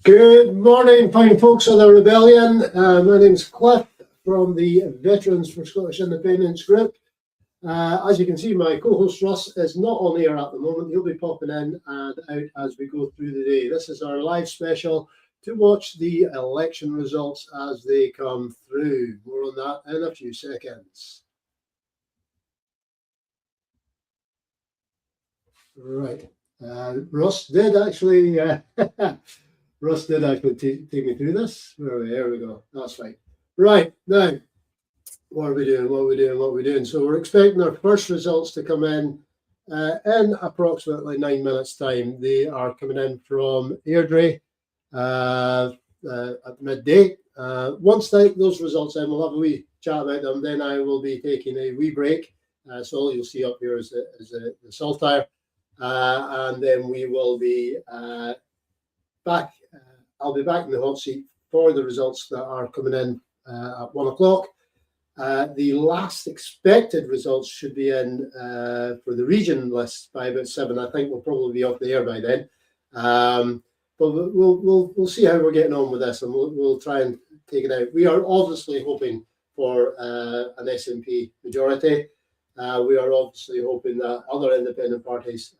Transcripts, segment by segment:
Good morning, fine folks of the Rebellion. My name's Cliff from the Veterans for Scottish Independence group. As you can see, my co-host Russ is not on air at the moment. He'll be popping in and out as we go through the day. This is our live special to watch the election results as they come through. More on that in a few seconds. Right. Russ did actually take me through this. There we go. That's fine. Right, now, what are we doing? So we're expecting our first results to come in approximately 9 minutes' time. They are coming in from Airdrie at midday. Once those results in, we'll have a wee chat about them. Then I will be taking a wee break. So all you'll see up here is the saltire. And then we will be back. I'll be back in the hot seat for the results that are coming in at 1 o'clock. The last expected results should be in for the region list by about 7. I think we'll probably be off the air by then. But we'll see how we're getting on with this, and we'll try and take it out. We are obviously hoping for an SNP majority. We are obviously hoping that other independent parties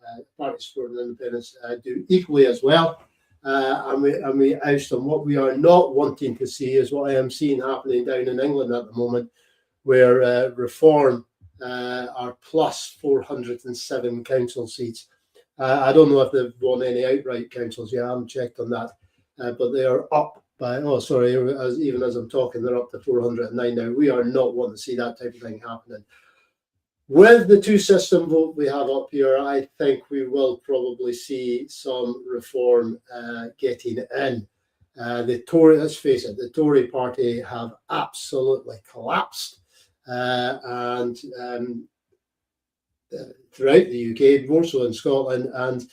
supporting independence do equally as well. And we oust them. What we are not wanting to see is what I am seeing happening down in England at the moment, where Reform are plus 407 council seats. I don't know if they've won any outright councils yet. I haven't checked on that, but they are up by. Oh, sorry. Even as I'm talking, they're up to 409 now. We are not wanting to see that type of thing happening. With the two-system vote we have up here, I think we will probably see some Reform getting in. The Tory, let's face it, the Tory party have absolutely collapsed, and throughout the UK, more so in Scotland, and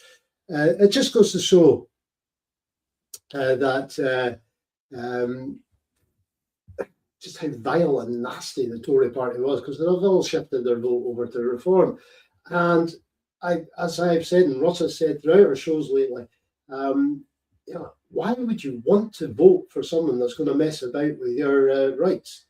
it just goes to show that just how vile and nasty the Tory party was, because they've all shifted their vote over to Reform. And as I've said, and Russ has said throughout our shows lately, why would you want to vote for someone that's going to mess about with your rights?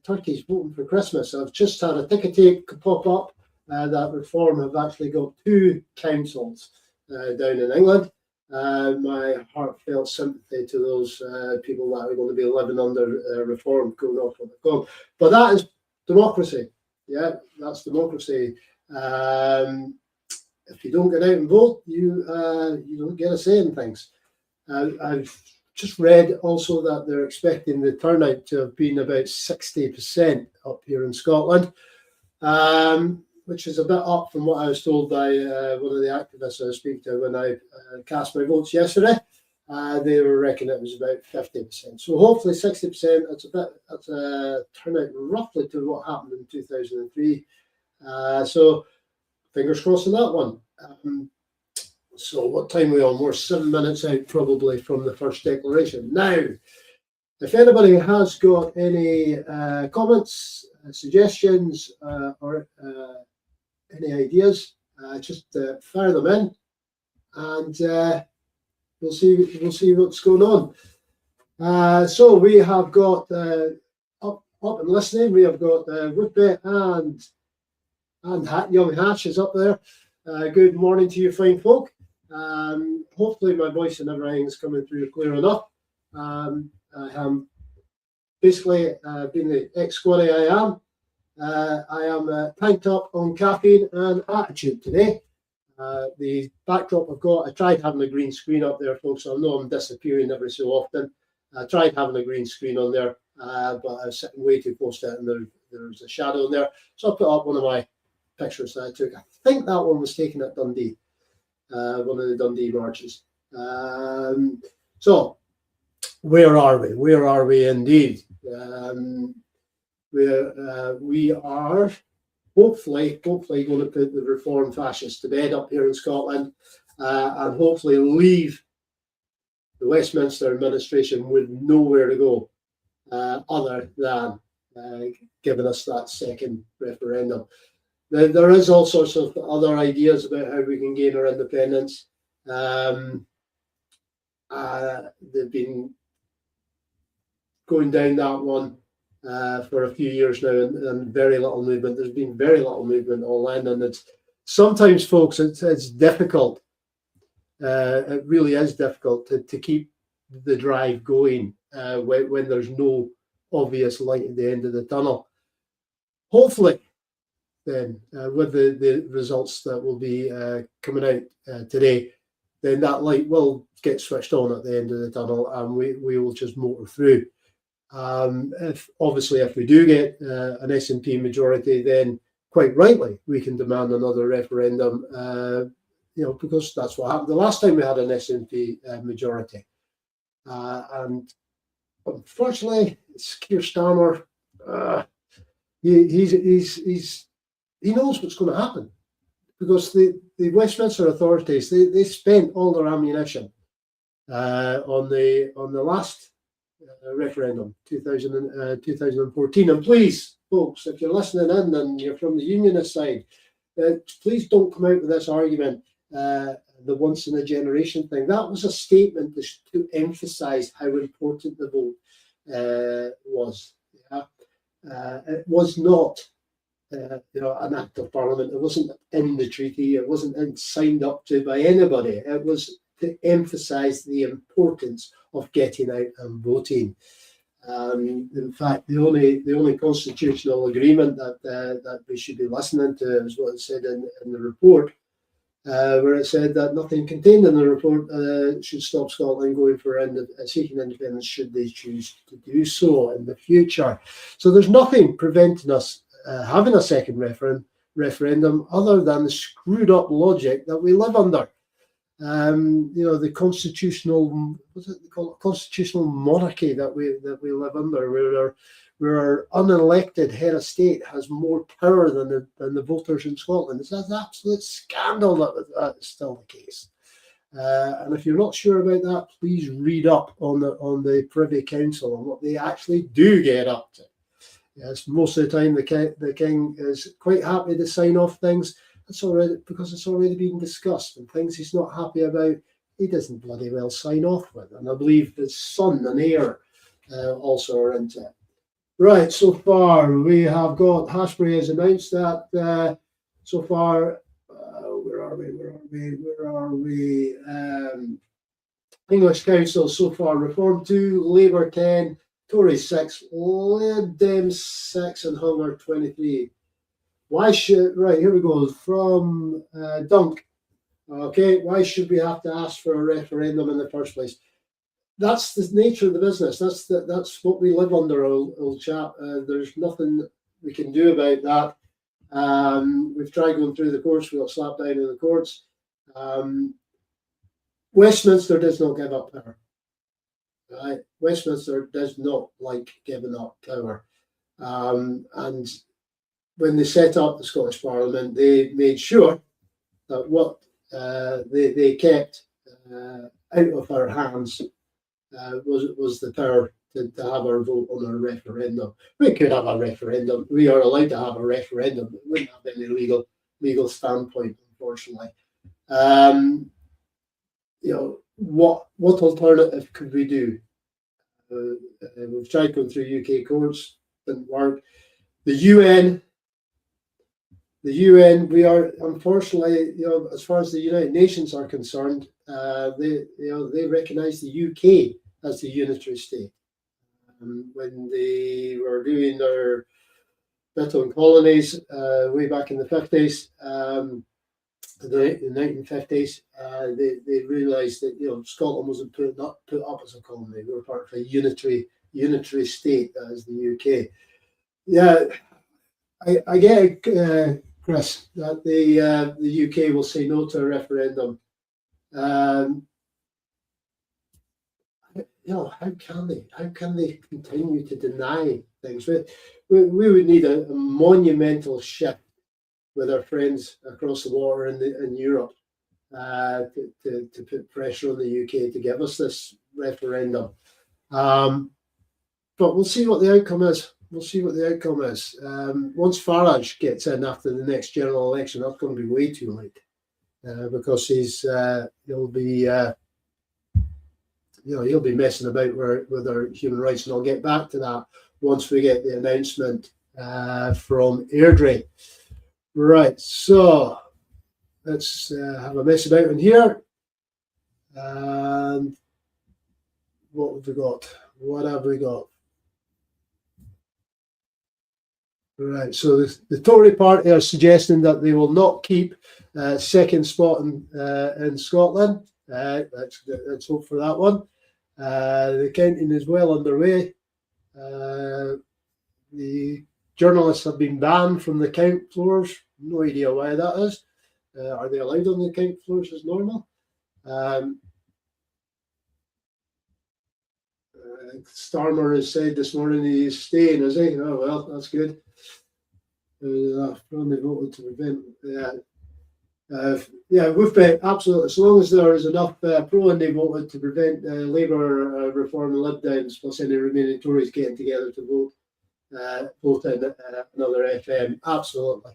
Turkey's voting for Christmas. I've just had a ticket tape pop up that Reform have actually got 2 councils down in England. My heartfelt sympathy to those people that are going to be living under Reform going off what they've gone. But that is democracy. Yeah, that's democracy. If you don't get out and vote, you don't get a say in things. I've just read also that they're expecting the turnout to have been about 60% up here in Scotland. Which is a bit up from what I was told by one of the activists I was speaking to when I cast my votes yesterday. They were reckoning it was about 50%. So hopefully 60%. That's a turnout roughly to what happened in 2003. So fingers crossed on that one. So what time are we on? We're 7 minutes out probably from the first declaration. Now, if anybody has got any comments, suggestions, or any ideas, just fire them in, and we'll see what's going on. So we have got up and listening. We have got Woodbit and Young Hatch is up there. Good morning to you, fine folk. Hopefully my voice and everything is coming through clear enough. I am basically being the ex-squaddy I am. I am tanked up on caffeine and attitude today. The backdrop I've got, I tried having a green screen up there, folks. I know I'm disappearing every so often. I tried having a green screen on there, but I was sitting way too close to it, and there's a shadow in there. So I put up one of my pictures that I took. I think that one was taken at Dundee, one of the Dundee marches. So where are we? Where are we indeed? We are hopefully going to put the Reform fascists to bed up here in Scotland, and hopefully leave the Westminster administration with nowhere to go other than giving us that second referendum. There is all sorts of other ideas about how we can gain our independence. They've been going down that one for a few years now, and very little movement. There's been very little movement online, and it's sometimes, folks, it's difficult. It really is difficult to keep the drive going when there's no obvious light at the end of the tunnel. Hopefully, then, with the results that will be coming out today, then that light will get switched on at the end of the tunnel, and we will just motor through. If we do get an SNP majority, then quite rightly we can demand another referendum. Because that's what happened the last time we had an SNP majority. And unfortunately, Keir Starmer, he knows what's going to happen, because the Westminster authorities, they spent all their ammunition on the last referendum, 2014. And please, folks, if you're listening in and you're from the unionist side, please don't come out with this argument, the once in a generation thing. That was a statement to emphasise how important the vote was. Yeah? It was not, an act of parliament. It wasn't in the treaty. It wasn't signed up to by anybody. It was to emphasise the importance of getting out and voting. In fact, the only constitutional agreement that we should be listening to is what it said in the report, where it said that nothing contained in the report should stop Scotland going for seeking independence should they choose to do so in the future. So there's nothing preventing us having a second referendum other than the screwed up logic that we live under. The constitutional, what's it called, constitutional monarchy that we live under, where our unelected head of state has more power than the voters in Scotland. It's an absolute scandal that that's still the case. And if you're not sure about that, please read up on the Privy Council and what they actually do get up to. Yes, most of the time the king is quite happy to sign off things. It's already because it's already been discussed, and things he's not happy about, he doesn't bloody well sign off with. And I believe his son and heir also are into it. Right, so far we have got, Hashbury has announced that so far, where are we? English Council so far, Reform 2, Labour 10, Tories 6, Lib Dem 6, and Hunger 23. Right, here we go, from Dunk. Okay, why should we have to ask for a referendum in the first place? That's the nature of the business. That's what we live under, old chap. There's nothing we can do about that. We've tried going through the courts. We got slapped down in the courts. Westminster does not give up power. Right? Westminster does not like giving up power. And when they set up the Scottish Parliament, they made sure that what they kept out of our hands was the power to have our vote on a referendum. We could have a referendum. We are allowed to have a referendum. It wouldn't have any legal standpoint, unfortunately. What alternative could we do? We've tried going through UK courts, didn't work. The UN, we are, unfortunately, as far as the United Nations are concerned, they recognise the UK as the unitary state. When they were doing their bit on colonies way back in the 50s, the 1950s, they realised that Scotland wasn't put up as a colony. We were part of a unitary state, that is the UK. Yeah, I get it, Chris, that the UK will say no to a referendum. How can they? How can they continue to deny things? We would need a monumental shift with our friends across the water in Europe to put pressure on the UK to give us this referendum. But we'll see what the outcome is. Once Farage gets in after the next general election, that's going to be way too late because he'll be he'll be messing about with our human rights, and I'll get back to that once we get the announcement from Airdrie. Right, so let's have a mess about in here. And what have we got? What have we got? Right, so the Tory party are suggesting that they will not keep second spot in Scotland. Let's hope for that one. The counting is well underway. The journalists have been banned from the count floors. No idea why that is. Are they allowed on the count floors as normal? Starmer has said this morning he's staying, is he? Oh, well, that's good. They voted to prevent. We've been absolutely, as long as there is enough pro and they voted to prevent Labour reform and Lib Dems plus any remaining Tories getting together to vote in another FM. Absolutely.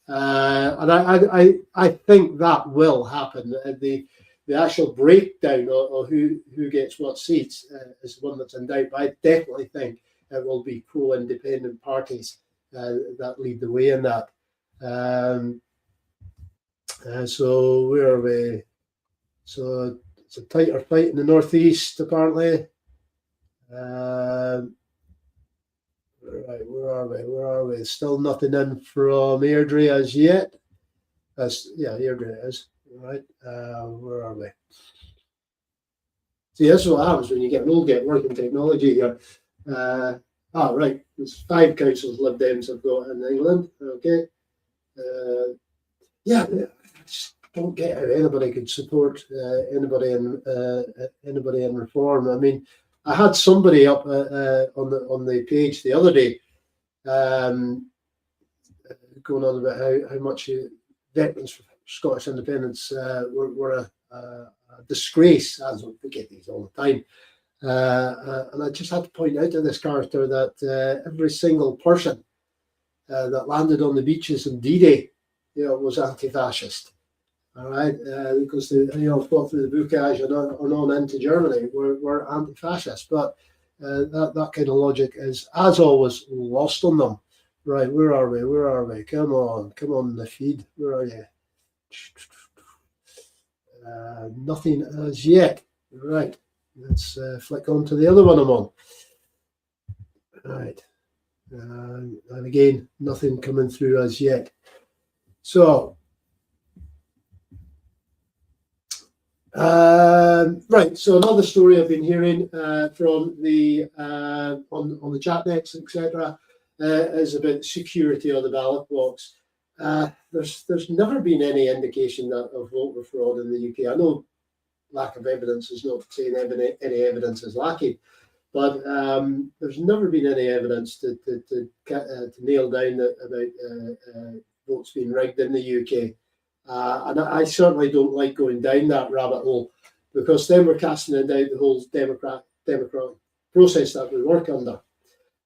And I think that will happen. The actual breakdown of who gets what seats is the one that's in doubt. But I definitely think it will be pro-independent parties that lead the way in that. So where are we? So it's a tighter fight in the northeast, apparently. Right, where are we? Still nothing in from Airdrie as yet. Airdrie is. Right, where are we? See, this is what happens when you get working technology here. Right, there's 5 councils Lib Dems have got in England. Okay. I just don't get how anybody could support anybody in reform. I mean, I had somebody up on the page the other day going on about how much veterans for Scottish independence were a disgrace. I get these all the time. And I just had to point out to this character that every single person that landed on the beaches in D-Day, was anti-fascist. All right, because they, fought through the Bocage and on into Germany were anti-fascist. But that kind of logic is, as always, lost on them. Right, where are we? Come on, the feed. Where are you? Nothing as yet. Right, let's flick on to the other one I'm on. Right, and again, nothing coming through as yet. So, right. So another story I've been hearing from the on the chat nets, etc., is about security of the ballot box. There's never been any indication of voter fraud in the UK. I know lack of evidence is not saying any evidence is lacking, but there's never been any evidence to nail down about votes being rigged in the UK. And I certainly don't like going down that rabbit hole, because then we're casting in doubt the whole democratic process that we work under.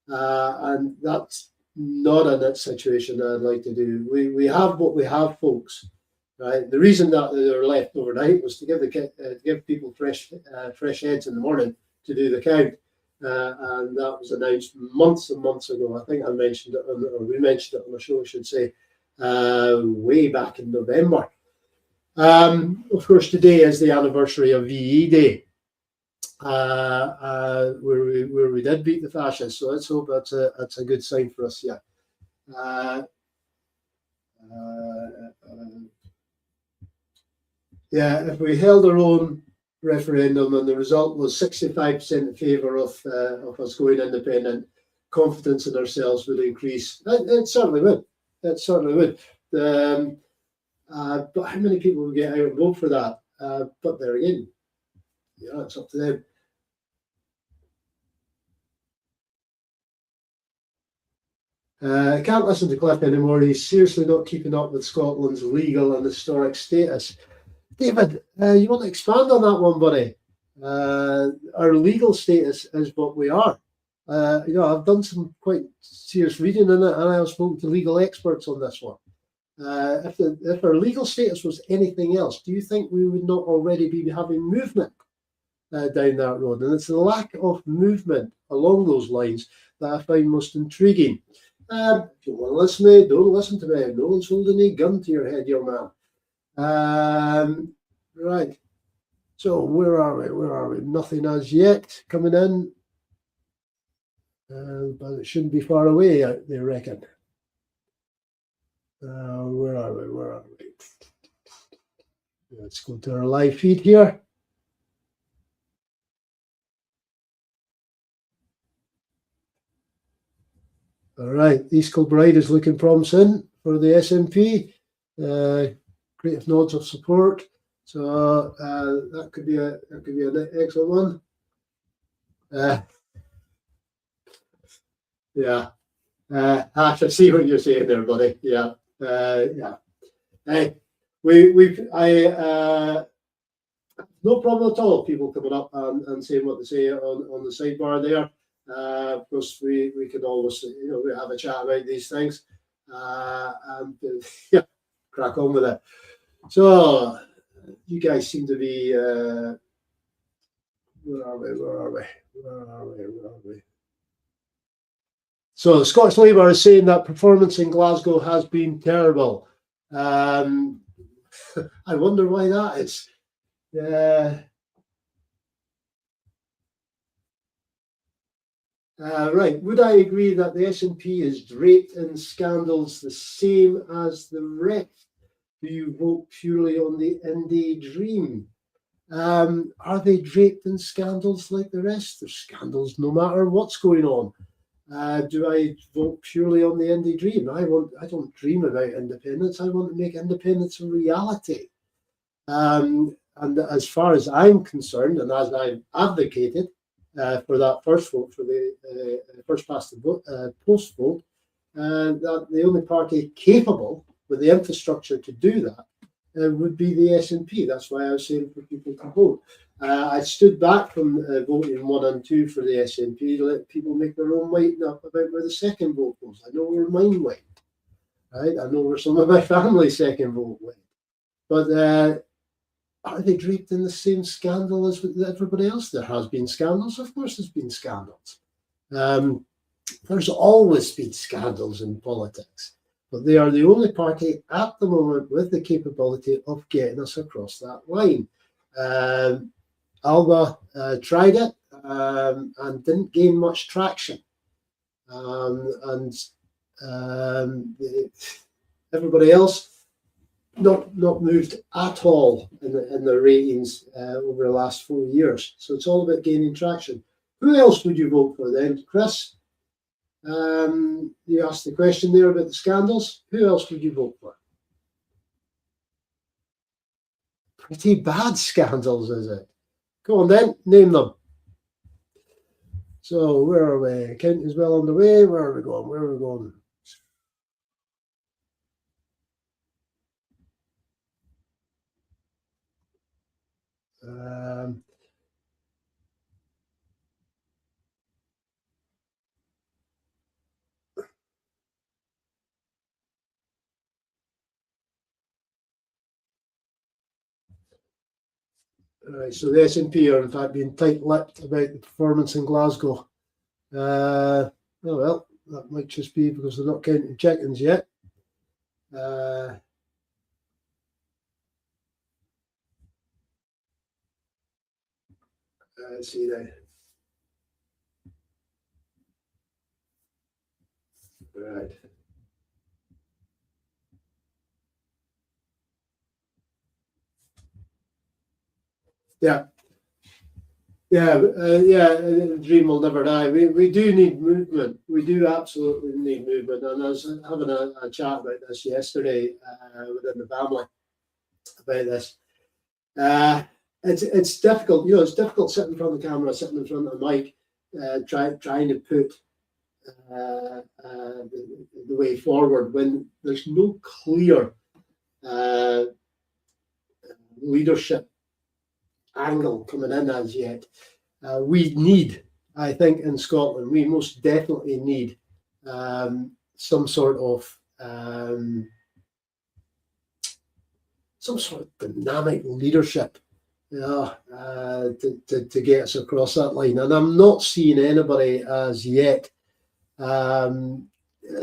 And that's not a situation that I'd like to do. We have what we have, folks. Right. The reason that they were left overnight was to give people fresh heads in the morning to do the count, and that was announced months and months ago. I think I mentioned it, or we mentioned it on the show, I should say, way back in November. Of course, today is the anniversary of VE Day, where we did beat the fascists. So let's hope that's a good sign for us. Yeah. If we held our own referendum and the result was 65% in favour of us going independent, confidence in ourselves would increase. It certainly would. It certainly would. But how many people would get out and vote for that? But there again, it's up to them. I can't listen to Cliff anymore. He's seriously not keeping up with Scotland's legal and historic status. David, you want to expand on that one, buddy? Our legal status is what we are. I've done some quite serious reading in it, and I have spoken to legal experts on this one. If our legal status was anything else, do you think we would not already be having movement down that road. And it's the lack of movement along those lines that I find most intriguing. If you want to listen to me, don't listen to me. No one's holding a gun to your head, young man. Right. So where are we? Where are we? Nothing as yet coming in. But it shouldn't be far away, they reckon. Where are we? Where are we? Let's go to our live feed here. All right, East Kilbride is looking promising for the SNP. Creative nods of support. So that could be an excellent one. Yeah. I see what you're saying there, buddy. Yeah. Yeah. Hey, no problem at all. People coming up and saying what they say on the sidebar there. Of course, we can always, we have a chat about these things, and yeah, crack on with it. So, you guys seem to be. Where are we? So, Scottish Labour is saying that performance in Glasgow has been terrible. I wonder why that is. Right. Would I agree that the SNP is draped in scandals the same as the rest? Do you vote purely on the Indie dream? Are they draped in scandals like the rest? There's scandals no matter what's going on. Do I vote purely on the Indie dream? I don't dream about independence. I want to make independence a reality. And as far as I'm concerned, and as I've advocated for that first vote, for the first past the vote, post vote, that the only party capable with the infrastructure to do that would be the SNP. That's why I was saying for people to vote. I stood back from voting 1 and 2 for the SNP to let people make their own mind up about where the second vote goes. I know where mine went, right? I know where some of my family's second vote went. But are they draped in the same scandal as with everybody else? There has been scandals. Of course, there's been scandals. There's always been scandals in politics. But they are the only party at the moment with the capability of getting us across that line. Alba tried it and didn't gain much traction. Everybody else not moved at all in the ratings over the last 4 years. So it's all about gaining traction. Who else would you vote for then, Chris? You asked the question there about the scandals. Who else would you vote for? Pretty bad scandals, is it? Go on then, name them. So where are we? Kent is well on the way. Where are we going? Where are we going? Right, so the SNP are in fact being tight-lipped about the performance in Glasgow. Oh well, that might just be because they're not counting chickens yet. Let's see now. Right. Yeah. The dream will never die. We do need movement. We do absolutely need movement. And I was having a chat about this yesterday within the family about this. It's difficult. It's difficult sitting in front of the camera, sitting in front of the mic, trying to put the way forward when there's no clear leadership angle coming in as yet. We need, I think, in Scotland, we most definitely need some sort of dynamic leadership yeah, to get us across that line. And I'm not seeing anybody as yet.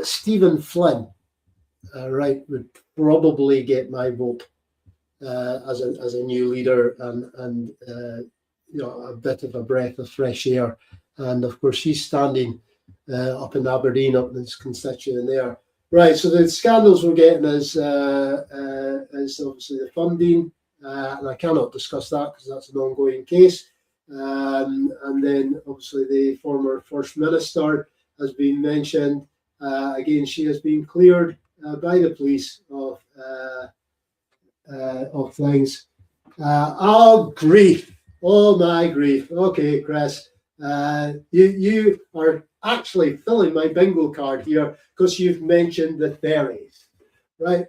Stephen Flynn, right, would probably get my vote as a new leader and a bit of a breath of fresh air. And of course, he's standing up in Aberdeen, up in his constituent there. Right, so the scandals we're getting is obviously the funding, and I cannot discuss that because that's an ongoing case. And then obviously the former First Minister has been mentioned. Again, she has been cleared by the police of things. Oh, grief. Oh, my grief. Okay, Chris. You are actually filling my bingo card here because you've mentioned the ferries, right?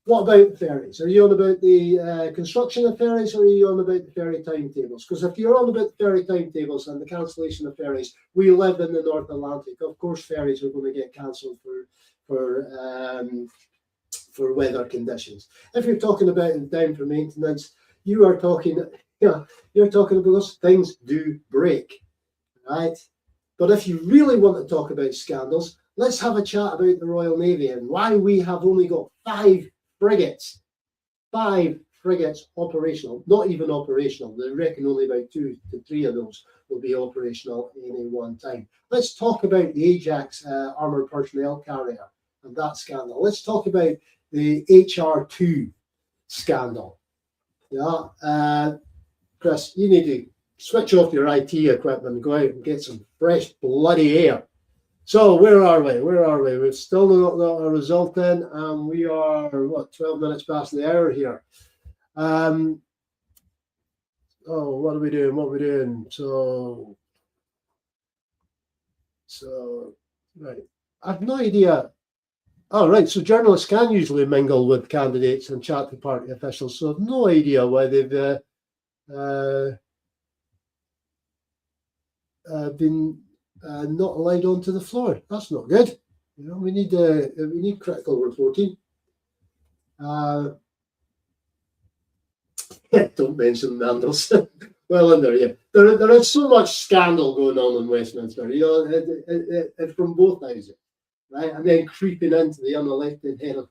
What about the ferries? Are you on about the construction of ferries, or are you on about the ferry timetables? Because if you're on about the ferry timetables and the cancellation of ferries, we live in the North Atlantic. Of course, ferries are going to get cancelled for weather conditions. If you're talking about it down for maintenance, you are talking, you're talking about things do break, right? But if you really want to talk about scandals, let's have a chat about the Royal Navy and why we have only got five frigates operational, not even operational. They reckon only about 2 to 3 of those will be operational at any one time. Let's talk about the Ajax armoured personnel carrier and that scandal. Let's talk about the HR2 scandal. Yeah, Chris, you need to switch off your IT equipment and go out and get some fresh bloody air. So where are we? We've still not got a result in, and we are 12 minutes past the hour here. What are we doing? So right. I've no idea. Oh, right. So journalists can usually mingle with candidates and chat to party officials. So I've no idea why they've been not allowed onto the floor. That's not good. We need critical reporting. Don't mention Mandels. Well, in there, yeah. There is so much scandal going on in Westminster, from both houses, right? And then creeping into the unelected head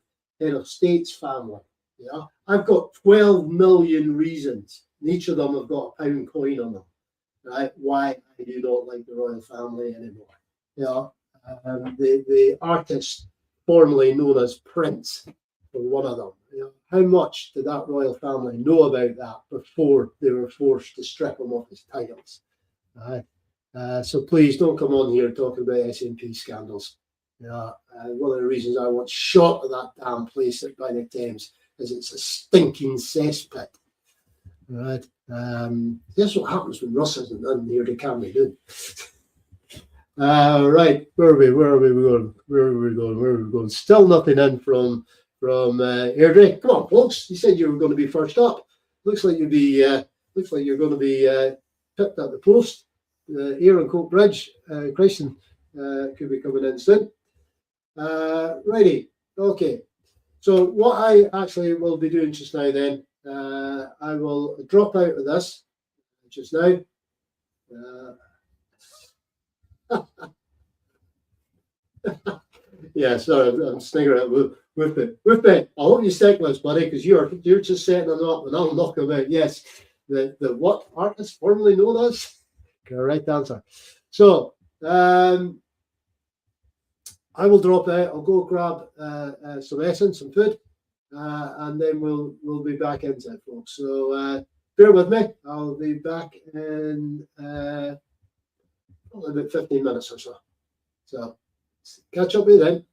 of state's family. I've got 12 million reasons, and each of them have got a pound coin on them, right? Why I do not like the royal family anymore. The artist formerly known as Prince, for one of them. How much did that royal family know about that before they were forced to strip him of his titles? So please don't come on here talking about SNP scandals. One of the reasons I want shot of that damn place at by the Thames is it's a stinking cesspit. Right. That's what happens when Russ isn't in here to calm me down. Right. Where are we going? Still nothing in from Airdrie. Come on, folks. You said you were going to be first up. Looks like you're going to be pipped at the post. Ayr and Coke Bridge. Christian could be coming in soon. Righty. Okay. So what I actually will be doing just now then, I will drop out of this just now. Yeah, sorry, I'm sniggering at with it. I hope you stick with us, buddy, because you're just setting them up and I'll knock them out. Yes, the what artist formerly known as? Correct answer. So I will drop out. I'll go grab some essence, some food, and then we'll be back into it, folks. So bear with me. I'll be back in probably about 15 minutes or so. So catch up with you then.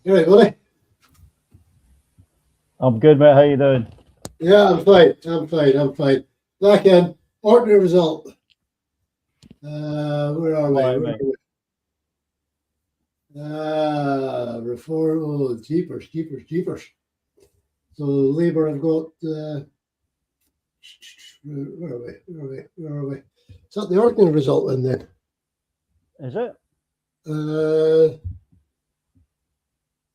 You right, buddy? I'm good, mate. How you doing? Yeah, I'm fine. Back in. Ordinary result. Where are we? Right, mate. Reform. Oh, jeepers. So Labour have got. Where are we? Is that the ordinary result in then? Is it?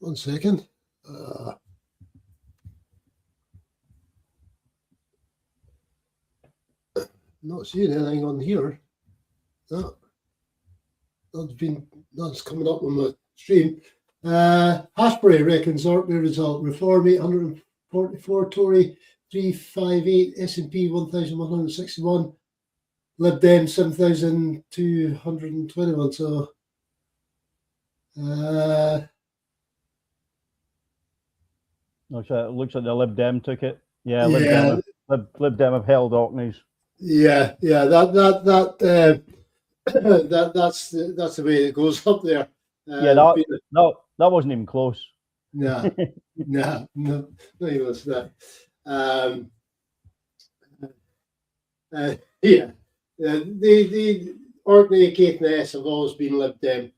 1 second. Not seeing anything on here. That's coming up on the stream. Hashbury reckons ordinary result. Reform 844, Tory 358, SNP 1,161, Lib Dem 7,221. So It looks like the Lib Dem took it. Yeah, Lib Dem have held Orkneys. Yeah. That's the way it goes up there. That wasn't even close. No, not even that. The Orkney, Caithness have always been Lib Dem.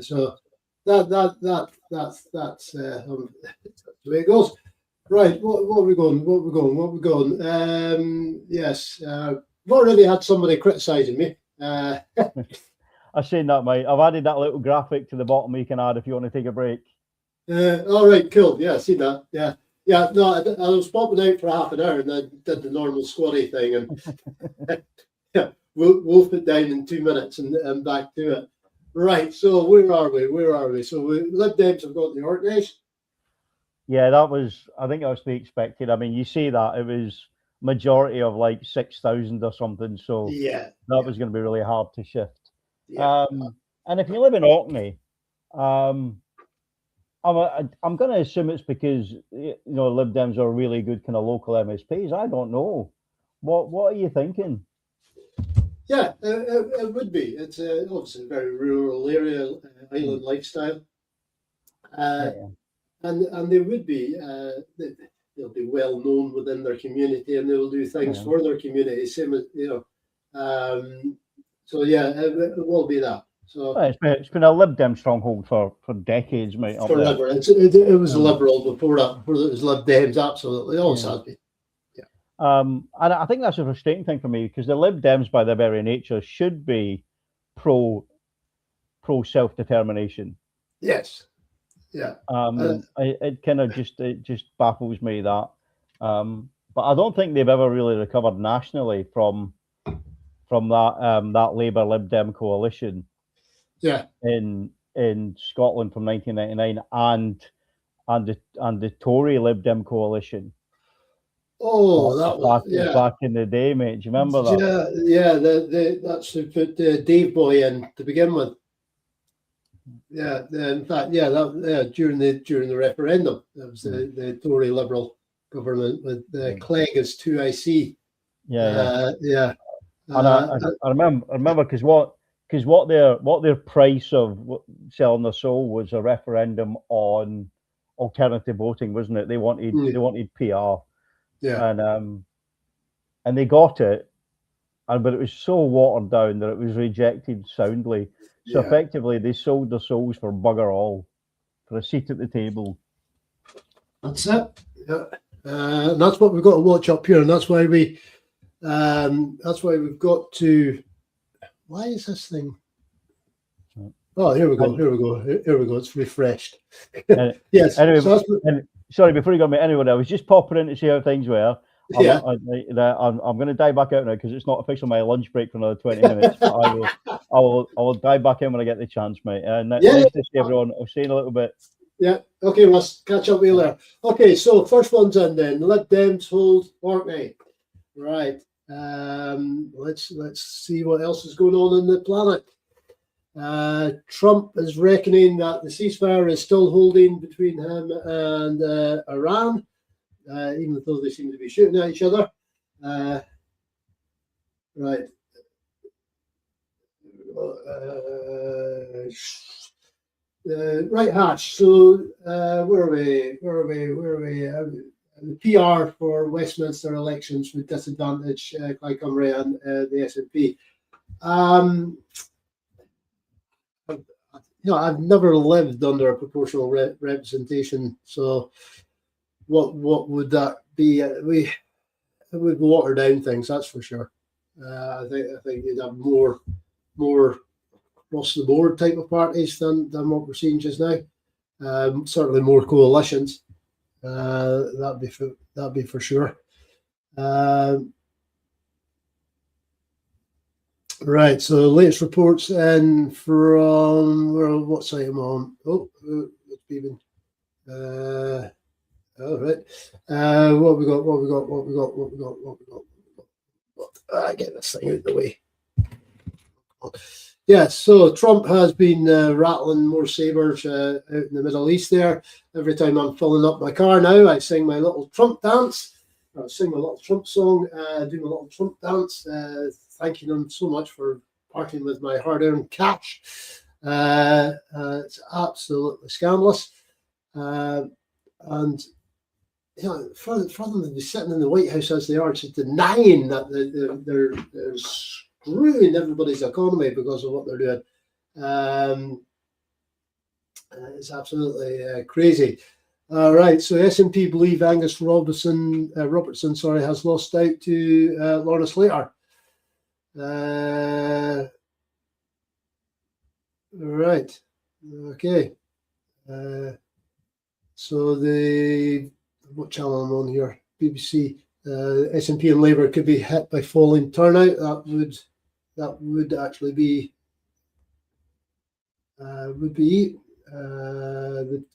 So that's the way it goes. Right, what are we going? Yes, I've already had somebody criticising me. I've seen that, mate. I've added that little graphic to the bottom you can add if you want to take a break. All right, cool. Yeah, I seen that. Yeah. No, I was popping out for half an hour and I did the normal squatty thing, and wolf it down in 2 minutes and back to it. Right. So where are we? So Lib Dems have got the Orkneys. Yeah, I think that was to be expected. I mean, you see that it was majority of like 6,000 or something. So that was going to be really hard to shift. Yeah. And if you live in Orkney, I'm going to assume it's because Lib Dems are really good kind of local MSPs. I don't know. What are you thinking? Yeah, it would be. It's obviously a very rural area, island lifestyle, and they would be. They'll be well known within their community, and they will do things for their community. Same as So yeah, it will be that. So it's been a Lib Dem stronghold for decades, mate. Forever. It was liberal before that. Before it was Lib Dems, absolutely. Always has been. And I think that's a frustrating thing for me because the Lib Dems, by their very nature, should be pro self-determination. Yes. Yeah. It kind of just baffles me that. But I don't think they've ever really recovered nationally from that Labour Lib Dem coalition. Yeah. In Scotland from 1999 and the Tory Lib Dem coalition. Oh, that was back in the day, mate. Do you remember that? Yeah. That's who put Dave Boy in to begin with. Yeah. In fact, during the referendum, that was the Tory Liberal government with Clegg as 2IC. Yeah. And I remember because what their price of selling their soul was a referendum on alternative voting, wasn't it? They wanted PR. Yeah. And they got it, but it was so watered down that it was rejected soundly. So effectively, they sold their souls for bugger all, for a seat at the table. That's it. Yeah. And that's what we've got to watch up here, and that's why we've got to. Why is this thing? Oh, here we go. It's refreshed. Yes. Anyway, sorry, before you go, mate. Anyway, I was just popping in to see how things were. I'm going to dive back out now because it's not officially my lunch break for another 20 minutes. But I will dive back in when I get the chance, mate. Nice to see everyone. I'll see you in a little bit. Yeah. Okay, Russ. Catch up with you later. Okay, so first one's in then. Lib Dems hold Orkney. Right. Let's see what else is going on the planet. Trump is reckoning that the ceasefire is still holding between him and Iran, even though they seem to be shooting at each other. Right. Right, Hatch. So where are we? The PR for Westminster elections would disadvantage Plaid Cymru and the SNP. I've never lived under a proportional representation. So what would that be? It would water down things, that's for sure. I think you'd have more across the board type of parties than what we're seeing just now. Certainly more coalitions. That'd be for sure. Right. So the latest reports in from what site am I on? Oh, it's even. All right. What we got? Get this thing out of the way. Yeah, so Trump has been rattling more sabers out in the Middle East there. Every time I'm filling up my car now, I sing my little Trump dance. I sing my little Trump song, do my little Trump dance, thanking him so much for parting with my hard-earned cash. It's absolutely scandalous. And for them to be sitting in the White House as they are, just denying that they're screwing everybody's economy because of what they're doing. It's absolutely crazy. All right, so SNP believe Angus Robertson has lost out to Lorna Slater. Right, okay. So what channel am I on here? BBC. SNP and Labour could be hit by falling turnout. That would actually be the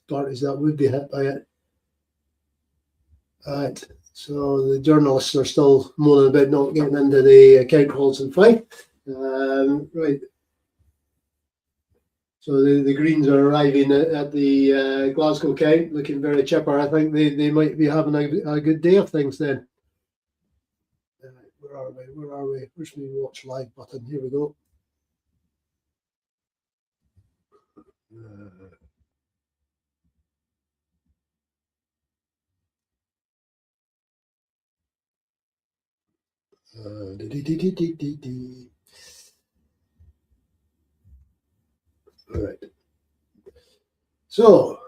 parties that would be hit by it. Right. So the journalists are still moaning about not getting into the account halls in Fife. Right. So the Greens are arriving at the Glasgow count, looking very chipper. I think they might be having a good day of things then. Where are we? Where's my watch live button? Here we go. All right. So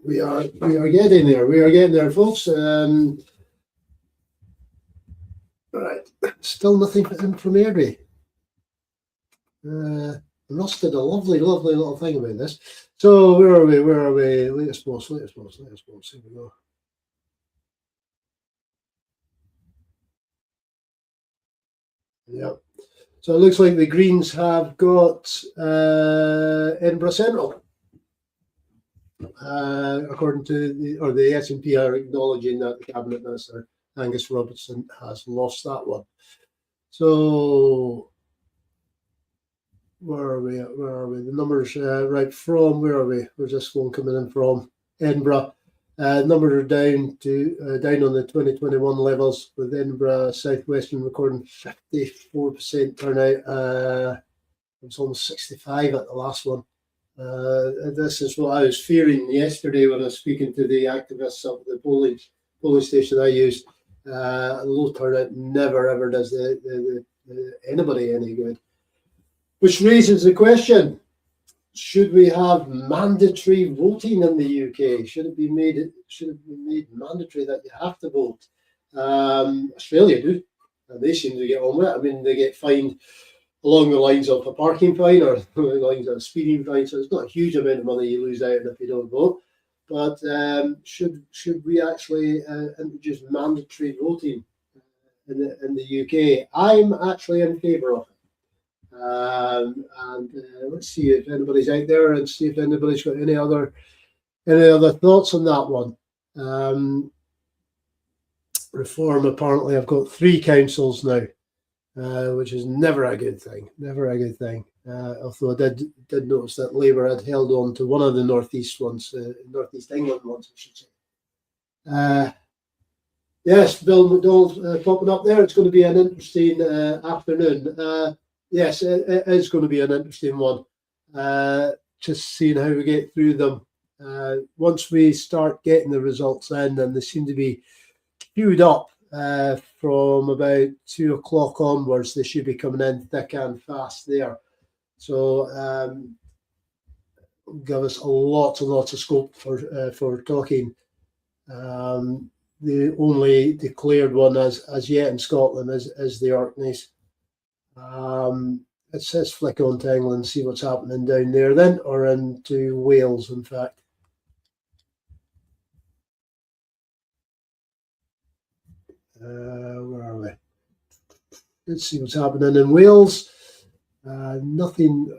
we are getting there. We are getting there, folks. Right. Still nothing from Airdrie. Russ did a lovely little thing about this. So where are we? Latest post. Here we go. Yeah. So it looks like the Greens have got Edinburgh Central. According to the SNP are acknowledging that the Cabinet Minister Angus Robertson has lost that one. So where are we? The numbers right from where are we? Where's this one coming in from? Edinburgh. Numbers are down on the 2021 levels, with Edinburgh Southwestern recording 54% turnout. It was almost 65 at the last one. This is what I was fearing yesterday when I was speaking to the activists of the polling station I used. Low turnout never ever does anybody any good. Which raises the question: should we have mandatory voting in the UK? Should it be made mandatory that you have to vote? Australia do, and they seem to get on with it. I mean, they get fined along the lines of a parking fine or the lines of a speeding fine, so it's not a huge amount of money you lose out if you don't vote. But should we actually introduce mandatory voting in the UK? I'm actually in favour of it. Let's see if anybody's out there and see if anybody's got any other thoughts on that one. Reform, apparently I've got 3 councils now, which is never a good thing. Although I did notice that Labour had held on to one of the northeast ones, northeast England ones, I should say. Yes, Bill McDonald popping up there. It's going to be an interesting afternoon. Yes, it is going to be an interesting one. just seeing how we get through them. Once we start getting the results in, and they seem to be queued up from about 2 o'clock onwards, they should be coming in thick and fast there. So give us a lot of scope for talking. The only declared one as yet in Scotland is the Orkneys. It says flick on to England, see what's happening down there then, or into Wales, in fact. Where are we? Let's see what's happening in Wales. Nothing.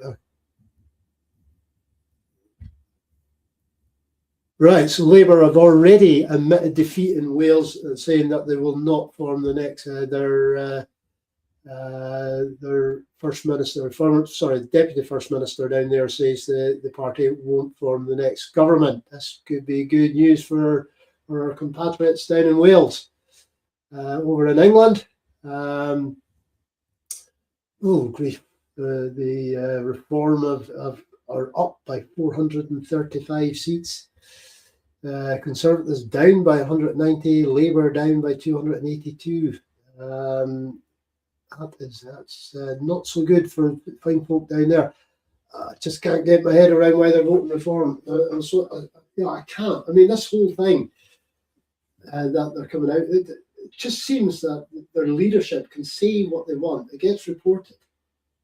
Right, so Labour have already admitted defeat in Wales, saying that they will not form the next their first minister, the deputy first minister down there says the party won't form the next government. This could be good news for our compatriots down in Wales. Over in England, oh grief, the Reform are up by 435 seats. Conservatives down by 190, Labour down by 282. That's not so good for fine folk down there. I just can't get my head around why they're voting Reform. I can't. I mean, this whole thing that they're coming out, it just seems that their leadership can say what they want. It gets reported,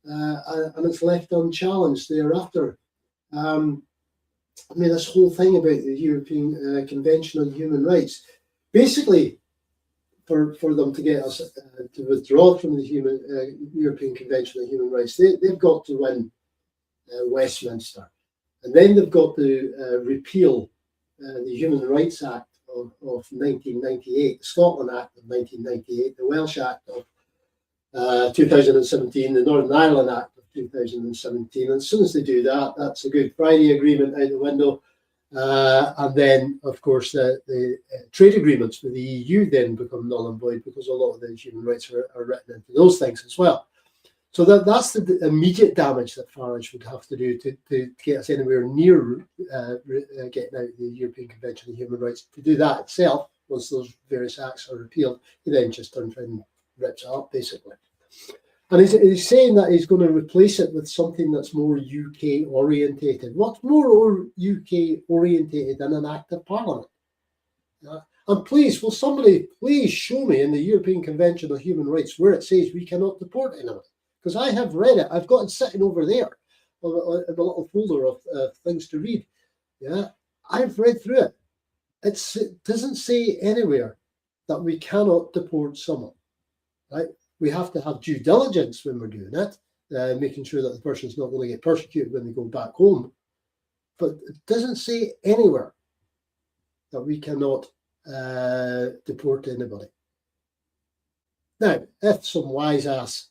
and it's left unchallenged thereafter. I mean, this whole thing about the European Convention on Human Rights, basically, for them to get us to withdraw from the European Convention on Human Rights, they've got to win Westminster, and then they've got to repeal the Human Rights Act of 1998, the Scotland Act of 1998, the Welsh Act of 2017, the Northern Ireland Act of 2017. And as soon as they do that, that's a Good Friday Agreement out the window. And then, of course, the trade agreements with the EU then become null and void, because a lot of the human rights are written into those things as well. So that's the immediate damage that Farage would have to do to get us anywhere near getting out of the European Convention on Human Rights. To do that itself, once those various acts are repealed, he then just turns around and rips it up, basically. And he's saying that he's going to replace it with something that's more UK orientated. What's more UK orientated than an act of Parliament? And please, will somebody please show me in the European Convention on Human Rights where it says we cannot deport anyone? Because I have read it. I've got it sitting over there in a little folder of things to read. Yeah, I've read through it. It doesn't say anywhere that we cannot deport someone, right? We have to have due diligence when we're doing it, making sure that the person's not going to get persecuted when they go back home. But it doesn't say anywhere that we cannot deport anybody. Now, if some wise ass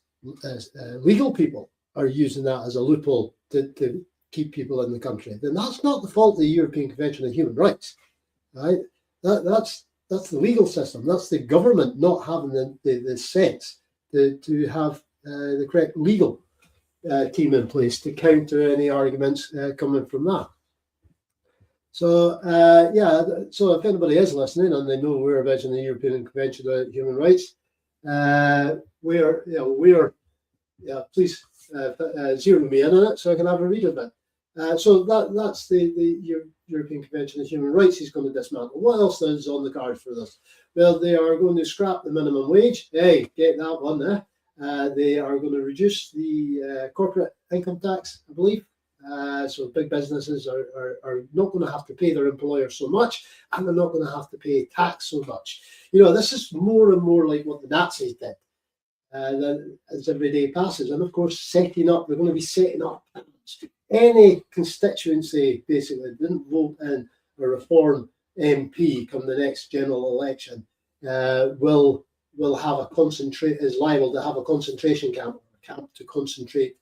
legal people are using that as a loophole to keep people in the country, then that's not the fault of the European Convention on Human Rights, right? That's the legal system. That's the government not having the sense to have the correct legal team in place to counter any arguments coming from that. So so if anybody is listening and they know whereabouts in the European Convention on Human Rights, please zero me in on it so I can have a read of it. So that's the European Convention on Human Rights he's going to dismantle. What else is on the card for this? Well, they are going to scrap the minimum wage. Hey, get that one there. They are going to reduce the corporate income tax, I believe. So big businesses are not going to have to pay their employers so much, and they're not going to have to pay tax so much. You know, this is more and more like what the Nazis did as every day passes. And of course, they're going to be setting up any constituency basically didn't vote in a Reform MP come the next general election will have is liable to have a concentration camp to concentrate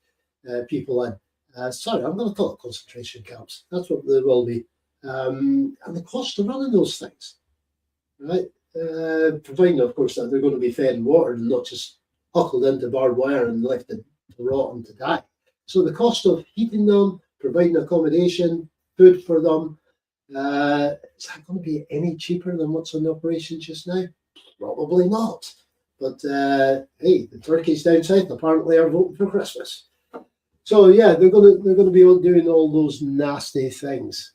people in. Sorry, I'm going to call it concentration camps. That's what they will be. And the cost of running those things, right? Providing, of course, that they're going to be fed and watered and not just huckled into barbed wire and left to rot and to die. So the cost of heating them, providing accommodation, food for them. Is that going to be any cheaper than what's on the operation just now? Probably not. But hey, the turkeys down south apparently are voting for Christmas. So yeah, they're going to be doing all those nasty things.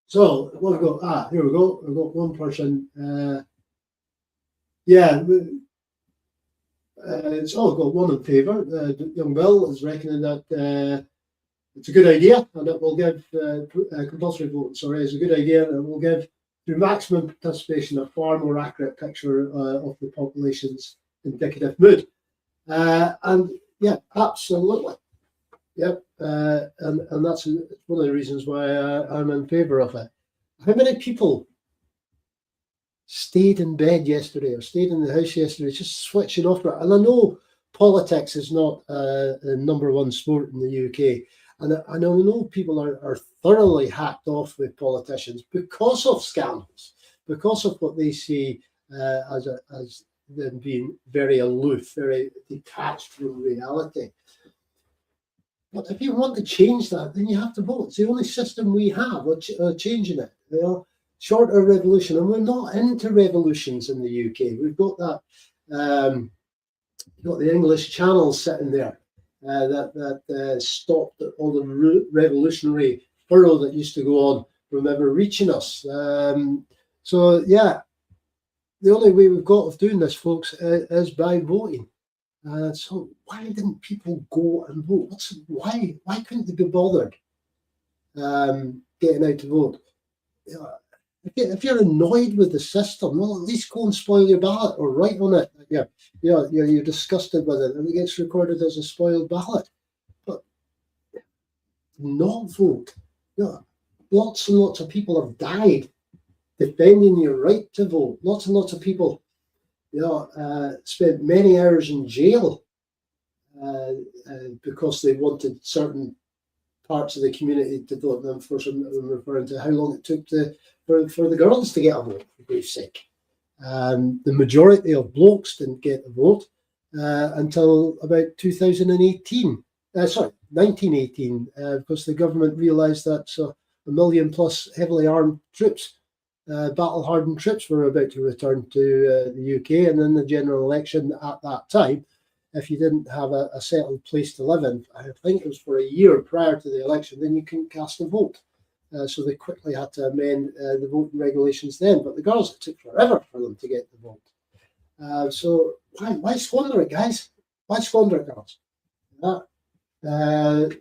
So what we got? Here we go. We've got one person. It's all got one in favour. Young Bill is reckoning that it's a good idea, and it will give compulsory voting. Sorry, is a good idea, and it will give, through maximum participation, a far more accurate picture of the population's indicative mood. And yeah, absolutely. Yep, and that's one of the reasons why I'm in favour of it. How many people stayed in bed yesterday or stayed in the house yesterday, just switching off? And I know politics is not the number one sport in the UK. And I know people are thoroughly hacked off with politicians because of scandals, because of what they see as them being very aloof, very detached from reality. But if you want to change that, then you have to vote. It's the only system we have of changing it. You know, shorter revolution, and we're not into revolutions in the UK. We've got that, you've got the English Channel sitting there that stopped all the revolutionary furrow that used to go on from ever reaching us. So yeah, the only way we've got of doing this, folks, is by voting. So why didn't people go and vote? Why couldn't they be bothered getting out to vote? If you're annoyed with the system, well, at least go and spoil your ballot or write on it. You're disgusted with it, and it gets recorded as a spoiled ballot. But not vote. Lots and lots of people have died defending your right to vote. Lots and lots of people, spent many hours in jail because they wanted certain parts of the community to vote. And of course, I'm referring to how long it took for the girls to get a vote, for grief's sake. The majority of blokes didn't get a vote until about 1918, because the government realised that 1 million plus heavily armed troops, battle-hardened troops, were about to return to the UK. And in the general election at that time, if you didn't have a settled place to live in, I think it was for a year prior to the election, then you couldn't cast a vote. So they quickly had to amend the voting regulations then. But the girls, it took forever for them to get the vote. So why squander it, guys? Why squander it, girls?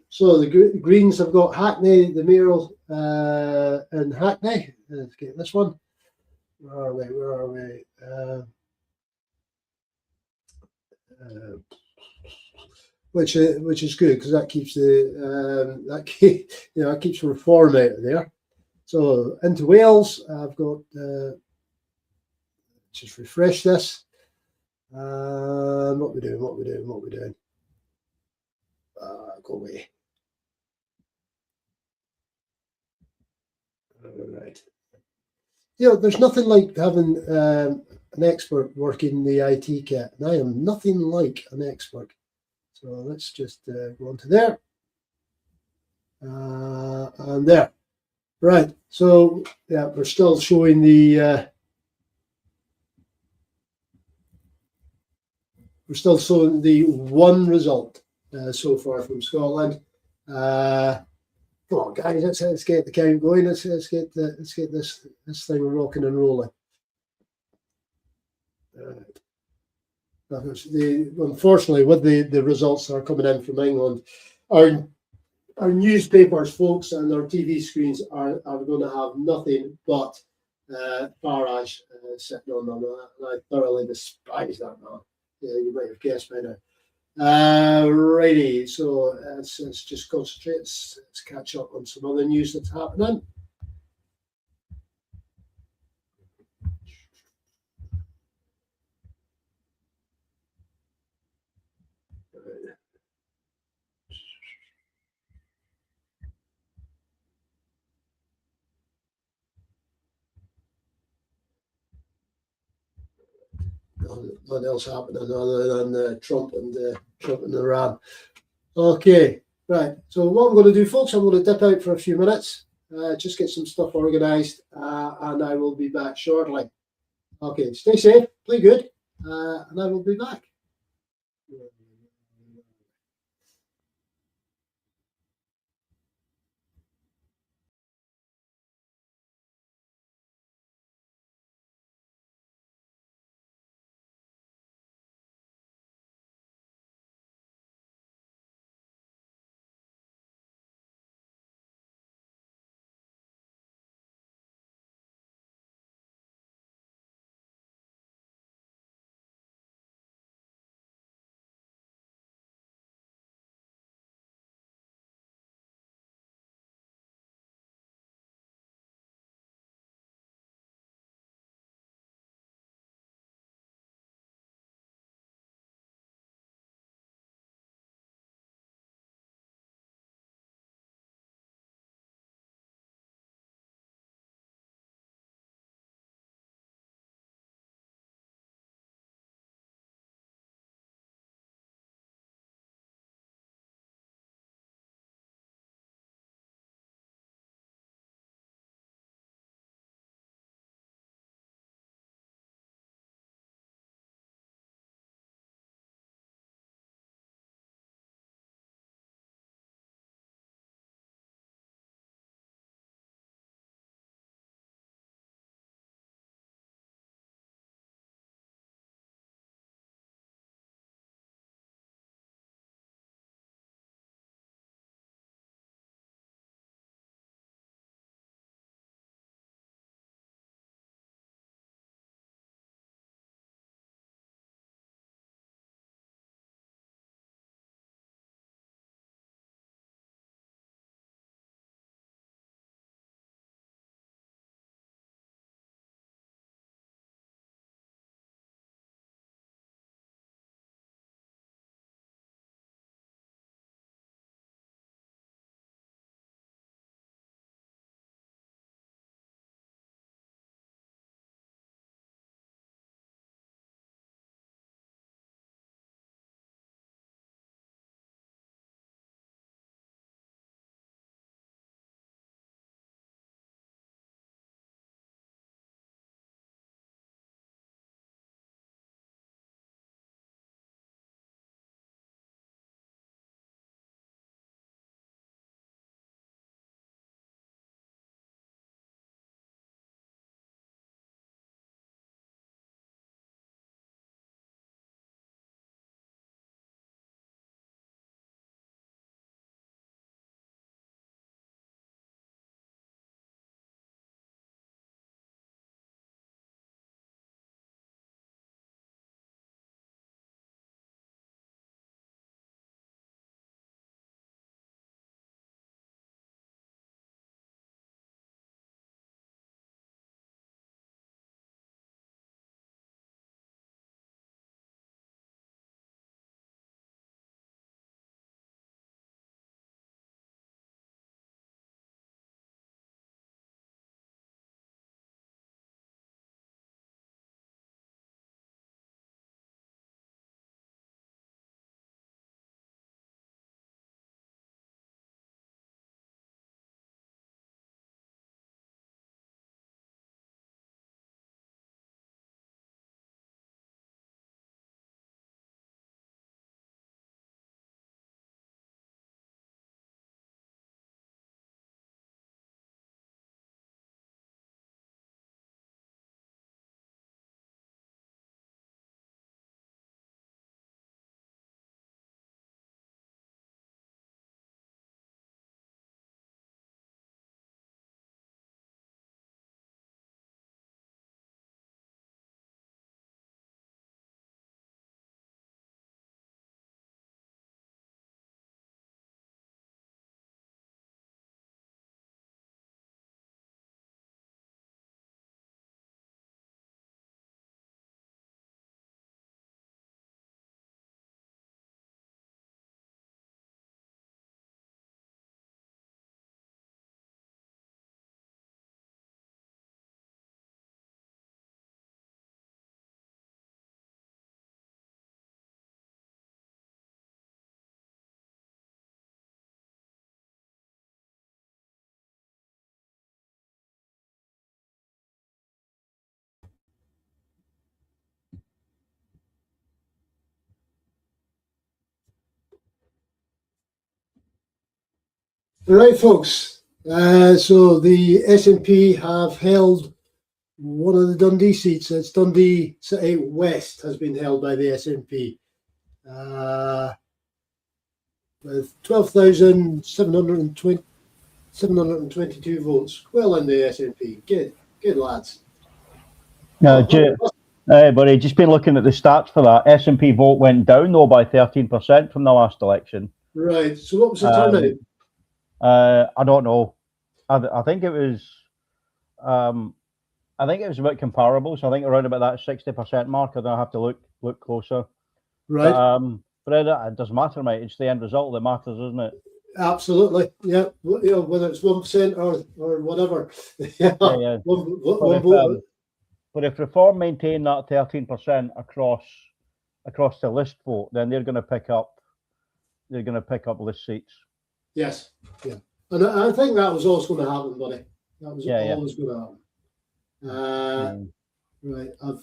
So the Greens have got Hackney, the mayoral in Hackney. Let's get this one. Where are we? Which is good, because that keeps keeps reform out of there. So into Wales, I've got just refresh this. What we doing? Go away. All right. There's nothing like having an expert working the IT kit, and I am nothing like an expert. So let's just go on to there. And there. Right. So yeah, we're still showing the one result so far from Scotland. Come on, guys, let's get the count going. Let's get this thing rocking and rolling. Unfortunately, with the results that are coming in from England, our newspapers, folks, and our TV screens are going to have nothing but Farage sitting on them, and I thoroughly despise that man. You might have guessed by now. Righty, so let's just concentrate. Let's catch up on some other news that's happening. Nothing else happening other than Trump and Iran. Okay, Right. So what I'm going to do, folks, I'm going to dip out for a few minutes, just get some stuff organised, and I will be back shortly. Okay. Stay safe. Play good, and I will be back. Right, folks. So the SNP have held one of the Dundee seats. It's Dundee City West has been held by the SNP with 12,722 votes. Well in the SNP. Good lads. Buddy, just been looking at the stats for that. SNP vote went down though by 13% from the last election. Right. So what was the turnout? I don't know. I think it was. I think it was about comparable. So I think around about that 60% mark. I don't have to look closer. Right. But it doesn't matter, mate. It's the end result that matters, isn't it? Absolutely. Yeah. Whether it's 1% or whatever. Yeah. One vote. But if Reform maintain that 13% across the list vote, then they're going to pick up list seats. Yes. Yeah. And I think that was always going to happen, buddy. That was always going to happen. Right. I've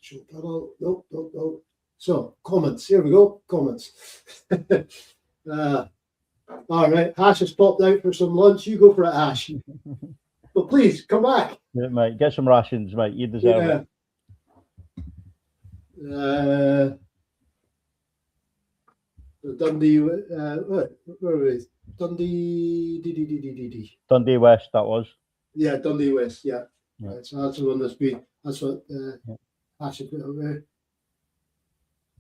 shut that out. Nope. So comments. Here we go. Comments. All right. Ash has popped out for some lunch. You go for it, Ash. But please come back. Yeah, mate. Get some rations, mate. You deserve it. Dundee. Where are we? Dundee. Dundee West. That was. Yeah, Dundee West. Yeah. Right, so that's the one that's been. That's what Ash should put away.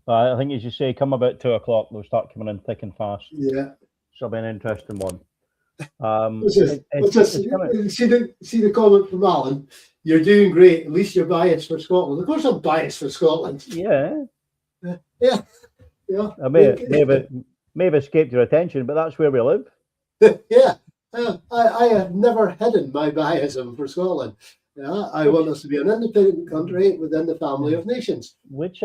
I think, as you say, come about 2 o'clock, they'll start coming in thick and fast. Yeah. So it'll be an interesting one. See the comment from Alan. You're doing great. At least you're biased for Scotland. Of course, I'm biased for Scotland. Yeah. Yeah. I may have escaped your attention, but that's where we live. Yeah. I have never hidden my biasm for Scotland. Yeah, I want us to be an independent country within the family of nations. Which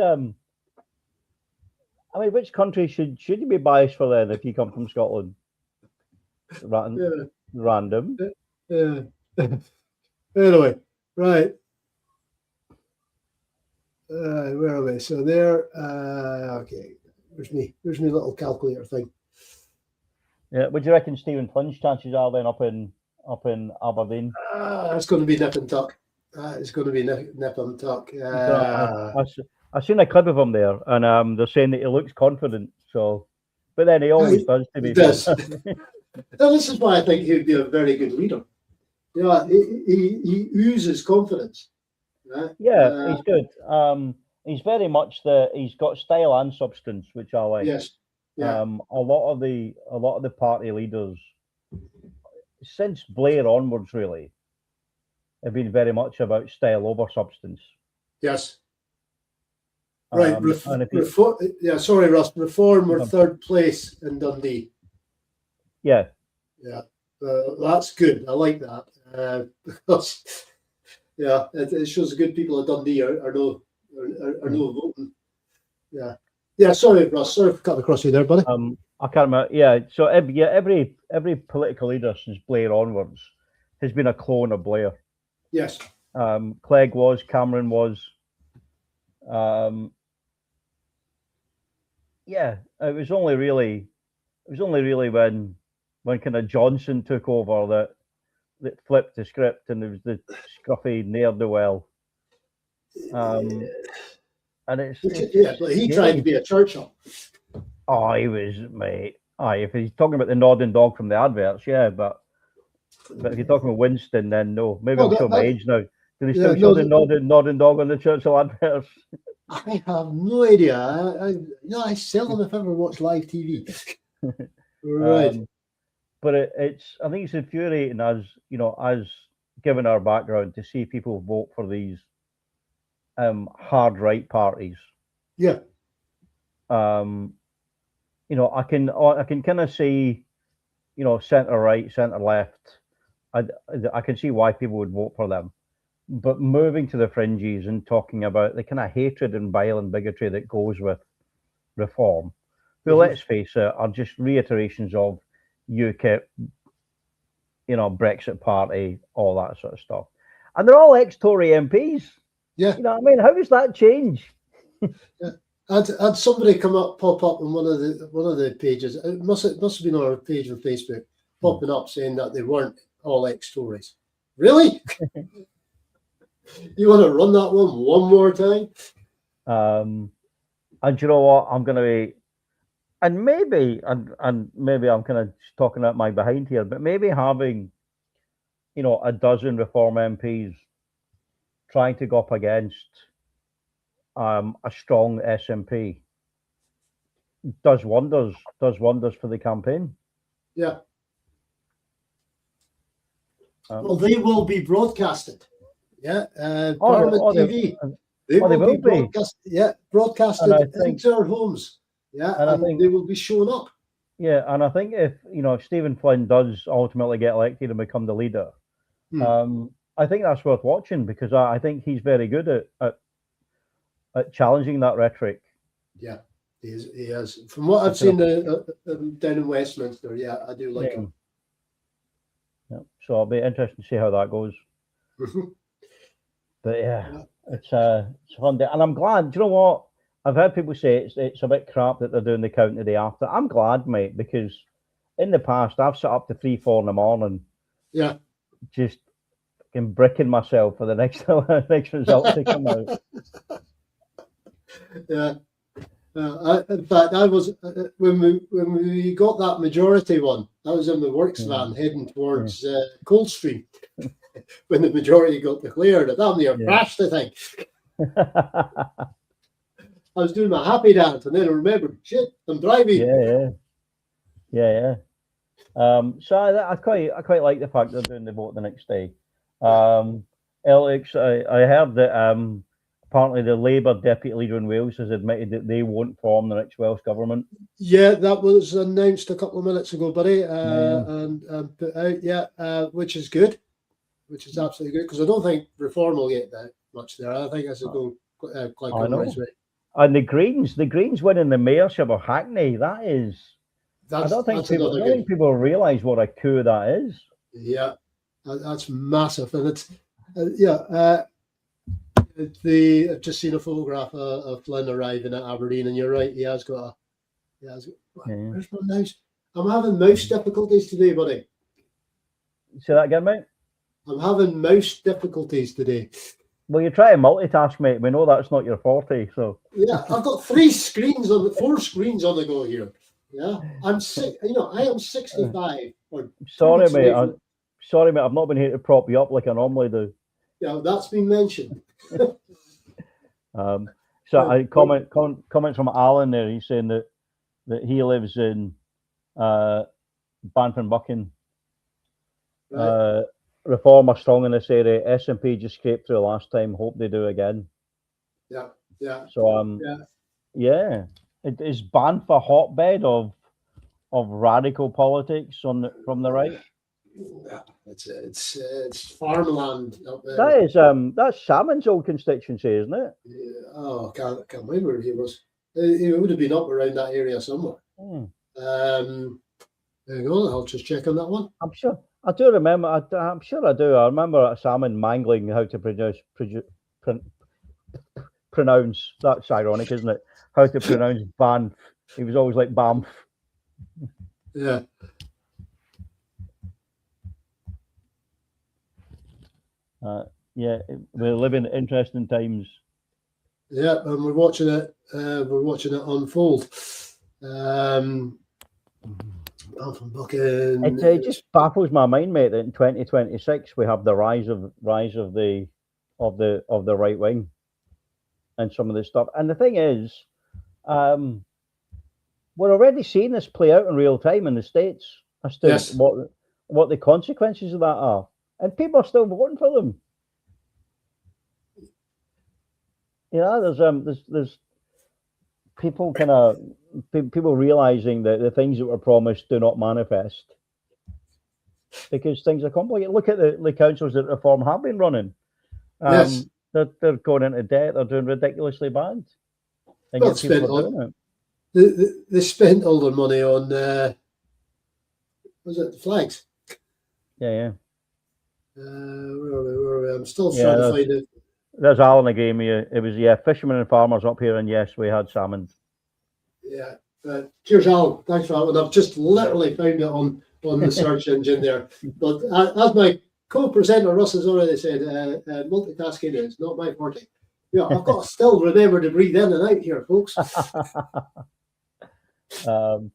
country should you be biased for then if you come from Scotland? Random. Anyway, right. Where are we? So there. Okay. Where's my little calculator thing? Yeah. What do you reckon Stephen Flynn's chances are then up in Aberdeen? It's going to be nip and tuck. It's going to be nip and tuck. I've seen a clip of him there, and they're saying that he looks confident. So, but then he always does. To be does. Now, this is why I think he'd be a very good leader. Yeah, he oozes confidence. Right? Yeah, he's good. He's very much he's got style and substance, which I like. Yes. Yeah. A lot of the party leaders since Blair onwards really have been very much about style over substance. Yes. Right. Sorry, Russ. Reform were third place in Dundee. Yeah. Yeah. That's good. I like that. Because it shows the good people of Dundee are no voting. Yeah. Yeah. Sorry, Russ. Sorry for cutting across you there, buddy. I can't remember. Yeah. So every political leader since Blair onwards has been a clone of Blair. Yes. Clegg was. Cameron was. Yeah. It was only really when kind of Johnson took over that flipped the script, and there was the scruffy ne'er-do-well. And but he tried to be a Churchill. Oh, he was, mate. If he's talking about the nodding dog from the adverts, yeah, but if you're talking about Winston, then no. Maybe I'm showing my age now. Do they still show the nodding dog on the Churchill adverts? I have no idea. I seldom, if ever, watch live TV. Right. But I think it's infuriating as given our background to see people vote for these hard right parties. Yeah. I can kind of see, centre right, centre left. I can see why people would vote for them, but moving to the fringes and talking about the kind of hatred and bile and bigotry that goes with Reform, who, let's face it, are just reiterations of UKIP, Brexit Party, all that sort of stuff, and they're all ex-Tory MPs. Yeah, how does that change? Yeah. Had somebody pop up on one of the pages? It must have been on our page on Facebook. popping up saying that they weren't all ex-Tories. Really? You want to run that one more time? And you know what? I'm going to be, and maybe I'm kind of talking out my behind here, but maybe having, a dozen Reform MPs trying to go up against a strong SNP does wonders for the campaign. Yeah. Well, they will be broadcasted. Yeah. Parliament TV. They will be broadcasted into our homes. Yeah, and they will be showing up. Yeah, and I think if Stephen Flynn does ultimately get elected and become the leader, I think that's worth watching, because I think he's very good at challenging that rhetoric. Yeah, he is. From what I've seen down in Westminster, yeah, I do like him. Yeah, so it'll be interesting to see how that goes. But yeah, it's a fun day, and I'm glad. Do you know what? I've heard people say it's a bit crap that they're doing the count the day after. I'm glad, mate, because in the past I've sat up to 3-4 in the morning. Yeah. Just bricking myself for the next result to come out. Yeah. In fact, I was when we got that majority one. I was in the works van heading towards Coldstream when the majority got declared. I damn near crashed, I think. I was doing my happy dance, and then I remembered, shit, I'm driving. Yeah. So I quite like the fact they're doing the vote the next day. Alex, I heard that apparently the Labour deputy leader in Wales has admitted that they won't form the next Welsh government. Yeah, that was announced a couple of minutes ago, buddy, and put out. Which is good, which is absolutely good, because I don't think Reform will get that much there. I think that's going quite compromise way. And the Greens winning the mayorship of Hackney. I don't think people realise what a coup that is. Yeah, that's massive, and it's I've just seen a photograph of Flynn arriving at Aberdeen, and you're right, he has got. Where's my mouse? I'm having mouse difficulties today, buddy. Say that again, mate. I'm having mouse difficulties today. Well, you try to multitask, mate. We know that's not your forte, so. Yeah, I've got 4 screens on the go here. Yeah, I'm sick. I am 65. Sorry, mate. I've not been here to prop you up like I normally do. Yeah, that's been mentioned. Comments from Alan there. He's saying that he lives in Banffin-Buchan. Right. Reform are strong in this area. SNP just scraped through last time. Hope they do again. Yeah. So It is Banff a hotbed of radical politics from the right? Yeah, it's farmland up there. That's Salmon's old constituency, isn't it? Yeah. Oh, I can't remember where he was. He would have been up around that area somewhere. There you go. I'll just check on that one. I'm sure. I do remember. I'm sure I do. I remember Salmon mangling how to pronounce. That's ironic, isn't it? How to pronounce Banff. He was always like Banff. Yeah. We're living interesting times. Yeah, and we're watching it. We're watching it unfold. It just baffles my mind, mate, that in 2026 we have the rise of the right wing and some of this stuff. And the thing is, we're already seeing this play out in real time in the States as to what the consequences of that are, and people are still voting for them. There's people people realizing that the things that were promised do not manifest because things are complicated. Look at the councils that Reform have been running. They're going into debt. They're doing ridiculously bad. And yet people are doing it. They spent all their money on was it the flags? Yeah. Where are we? I'm still trying to find it. There's Alan again. It was fishermen and farmers up here, and yes, we had salmon. Yeah. Cheers, Alan. Thanks for that one. I've just literally found it on on the search engine there. But as my co-presenter Russ has already said, multitasking is not my forte. Yeah, I've got to still remember to breathe in and out here, folks. So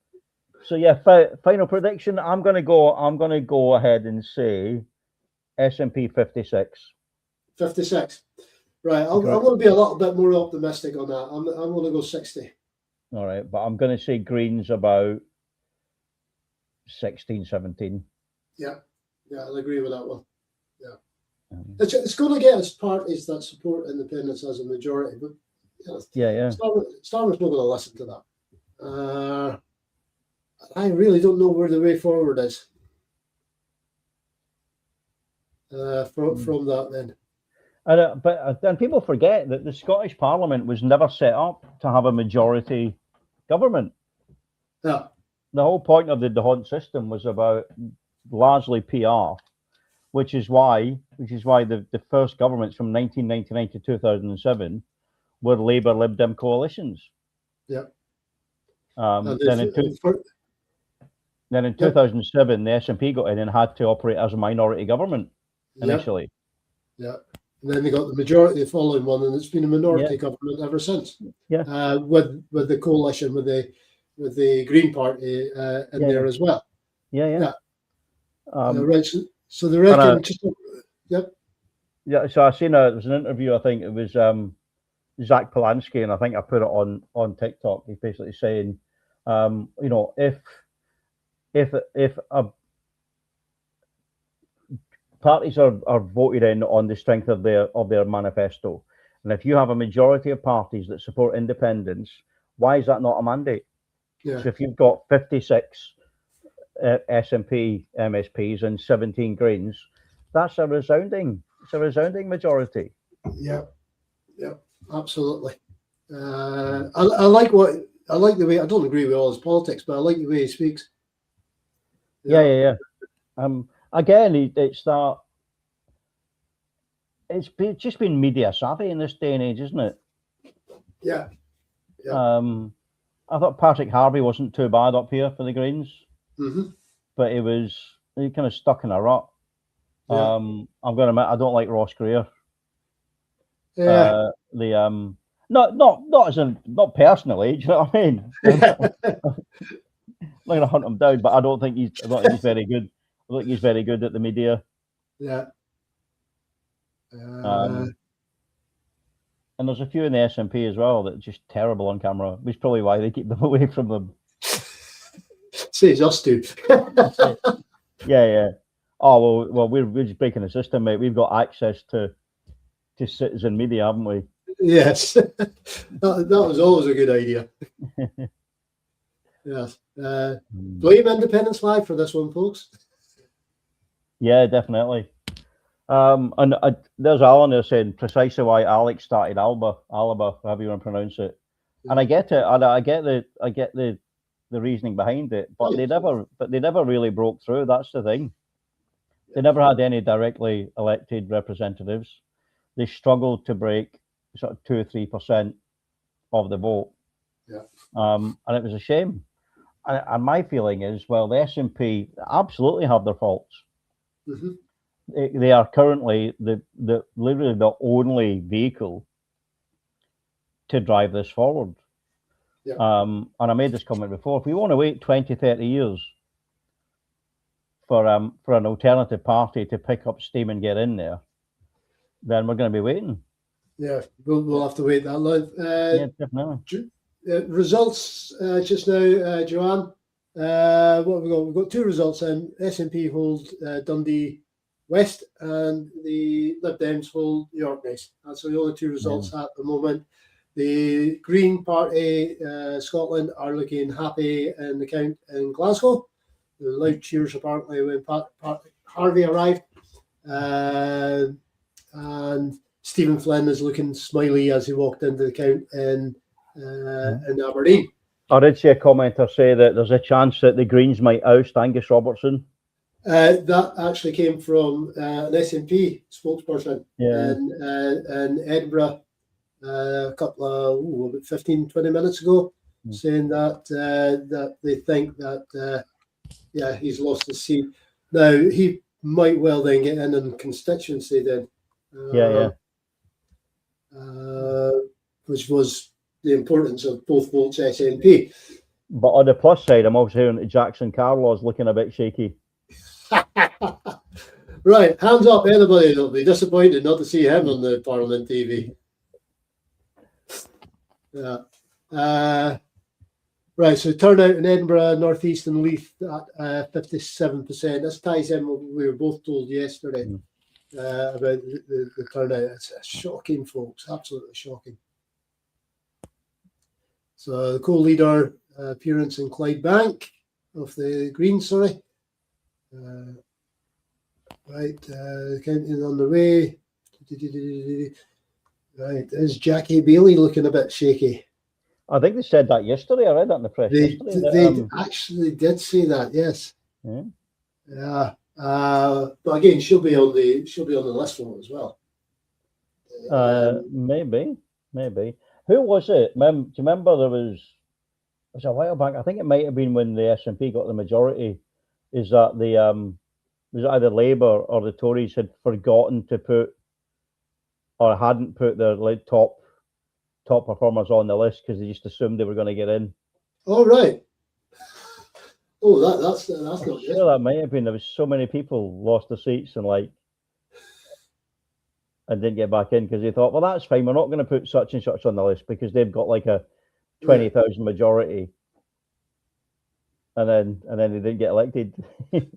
yeah, final prediction. I'm gonna go ahead and say S&P 56. 56. Right, I'm going to be a little bit more optimistic on that. I'm going to go 60. All right, but I'm going to say Greens about 16, 17. Yeah, I'll agree with that one. Yeah. It's going to get us parties that support independence as a majority, but Starmer's not going to listen to that. I really don't know where the way forward is from that then. But then people forget that the Scottish Parliament was never set up to have a majority government. Yeah. The whole point of the D'Hondt system was about largely PR, which is why the first governments from 1999 to 2007 were Labour Lib Dem coalitions. Yeah. Then in 2007, the SNP got in and had to operate as a minority government initially. Yeah. And then they got the majority the following one, and it's been a minority government ever since. Yeah. With the coalition with the Green Party in there as well. Yeah. Right. So they reckon. Yeah. So I seen there was an interview. I think it was Zach Polanski, and I think I put it on TikTok. He's basically saying, if parties are voted in on the strength of their manifesto, and if you have a majority of parties that support independence, why is that not a mandate? Yeah. So if you've got 56 SNP MSPs and 17 Greens, that's a resounding majority. Yeah, absolutely. I like the way. I don't agree with all his politics, but I like the way he speaks. Yeah. Again, it's just been media savvy in this day and age, isn't it? Yeah. I thought Patrick Harvey wasn't too bad up here for the Greens, but he kind of stuck in a rut. Yeah. I'm going to admit I don't like Ross Greer. Yeah. Not personally. Do you know what I mean? I'm not going to hunt him down, but I don't think he's very good. I think he's very good at the media. Yeah. And there's a few in the SNP as well that are just terrible on camera, which is probably why they keep them away from them. Says us too. Yeah. Oh well, we're just breaking the system, mate. We've got access to citizen media, haven't we? Yes, that was always a good idea. Yes. Blame Independence Flag for this one, folks. Yeah, definitely. And there's Alan there saying precisely why Alex started Alba, however you want to pronounce it. And I get it. I get the reasoning behind it, but they never really broke through. That's the thing. They never had any directly elected representatives. They struggled to break sort of 2 or 3% of the vote. Yeah. And it was a shame. And my feeling is, well, the SNP absolutely have their faults. They are currently literally the only vehicle to drive this forward. Yeah. And I made this comment before. If we want to wait 20, 30 years for an alternative party to pick up steam and get in there, then we're going to be waiting. Yeah, we'll have to wait that long. Yeah, definitely. Results just now, Joanne. What have we got? We've got two results in. SNP hold Dundee West and the Lib Dems hold York East. That's the only two results at the moment. The Green Party Scotland are looking happy in the count in Glasgow. There were loud cheers apparently when Harvey arrived. And Stephen Flynn is looking smiley as he walked into the count in Aberdeen. I did see a commenter say that there's a chance that the Greens might oust Angus Robertson. That actually came from an SNP spokesperson in Edinburgh a couple of 15, 20 minutes ago, saying that they think that Yeah, he's lost his seat. Now, he might well then get in constituency then. Which was the importance of both votes SNP. But on the plus side, I'm also hearing that Jackson Carlaw's looking a bit shaky. Right, hands up, anybody that'll be disappointed not to see him on the Parliament TV. Yeah. Right, so turnout in Edinburgh, North East and Leith at 57%. This ties in what we were both told yesterday about the turnout. It's shocking, folks, absolutely shocking. So the co-leader appearance in Clydebank of the Greens, sorry. Right, counting on the way. Right, is Jackie Bailey looking a bit shaky? I think they said that yesterday. I read that in the press yesterday. They actually did say that, yes. Yeah. But again, she'll be on the list vote as well. Maybe. Who was it? Do you remember it was a while back? I think it might have been when the SNP got the majority. Is that the was it either Labour or the Tories had forgotten to put or hadn't put their top performers on the list because they just assumed they were going to get in. Oh right. Oh, that's not good. Sure, that might have been. There was so many people lost their seats and didn't get back in because they thought, well, that's fine. We're not going to put such and such on the list because they've got like a 20,000 majority, and then they didn't get elected. Good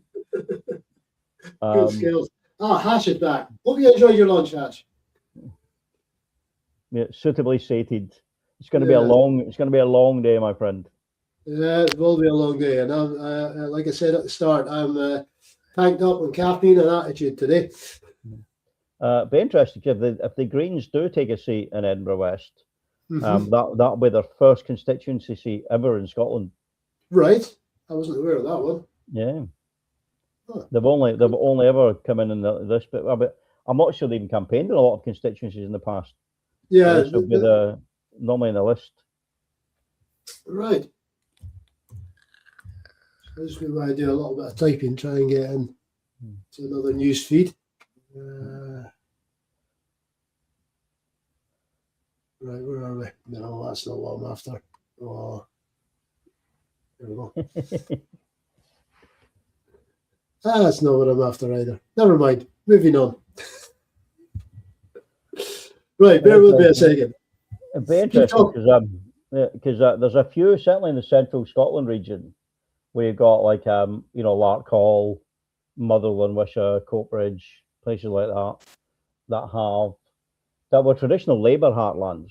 skills. Hash is back. Hope you enjoyed your lunch, Hash. Yeah, suitably sated. It's going to be a long day, my friend. Yeah, it will be a long day, and I'm like I said at the start, I'm tanked up on caffeine and attitude today. Be interesting if the Greens do take a seat in Edinburgh West. That'll be their first constituency seat ever in Scotland. Right, I wasn't aware of that one. Yeah, they've only ever come in this bit. But I'm not sure they even campaigned in a lot of constituencies in the past. Yeah, this will be normally in the list. Right. This is why I do a little bit of typing, try and get in to another news feed. Right, where are we? No, that's not what I'm after. Oh, there we go. That's not what I'm after either. Never mind. Moving on. Right, bear with me a second. It'd be interesting because there's a few, certainly in the central Scotland region, where you've got Lark Hall, Motherland, Wishaw, Coatbridge, places like that were traditional Labour heartlands,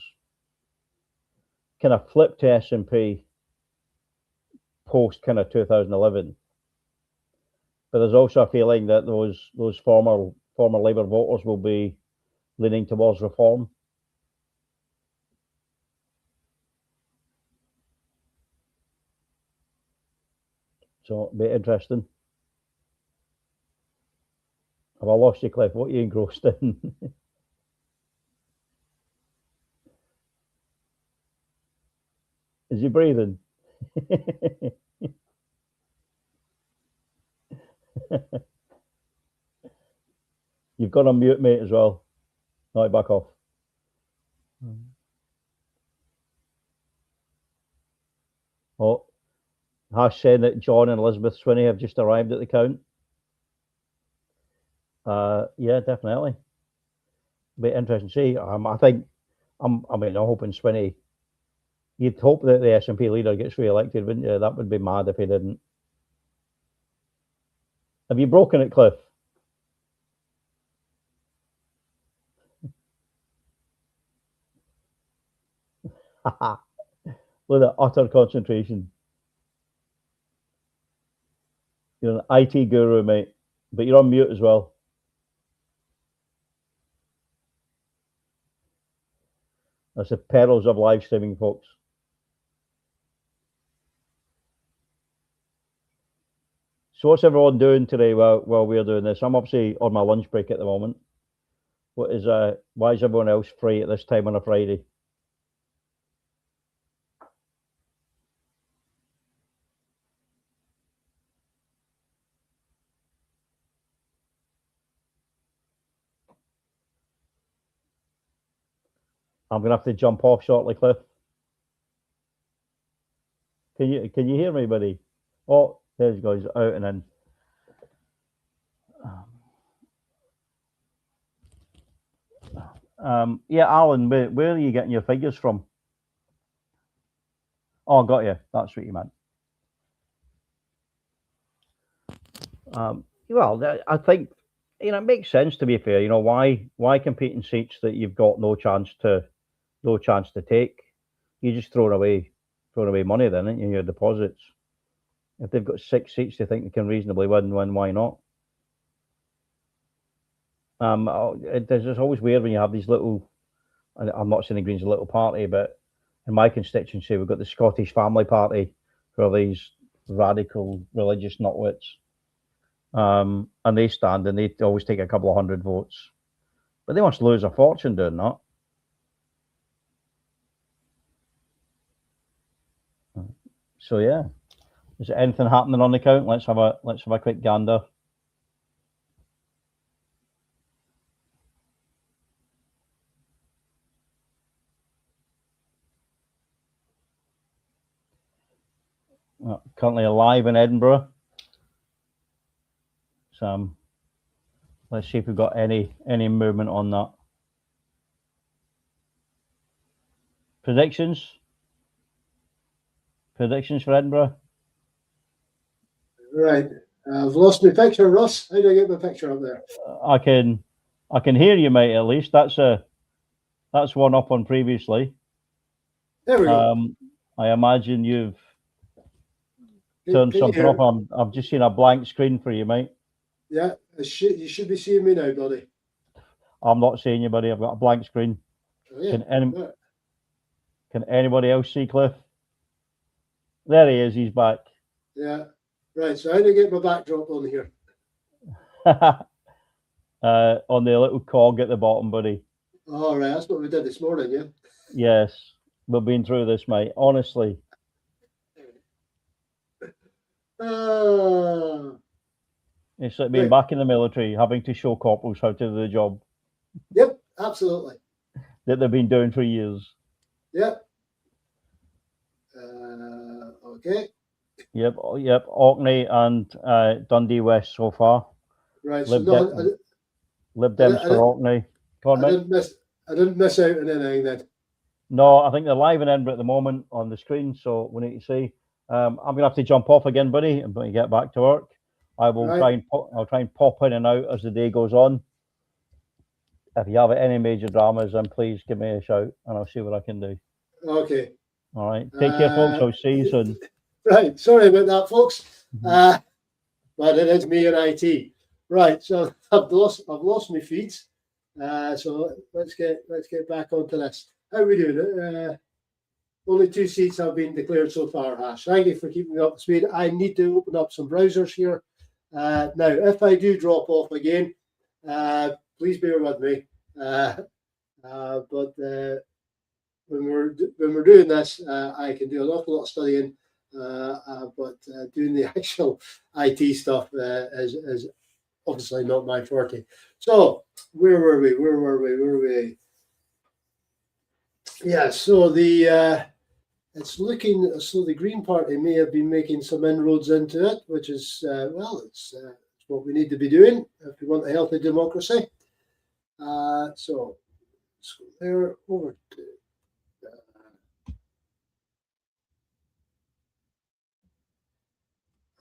kind of flipped to SNP post kind of 2011. But there's also a feeling that those former Labour voters will be leaning towards reform. So it'll be interesting. Have I lost you, Cliff? What are you engrossed in? Is he breathing? You've got on mute, mate, as well. No, back off. Oh, Hash saying that John and Elizabeth Swinney have just arrived at the count. Yeah, definitely. Be interesting to see. I'm hoping Swinney. You'd hope that the SNP leader gets re-elected, wouldn't you? That would be mad if he didn't. Have you broken it, Cliff? Look at utter concentration. You're an IT guru, mate, but you're on mute as well. That's the perils of live streaming, folks. So what's everyone doing today while we're doing this? I'm obviously on my lunch break at the moment. Why is everyone else free at this time on a Friday? I'm going to have to jump off shortly, Cliff. Can you hear me, buddy? Oh, there he goes, out and in. Yeah, Alan, where are you getting your figures from? Oh, got you. That's what you meant. Well, I think it makes sense, to be fair. Why compete in seats that you've got no chance to take? You just throwing away money then, aren't you, your deposits? If they've got 6 seats they think they can reasonably win, why not? It's just always weird when you have these little. I'm not saying the Greens are a little party, but in my constituency we've got the Scottish Family Party, who are these radical religious nutwits. And they stand and they always take a couple of hundred votes, but they must lose a fortune doing that. So yeah, is there anything happening on the count? Let's have a quick gander. Currently alive in Edinburgh. So let's see if we've got any movement on that. Predictions for Edinburgh. Right, I've lost my picture, Russ. How do I get my picture up there? I can hear you, mate. At least that's one up on previously. There we go. I imagine you've turned something off. I've just seen a blank screen for you, mate. Yeah, you should be seeing me now, buddy. I'm not seeing you, buddy. I've got a blank screen. Oh, yeah. Can anybody else see Cliff? There he is. He's back. Yeah. Right. So how do I get my backdrop on here? On the little cog at the bottom, buddy. All right. That's what we did this morning, yeah? Yes. We've been through this, mate. Honestly. It's like being back in the military, having to show corporals how to do the job. Yep, absolutely. That they've been doing for years. Yep. Okay. Yep. Orkney and Dundee West so far. Right. Lib Dems for Orkney. I didn't miss out on anything then. No, I think they're live in Edinburgh at the moment on the screen, so we need to see. I'm going to have to jump off again, buddy, and get back to work. I will I'll try and pop in and out as the day goes on. If you have any major dramas, then please give me a shout, and I'll see what I can do. Okay. All right. Take care, folks. I'll see you soon. Right. Sorry about that, folks. But it is me and IT. Right. So I've lost my feet. So let's get back onto this. How are we doing? Only 2 seats have been declared so far, Hash. Thank you for keeping me up to speed. I need to open up some browsers here. Now, if I do drop off again, please bear with me. But when we're doing this, I can do an awful lot of studying, but doing the actual IT stuff is obviously not my forte. So where were we? Yeah. So it's looking so the Green Party may have been making some inroads into it, which is it's what we need to be doing if we want a healthy democracy. So let's go there over to.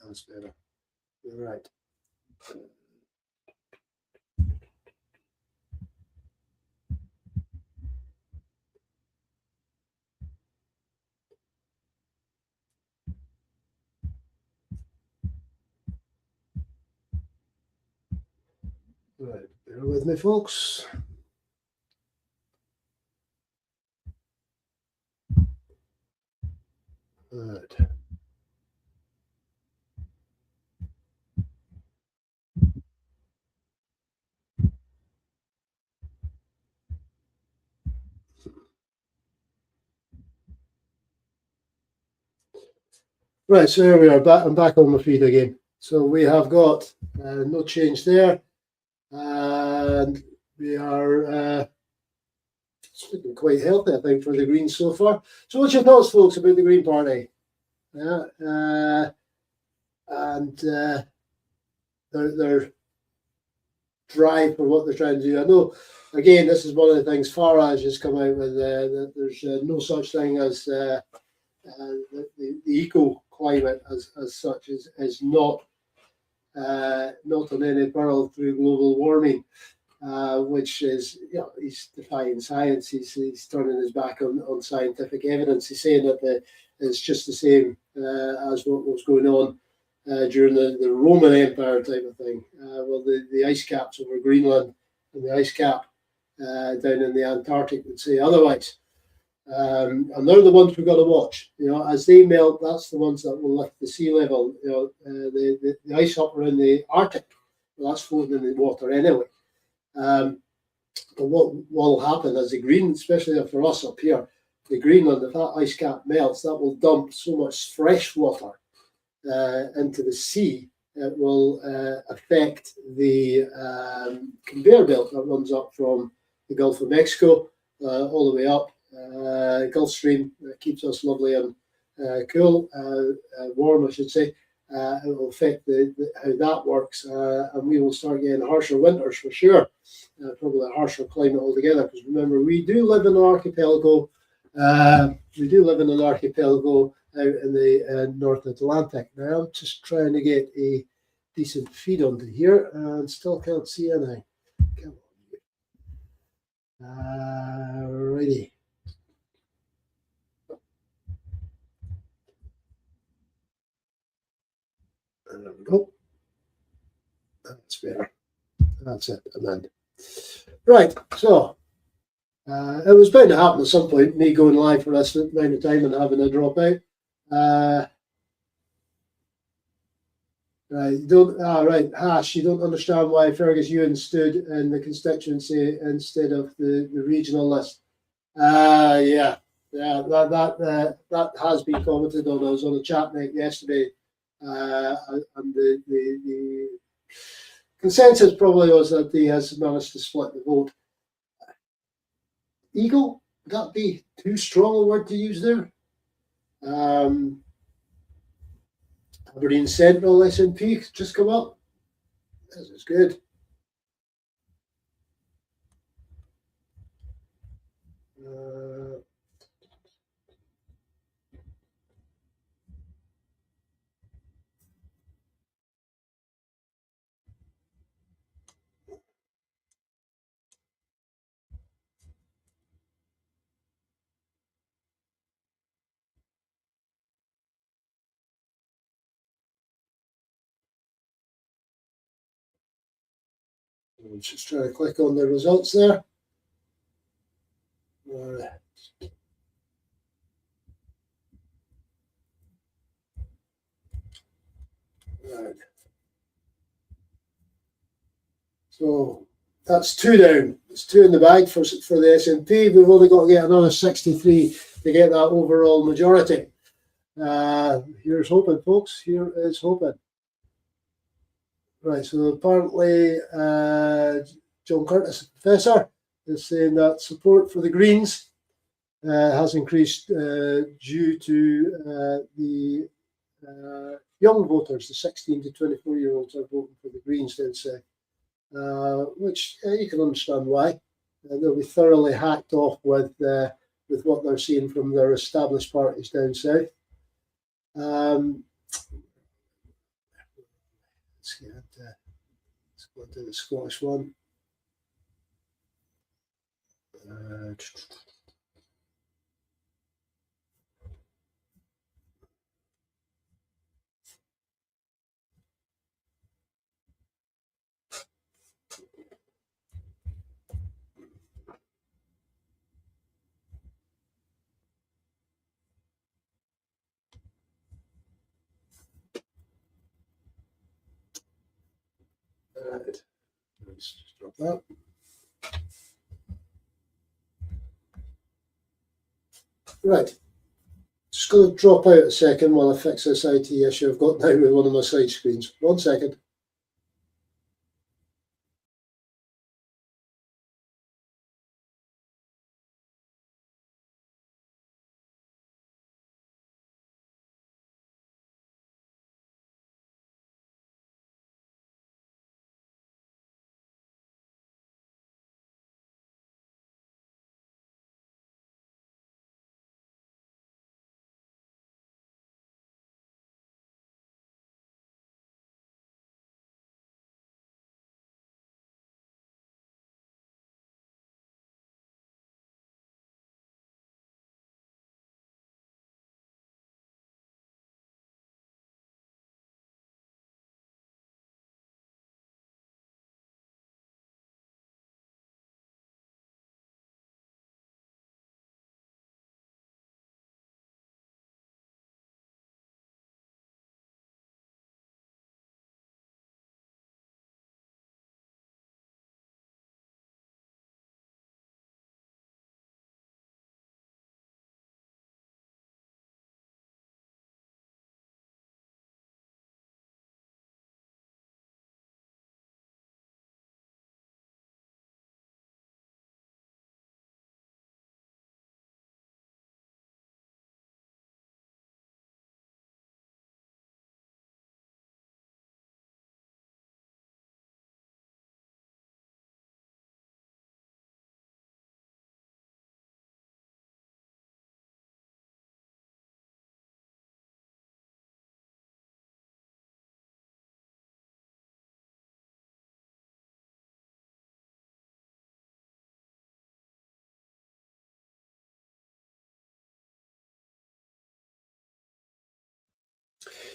That's better. You're right. Right, bear with me, folks. Right. Right, so here we are. I'm back on my feet again. So we have got no change there, and we are it's looking quite healthy, I think, for the Greens so far. So what's your thoughts, folks, about the Green Party? Yeah, and their drive for what they're trying to do. I know, again, this is one of the things Farage has come out with, that there's no such thing as the eco climate as such is not on any peril through global warming, which is, he's defying science. He's turning his back on scientific evidence. He's saying that it's just the same as what was going on during the Roman Empire type of thing. Well, the ice caps over Greenland and the ice cap down in the Antarctic would say otherwise. And they're the ones we've got to watch. As they melt, that's the ones that will lift the sea level. The ice up around the Arctic, well, that's floating in the water anyway. But what will happen as the green, especially for us up here, the Greenland, if that ice cap melts, that will dump so much fresh water into the sea. It will affect the conveyor belt that runs up from the Gulf of Mexico all the way up. Gulf Stream keeps us lovely and cool, warm, I should say. It will affect how that works, and we will start getting harsher winters for sure. Probably a harsher climate altogether, because remember, we do live in an archipelago. Out in the North Atlantic. Now I'm just trying to get a decent feed onto here, and still can't see anything. Come on. Righty. There we go. That's better. That's it. And then, right. So it was bound to happen at some point. Me going live for this amount of time and having a drop out. Right. Hash, you don't understand why Fergus Ewan stood in the constituency instead of the regional list. That has been commented on. I was on a chat night yesterday, and the consensus probably was that he has managed to split the vote. Ego, would that be too strong a word to use there? Aberdeen Central SNP just come up. This is good. I'm just trying to click on the results there. Right. So that's 2 down. It's 2 in the bag for the SNP. We've only got to get another 63 to get that overall majority. Here's hoping, folks. Here is hoping. Right, so apparently John Curtis, Professor, is saying that support for the Greens has increased due to the young voters, the 16 to 24-year-olds are voting for the Greens down south, which you can understand why. They'll be thoroughly hacked off with what they're seeing from their established parties down south. Let's go to the Scottish one. Right. Let's just drop that. Right. Just going to drop out a second while I fix this IT issue I've got now with one of my side screens. 1 second.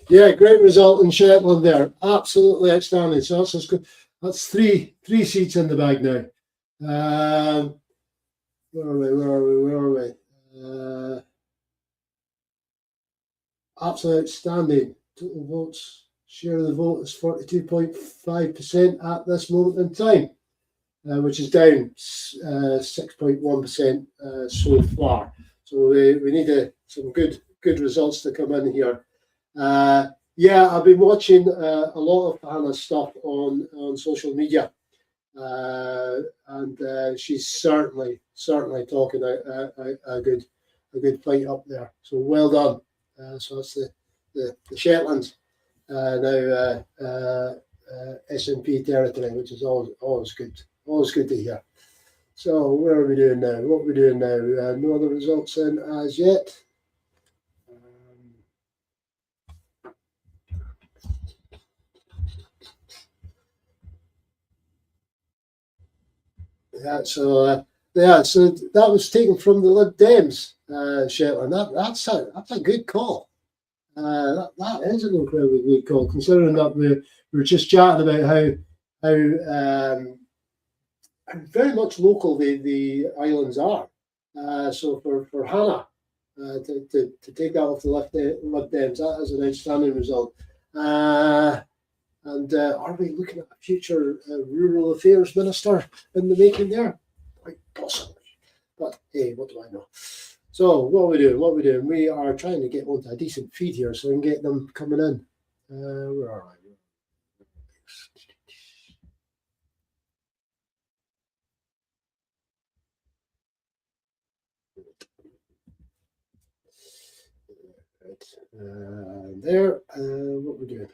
Yeah, great result in Shetland there. Absolutely outstanding. So that's good. That's three seats in the bag now. Where are we? Absolutely outstanding. Total votes. Share of the vote is 42.5% at this moment in time, which is down 6.1% so far. So we need some good results to come in here. Yeah, I've been watching a lot of Hannah's stuff on social media, and she's certainly talking a good fight up there. So well done. So that's the Shetlands now S&P territory, which is always good to hear. So where are we doing now? What are we doing now? No other results in as yet. So that was taken from the Lib Dems, Shetland. That's a good call. That is an incredibly good call, considering that we were just chatting about how very much local the islands are. So for Hannah to take that off the Lib Dems, that is an outstanding result. And are we looking at a future rural affairs minister in the making there? Quite possibly. But hey, what do I know? So what are we doing? We are trying to get onto a decent feed here so we can get them coming in. Where are I? Right. There. What we're doing?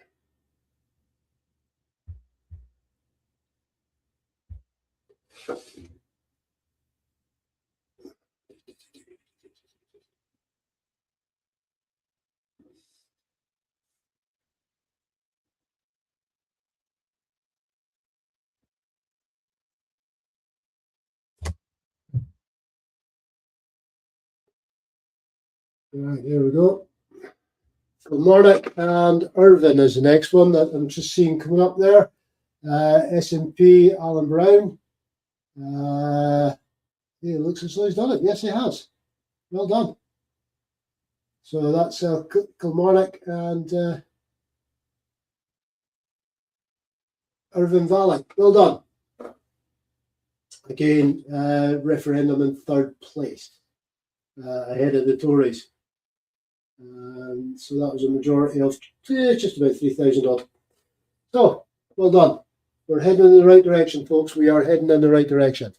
Right, here we go. Kilmarnock and Irvine is the next one that I'm just seeing coming up there. S&P, Alan Brown. It looks as though he's done it. Yes, he has. Well done. So that's Kilmarnock and Irvine Valley. Well done. Again, referendum in third place, ahead of the Tories. So that was a majority of just about 3,000 odd. So, well done. We're heading in the right direction, folks. We are heading in the right direction.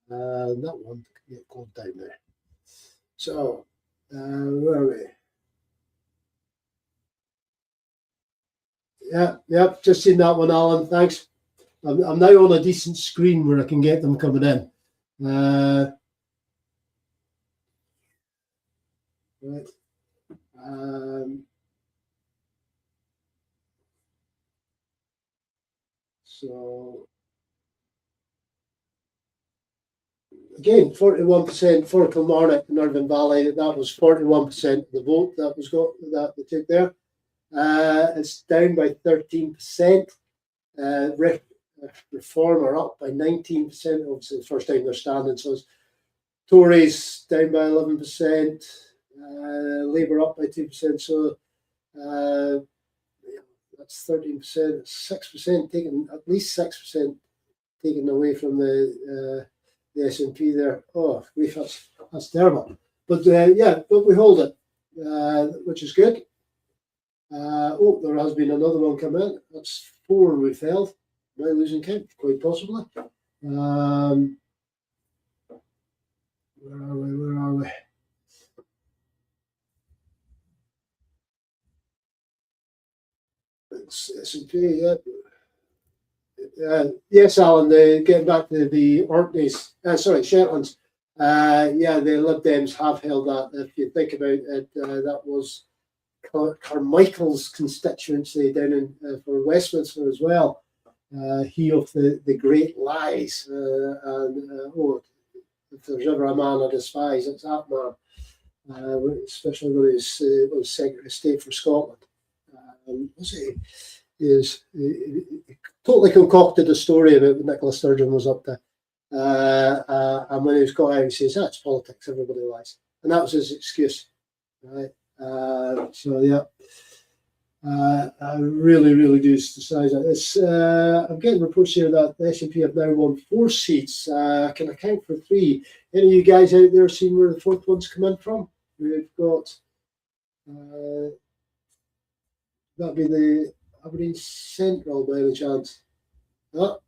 That one can get closed down there. So, where are we? Yeah, just seen that one, Alan. Thanks. I'm now on a decent screen where I can get them coming in. Right. So again, 41% for Kilmarnock and Irvine Valley. That was 41% of the vote that they took there. It's down by 13%. Reform are up by 19%. Obviously, the first time they're standing. So it's Tories down by 11%. Labour up by 2%. So that's 13%. 6% taken, at least 6% taken away from the S&P there. Oh, that's terrible. But but we hold it, which is good. There has been another one come in. That's 4 we've held. Now losing count, quite possibly. Where are we? It's S&P, yeah. Yes, Alan, getting back to the Orkneys, Shetlands. The Lib Dems have held that. If you think about it, that was Carmichael's constituency down in for Westminster as well. He of the great lies. If there's ever a man I despise, it's that man. Especially when he was Secretary of State for Scotland. He totally concocted a story about Nicola Sturgeon was up there. And when he was caught out, he says, "That's politics, everybody lies." And that was his excuse. Right. So, yeah. I really, really do decide that. I'm getting reports here that the SNP have now won 4 seats. Can account for 3. Any of you guys out there seen where the 4th one's come in from? We've got that'd be the Aberdeen Central by any chance. Oh.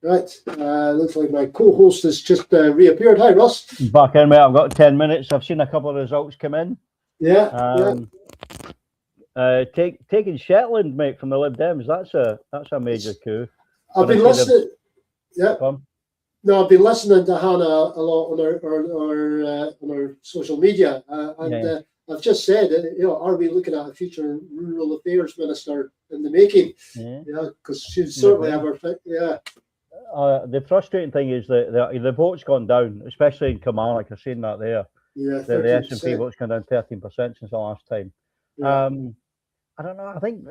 Right. Looks like my co-host has just reappeared. Hi, Russ. Back in, mate. I've got 10 minutes. I've seen a couple of results come in. Yeah. Taking Shetland, mate, from the Lib Dems. That's a major coup. I've been listening. Yeah. No, I've been listening to Hannah a lot on our social media, and I've just said, are we looking at a future rural affairs minister in the making? Yeah, because she'd certainly have her. Yeah. The frustrating thing is that the vote's gone down, especially in Kilmarnock. I've seen that there. Yeah, the SNP vote's gone down 13% since the last time. Yeah. I don't know. I think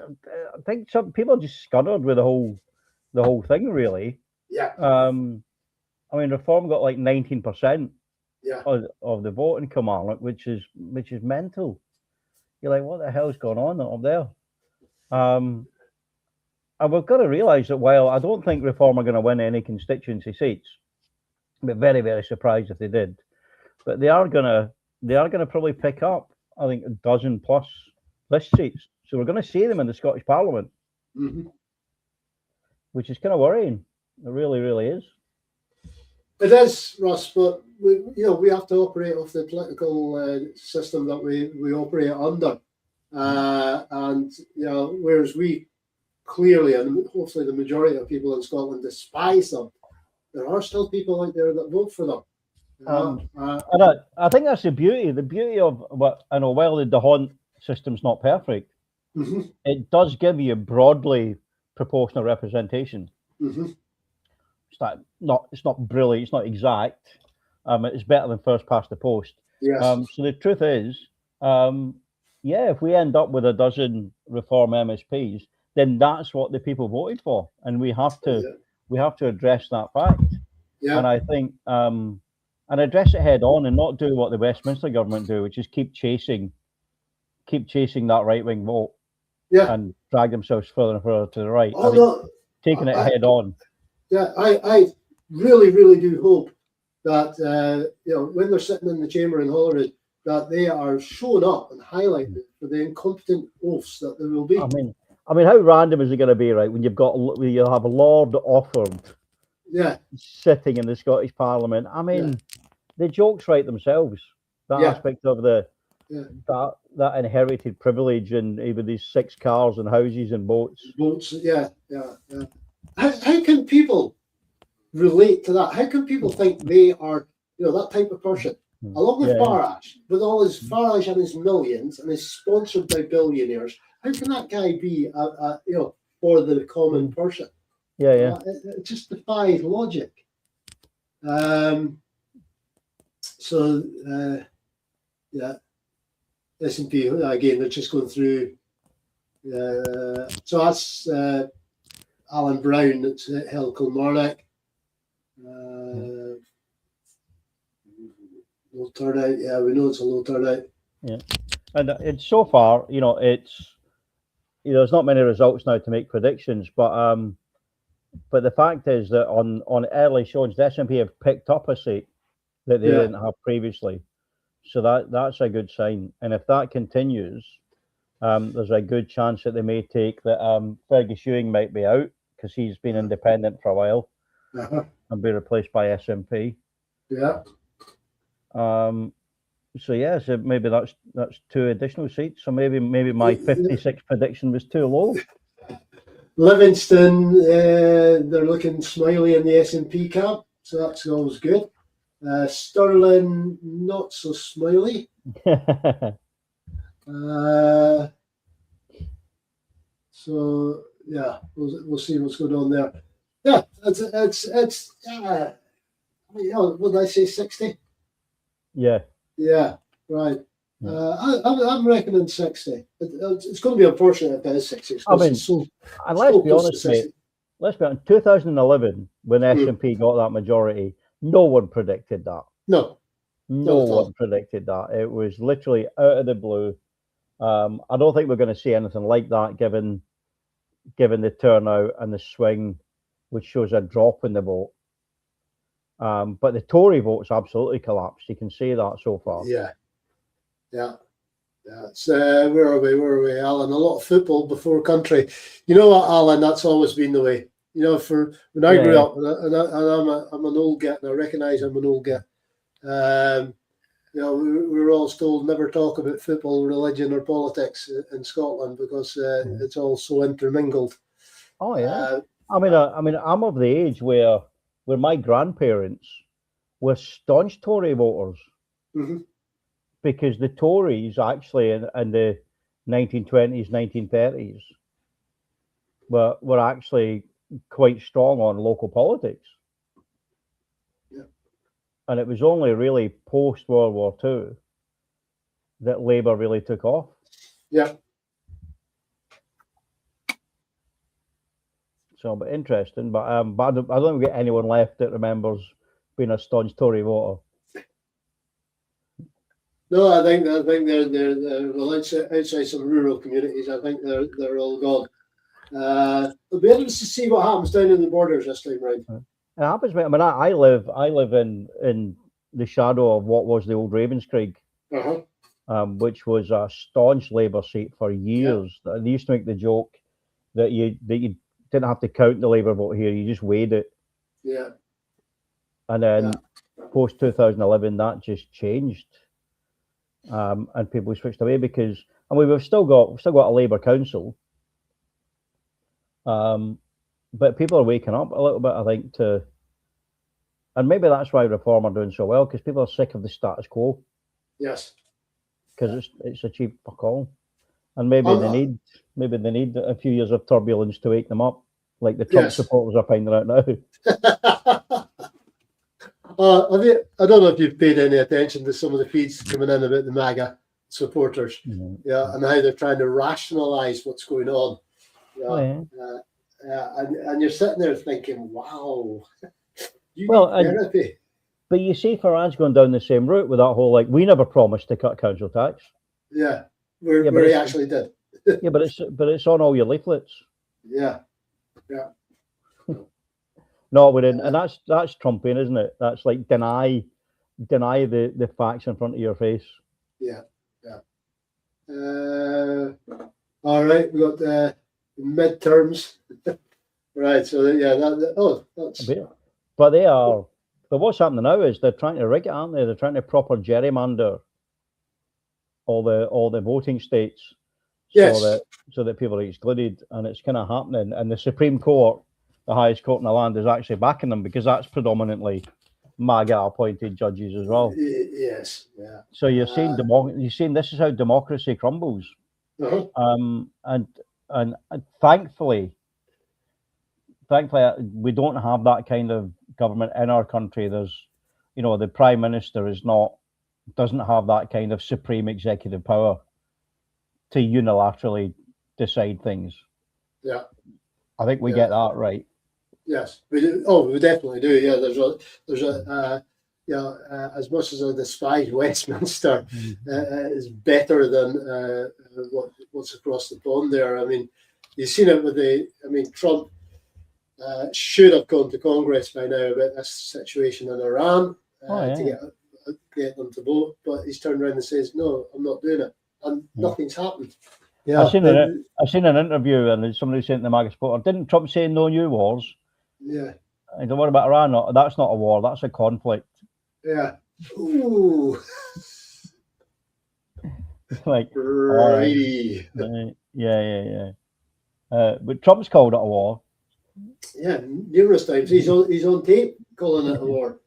some people are just scuddered with the whole thing, really. Yeah. I mean, Reform got like 19% of the vote in Kilmarnock, which is mental. You're like, what the hell's going on up there? And we've got to realise that while I don't think Reform are going to win any constituency seats, I'd be very, very surprised if they did. But they are gonna probably pick up, I think, 12 plus list seats. So we're going to see them in the Scottish Parliament, which is kind of worrying. It really, really is. It is, Russ, but we have to operate off the political system that we operate under, and whereas we clearly, and hopefully the majority of people in Scotland despise them, there are still people out there that vote for them. And I think that's the beauty of what I know. While the DeHont system's not perfect, it does give you broadly proportional representation. It's not brilliant. It's not exact. It's better than first past the post. Yes. So the truth is, if we end up with 12 Reform MSPs, then that's what the people voted for, and we have to address that fact. Yeah. And I think and address it head on, and not do what the Westminster government do, which is keep chasing that right wing vote. Yeah. And drag themselves further and further to the right. Taking it head on. Yeah, I really, really do hope that when they're sitting in the chamber in Holyrood, that they are showing up and highlighted for the incompetent oafs that there will be. I mean, how random is it going to be, right? When you have Lord Offord, sitting in the Scottish Parliament. I mean, the jokes write themselves. That aspect of that inherited privilege, and even these 6 cars and houses and boats. How can people relate to that? How can people think they are, that type of person? Along with Farage, with all his Farage and his millions, and is sponsored by billionaires. How can that guy be, for the common person? It just defies logic. S&P again. They're just going through. So that's Alan Brown. That's Hill Kilmarnock. Low turnout. Yeah, we know it's a low turnout. Yeah, and it's so far. There's not many results now to make predictions, but the fact is that on early showings, the SNP have picked up a seat that they didn't have previously. So that's a good sign. And if that continues, there's a good chance that they may take that Fergus Ewing might be out, because he's been independent for a while, and be replaced by SNP. Yeah. So maybe that's 2 additional seats. So maybe my 56 prediction was too low. Livingston, they're looking smiley in the SNP camp, so that's always good. Stirling, not so smiley. So yeah, we'll see what's going on there. Yeah, it's what did I say, 60? Yeah, right. I'm reckoning 60. It's going to be unfortunate if it is 60. I mean, and let's be honest, mate. Let's be honest. 2011, when S&P got that majority, no one predicted that. No one predicted that. It was literally out of the blue. I don't think we're going to see anything like that, given the turnout and the swing, which shows a drop in the vote. But the Tory vote's absolutely collapsed. You can see that so far. Yeah. It's, where are we, Alan? A lot of football before country. You know what, Alan? That's always been the way. You know, for when I grew up, and I'm an old git, and I recognise I'm an old git. You know, we were always told never talk about football, religion, or politics in Scotland because it's all so intermingled. Oh yeah. I mean, I'm of the age where my grandparents were staunch Tory voters. Mm-hmm. Because the Tories actually in the 1920s, 1930s were actually quite strong on local politics. Yeah. And it was only really post World War II that Labour really took off. Yeah. So, but interesting. But I don't think we get anyone left that remembers being a staunch Tory voter. No, I think they're well, outside some rural communities. I think they're all gone. It'll be interesting to see what happens down in the borders this time round. It happens, mate. I mean, I live in the shadow of what was the old Ravenscraig, which was a staunch Labour seat for years. Yeah. They used to make the joke that you didn't have to count the Labour vote here; you just weighed it. Yeah. And then post 2011, that just changed. And people switched away because we've still got a Labour council, but people are waking up a little bit, I think, and maybe that's why Reform are doing so well, because people are sick of the status quo. Yes, because it's a cheap fuck all, and maybe they need a few years of turbulence to wake them up, like the Trump supporters are finding out now. I don't know if you've paid any attention to some of the feeds coming in about the MAGA supporters, and how they're trying to rationalise what's going on. And you're sitting there thinking, "Wow, but you see, Farage going down the same route with that whole we never promised to cut council tax. Yeah, where he actually did. Yeah, but it's on all your leaflets. Yeah. No, we didn't, and that's Trumpian, isn't it? That's like deny the facts in front of your face. Yeah. All right, we got the midterms. Right, so that's. But they are. But what's happening now is they're trying to rig it, aren't they? They're trying to proper gerrymander all the voting states, so that people are excluded, and it's kind of happening. And the Supreme Court, the highest court in the land, is actually backing them because that's predominantly MAGA appointed judges as well. Yes, yeah. So you're seeing this is how democracy crumbles. And thankfully we don't have that kind of government in our country. There's, the Prime Minister doesn't have that kind of supreme executive power to unilaterally decide things. Yeah, I think we get that right. Yes, we do. Oh, we definitely do. Yeah, there's a as much as I despise Westminster, is better than what's across the pond there. I mean, you've seen it with Trump should have gone to Congress by now about this situation in Iran to get them to vote, but he's turned around and says, "No, I'm not doing it," and nothing's happened. Yeah, I've seen an interview, and somebody saying to the MAGA supporter, "Didn't Trump say no new wars?" Yeah. And don't worry about Iran. No, that's not a war. That's a conflict. Yeah. Ooh. Righty. Yeah. But Trump's called it a war. Yeah, numerous times. He's on tape calling it a war.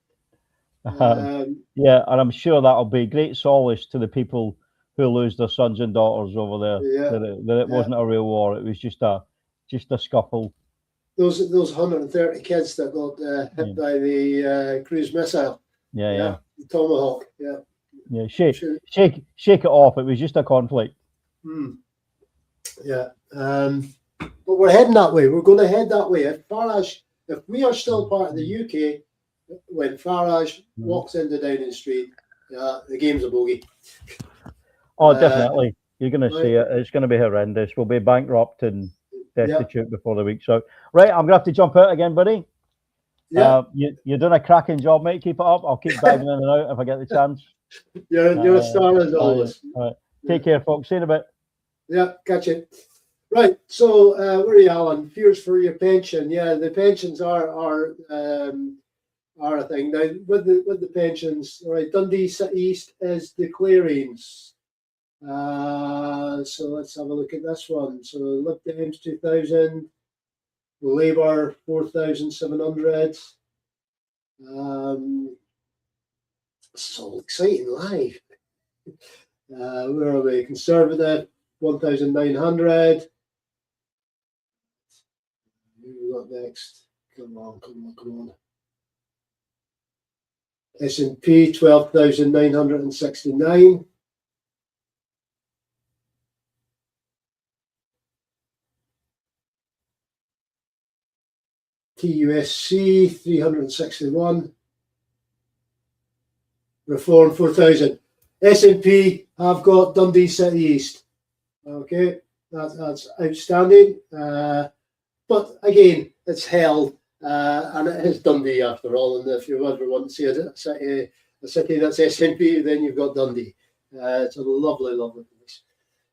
Yeah, and I'm sure that'll be great solace to the people who lose their sons and daughters over there. Yeah. That it wasn't a real war. It was just a scuffle. Those 130 kids that got hit by the cruise missile. Yeah. The Tomahawk. Yeah. Yeah, shake it off. It was just a conflict. Yeah, but we're heading that way. We're going to head that way. If we are still part of the UK, when Farage walks into Downing Street, the game's a bogey. Oh, definitely. You're going to see it. It's going to be horrendous. We'll be bankrupt and destitute before the week's out. Right, I'm going to have to jump out again, buddy. Yeah. You're doing a cracking job, mate. Keep it up. I'll keep diving in and out if I get the chance. You're a star as always. All right. Take care, folks. See you in a bit. Yeah, catch it. Right. So, where are you, Alan? Fears for your pension. Yeah, the pensions are a thing now. With the pensions, all right. Dundee City East is declaring. So let's have a look at this one. So Lib Dems 2,000, Labour 4,700. So exciting live. Where are we? Conservative 1,900. Who we got next? Come on. S&P 12,969. TUSC 361. Reform 4,000. S&P have got Dundee City East. Okay, that's outstanding. But again, it's held, and it is Dundee after all. And if you ever want to see a city that's S&P, then you've got Dundee. It's a lovely, lovely place.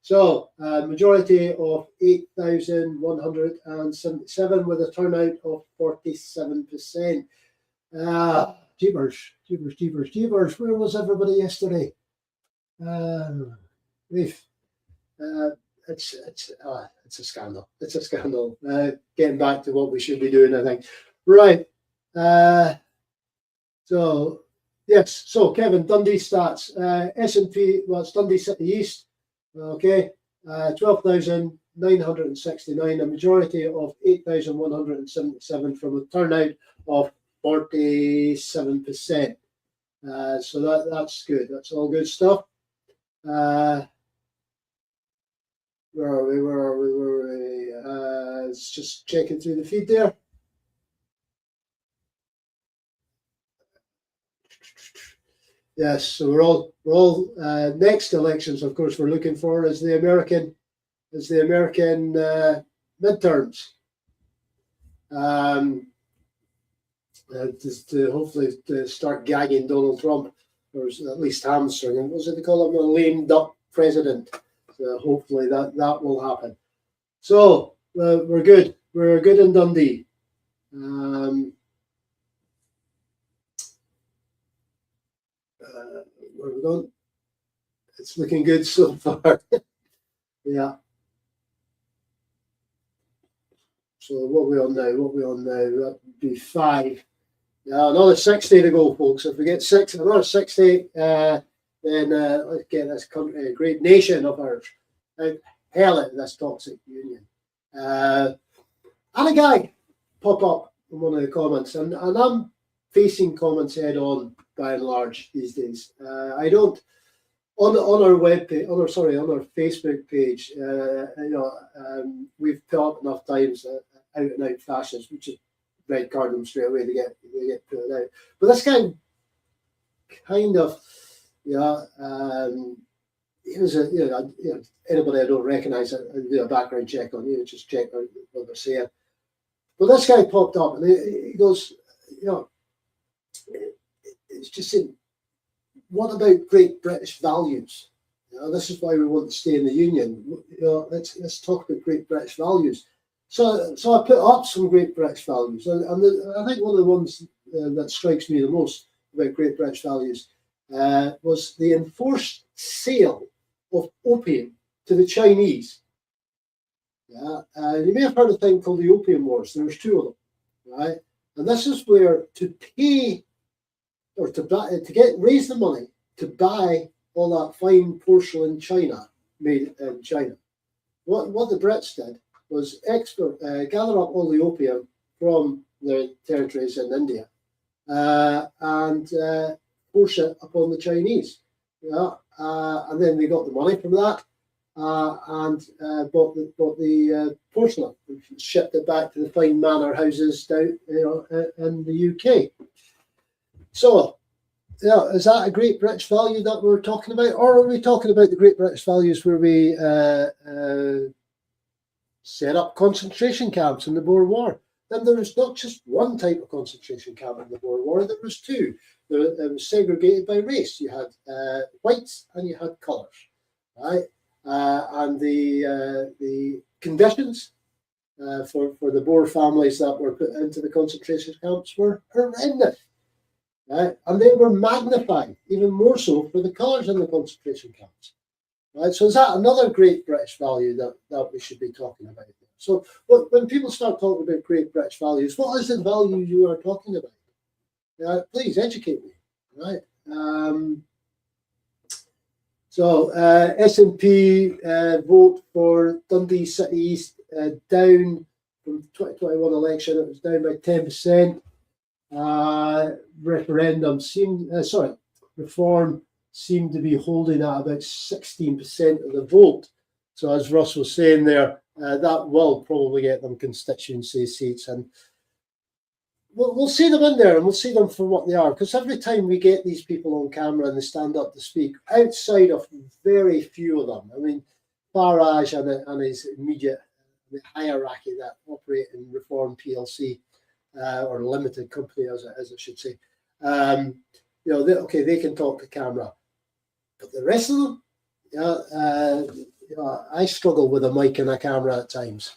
So, majority of 8,177 with a turnout of 47%. Jeepers. Where was everybody yesterday? It's a scandal. It's a scandal. Getting back to what we should be doing, I think. Right. So, yes. So, Kevin, Dundee stats. S&P, well, it's Dundee City East. Okay. 12,969, a majority of 8,177 from a turnout of 47%. So that's good. That's all good stuff. Where are we? It's just checking through the feed there. Yes, so we're all next elections, of course, we're looking for is the American midterms. Hopefully to start gagging Donald Trump, or at least hamstringing. What was it they call him? A lame duck president. So hopefully that will happen. So we're good. We're good in Dundee. Where are we going? It's looking good so far. Yeah. So what are we on now? That would be 5. Yeah, another 60 to go, folks. If we get another 60, then let's get this country, a great nation of ours, out hell at this toxic union. And a guy pop up in one of the comments, and I'm facing comments head on by and large these days. I don't on our webpage, on our Facebook page. We've put up enough times out and out fashions, which is red card them straight away. They get put it out. But this guy kind of, he was anybody I don't recognise, I do a background check on you, just check out what they're saying. But this guy popped up and he goes, it's just saying, what about great British values? This is why we want to stay in the union. Let's talk about great British values. So I put up some great British values, and I think one of the ones that strikes me the most about great British values was the enforced sale of opium to the Chinese. You may have heard of a thing called the Opium Wars. There's 2 of them, right? And this is where to pay or to raise the money to buy all that fine porcelain china made in China. What the Brits did was gather up all the opium from their territories in India and force it upon the Chinese. and then they got the money from that and bought the porcelain, shipped it back to the fine manor houses down, in the UK. So, is that a Great British value that we're talking about, or are we talking about the Great British values where we set up concentration camps in the Boer War? Then there was not just one type of concentration camp in the Boer War, there was two. It was segregated by race. You had whites and you had colours, right? And the conditions for the Boer families that were put into the concentration camps were horrendous, right? And they were magnified even more so for the colours in the concentration camps, right? So is that another great British value that we should be talking about? So when people start talking about great British values, what is the value you are talking about? Please educate me, right? So SNP vote for Dundee City East down from 2021 election. It was down by 10%. Reform seemed to be holding at about 16% of the vote. So as Russ was saying there, that will probably get them constituency seats, and we'll see them in there, and we'll see them for what they are. Because every time we get these people on camera and they stand up to speak, outside of very few of them, I mean, Farage and his immediate hierarchy that operate in Reform PLC or limited company, as I should say, they can talk to camera, but the rest of them, I struggle with a mic and a camera at times.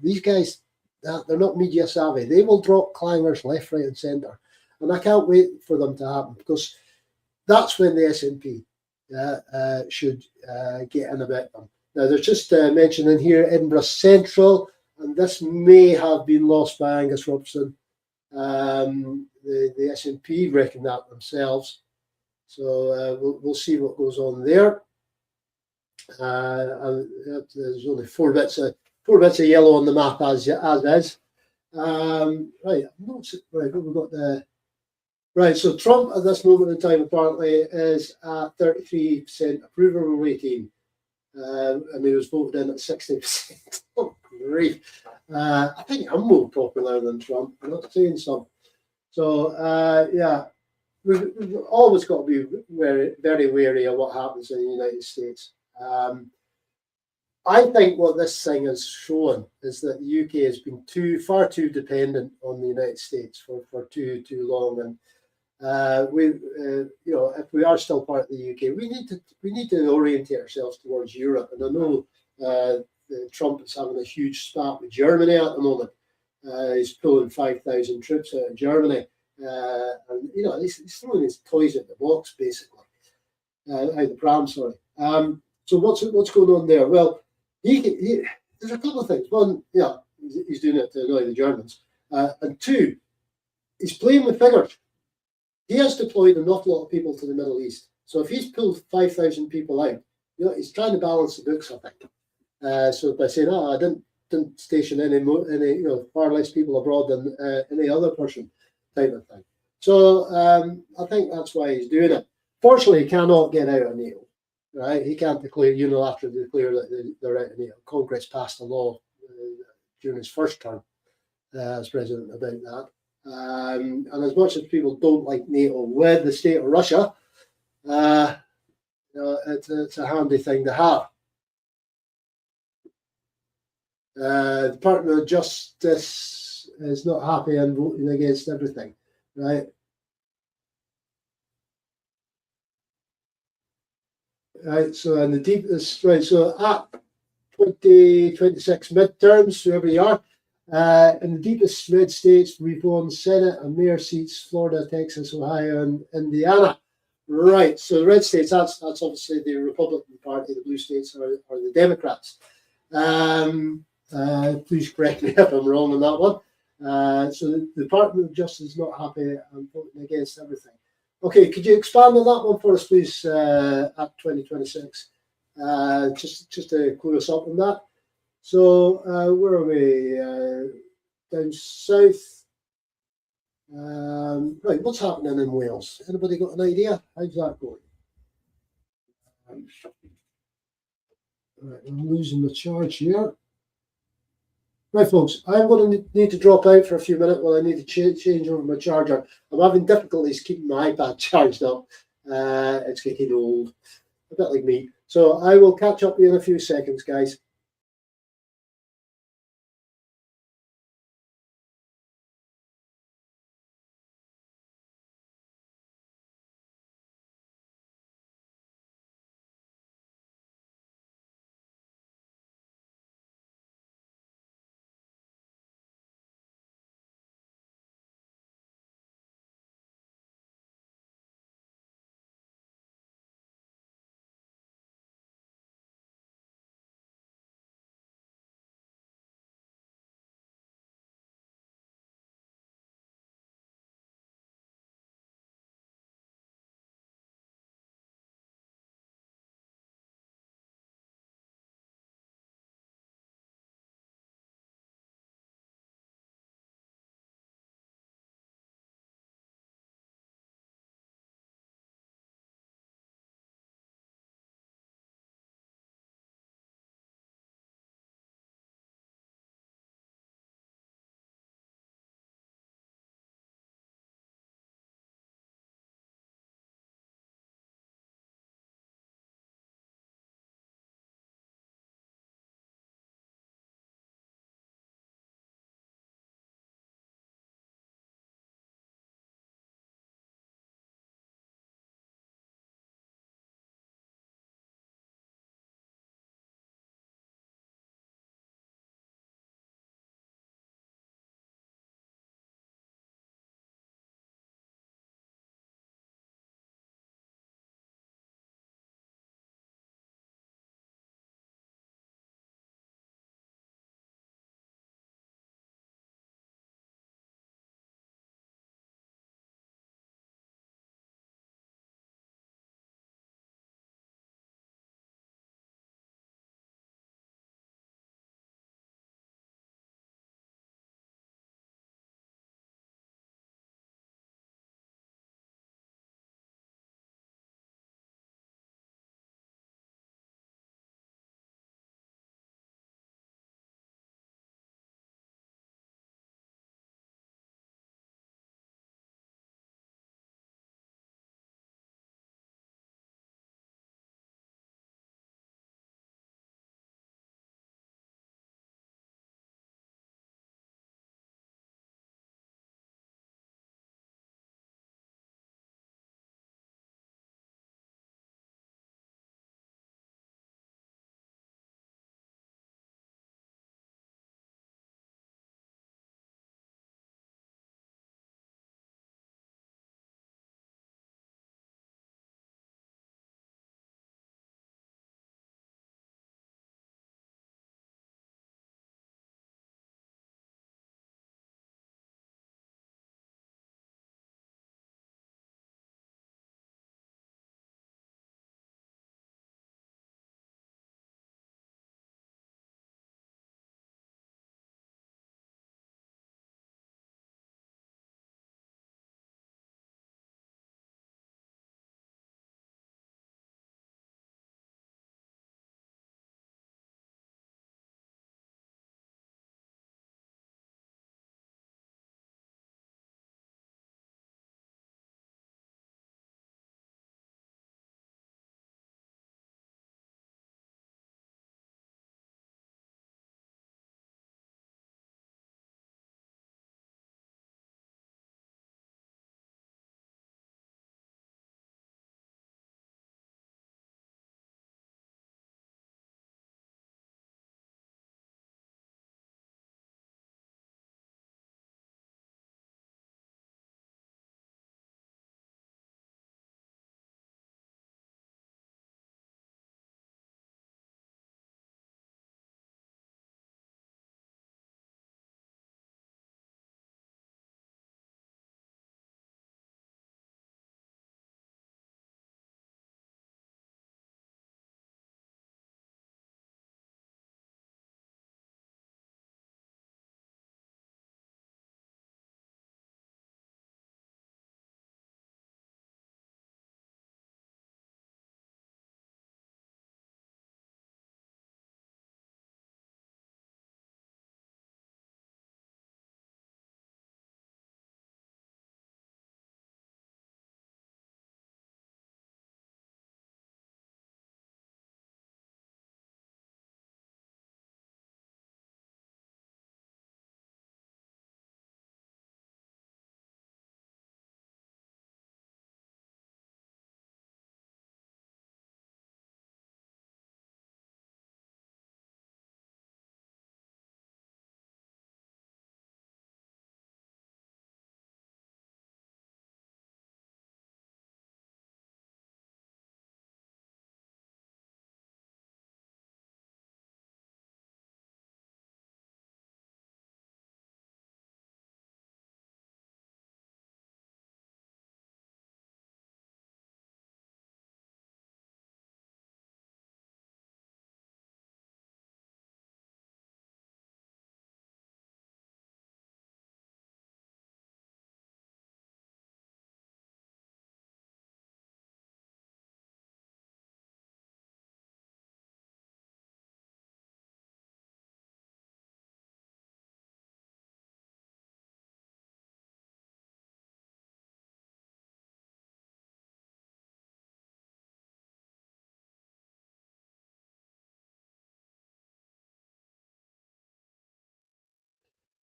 These guys, they're not media savvy. They will drop clangers left, right, and centre, and I can't wait for them to happen, because that's when the SNP should get in about them. Now, there's just mentioning here Edinburgh Central, and this may have been lost by Angus Robertson. The SNP reckon that themselves, so we'll see what goes on there. There's only four bits of yellow on the map as is. Right, we've got the right. So Trump at this moment in time apparently is at 33% approval rating, and he was voted in at 60%. Oh, grief! I think I'm more popular than Trump. I'm not saying so. So we've always got to be very, very wary of what happens in the United States. I think what this thing has shown is that the UK has been far too dependent on the United States for too long, and if we are still part of the UK, we need to orientate ourselves towards Europe. And I know Trump is having a huge spat with Germany at the moment. He's pulling 5,000 troops out of Germany, and he's throwing his toys at the box, basically, out the pram. Sorry. So what's going on there? Well, there's a couple of things. One, he's doing it to annoy the Germans, and two, he's playing with figures. He has deployed an awful lot of people to the Middle East. So if he's pulled 5,000 people out, he's trying to balance the books, I think. So by saying, I didn't station any far less people abroad than any other person, type of thing. So I think that's why he's doing it. Fortunately, he cannot get out of NATO. Right, he can't unilaterally declare that they're out of NATO. Congress passed a law during his first term as president about that. And as much as people don't like NATO with the state of Russia, it's a handy thing to have. The Department of Justice is not happy and voting against everything, right? Right, so in the deepest, right, so at 2026 midterms, whoever you are, in the deepest red states, we've won Senate and mayor seats: Florida, Texas, Ohio, and Indiana. Right, so the red states, that's obviously the Republican Party. The blue states are the Democrats. Please correct me if I'm wrong on that one. So the Department of Justice is not happy and voting against everything. Okay, could you expand on that one for us, please, at 2026? Just to clue us up on that. So where are we? Down south. Right, what's happening in Wales? Anybody got an idea? How's that going? Right, I'm losing the charge here. Right, folks, I'm going to need to drop out for a few minutes while I need to change over my charger. I'm having difficulties keeping my iPad charged up. It's getting old, a bit like me. So I will catch up with you in a few seconds, guys.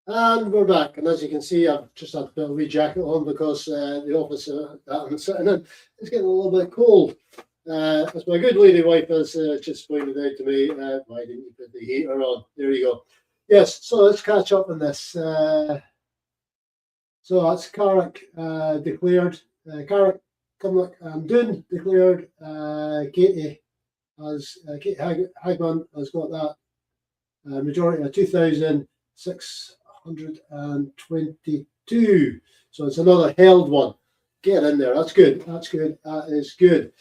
And we're back. And as you can see, I've just had to put a wee jacket on because the office that I'm sitting in is getting a little bit cold. As my good lady wife has just pointed out to me, why didn't you put the heater on? There you go. Yes, so let's catch up on this. So that's Carrick declared. Carrick, Cumnock and Doon declared. Katie Hagman has got that majority of 2,622. So it's another held one. Get in there. That's good. That's good. That is good.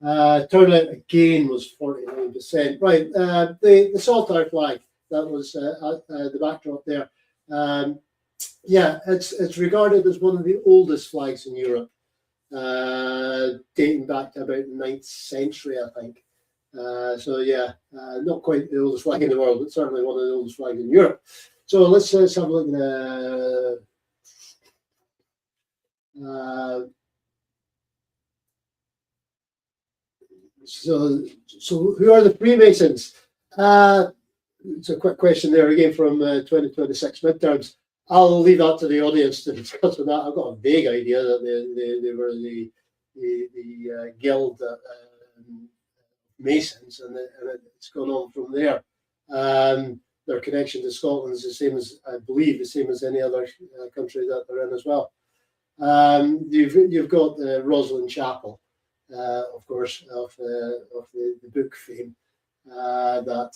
Turnout again was 49%. Right. The Saltire flag, that was the backdrop there. Yeah, it's regarded as one of the oldest flags in Europe, dating back to about the 9th century, I think. So yeah, not quite the oldest flag in the world, but certainly one of the oldest flags in Europe. So let's have a look at so who are the Freemasons? It's a quick question there again from 2026 midterms. I'll leave that to the audience to discuss with that. I've got a vague idea that they were the guild Masons, and it's gone on from there. Their connection to Scotland is the same as, I believe, the same as any other country that they're in as well. You've got the Roslin Chapel, of course, of the book fame, that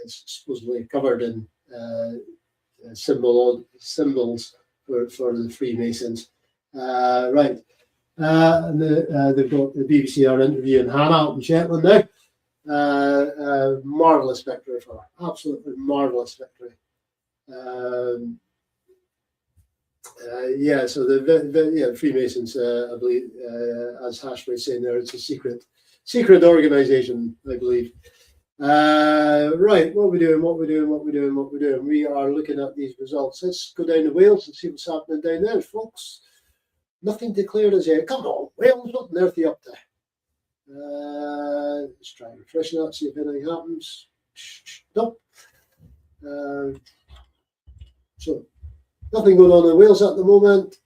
is supposedly covered in symbols for the Freemasons. Right. And they've got the BBC are interviewing Hannah up in Shetland now. Marvellous victory for her. Absolutely marvellous victory. Yeah, so the Freemasons, I believe, as Hashway's saying there, it's a secret organisation, I believe. Right, what are we doing? We are looking at these results. Let's go down to Wales and see what's happening down there, folks. Nothing declared as yet. Come on, Wales, what on earth are you up to? Let's try and refresh that, see if anything happens. Nope. So nothing going on in Wales at the moment.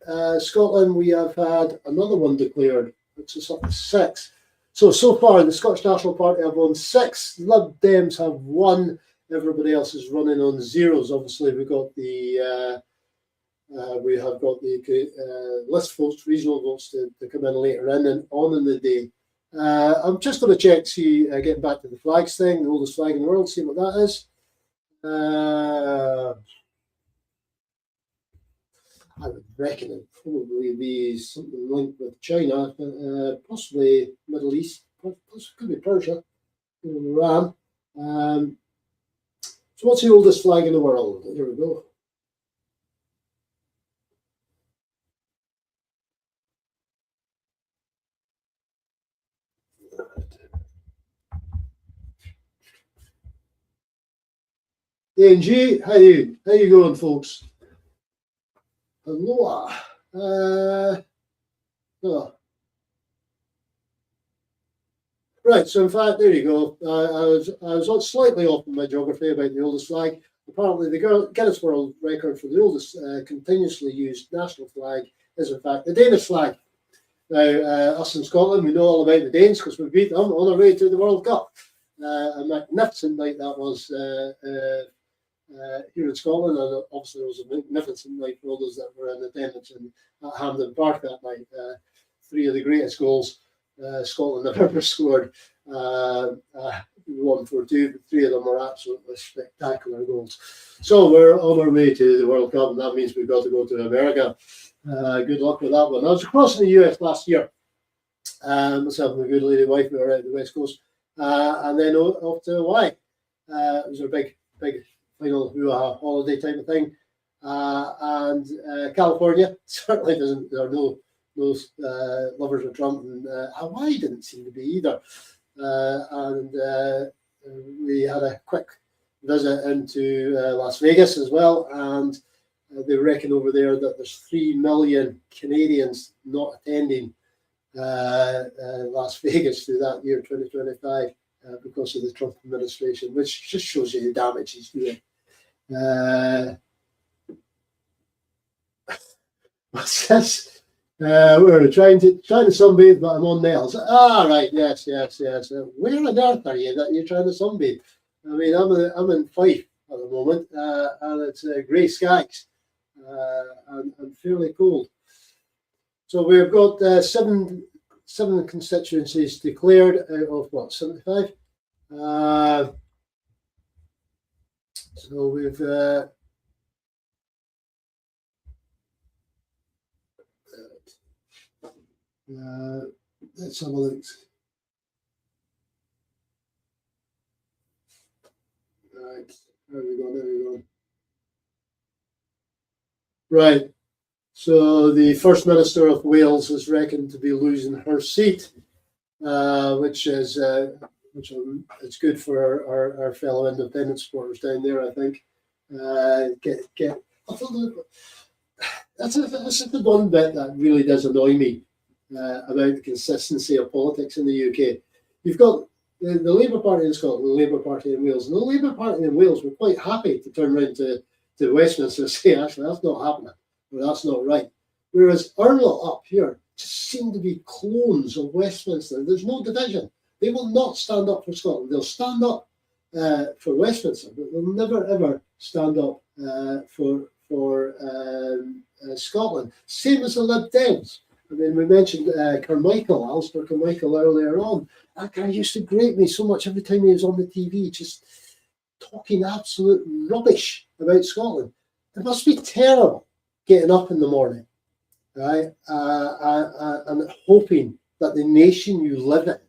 Scotland, we have had another one declared, which is up to 6. So far, the Scottish National Party have won 6. Lib Dems have 1. Everybody else is running on zeros. Obviously, we have got the list votes, regional votes to come in later and on in the day. I'm just going to check, see, getting back to the flags thing, the oldest flag in the world, see what that is. I would reckon it would probably be something linked with China, possibly Middle East, could be Persia, Iran. So what's the oldest flag in the world? Here we go. ANG, how you going, folks? Hello. Oh. Right, so in fact, there you go. I was slightly off in my geography about the oldest flag. Apparently, the Guinness World Record for the oldest continuously used national flag is in fact the Danish flag. Now, us in Scotland, we know all about the Danes because we beat them on our way to the World Cup. A magnificent night that was here in Scotland, and obviously it was a magnificent night for all those that were in attendance at Hampden Park that night. 3 of the greatest goals Scotland have ever scored. 1 for 2, but 3 of them were absolutely spectacular goals. So we're on our way to the World Cup, and that means we've got to go to America. Good luck with that one. I was across in the US last year. Myself and my good lady wife, we were out at the West Coast, and then off to Hawaii. It was our big final holiday type of thing. And California certainly doesn't. There are no lovers of Trump, and Hawaii didn't seem to be either. And we had a quick visit into Las Vegas as well, and they reckon over there that there's 3 million Canadians not attending Las Vegas through that year 2025 because of the Trump administration, which just shows you the damage he's doing. What's this? We're trying to sunbathe, but I'm on nails. Ah, right, yes. Where on earth are you that you're trying to sunbathe? I mean, I'm in Fife at the moment, and it's grey skies, and fairly cold. So we've got seven constituencies declared out of what, 75? So we've let's have a look. Right, there we go. Right. So the First Minister of Wales is reckoned to be losing her seat, which is it's good for our fellow independent supporters down there, I think. This is the one bit that really does annoy me about the consistency of politics in the UK. You've got the Labour Party in Scotland, the Labour Party in Wales, and the Labour Party in Wales were quite happy to turn around to Westminster and say, actually, that's not happening, or that's not right. Whereas Earl up here just seem to be clones of Westminster. There's no division. They will not stand up for Scotland. They'll stand up for Westminster, but they'll never ever stand up for Scotland. Same as the Lib Dems. I mean, we mentioned Alistair Carmichael earlier on. That guy used to grate me so much every time he was on the TV, just talking absolute rubbish about Scotland. It must be terrible getting up in the morning, right, and hoping that the nation you live in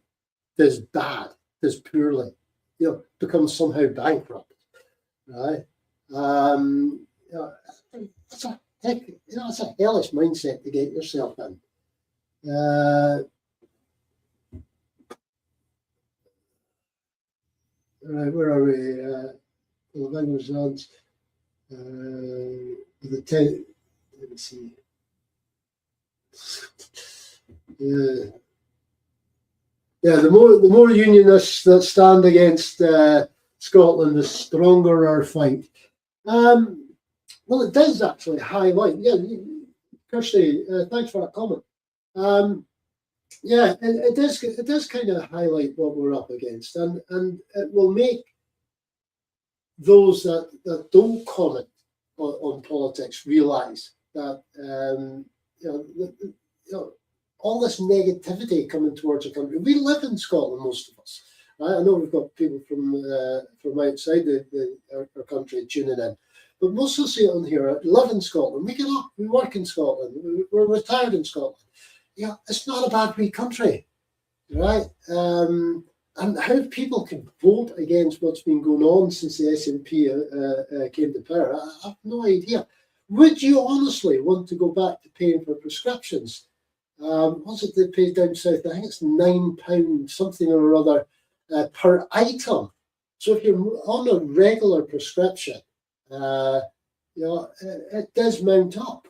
does bad, does poorly, becomes somehow bankrupt, right? It's a hellish mindset to get yourself in. Right, where are we? The results. The 10. Let me see. Yeah. The more unionists that stand against Scotland, the stronger our fight. Well, it does actually highlight. Yeah, Kirsty, thanks for that comment. Yeah, it does kind of highlight what we're up against, and it will make those that don't comment on politics realise that all this negativity coming towards a country. We live in Scotland, most of us. Right? I know we've got people from outside our country tuning in, but most of us on here live in Scotland. We get up, we work in Scotland, we're retired in Scotland. Yeah, it's not a bad wee country, right? And how people can vote against what's been going on since the SNP came to power, I have no idea. Would you honestly want to go back to paying for prescriptions? What's it they pay down south? I think it's £9 something or other per item. So if you're on a regular prescription, it does mount up.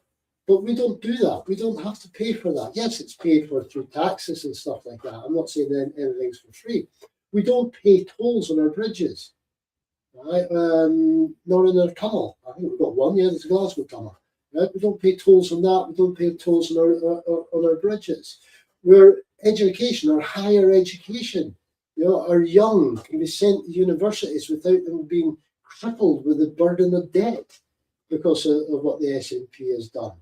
But we don't do that. We don't have to pay for that. Yes, it's paid for through taxes and stuff like that. I'm not saying anything's for free. We don't pay tolls on our bridges, right? Nor in our tunnel. I think we've got one. Yeah, there's a Glasgow tunnel. Right? We don't pay tolls on that. We don't pay tolls on our bridges. Where education, or higher education, our young can be sent to universities without them being crippled with the burden of debt because of what the SNP has done.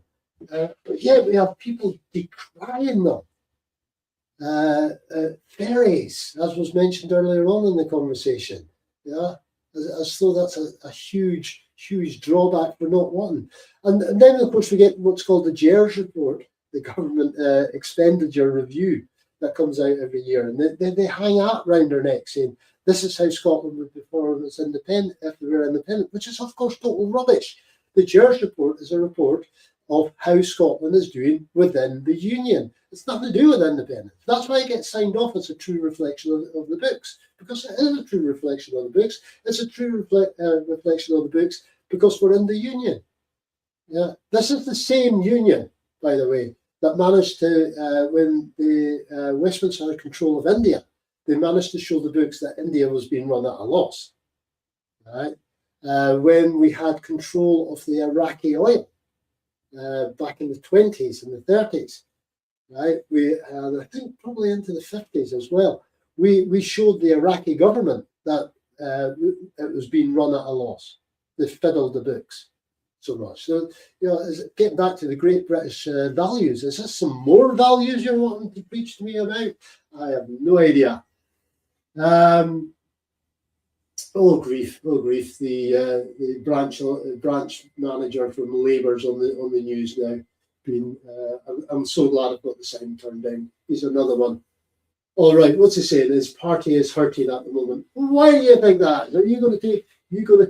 But yet we have people decrying them. Ferries, as was mentioned earlier on in the conversation, as though that's a huge drawback for not wanting. And then, of course, we get what's called the GERS report, the government expenditure review that comes out every year. And they hang out round our neck saying, this is how Scotland would perform as independent if we were independent, which is, of course, total rubbish. The GERS report is a report of how Scotland is doing within the Union. It's nothing to do with independence. That's why it gets signed off as a true reflection of the books, because it is a true reflection of the books. It's a true reflection of the books because we're in the Union. Yeah, this is the same Union, by the way, that managed to, when the Westminster had control of India, they managed to show the books that India was being run at a loss. Right? When we had control of the Iraqi oil, back in the 20s and the 30s, right? And I think probably into the 50s as well. We showed the Iraqi government that it was being run at a loss. They fiddled the books so much. So, getting back to the great British values, is this some more values you're wanting to preach to me about? I have no idea. Oh grief! The branch manager from Labour's on the news now. I'm so glad I've got the sound turned down. He's another one. All right, what's he saying? His party is hurting at the moment. Why do you think that? Are you going to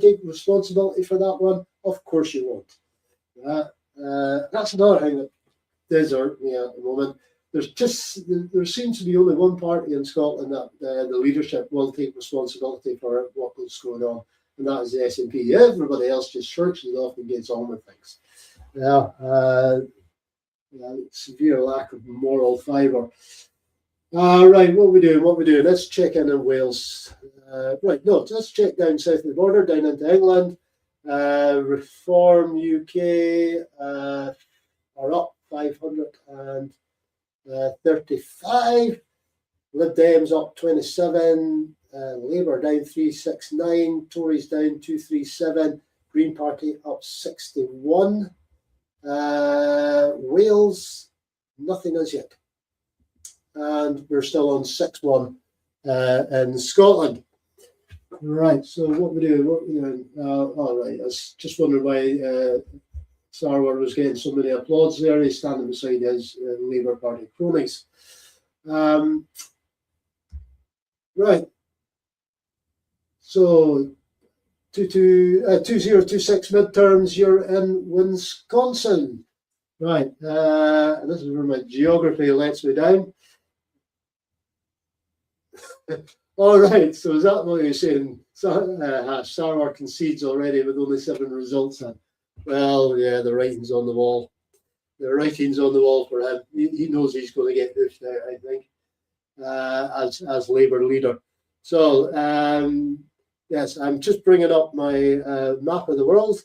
take responsibility for that one? Of course you won't. That's another thing that does hurt me at the moment. There seems to be only one party in Scotland that the leadership will take responsibility for what's going on, and that is the SNP. Everybody else just shirks it off and gets on with things. Severe lack of moral fibre. Right, what we doing? Let's check in Wales. Let's check down south of the border, down into England. Reform UK are up 535. Lib Dems up 27. Labour down 369. Tories down 237. Green Party up 61. Wales, nothing as yet. And we're still on 6-1 in Scotland. Right, so what we doing? All right, I was just wondering why Sarwar was getting so many applause there. He's standing beside his Labour Party cronies. Right, so 2026 midterms, you're in Wisconsin. Right, and this is where my geography lets me down. All right, so is that what you're saying? Sarwar concedes already with only 7 results in. Well, yeah, the writing's on the wall. The writing's on the wall for him. He knows he's going to get hoofed out, I think, as Labour leader. So, yes, I'm just bringing up my map of the world.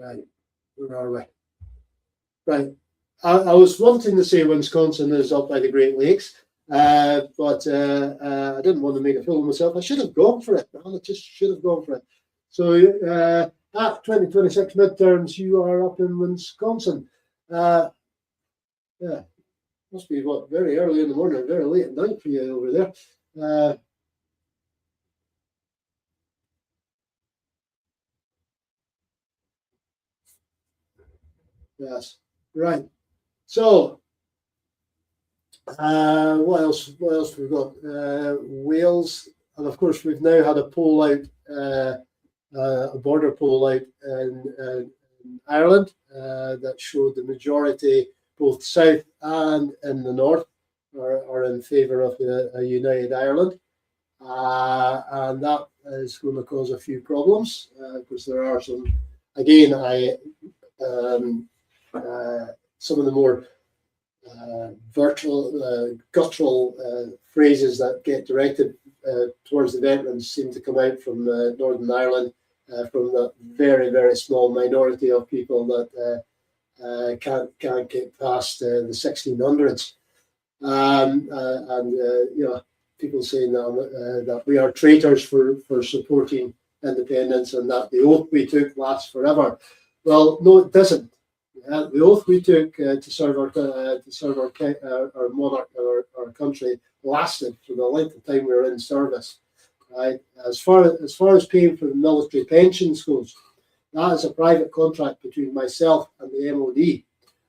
Right, where are we? Right, I was wanting to say Wisconsin is up by the Great Lakes, but I didn't want to make a fool of myself. I should have gone for it, man. I just should have gone for it. So at 2026 midterms, you are up in Wisconsin. Yeah, must be very early in the morning, very late at night for you over there. Yes, right. So, what else have we got? Wales, and of course we've now had a poll out, a border poll out in Ireland that showed the majority, both south and in the north, are in favour of a united Ireland, and that is going to cause a few problems because there are some. Again, some of the more guttural phrases that get directed towards the veterans seem to come out from Northern Ireland, from the very, very small minority of people that can't get past the 1600s, and people saying that we are traitors for supporting independence and that the oath we took lasts forever. Well, no, it doesn't. The oath we took to serve our monarch, our country, lasted for the length of time we were in service. Right. As far as paying for the military pensions goes, that is a private contract between myself and the MOD,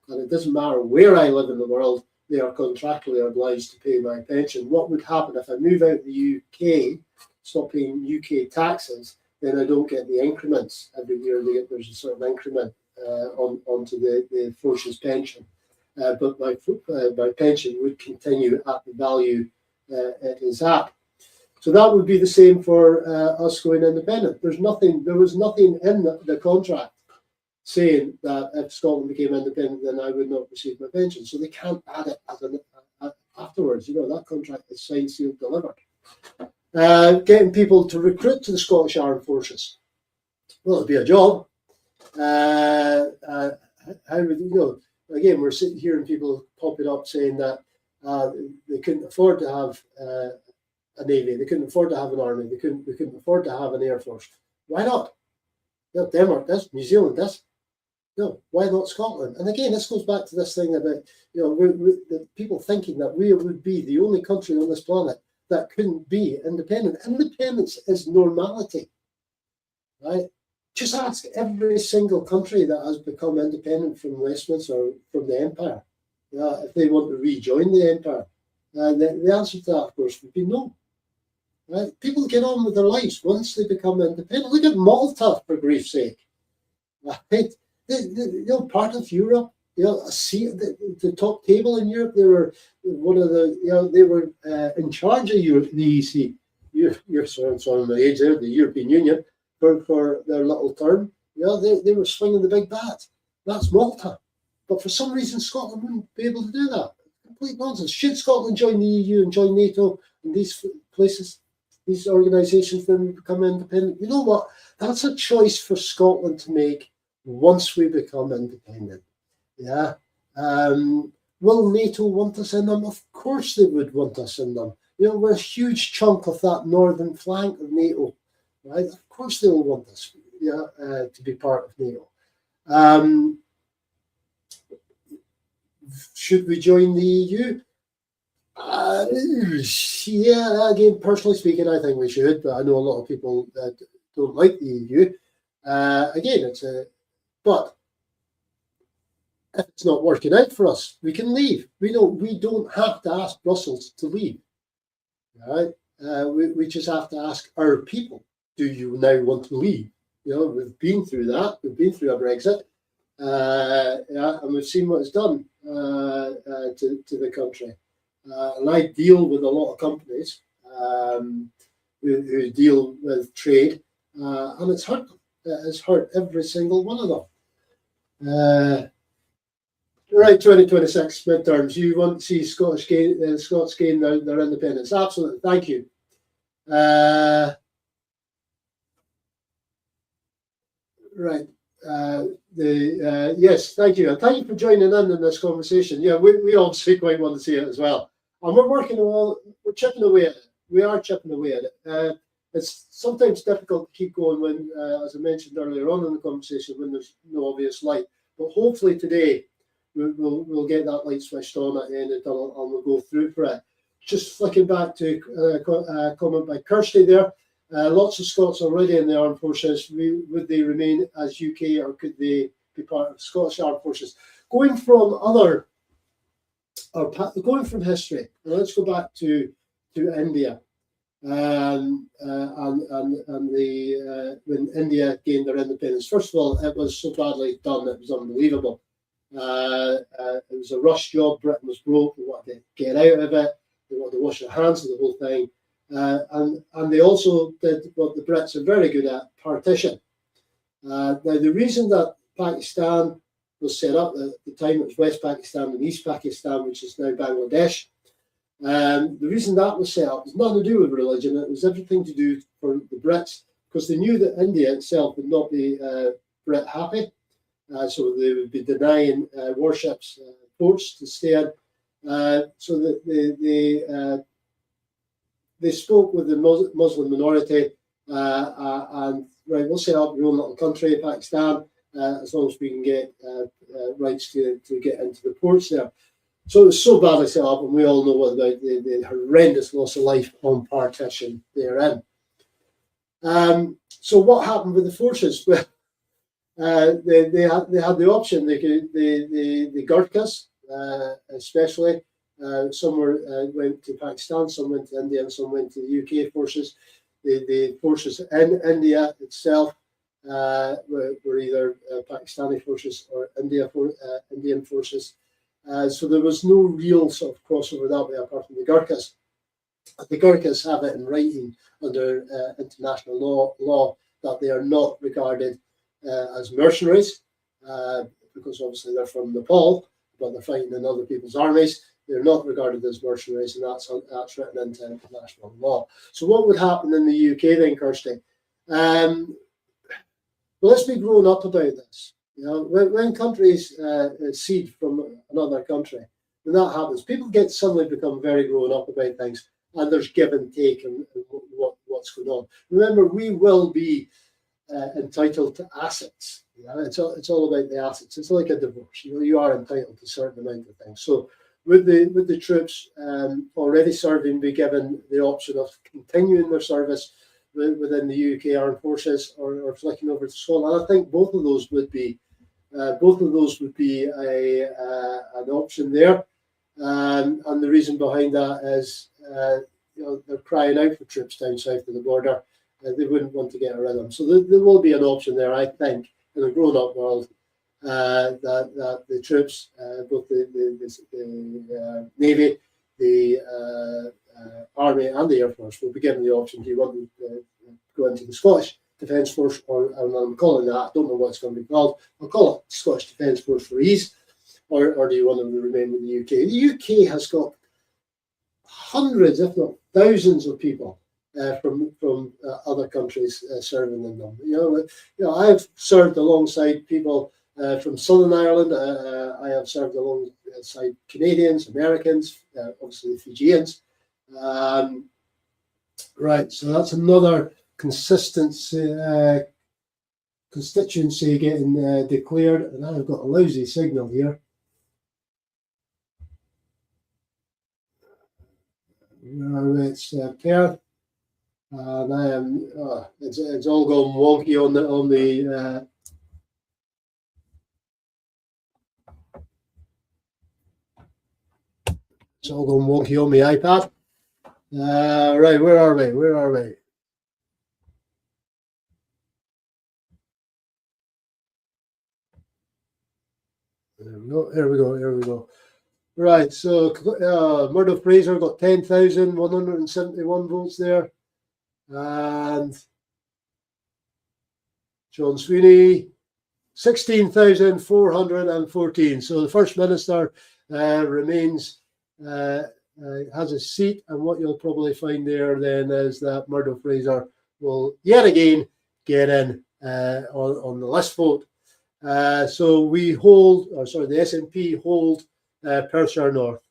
and it doesn't matter where I live in the world. They are contractually obliged to pay my pension. What would happen if I move out of the UK, stop paying UK taxes? Then I don't get the increments every year. There's a certain increment onto the forces pension, but my pension would continue at the value it is at. So that would be the same for us going independent. There was nothing in the contract saying that if Scotland became independent, then I would not receive my pension. So they can't add it afterwards. words. That contract is signed, sealed, delivered. Getting people to recruit to the Scottish Armed Forces. Well, it'd be a job. How would again, we're sitting hearing people popping up saying that they couldn't afford to have a navy, they couldn't afford to have an army, they couldn't afford to have an air force. Why not? Denmark does, New Zealand does. Why not Scotland? And again, this goes back to this thing about the people thinking that we would be the only country on this planet that couldn't be independent. Independence is normality, right? Just ask every single country that has become independent from Westminster or from the Empire, if they want to rejoin the Empire. The answer to that, of course, would be no. Right? People get on with their lives once they become independent. Look at Malta, for grief's sake. Right? Part of Europe, a seat at the top table in Europe. They were one of the, they were in charge of the EC. You're sorry, my age there, the European Union. For their little term, they were swinging the big bat. That's Malta. But for some reason, Scotland wouldn't be able to do that. Complete nonsense. Should Scotland join the EU and join NATO and these places, these organisations, then we become independent? You know what? That's a choice for Scotland to make once we become independent. Yeah. Will NATO want us in them? Of course they would want us in them. We're a huge chunk of that northern flank of NATO. Right? Of course they will want us to be part of NATO. Should we join the EU? Again, personally speaking, I think we should, but I know a lot of people that don't like the EU. Again, but if it's not working out for us, we can leave. We don't have to ask Brussels to leave. Right? We just have to ask our people. Do you now want to leave? We've been through that. We've been through a Brexit, and we've seen what it's done to the country. And I deal with a lot of companies who deal with trade, and it's hurt. It's hurt every single one of them. Right, 2026 midterms. You want to see Scots gain their independence? Absolutely. Thank you. Right. Yes, thank you. And thank you for joining in this conversation. Yeah, we obviously quite want to see it as well. And we're chipping away at it. We are chipping away at it. It's sometimes difficult to keep going when, as I mentioned earlier on in the conversation, when there's no obvious light. But hopefully today we'll get that light switched on at the end of the tunnel and we'll go through for it. Just flicking back to a comment by Kirsty there. Lots of Scots already in the armed forces. Would they remain as UK or could they be part of Scottish armed forces? Going from history, let's go back to India and when India gained their independence. First of all, it was so badly done it was unbelievable. It was a rush job. Britain was broke. They wanted to get out of it. They wanted to wash their hands of the whole thing. And they also did what the Brits are very good at, partition. Now, the reason that Pakistan was set up at the time, it was West Pakistan and East Pakistan, which is now Bangladesh. The reason that was set up was nothing to do with religion. It was everything to do for the Brits, because they knew that India itself would not be Brit happy. So they would be denying warships ports to stay in. So that they spoke with the Muslim minority and right, we'll set up your own little country, Pakistan, as long as we can get rights to get into the ports there. So it was so badly set up, and we all know about the horrendous loss of life on partition therein. So what happened with the forces? Well, they had the option. The Gurkhas, especially. Some went to Pakistan, some went to India, and some went to the UK forces. The forces in India itself were either Pakistani forces or Indian forces. So there was no real sort of crossover that way, apart from the Gurkhas. The Gurkhas have it in writing under international law that they are not regarded as mercenaries, because obviously they're from Nepal, but they're fighting in other people's armies. they're not regarded as mercenaries, and that's written into international law. So what would happen in the UK then, Kirsty? Well, let's be grown up about this. When countries cede from another country, when that happens, people suddenly become very grown up about things, and there's give and take and what's going on. Remember, we will be entitled to assets. It's all about the assets. It's like a divorce. You are entitled to a certain amount of things. So with the troops already serving, be given the option of continuing their service within the UK Armed Forces or flicking over to Scotland. I think both of those would be an option there. And the reason behind that is they're crying out for troops down south of the border. They wouldn't want to get rid of them. So there will be an option there, I think, in a grown-up world, that the troops, both the Navy, the Army and the Air Force, will be given the option: do you want to go into the Scottish Defence Force, or I'm calling that, I don't know what it's going to be called, I'll call it Scottish Defence Force for ease, or do you want them to remain with the UK? The UK has got hundreds, if not thousands, of people from other countries serving in them. I've served alongside people from Southern Ireland. I have served alongside Canadians, Americans, obviously Fijians. Right, so that's another constituency getting declared, and I've got a lousy signal here. It's Perth, and I am. It's all gone wonky on the. It's all gone wonky on my iPad. Right, where are we? Here we go. Right, so Murdo Fraser got 10,171 votes there, and John Sweeney 16,414. So the First Minister remains, has a seat, and what you'll probably find there then is that Murdo Fraser will yet again get in on the list vote. So we hold, the SNP hold Perthshire North.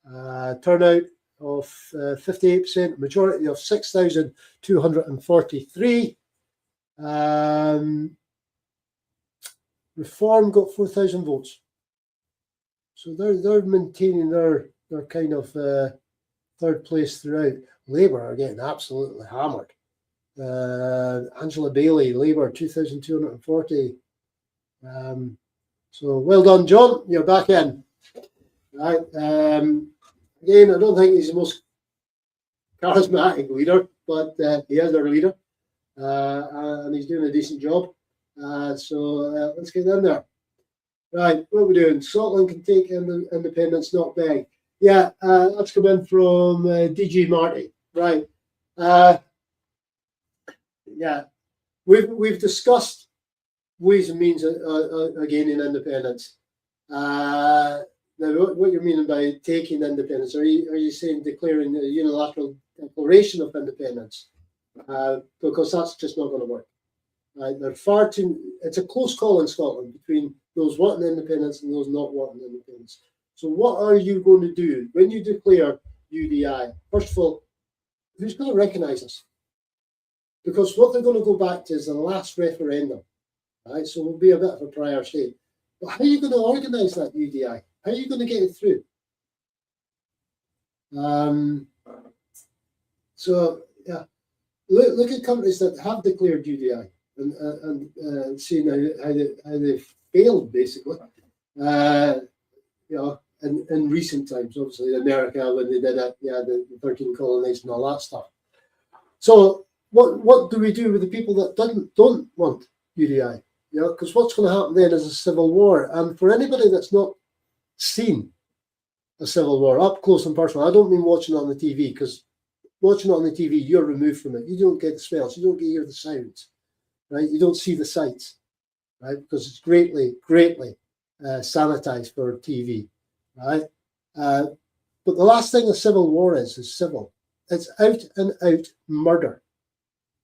Turnout of 58%, majority of 6,243. Reform got 4,000 votes. So they're maintaining their kind of third place throughout. Labour are getting absolutely hammered. Angela Bailey, Labour, 2,240. So well done, John. You're back in. Right. Again, I don't think he's the most charismatic leader, but he is our leader, and he's doing a decent job. So let's get in there. Right, what are we doing? Scotland can take independence, not beg. Yeah, that's come in from DG Marty. Right. Yeah, we've discussed ways and means of gaining independence. Now, what you're meaning by taking independence? Are you saying declaring a unilateral declaration of independence? Because that's just not going to work. Right? They're far too. It's a close call in Scotland between those wanting independence and those not wanting independence. So, what are you going to do when you declare UDI? First of all, who's going to recognise us? Because what they're going to go back to is the last referendum. Right? So, we'll be a bit of a prior state. But how are you going to organise that UDI? How are you going to get it through? So yeah, look at countries that have declared UDI and see now how they've failed basically. In recent times, obviously America when they did it, the 13 colonies and all that stuff. So what do we do with the people that don't want UDI? Because what's going to happen then is a civil war, and for anybody that's not seen a civil war up close and personal. I don't mean watching it on the TV, because watching it on the TV, you're removed from it. You don't get the smells, you don't hear the sounds, right? You don't see the sights, right? Because it's greatly sanitized for TV, right? But the last thing a civil war is civil. It's out and out murder.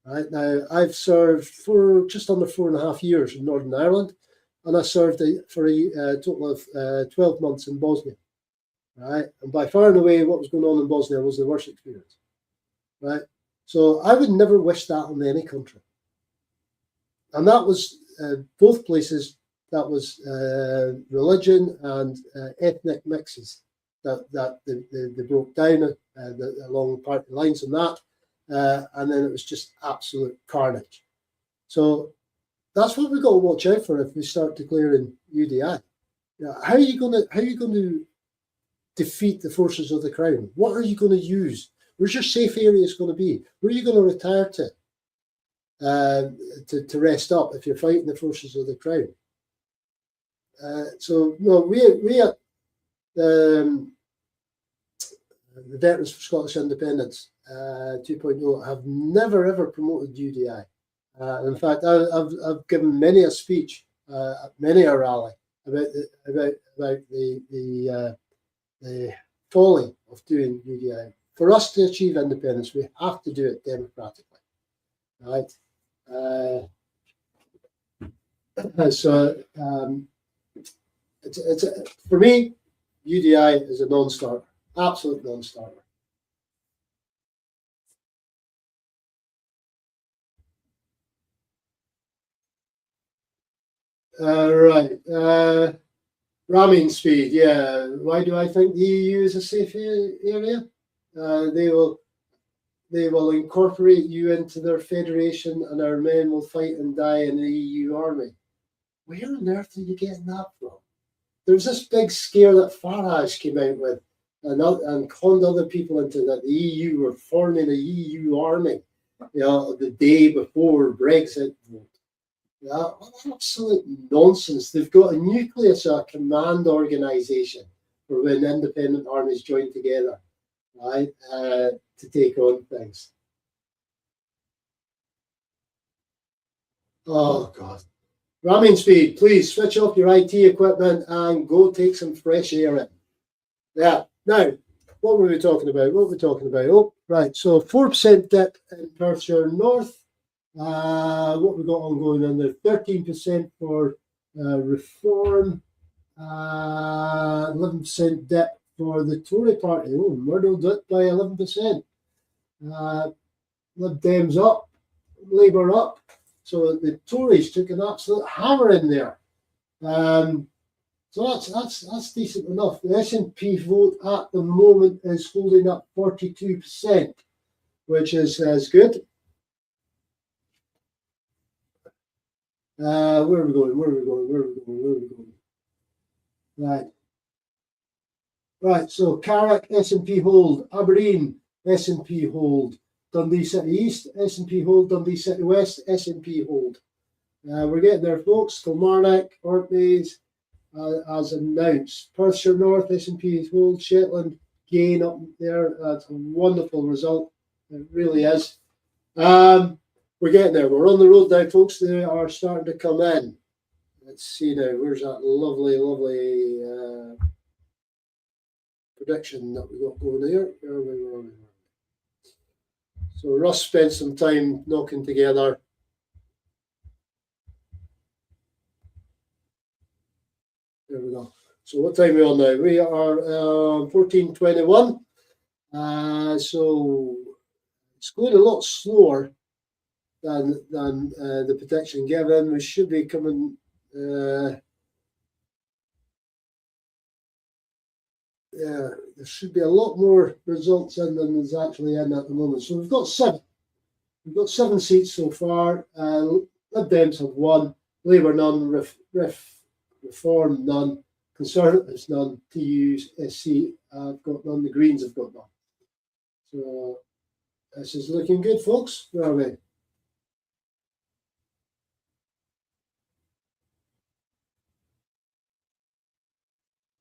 Right now, I've served for just under 4.5 years in Northern Ireland, and I served for a total of 12 months in Bosnia. Right, and by far and away, what was going on in Bosnia was the worst experience. Right, so I would never wish that on any country. And that was both places. That was religion and ethnic mixes that they broke down along party lines and that, and then it was just absolute carnage. So that's what we've got to watch out for if we start declaring UDI. How are you going to defeat the forces of the crown? What are you going to use? Where's your safe areas going to be? Where are you going to retire to rest up if you're fighting the forces of the crown? So no, we at the Veterans for Scottish Independence 2.0 have never ever promoted UDI. In fact, I've given many a speech at many a rally about the folly of doing UDI. For us to achieve independence, we have to do it democratically, right? It's for me, UDI is a non-starter, absolute non-starter. Right. Ramming speed, yeah. Why do I think the EU is a safe area? They will incorporate you into their federation, and our men will fight and die in the EU army. Where on earth are you getting that from? There was this big scare that Farage came out with and conned other people into that the EU were forming a EU army, the day before Brexit vote. Yeah, absolute nonsense. They've got a nucleus, a command organisation for when independent armies join together, right, to take on things. Oh, God. Ramming speed, please switch off your IT equipment and go take some fresh air in. Yeah. Now, what were we talking about? Oh, right. So 4% dip in Perthshire North. What we got ongoing in there? 13% for Reform. 11% dip for the Tory party. Oh, Murdo dipped by 11%. Lib Dems up, Labour up. So the Tories took an absolute hammer in there. So that's decent enough. The SNP vote at the moment is holding up 42%, which is good. Where are we going? Right. So Carrick, SNP hold. Aberdeen, SNP hold. Dundee City East, SNP hold. Dundee City West, SNP hold. We're getting there, folks. Kilmarnock, Orkneys, as announced. Perthshire North, SNP hold. Shetland, gain up there. That's a wonderful result. It really is. We're getting there. We're on the road now, folks. They are starting to come in. Let's see now. Where's that lovely prediction that we got going there? Where are we? So Russ spent some time knocking together. There we go. So what time are we on now? We are 14:21. So it's going a lot slower than the prediction given. We should be coming. There should be a lot more results in than there's actually in at the moment. So we've got 7. We've got 7 seats so far. Lib Dems have 1, Labour none, Reform none, Conservatives none, TUs, SC have got none, the Greens have got none. So this is looking good, folks. Where are we?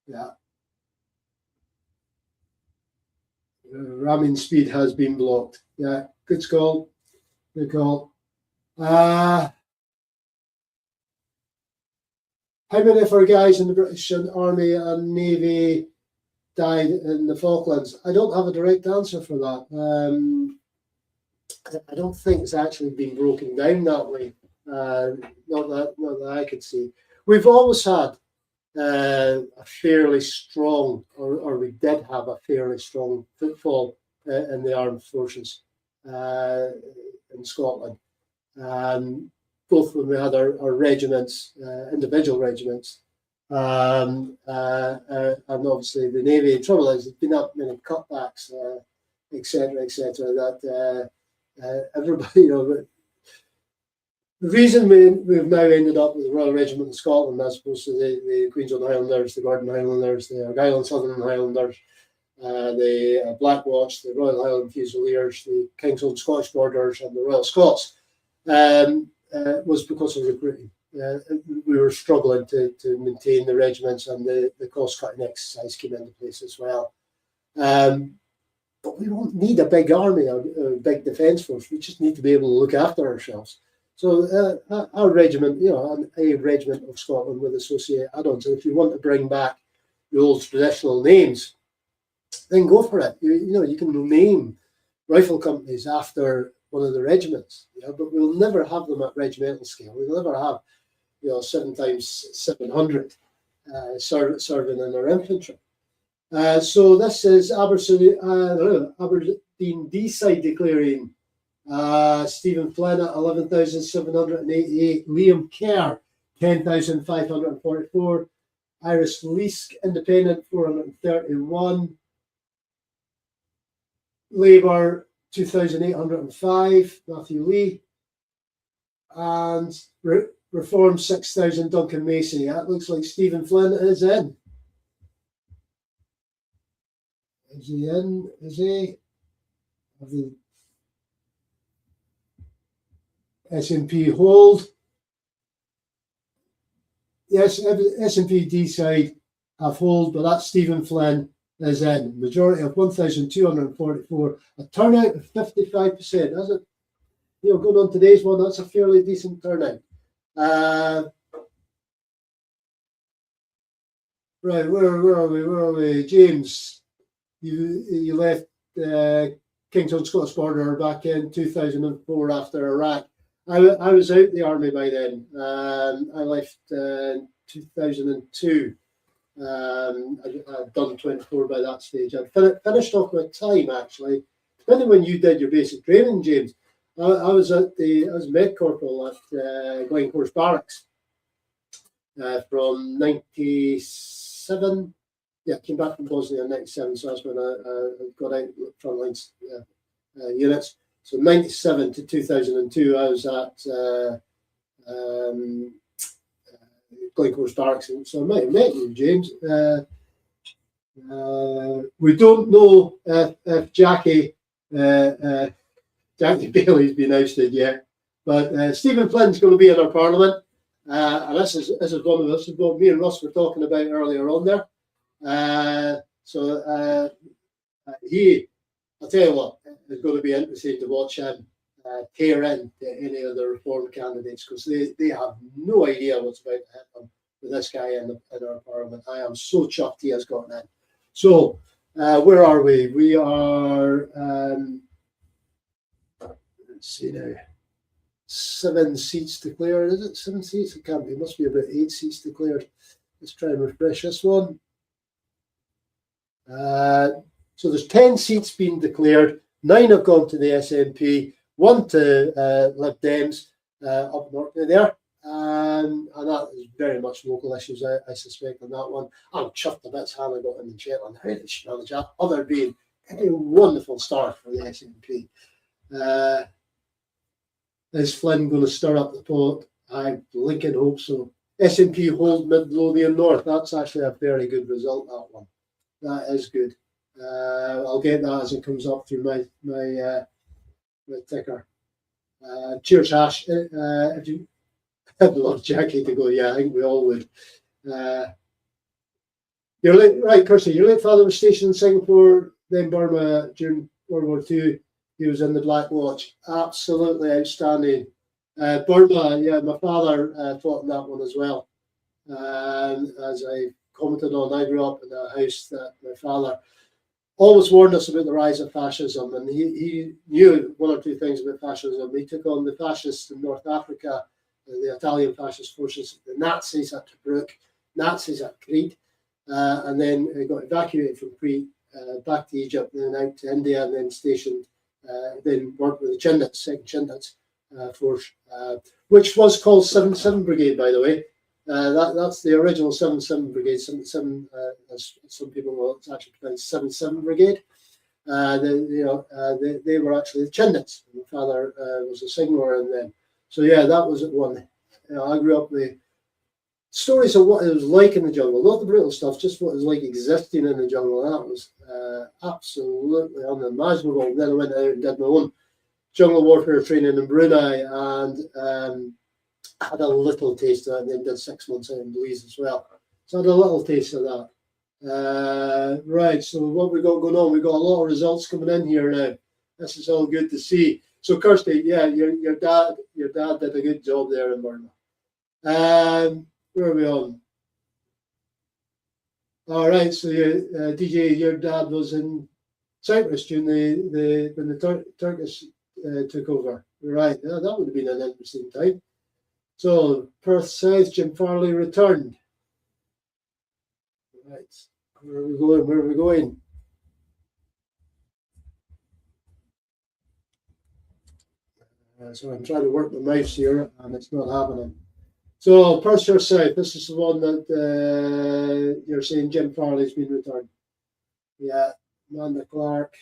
Yeah. Ramming speed has been blocked. Yeah, good call. Good call. How many of our guys in the British Army and Navy died in the Falklands. I don't have a direct answer for that. I don't think it's actually been broken down that way. Not that I could see. We've always had a fairly strong, or we did have a fairly strong footfall in the armed forces in Scotland. Both when we had our regiments, individual regiments, and obviously the Navy. The trouble is, there's been that many cutbacks, etc., that everybody, the reason we've now ended up with the Royal Regiment of Scotland as opposed to the Queensland Highlanders, the Gordon Highlanders, the Argyll and Sutherland Highlanders, the Black Watch, the Royal Highland Fusiliers, the King's Own Scottish Borders, and the Royal Scots, was because of recruiting. We were struggling to maintain the regiments, and the cost-cutting exercise came into place as well. But we don't need a big army or a big defence force. We just need to be able to look after ourselves. So our regiment, a regiment of Scotland with associate add-ons. And if you want to bring back the old traditional names, then go for it. You can name rifle companies after one of the regiments, but we'll never have them at regimental scale. We'll never have 7 times 700 serving in our infantry. So this is Aberdeen D-side declaring Stephen Flynn at 11,788, Liam Kerr 10,544, Iris Leask Independent 431, Labour 2,805, Matthew Lee, and Reform 6,000, Duncan Mason. That looks like Stephen Flynn is in. Is he in? Is he? Have the SNP hold? Yes, SNP D side have hold, but that's Stephen Flynn is in. Majority of 1,244. A turnout of 55%. That's it. Going on today's one, that's a fairly decent turnout. Right, where are we? James, you left King's Own Scottish Border back in 2004 after Iraq. I was out the army by then. I left in 2002. I'd done 24 by that stage. I'd finished off my time, actually. Depending when you did your basic training, James. I was Med Corporal at Glencore's Barracks from 97. Yeah, came back from Bosnia in 97, so that's when I got out frontlines units. So 97 to 2002, I was at Glencore's Barracks. So I might have met you, James. We don't know if Jackie Bailey's been ousted yet, but Stephen Flynn's going to be in our parliament, and this is one of us. This is what me and Russ were talking about earlier on there. I'll tell you what, it's going to be interesting to watch him tear in to any of the Reform candidates, because they have no idea what's about to happen with this guy in our parliament. I am so chuffed he has gotten in. So where are we? We are let's see now, 7 seats declared. Is it 7 seats? It can't be. It must be about 8 seats declared. Let's try and refresh this one. So there's 10 seats being declared. 9 have gone to the SNP, 1 to Lib Dems up north there. And that is very much local issues, I suspect, on that one. I'm chuffed a bit Hannah got in Shetland. How did she manage that? Other being a wonderful start for the SNP. Is Flynn going to stir up the pot? I Lincoln hope so. SNP hold Midlothian North. That's actually a very good result, that one. That is good. I'll get that as it comes up through my ticker. Cheers, Ash. If you I'd love Jackie to go, yeah, I think we all would. Your late, right, Kirsty, your late father was stationed in Singapore, then Burma during World War II. He was in the Black Watch. Absolutely outstanding. Burma, yeah, my father fought in that one as well. As I commented on. I grew up in a house that my father always warned us about the rise of fascism, and he knew one or two things about fascism. He took on the fascists in North Africa, the Italian fascist forces, the Nazis at Tobruk, Nazis at Crete, and then got evacuated from Crete back to Egypt, then out to India, and then stationed, then worked with the Chindits, Second Chindits force, which was called 77 Brigade, by the way. That's the original 77 Brigade. 77, as some people know, it's actually pronounced 77 Brigade. They were actually the Chindits. My father was a signaller in them. So yeah, that was one. I grew up with stories of what it was like in the jungle, not the brutal stuff, just what it was like existing in the jungle. And that was absolutely unimaginable. And then I went out and did my own jungle warfare training in Brunei, and had a little taste of that, and then did 6 months out in Belize as well. So I had a little taste of that. Right, so what we got going on? We got a lot of results coming in here now. This is all good to see. So Kirsty, yeah, your dad did a good job there in Burma. Where are we on? All right, so DJ, your dad was in Cyprus during when the Turkish took over. Right, yeah, that would have been an interesting time. So Perth South, Jim Farley returned. Right, where are we going? Where are we going? So I'm trying to work the mouse here, and it's not happening. So Perthshire South, this is the one that you're saying Jim Farley's been returned. Yeah, Amanda Clark.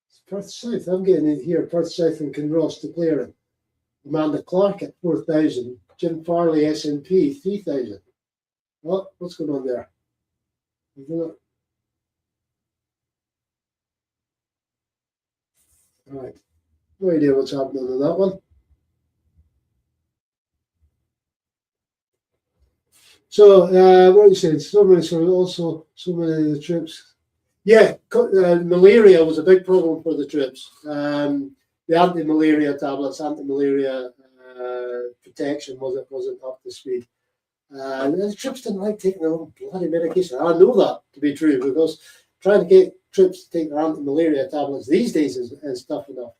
It's Perth South, I'm getting it here. Perth South and Kinross declaring. Amanda Clark at 4,000. Jim Farley S&P 3,000. Oh, what's going on there? All right. No idea what's happening on that one. So, what are you saying? So many of the troops. Yeah, malaria was a big problem for the troops. The anti-malaria tablets, anti-malaria protection wasn't up to speed. The troops didn't like taking their own bloody medication. I know that to be true, because trying to get troops to take their anti-malaria tablets these days is tough enough.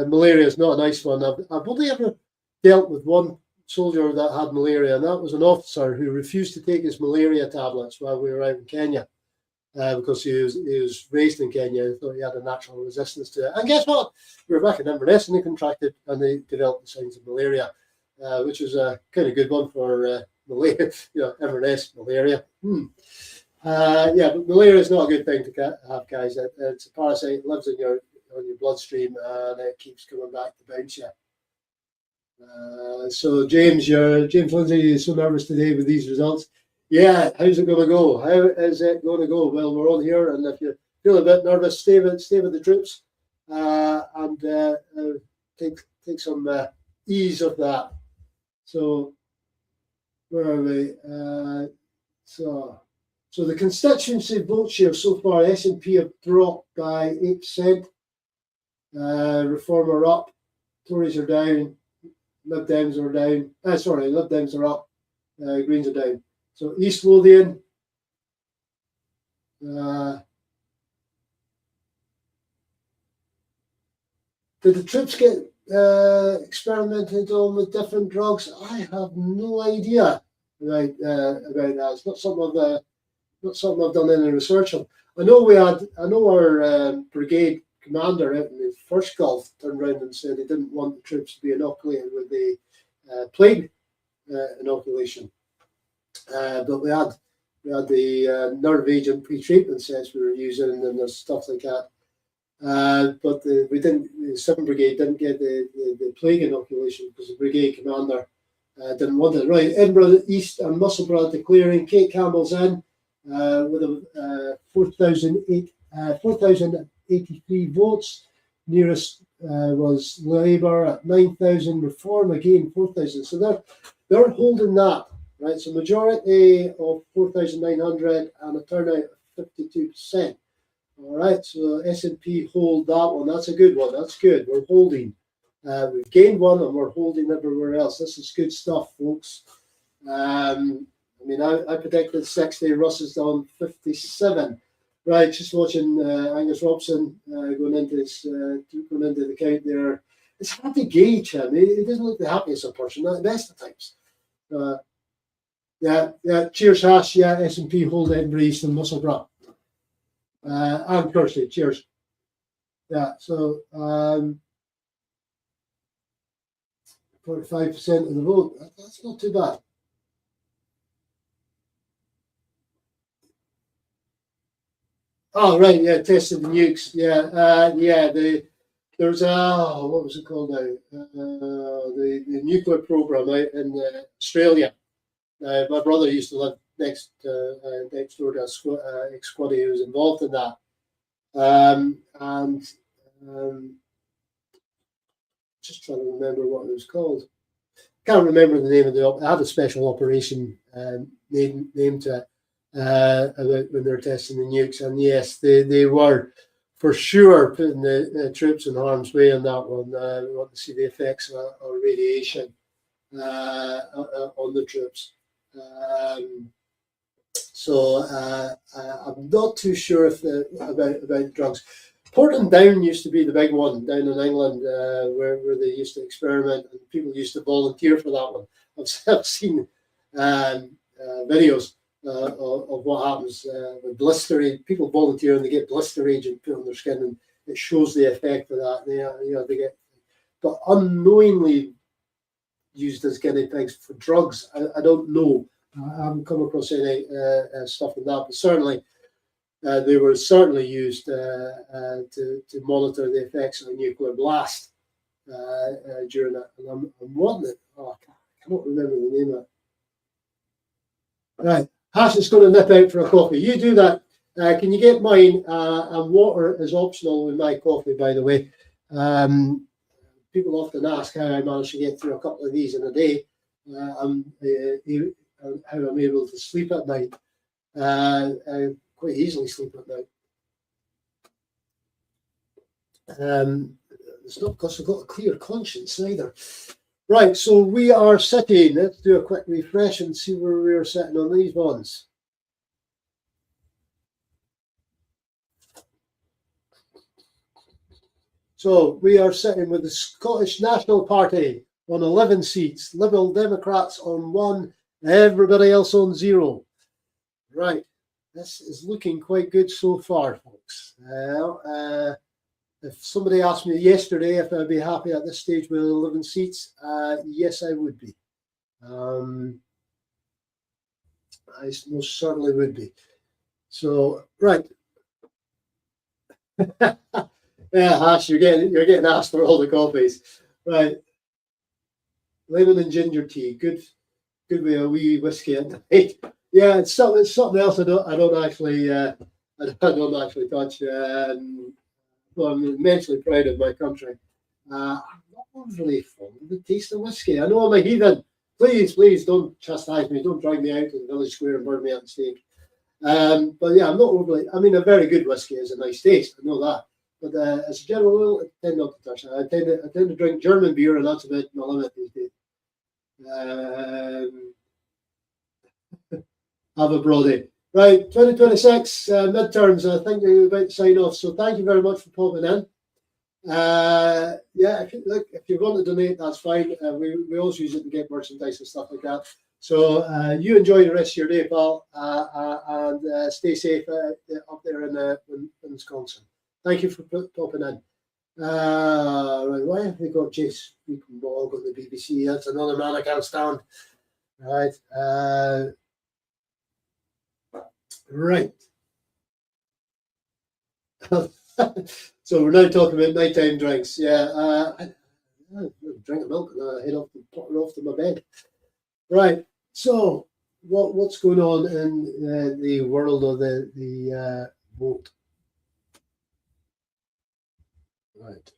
Malaria is not a nice one. I've only ever dealt with one soldier that had malaria, and that was an officer who refused to take his malaria tablets while we were out in Kenya, because he was raised in Kenya. He thought he had a natural resistance to it. And guess what? We were back in Inverness, and they contracted and they developed the signs of malaria, which was a kind of good one for malaria. Inverness malaria. But malaria is not a good thing to have, guys. It's a parasite. It lives on your bloodstream, and it keeps coming back to bounce you. So James Lindsay is so nervous today with these results. Yeah, how's it going to go? How is it going to go? Well, we're on here, and if you feel a bit nervous, stay with the troops, and take some ease of that. So where are we? So the constituency vote share so far, S&P have dropped by 8%. Reform are up. Tories are down. Lib Dems are down. Lib Dems are up. Greens are down. So East Lothian. Did the troops get experimented on with different drugs? I have no idea about that. It's not something I've done any research on. I know our brigade commander out in the first Gulf turned around and said he didn't want the troops to be inoculated with the plague inoculation. But we had the nerve agent pre-treatment sets we were using, and there's stuff like that. But the 7th Brigade didn't get the plague inoculation because the brigade commander didn't want it. Right, Edinburgh East and Musselburgh declaring. Kate Campbell's in with a 4,083 votes. Nearest was Labour at 9,000. Reform again 4,000. So they're holding that, right? So majority of 4,900 and a turnout of 52% All right, so S&P hold that one. That's a good one. That's good. We're holding. We've gained one and we're holding everywhere else. This is good stuff, folks. I mean, I predicted 60. Russ is down 57. Right, just watching Angus Robson going into the count there. It's hard to gauge him. He doesn't look the happiest of person at the best of times. Yeah. Cheers, Hash. Yeah, S&P hold Edinburgh East and Musselburgh. And Kirsty, cheers. Yeah, so 45% of the vote. That's not too bad. Oh, right, yeah, testing the nukes. There's what was it called now? The nuclear program out in Australia. My brother used to live next door to a ex-squaddy who was involved in that. Just trying to remember what it was called. Can't remember the name of it had a special operation name to it about when they're testing the nukes. And yes, they were for sure putting the troops in harm's way on that one. We want to see the effects of radiation on the troops. So I'm not too sure about drugs. Portland Down used to be the big one down in England, where they used to experiment and people used to volunteer for that one. I've seen videos of what happens with blister. People volunteer and they get blister agent put on their skin, and it shows the effect of that. They get, but unknowingly used as guinea pigs for drugs. I don't know. I haven't come across any stuff like that, but certainly. They were certainly used to monitor the effects of a nuclear blast during that. And I'm wanting it. Oh, I cannot remember the name of it. Right, Hash is going to nip out for a coffee. You do that. Can you get mine? And water is optional with my coffee, by the way. People often ask how I manage to get through a couple of these in a day. How I'm able to sleep at night. Quite easily sleep at night. It's not because I've got a clear conscience either. Right, so we are sitting. Let's do a quick refresh and see where we are sitting on these ones. So we are sitting with the Scottish National Party on 11 seats, Liberal Democrats on 1, everybody else on 0. Right. This is looking quite good so far, folks. If somebody asked me yesterday if I'd be happy at this stage with 11 seats, yes, I would be. I most certainly would be. So, right. Yeah, Hash, you're getting asked for all the coffees. Right. Lemon and ginger tea. Good with a wee whiskey at night. Yeah, it's something else I don't actually touch. Well, I'm immensely proud of my country. I'm not really fond of the taste of whiskey. I know I'm a heathen. Please don't chastise me. Don't drag me out to the village square and burn me at the stake. But yeah, I'm not overly. I mean, a very good whiskey has a nice taste. I know that. But as a general rule, I tend not to touch it. I tend to drink German beer, and that's about my limit these days. Have a brody. Right, 2026 midterms. I think we're about to sign off. So thank you very much for popping in. Yeah, if you want to donate, that's fine. We also use it to get merchandise and stuff like that. So you enjoy the rest of your day, pal, and stay safe up there in Wisconsin. Thank you for popping in. Right, why have we got Jace Bog on the BBC? That's another man I can't stand. Right. Right. So we're now talking about nighttime drinks. Yeah, I drink a milk and I head off to my bed. Right. So what's going on in the world of the vote? Right.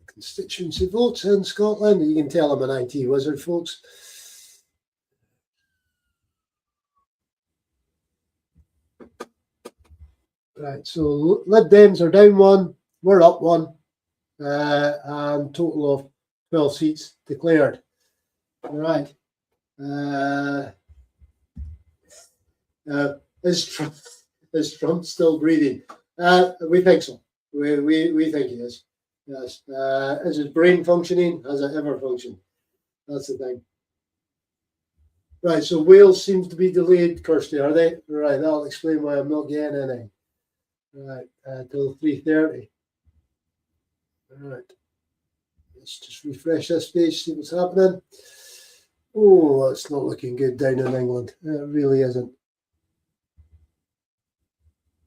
Constituency votes in Scotland. You can tell I'm an IT wizard, folks. Right, so Lib Dems are down 1, we're up 1, and total of 12 seats declared. All right. Is Trump still breathing? We think so. We think he is. Yes. Is his brain functioning? Has it ever functioned? That's the thing. Right. So Wales seems to be delayed, Kirsty, are they? Right. That'll explain why I'm not getting any. Right. Till 3:30. All right. Let's just refresh this page, see what's happening. Oh, it's not looking good down in England. It really isn't.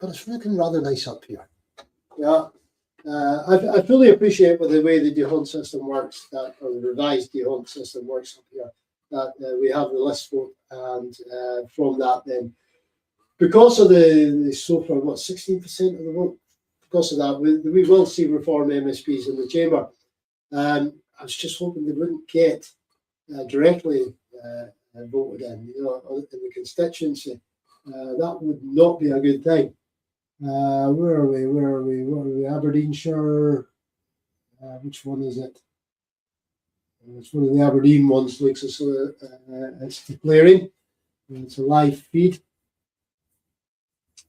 But it's looking rather nice up here. Yeah. I fully appreciate with the way the DeHunt system works, or the revised DeHunt system works up here, that we have the list vote, and from that then, because of the so far, 16% of the vote, because of that, we will see reform MSPs in the chamber. I was just hoping they wouldn't get directly voted in, in the constituency. That would not be a good thing. Where are we? Aberdeenshire. Which one is it? It's one of the Aberdeen ones. Looks as though it's declaring. It's a live feed.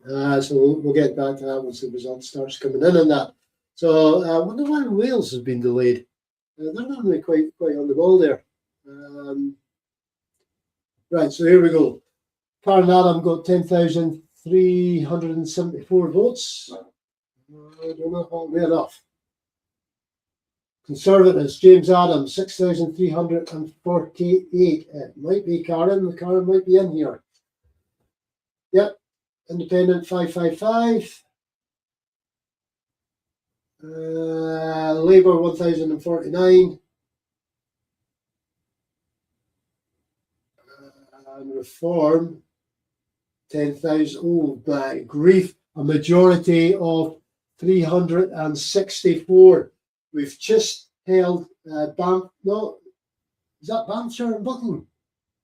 So we'll get back to that once the result starts coming in on that. So I wonder why Wales has been delayed. They're normally quite on the ball there. Right, so here we go. Karen Adam got 10,374 votes. I don't know if that'll be enough. Conservatives, James Adams, 6,348. It might be Karen. Karen might be in here. Yep. Independent, 555. Labour, 1,049. And Reform, 10,000. Oh my grief! A majority of 364. We've just held Banff. No, is that Banffshire and Buchan?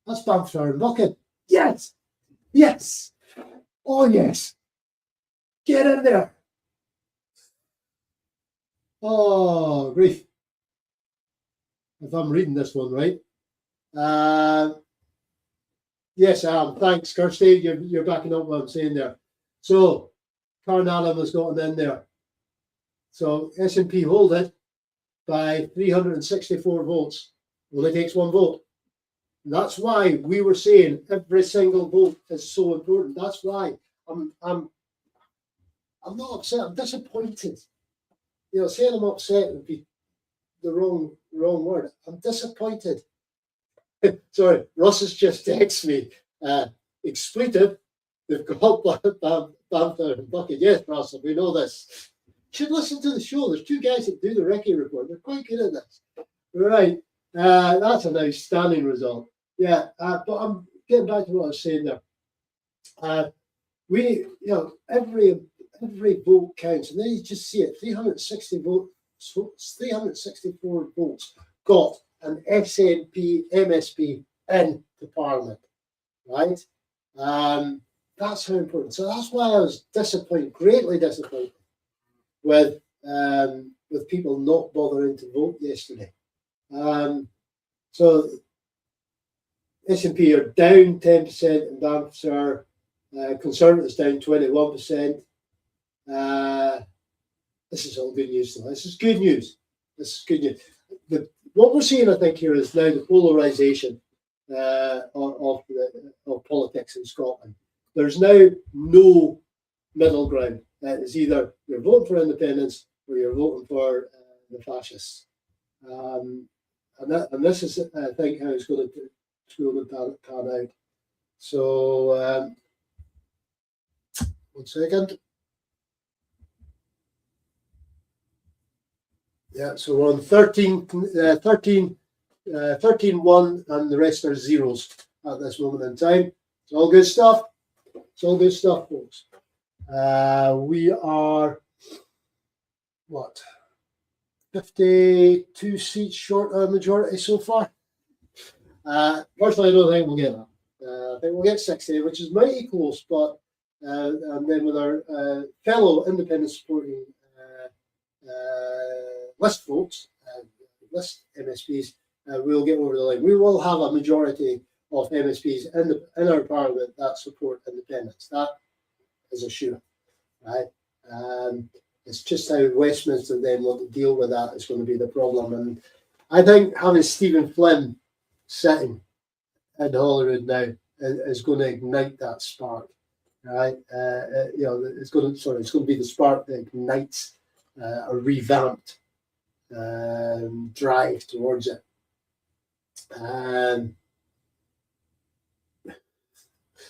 That's Banffshire and Buchan. Yes, yes. Oh yes. Get in there. Oh grief! If I'm reading this one right. Yes, I am. Thanks, Kirsty. You're backing up what I'm saying there. So, Karen Allen has gotten in there. So, SNP hold it by 364 votes. Only takes one vote. And that's why we were saying every single vote is so important. That's why I'm not upset. I'm disappointed. Saying I'm upset would be the wrong word. I'm disappointed. Sorry, Russ has just texted me. Expletive. They've got Banther and Bucket. Yes, Russ, we know this. You should listen to the show. There's two guys that do the Recce Report. They're quite good at this. Right. That's an outstanding result. Yeah, but I'm getting back to what I was saying there. Every vote counts, and then you just see it. 364 votes got an SNP MSP into Parliament, right? That's how important. So that's why I was disappointed, greatly disappointed, with people not bothering to vote yesterday. So SNP are down 10% in Banffshire, Conservatives down 21%. This is all good news, though. This is good news. What we're seeing, I think, here is now the polarisation of politics in Scotland. There's now no middle ground. It's either you're voting for independence or you're voting for the fascists. And this is, I think, how it's going to pan out. So, 1 second. Yeah, so we're on 13-1, and the rest are zeros at this moment in time. It's all good stuff. It's all good stuff, folks. We are, what? 52 seats short of a majority so far. Personally, I don't think we'll get that. I think we'll get 60, which is mighty close, but and then with our fellow independent supporting list votes, list MSPs, we'll get over the line. We will have a majority of MSPs in our parliament that support independence. That is a sure, right? It's just how Westminster then want to deal with that is going to be the problem. And I think having Stephen Flynn sitting in Holyrood now is going to ignite that spark, right? It's going to be the spark that ignites a revamped drive towards it.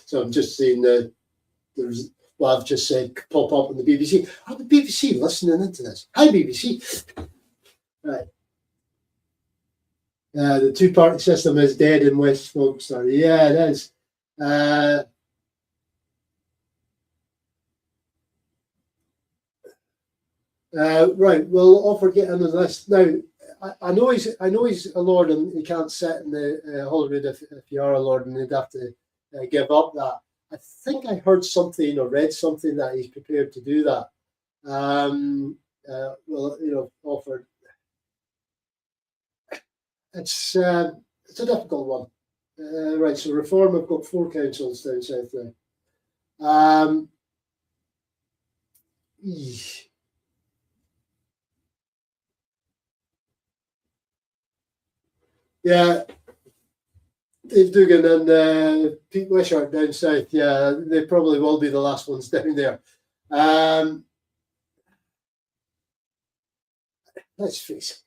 So I'm just seeing there's what I've just said pop up on the BBC. Are the BBC listening into this? Hi, BBC. Right. The two-party system is dead in Westminster. Yeah, it is. Right. We'll offer getting on the list now. I know he's a lord and he can't sit in the Holyrood if you are a lord, and he'd have to give up that. I think I heard something or read something that he's prepared to do that. Offered. It's a difficult one. Right. So Reform have got 4 councils down south now. Yeah, Dave Dugan and Pete Wishart down south. Yeah, they probably will be the last ones down there. Let's face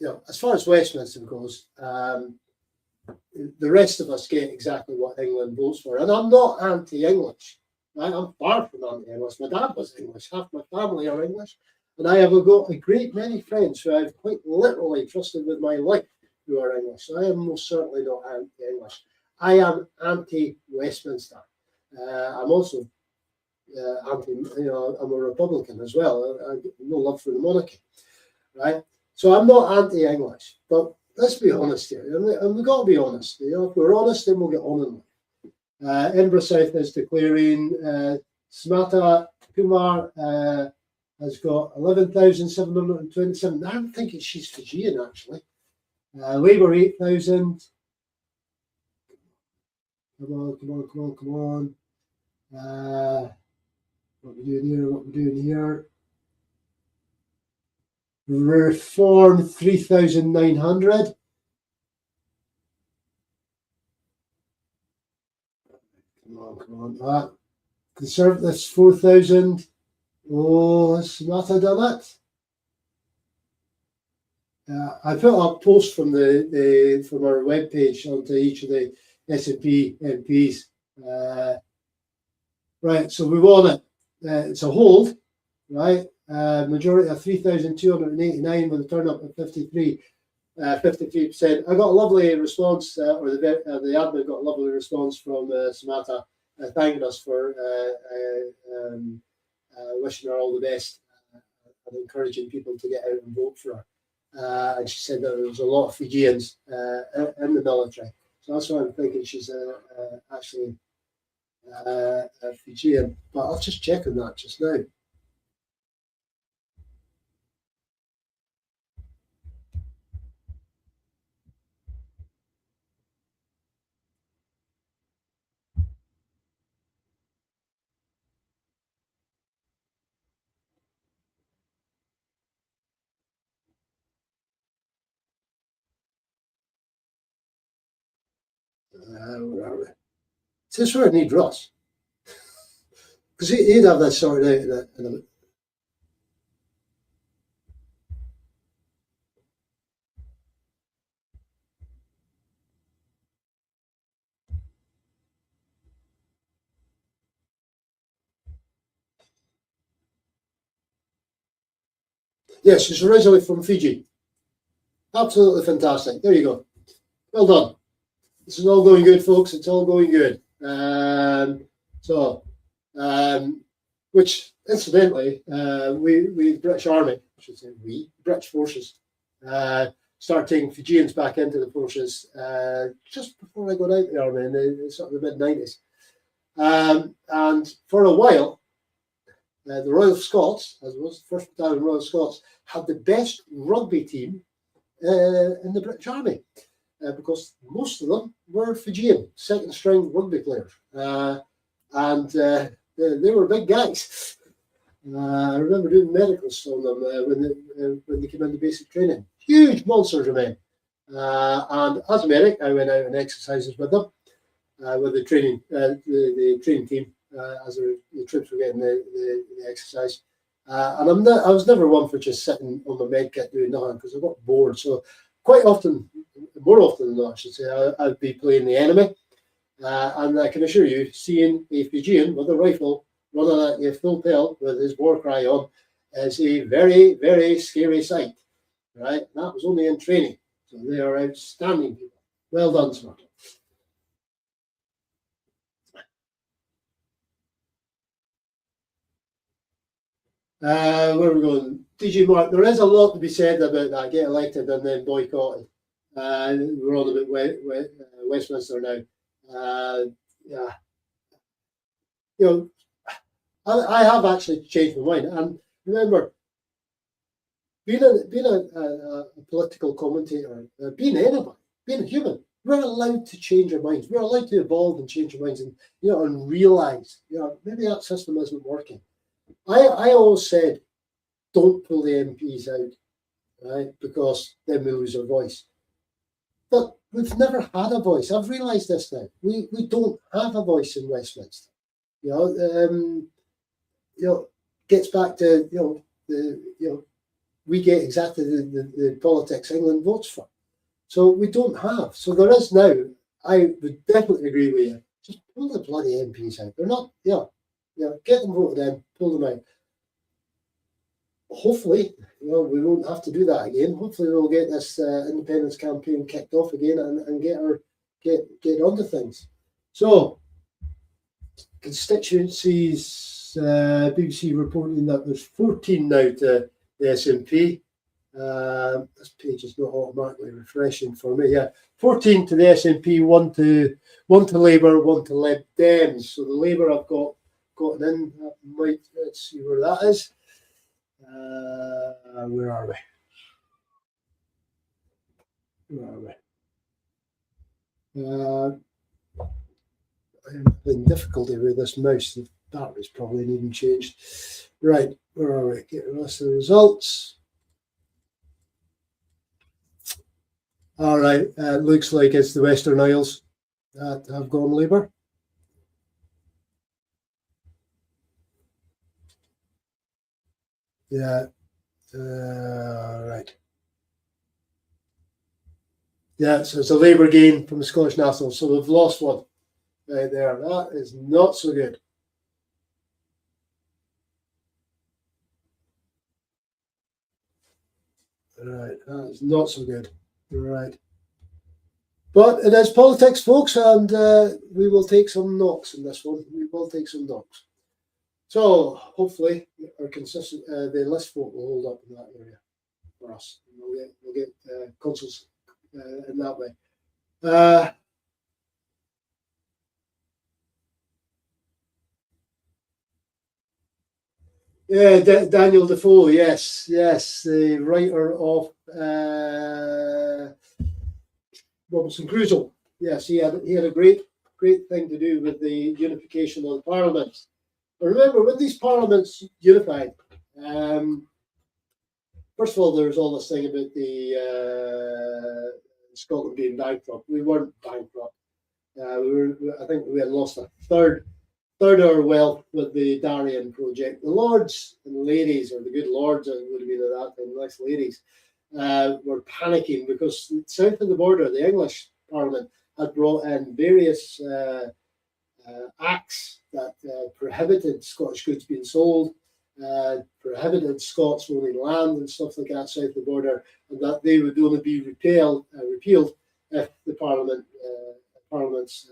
it. As far as Westminster goes, the rest of us get exactly what England votes for. And I'm not anti-English. Right? I'm far from anti-English. My dad was English. Half my family are English. And I have got a great many friends who I've quite literally trusted with my life who are English. So I am most certainly not anti-English. I am anti-Westminster. I'm also I'm a Republican as well. I have no love for the monarchy, right? So I'm not anti-English, but let's be honest here, and we've got to be honest. If we're honest, then we'll get on in life. Edinburgh South is declaring Samata Kumar has got 11,727. I'm thinking she's Fijian actually. Labour 8,000. Come on. What we doing here? Reform 3,900. Come on. Conservatives 4,000. Oh, has Samata done it? I put up posts from our webpage onto each of the SNP MPs. Right, so we won it. It's a hold, right? Majority of 3,289 with a turn up of 53%. I got a lovely response, or the admin got a lovely response from Samata, thanking us for wishing her all the best and encouraging people to get out and vote for her. And she said that there was a lot of Fijians in the military. So that's why I'm thinking she's actually a Fijian. But I'll just check on that just now. Where are we? This is where I need Russ. Because he'd have that sorted out in a bit. Yes, she's originally from Fiji. Absolutely fantastic. There you go. Well done. This is all going good, folks. It's all going good. Which incidentally, we British Army should say we, British forces, started taking Fijians back into the forces just before I got out of the army in the sort of the mid-90s. And for a while, the Royal Scots, as it was, the 1st Battalion Royal Scots, had the best rugby team in the British Army because most of them were Fijian, second-string rugby players. And they were big guys. I remember doing medicals on them when they came into basic training. Huge monsters of men. And as a medic, I went out on exercises with them, with the training team, as the troops were getting the exercise. And I was never one for just sitting on my med kit doing nothing because I got bored. So quite often, more often than not, I should say, I'd be playing the enemy. And I can assure you, seeing a Fijian with a rifle running at you full pelt with his war cry on is a very, very scary sight. Right? And that was only in training. So they are outstanding people. Well done, sir. Where are we going? DJ Mark, there is a lot to be said about that. Get elected and then boycotted. We're on about Westminster now. Yeah. You know, I have actually changed my mind. And remember, being a political commentator, being anybody, being a human, we're allowed to change our minds. We're allowed to evolve and change our minds, and and realize, maybe that system isn't working. I always said, don't pull the MPs out, right? Because then we lose our voice. But we've never had a voice. I've realised this now. We don't have a voice in Westminster. Gets back to we get exactly the politics England votes for. So we don't have. So there is now. I would definitely agree with you. Just pull the bloody MPs out. They're not. Get them voted in, pull them out. Hopefully, we won't have to do that again. Hopefully, we'll get this independence campaign kicked off again and get onto things. So, constituencies, BBC reporting that there's 14 now to the SNP. This page is not automatically refreshing for me. Yeah, 14 to the SNP, one to Labour, one to Lib Dems. So the Labour I've got in. Let's see where that is. Where are we? I'm having difficulty with this mouse. The battery's probably needing changed. Right, where are we? Get the rest of the results. All right, looks like it's the Western Isles that have gone Labour. Yeah. Right. Yeah, so it's a Labour gain from the Scottish Nationals. So we've lost one right there. That is not so good. Right, that is not so good. Right. But it is politics, folks, and we will take some knocks in this one. We will take some knocks. So hopefully our the list vote will hold up in that area for us. We'll get consuls in that way. Yeah, Daniel Defoe, yes, the writer of Robinson Crusoe. Yes, he had a great thing to do with the unification of the parliaments. But remember, when these parliaments unified, first of all, there was all this thing about the Scotland being bankrupt. We weren't bankrupt. I think we had lost a third of our wealth with the Darien project. The lords and ladies, or the good lords, it would have been at that time, the nice ladies, were panicking because south of the border, the English Parliament had brought in various acts that prohibited Scottish goods being sold, prohibited Scots owning land and stuff like that south of the border, and that they would only be repealed if the parliaments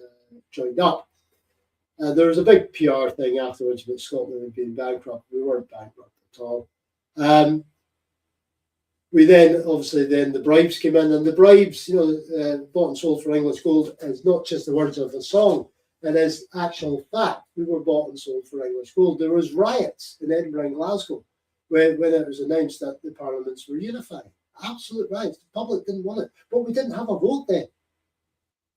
joined up. There was a big PR thing afterwards about Scotland being bankrupt. We weren't bankrupt at all. we then, obviously, then the bribes came in, and the bribes, bought and sold for English gold is not just the words of a song. It is actual fact. We were bought and sold for English gold. There was riots in Edinburgh and Glasgow when it was announced that the parliaments were unified. Absolute riots. The public didn't want it, but we didn't have a vote then.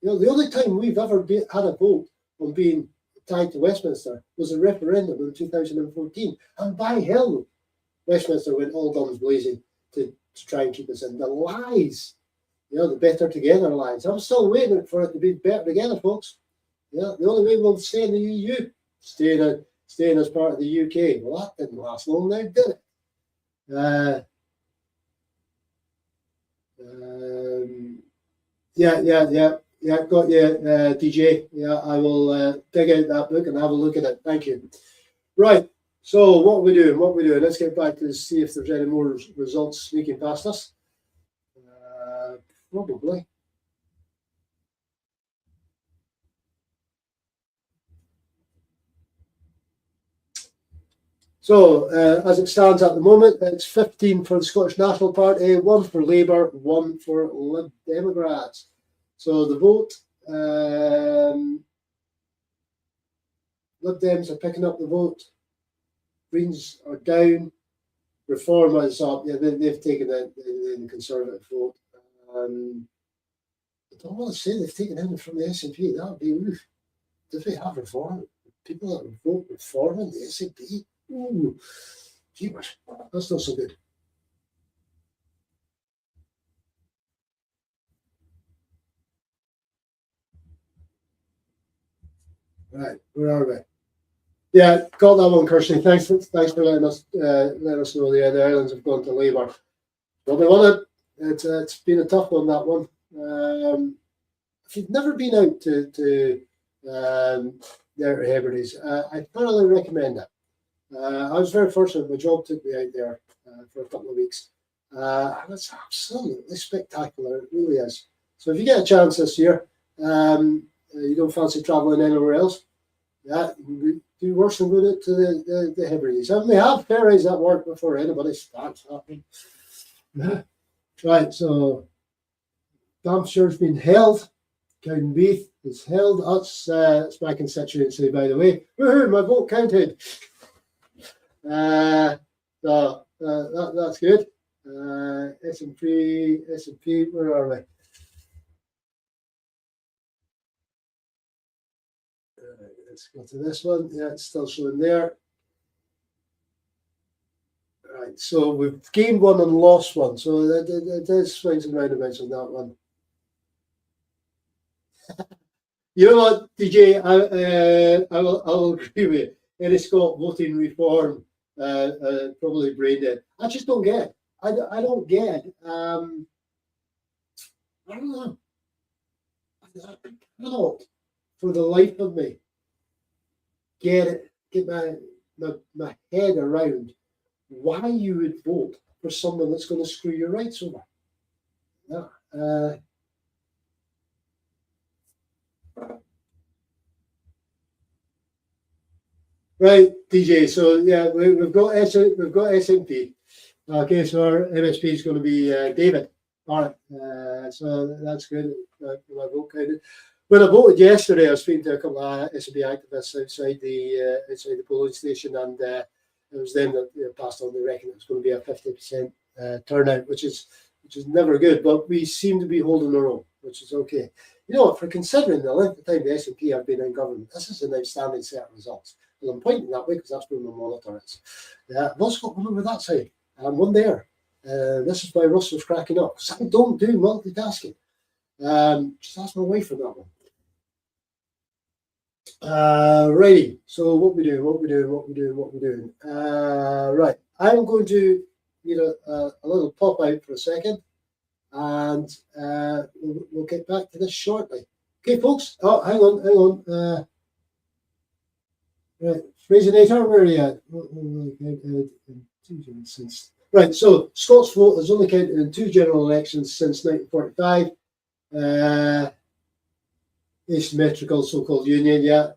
The only time we've ever had a vote on being tied to Westminster was a referendum in 2014, and by hell, Westminster went all guns blazing to try and keep us in. The lies, the better together lies. I'm still waiting for it to be better together, folks. The only way we'll stay in the EU, staying as part of the UK. Well, that didn't last long now, did it? Got you, DJ. Yeah, I will dig out that book and have a look at it. Thank you. Right. So what are we doing? Let's get back to see if there's any more results sneaking past us. Probably. So as it stands at the moment, it's 15 for the Scottish National Party, 1 for Labour, 1 for Lib Democrats. So the vote, Lib Dems are picking up the vote. Greens are down. Reform is up. Yeah, they've taken the Conservative vote. I don't want to say they've taken in from the SNP. That would be oof. Do they have reform? People that would vote reform in the SNP? Ooh, jeepers. That's not so good. Right, where are we? Yeah, got that one, Kirsty. Thanks for letting us know the islands have gone to Labour. Well, they won it. It's been a tough one, that one. If you've never been out to the Hebrides, I thoroughly recommend it. I was very fortunate. My job took me out there for a couple of weeks. And it's absolutely spectacular. It really is. So if you get a chance this year, you don't fancy travelling anywhere else, yeah, you do worse than going to the Hebrides. And we have ferries that work before anybody starts happening. Right, so Banffshire's been held. Cowdenbeath is held. That's my constituency, by the way. Woohoo, my vote counted. So that's good. S&P, where are we? Let's go to this one. Yeah, it's still showing there. Right, so we've gained one and lost one. So it is swings and roundabouts on that one. You know what, DJ? I will agree with you. Any Scot voting reform, probably brain dead. I just don't get it. I don't get it. I don't know. I cannot, for the life of me, get my head around why you would vote for someone that's going to screw your rights over. Yeah. Right, DJ. So yeah, we've got SNP. Okay, so our MSP is going to be David. All right, so that's good. My vote counted. When I voted yesterday, I was speaking to a couple of SNP activists outside the polling station, and it was them that passed on the reckon it was going to be a 50% turnout, which is never good. But we seem to be holding our own, which is okay. You know, for considering the length of time the SNP have been in government, this is an outstanding set of results. And I'm pointing that way because that's where my monitor is. I've also got one over that side and one there. This is why Russ was cracking up, because I don't do multitasking. Just ask my wife for that one. Righty. So what we doing? Right. I'm going to a little pop out for a second, and we'll get back to this shortly. Okay, folks. Oh, hang on. Right, Frasinator, where are you at? Right, so Scots vote has only counted in 2 general elections since 1945. Asymmetrical so-called union, yeah.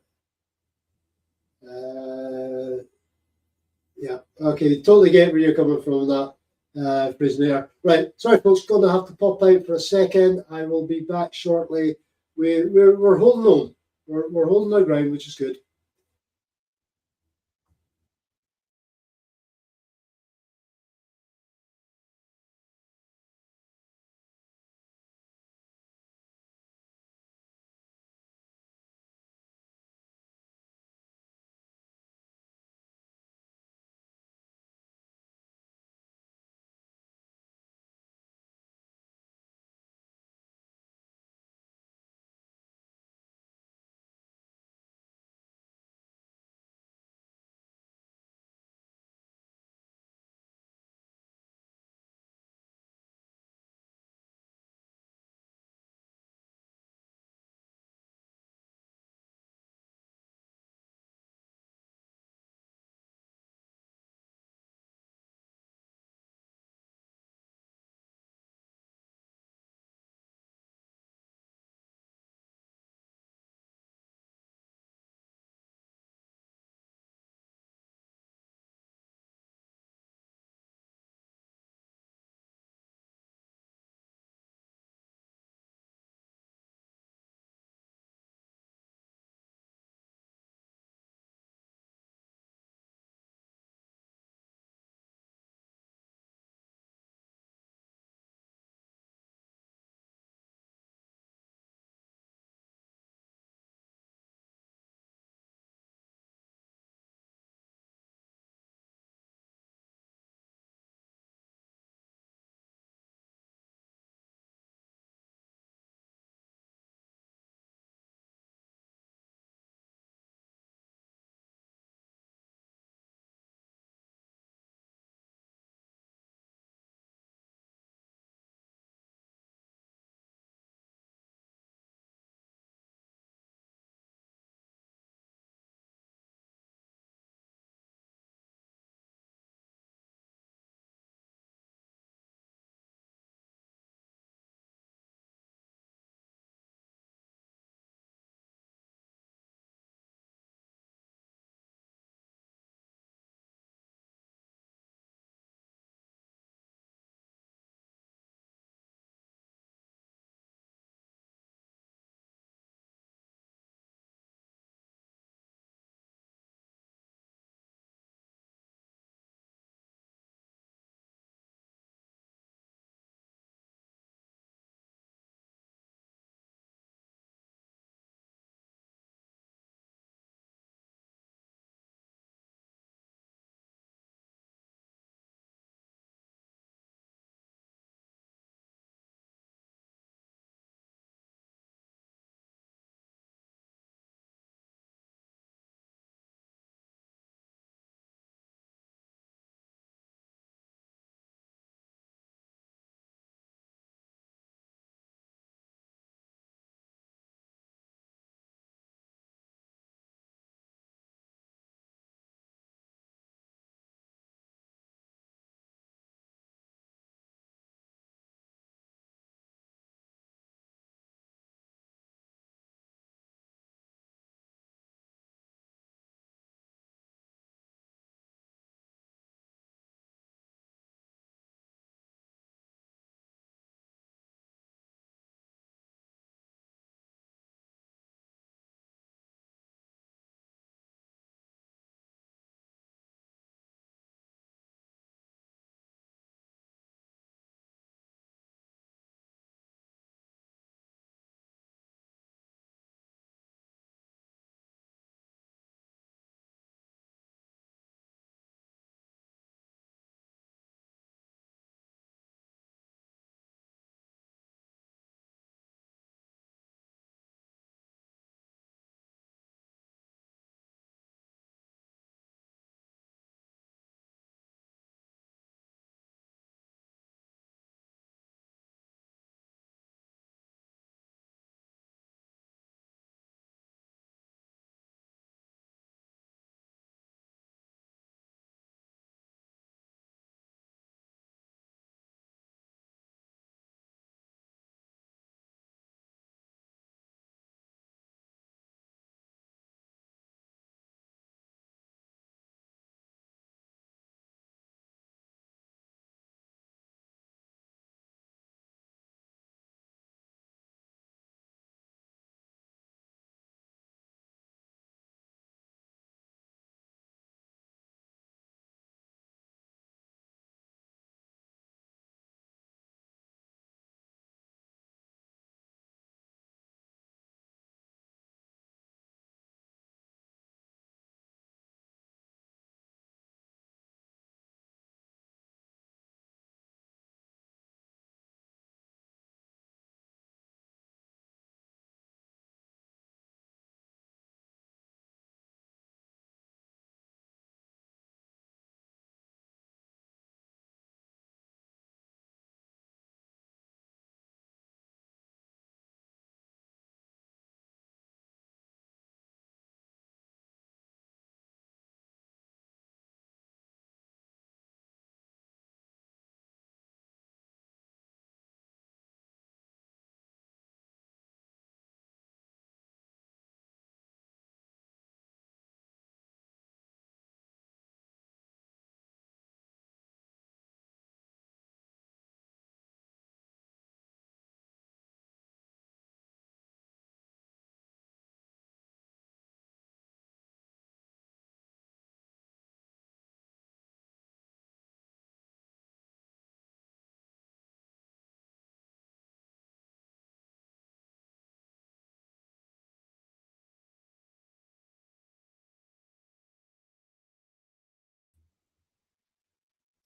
Yeah, okay, totally get where you're coming from with that. Prisoner. Right, sorry folks, going to have to pop out for a second. I will be back shortly. We're holding on. We're holding our ground, which is good.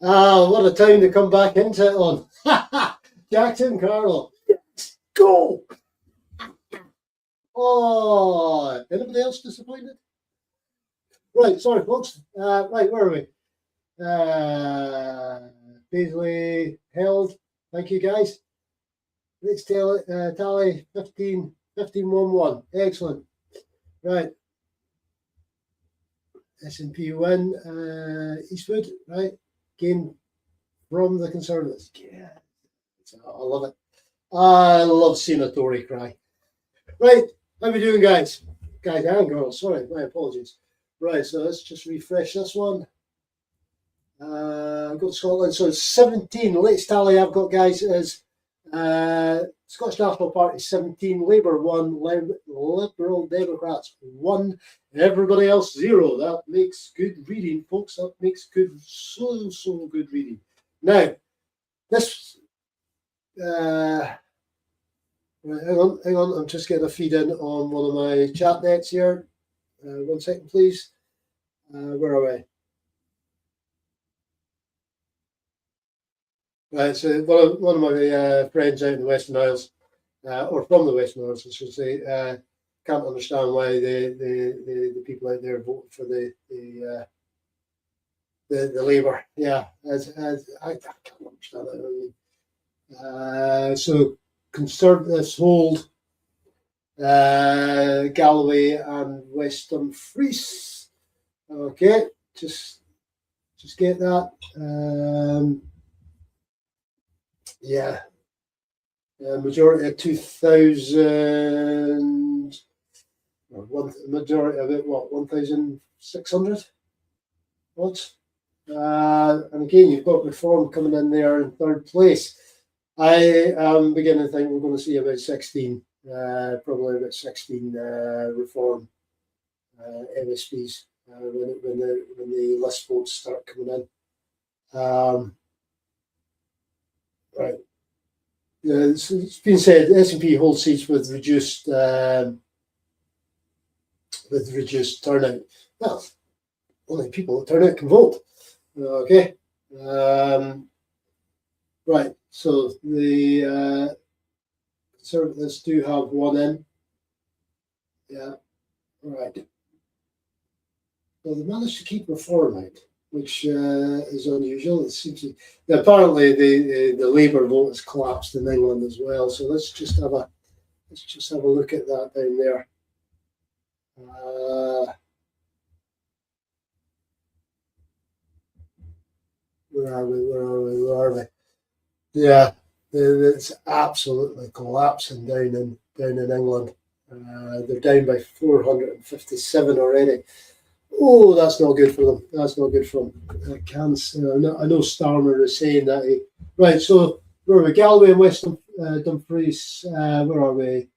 Ah, what a time to come back into it on. Jackson Carlo. Let's go. Oh, anybody else disappointed? Right, sorry, folks. Right, where are we? Paisley held. Thank you, guys. Let's tally 15, 1-1. Excellent. Right. S&P win. Eastwood, right? Game from the Conservatives. Yeah, I love it. I love seeing a Tory cry. Right, how we doing, guys? Guys and girls, sorry, my apologies. Right, so let's just refresh this one. I've got Scotland, so it's 17. Latest tally I've got, guys, is Scottish National Party 17, Labour 1, Liberal Democrats 1, everybody else 0. That makes good reading, folks. That makes good, so good reading. Now, this, right, hang on, I'm just getting a feed in on one of my chat nets here. 1 second, please. Where are we? Right, so one of my friends out in the Western Isles, or from the Western Isles, I should say, can't understand why the people out there voted for the Labour. Yeah, as I can't understand that. So Conservatives hold Galloway and West Dumfries. Okay, just get that. Yeah. Majority of 2,000, majority of it, what, 1,600 votes? And again, you've got Reform coming in there in third place. I am beginning to think we're going to see about 16, probably about 16 Reform MSPs when the list votes start coming in. Right. It's been said S&P holds seats with reduced turnout. Well, only people that turn out can vote. Okay. Right. So the Conservatives do have one in. Yeah. Right. Well, they managed to keep Reform out, which is unusual. It seems to, apparently the Labour vote has collapsed in England as well. So let's just have a look at that down there. Where are we? Yeah, it's absolutely collapsing down in England. They're down by 457 already. Oh, that's not good for them. That's not good for them. I know Starmer is saying that. Right, so where are we? Galway and West Dumfries. Where are we?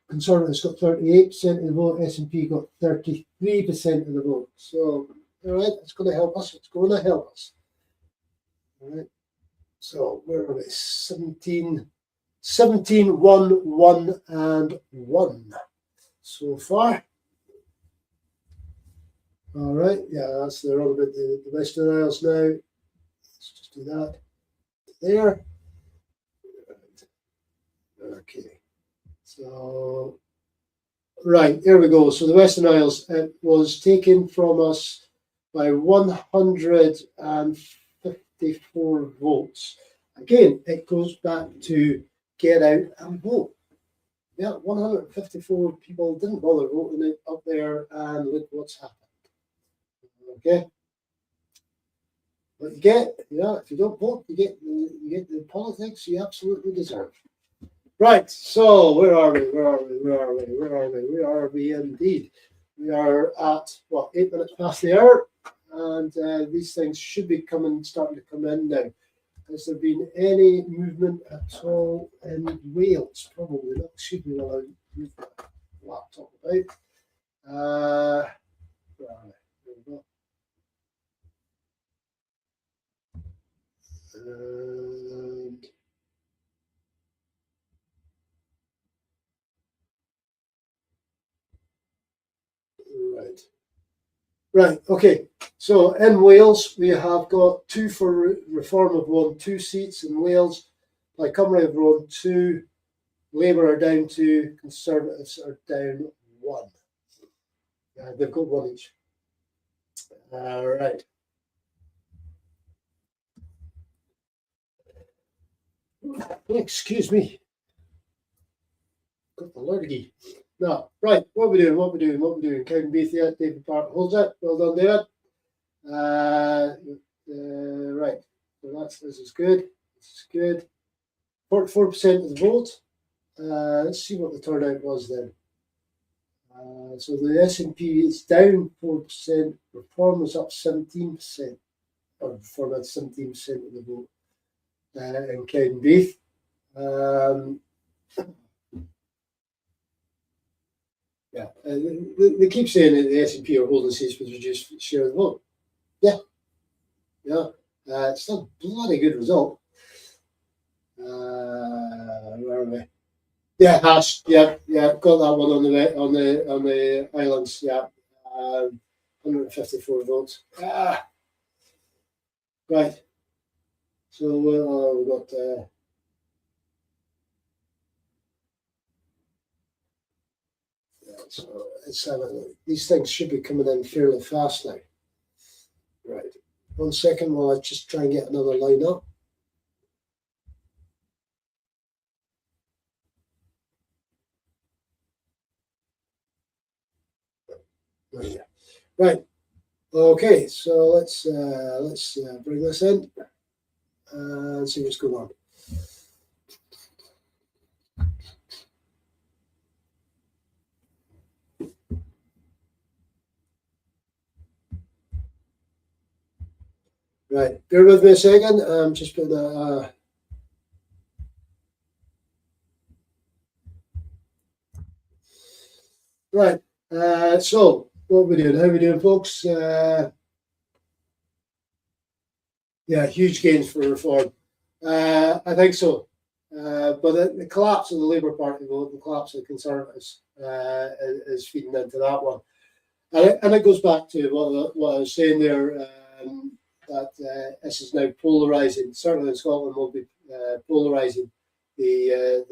Conservatives got 38% of the vote. S&P got 33% of the vote. So, all right, it's going to help us. It's going to help us. All right. So where are we? 17, 1, 1, and 1 so far. All right. Yeah, that's the round about the Western Isles now. Let's just do that there. Okay. So, right, here we go. So the Western Isles, it was taken from us by 154 votes. Again, it goes back to get out and vote. Yeah, 154 people didn't bother voting it up there, and look what's happened. Okay. What you get, if you don't vote, you get the politics you absolutely deserve. Right, so where are we indeed? We are at, 8 minutes past the hour, and these things should be starting to come in now. Has there been any movement at all in Wales? Probably not. Should be allowed to move that laptop about. There we go. Right. Right, okay. So in Wales, we have got 2 for Reform have won 2 seats in Wales. Plaid Cymru have won 2. Labour are down 2. Conservatives are down 1. They've got 1 each. All right. Excuse me. Got the lurgy. No, right. What we doing? Counting Beath, yeah. David Park holds it. Well done, David. Right. So this is good. This is good. 44% of the vote. Let's see what the turnout was then. So the SNP is down 4%. Reform was up 17%. Or Reform had 17% of the vote in Counting Beath. Yeah, they keep saying that the SNP are holding seats with reduced share of the vote. Yeah, it's still a bloody good result. Where are we? Yeah, Hash. Yeah, got that one on the islands. Yeah, 154 votes. Right. So we've got. So it's these things should be coming in fairly fast now. Right. 1 second while I just try and get another line up. Right. Okay. So let's bring this in and see what's going on. Right, bear with me a second. I'm just putting right. So what are we doing? How are we doing, folks? Yeah, huge gains for Reform. I think so. But the collapse of the Labour Party vote, the collapse of the Conservatives is feeding into that one. And it goes back to what I was saying there, that this is now polarising. Certainly in Scotland will be polarising the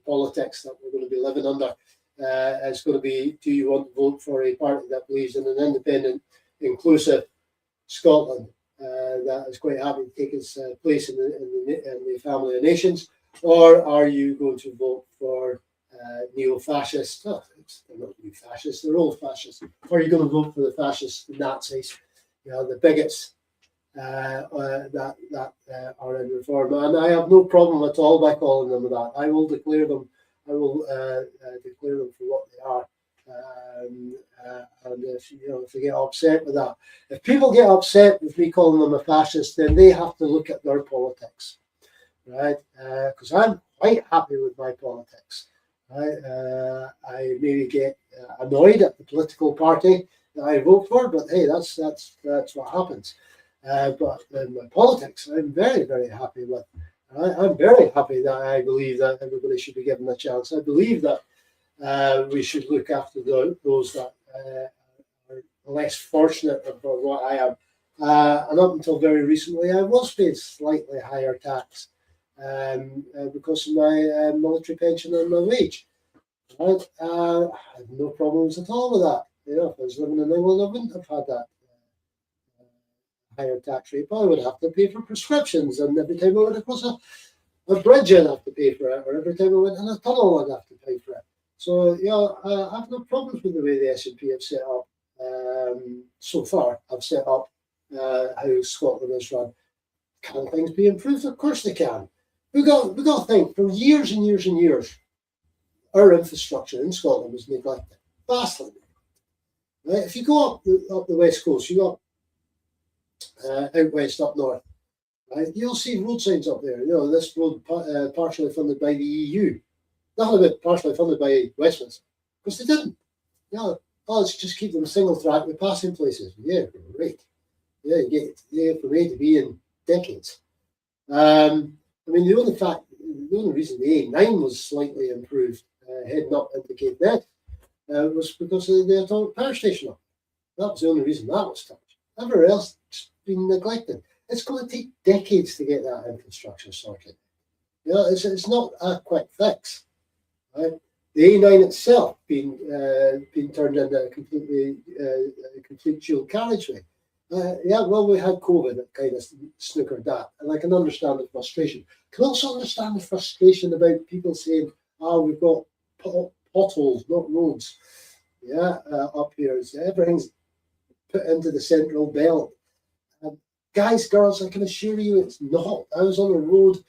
politics that we're going to be living under. It's going to be, do you want to vote for a party that believes in an independent, inclusive Scotland that is quite happy to take its place in the family of nations, or are you going to vote for neo-fascists? They're not new fascists, they're old fascists. Or are you going to vote for the fascists, the Nazis, the bigots that are in Reform? And I have no problem at all by calling them that. I will declare them. I will declare them for what they are. And if they get upset with that, if people get upset with me calling them a fascist, then they have to look at their politics, right? Because I'm quite happy with my politics. Right? I maybe get annoyed at the political party that I vote for, but hey, that's what happens. But in my politics, I'm very, very happy with. I'm very happy that I believe that everybody should be given a chance. I believe that we should look after those that are less fortunate than what I am. And up until very recently, I was paid slightly higher tax because of my military pension and my wage. Right? I have no problems at all with that. If I was living in England, I wouldn't have had that higher tax rate, but I would have to pay for prescriptions, and every time I went across a bridge, I'd have to pay for it, or every time I went in a tunnel, I'd have to pay for it. So, I have no problems with the way the SNP have set up so far. I've set up how Scotland is run. Can things be improved? Of course they can. We've got to think, for years and years and years, our infrastructure in Scotland was neglected, vastly neglected. Right? If you go up the west coast, you go out west, up north, right? You'll see road signs up there. This road partially funded by the EU. Nothing about partially funded by Westminster, because they didn't. Let's just keep them single track with passing places. Yeah, great. Yeah, you get from A to B in decades. The only reason the A9 was slightly improved heading up into Cape Net was because of the atomic power station up. That was the only reason that was touched. Everywhere else has been neglected. It's going to take decades to get that infrastructure sorted. It's not a quick fix, right? The A9 itself being turned into a complete dual carriageway. Well, we had COVID that kind of snookered that, and I can understand the frustration. I can also understand the frustration about people saying, we've got potholes, not roads. Up here, everything's put into the central belt. Guys, girls, I can assure you it's not. I was on a road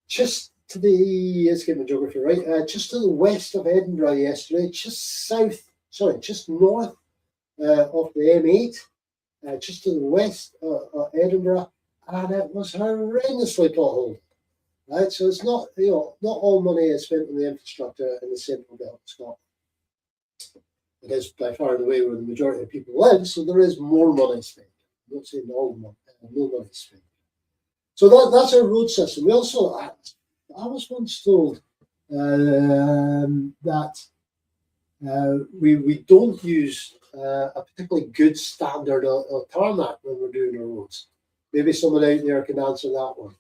just to let's get my geography right, just to the west of Edinburgh yesterday, just north of the M8, just to the west of Edinburgh, and it was horrendously potholed. Right, so it's not, not all money is spent on the infrastructure in the central belt of Scotland. It is by far and away where the majority of people live, so there is more money spent. I'm not saying all money, no money spent. So that's our road system. We also, I was once told that we don't use a particularly good standard of tarmac when we're doing our roads. Maybe someone out there can answer that one.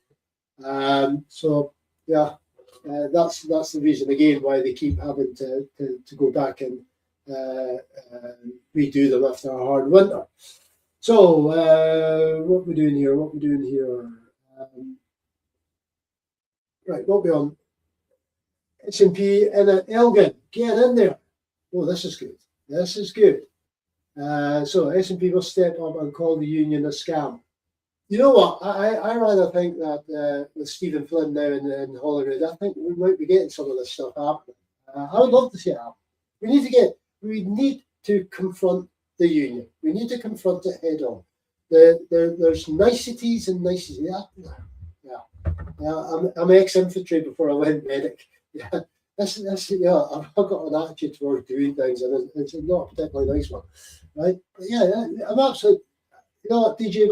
That's the reason again why they keep having to go back and redo them after a hard winter. So what we're doing here? Right, what we on? S&P and Elgin, get in there. Oh, this is good. So S&P will step up and call the union a scam. You know what? I rather think that with Stephen Flynn now in Holyrood, I think we might be getting some of this stuff happening. I would love to see it happen. We need to confront the union. We need to confront it head on. There's niceties and niceties. I'm ex-infantry before I went medic. I've got an attitude towards doing things, and it's not a particularly nice one, right? But I'm absolutely. You know what, DJ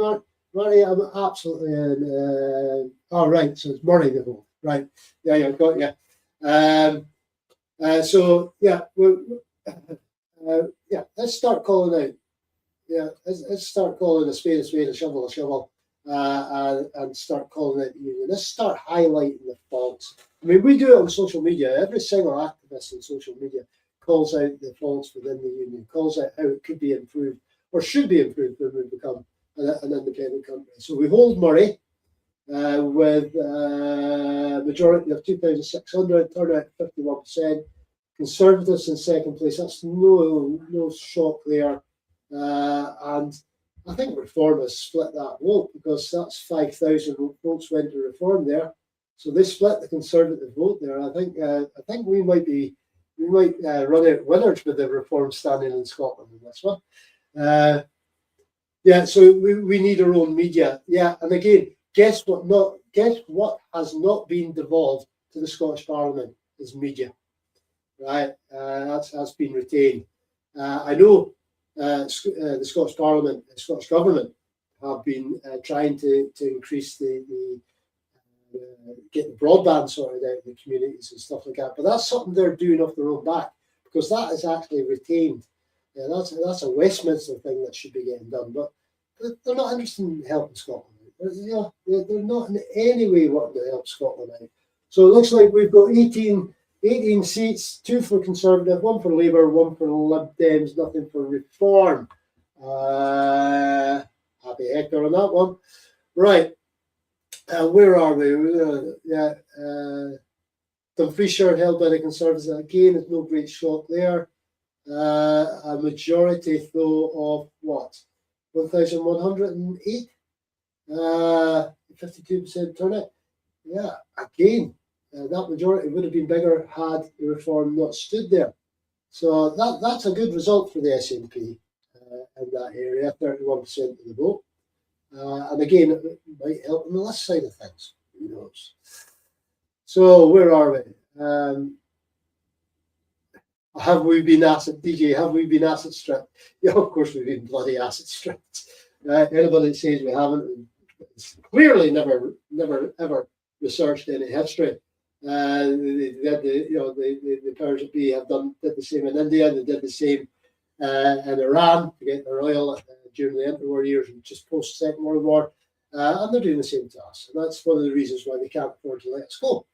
Murray, I'm absolutely in. Right, so it's Murray the whole, right? Yeah, got you. Let's start calling out. Let's start calling a spade, a shovel, and start calling out the union. Let's start highlighting the faults. I mean, we do it on social media. Every single activist on social media calls out the faults within the union, calls out how it could be improved or should be improved when we become an independent company. So we hold Murray with a majority of 2,600, turnout 51%. Conservatives in second place. That's no shock there. And I think Reform has split that vote because that's 5,000 votes went to Reform there. So they split the Conservative vote there. I think we might run out winners with the Reform standing in Scotland in this one. So we need our own media. And again, guess what has not been devolved to the Scottish Parliament is media. Right, that's been retained. I know the Scottish Parliament, the Scottish Government have been trying to increase get the broadband sorted out in the communities and stuff like that. But that's something they're doing off their own back because that is actually retained. That's a Westminster thing that should be getting done. But they're not interested in helping Scotland out. They're not in any way wanting to help Scotland out. So it looks like we've got 18 seats, 2 for Conservative, 1 for Labour, 1 for Lib Dems, nothing for Reform. Happy Hector on that one. Right. Where are we? Dumfriesshire held by the Conservatives again. There's no great shock there. A majority, though, of what? 1,108? 52% turnout. Again. That majority would have been bigger had the Reform not stood there. So that's a good result for the SNP in that area, 31% of the vote. And again, it might help on the left side of things. Who knows? So where are we? Have we been asset stripped? Yeah, of course we've been bloody asset stripped. Anybody that says we haven't, it's clearly never ever researched any history. The powers that be did the same in India. They did the same in Iran to get their oil during the interwar years and just post Second World War, and they're doing the same to us. And that's one of the reasons why they can't afford to let us go.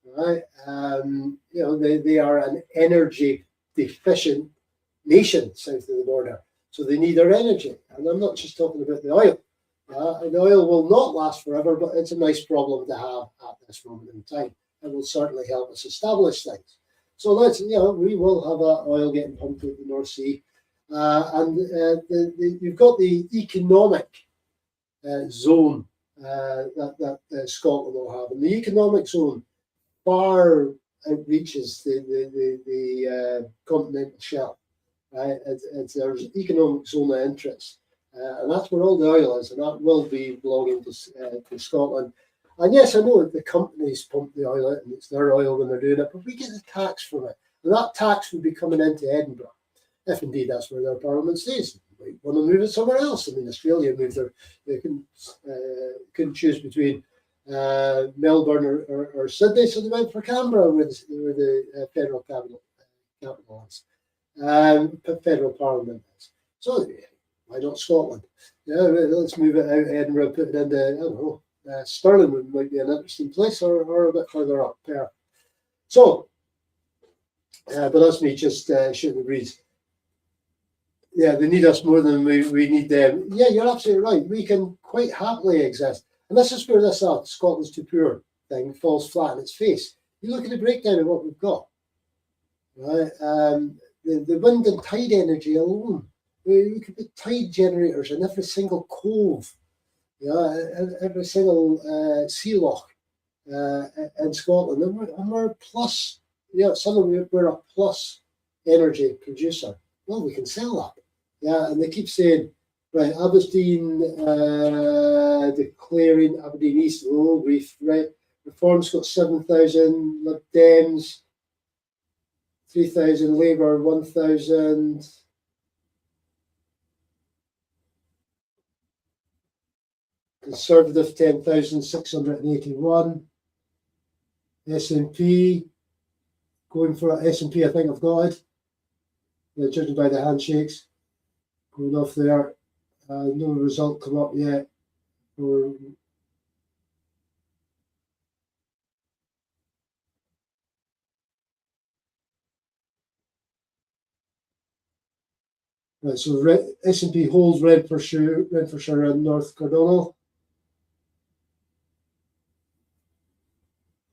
Right? They are an energy deficient nation south of the border, so they need our energy. And I'm not just talking about the oil. The oil will not last forever, but it's a nice problem to have at this moment in time. It will certainly help us establish things. So we will have that oil getting pumped out the North Sea, and you've got the economic zone that Scotland will have, and the economic zone far outreaches the continental shelf. Right? There's economic zone of interest. And that's where all the oil is, and that will be belonging to Scotland. And yes, I know that the companies pump the oil out, and it's their oil when they're doing it, but we get a tax from it. And that tax would be coming into Edinburgh, if indeed that's where their parliament stays. They might want to move it somewhere else. I mean, Australia moved they couldn't choose between Melbourne or Sydney, so they went for Canberra, where the federal capital is, federal parliament is. So why not Scotland? Yeah, let's move it out Edinburgh, put it into, I don't know, Stirling might be an interesting place, or a bit further up there. So, but that's me just shooting the breeze. Yeah, they need us more than we need them. Yeah, you're absolutely right. We can quite happily exist. And this is where this Scotland's too poor thing falls flat on its face. You look at the breakdown of what we've got. Right? The wind and tide energy alone. We could put tide generators in every single cove, every single sea loch in Scotland, and we're plus. We're a plus energy producer. Well, we can sell that. Yeah, and they keep saying, right, Aberdeen declaring Aberdeen East. Oh, Reform's got 7,000, Lib Dems 3,000, Labour 1,000. Conservative 10,681. SNP going for SNP. I think I've got it. Yeah, judging by the handshakes going off there. No result come up yet. Right, so SNP holds Renfrewshire and North Cardonal.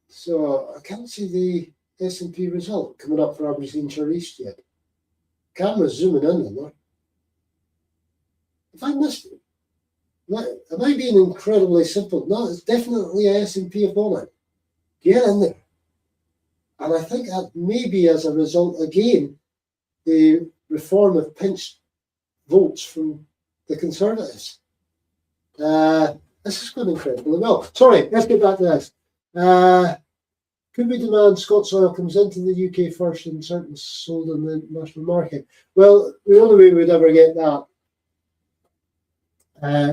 So I can't see the SNP result coming up for Aberdeenshire East yet. Camera's zooming in on there. If I missed it, am I being incredibly simple? No, it's definitely a SNP opponent. Get in there. And I think that maybe as a result, again, the Reform have pinched votes from the Conservatives. This is going incredibly well. Sorry, let's get back to this. Could we demand Scots oil comes into the UK first and certain sold on the national market? Well, the only way we'd ever get that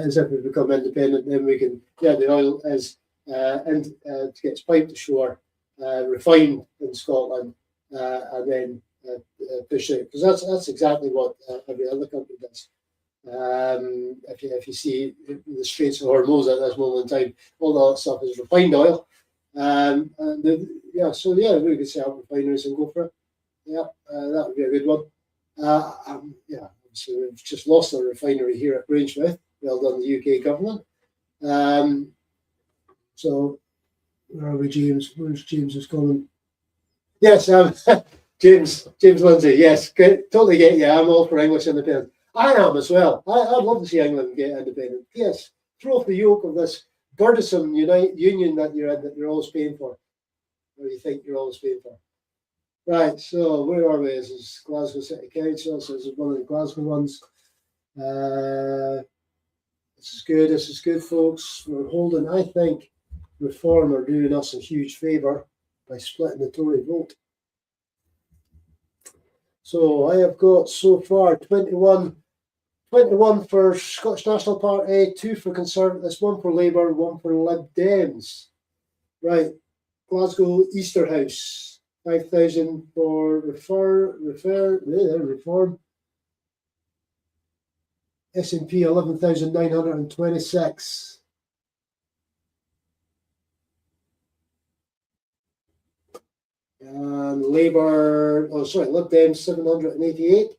is if we become independent. Then we can, the oil is gets piped to shore, refined in Scotland, and then push out, because that's exactly what every other country does. If you see the Straits of Hormuz at this moment in time, all that stuff is refined oil. We could set up refineries and go for it. That would be a good one. So we've just lost our refinery here at Grangemouth. Well done, the UK government. So where are we, James? Where's James's comment? Yes, James Lindsay. Yes, totally get you. I'm all for English independence. I am as well. I'd love to see England get independent. Yes, throw off the yoke of this burdensome union that you're in, that you're always paying for, or you think you're always paying for. Right, so where are we? This is Glasgow City Council, so this is one of the Glasgow ones. This is good, folks. We're holding, I think, Reform are doing us a huge favour by splitting the Tory vote. So I have got so far 21 for Scottish National Party, 2 for Conservatives, 1 for Labour, 1 for Lib Dems. Right, Glasgow Easterhouse, 5,000 for Reform, S&P 11,926. And Labour, Lib Dem 788.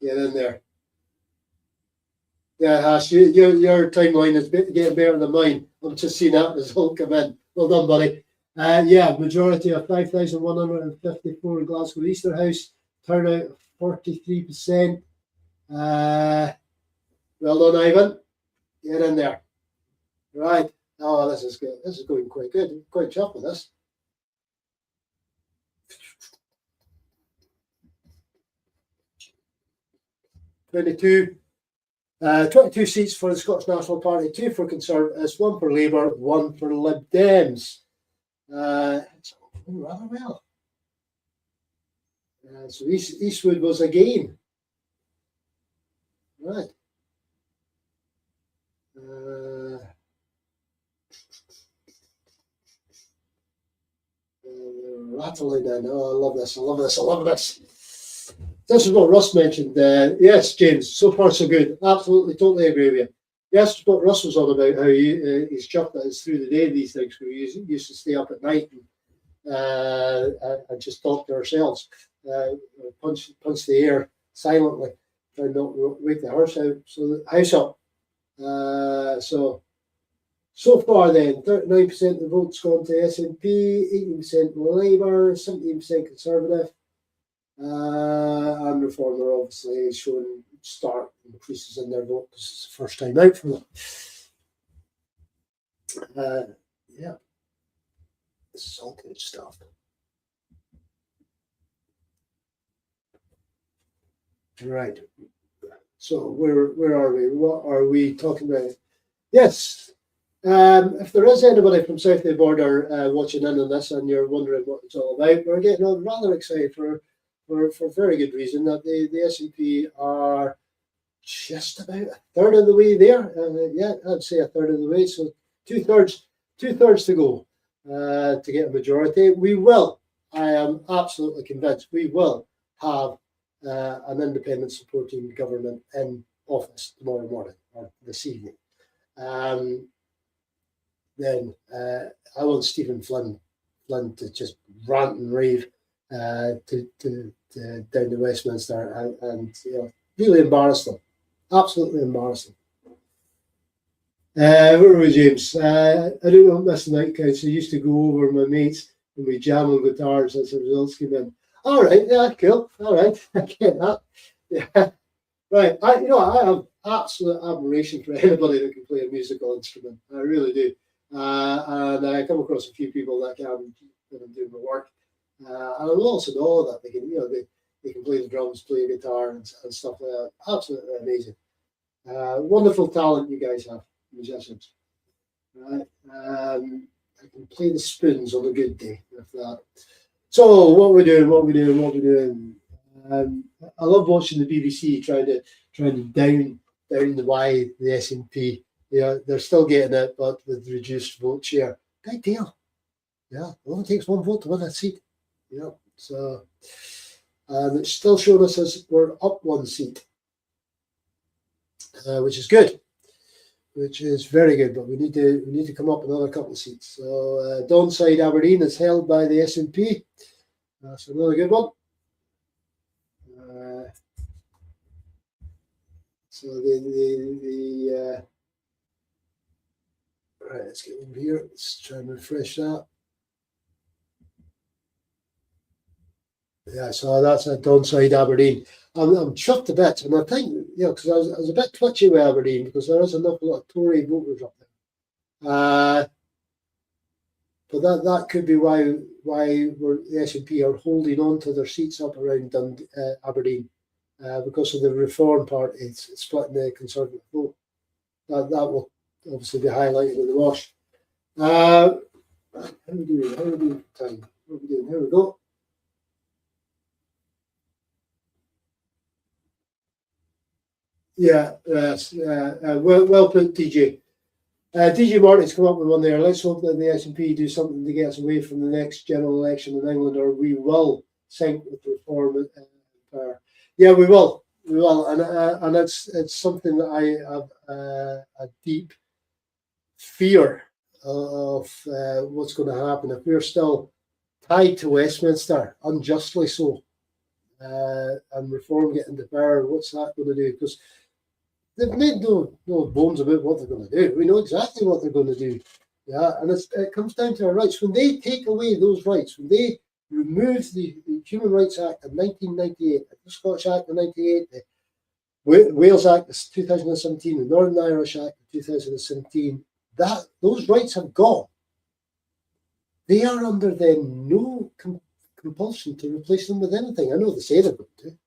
Get in there. Yeah, Hash, your timeline is getting better than mine. I'm just seeing that result come in. Well done, buddy. Majority of 5,154 in Glasgow Easter House. Turnout of 43%. Well done, Ivan. Get in there. Right. Oh, this is good. This is going quite good. Quite chuffed with this. Twenty-two 22 seats for the Scottish National Party, 2 for Conservatives, 1 for Labour, 1 for Lib Dems. It's going rather well. So Eastwood was a gain. Right. Rattling in. Oh, I love this. I love this. I love this. This is what Russ mentioned. Yes, James, so far so good. Absolutely, totally agree with you. Yes, what Russ was on about, how he's chuffed that it's through the day these things. We used to stay up at night and just talk to ourselves, punch the air silently, try not to wake the house up. So far then, 39% of the votes gone to SNP, 18% Labour, 17% Conservative. And Reform are obviously showing stark increases in their vote because it's the first time out for them. Yeah, this is all good stuff. Right. So where are we? What are we talking about? Yes. If there is anybody from south of the border watching in on this and you're wondering what it's all about, we're getting rather excited for very good reason that the SNP are just about a third of the way there. Yeah, I'd say a third of the way. So two thirds to go to get a majority. We will. I am absolutely convinced we will have an independent supporting government in office tomorrow morning or this evening. Then I want Stephen Flynn to just rant and rave to down to Westminster and really embarrass them, absolutely embarrass them. Where are we, James? I don't know what Mr. Night Council used to go over my mates and we jam on guitars as the results came in. All right, yeah, cool. All right, I get that. Yeah, right. I have absolute admiration for anybody that can play a musical instrument. I really do. And I come across a few people that can when I'm doing my work. And I also know that they can, they can play the drums, play the guitar, and stuff like that. Absolutely amazing. Wonderful talent you guys have, musicians. Right? I can play the spoons on a good day with that. So what we're doing. I love watching the BBC trying to down why the SNP. Yeah, they're still getting it, but with reduced vote share. Big deal. Yeah, it only takes one vote to win a seat. Yeah, so it's still showing us as we're up one seat, which is good, which is very good. But we need to come up another couple of seats. So Donside Aberdeen is held by the SNP. That's another good one. So the right, let's get over here. Let's try and refresh that. Yeah, so that's a Donside Aberdeen. I'm chuffed a bit, and I think because I was a bit twitchy with Aberdeen because there is an awful lot of Tory voters up there. But that could be why the SNP are holding on to their seats up around Aberdeen because of the Reform Party splitting the Conservative vote. That will obviously be highlighted in the wash. How are we doing? Time? What are we doing? Here we go. Yeah, well put, TJ. DJ Martin's come up with one there. Let's hope that the SNP do something to get us away from the next general election in England, or we will sink with reform. Yeah, we will. We will, and it's something that I have a deep fear of what's going to happen if we're still tied to Westminster, unjustly so, and reform getting to power. What's that going to do? Because they've made no bones about what they're going to do. We know exactly what they're going to do. Yeah, and it comes down to our rights. When they take away those rights, when they remove the Human Rights Act of 1998, the Scottish Act of 98, the Wales Act of 2017, the Northern Irish Act of 2017, those rights have gone. They are under then no compulsion to replace them with anything. I know they say they're going to.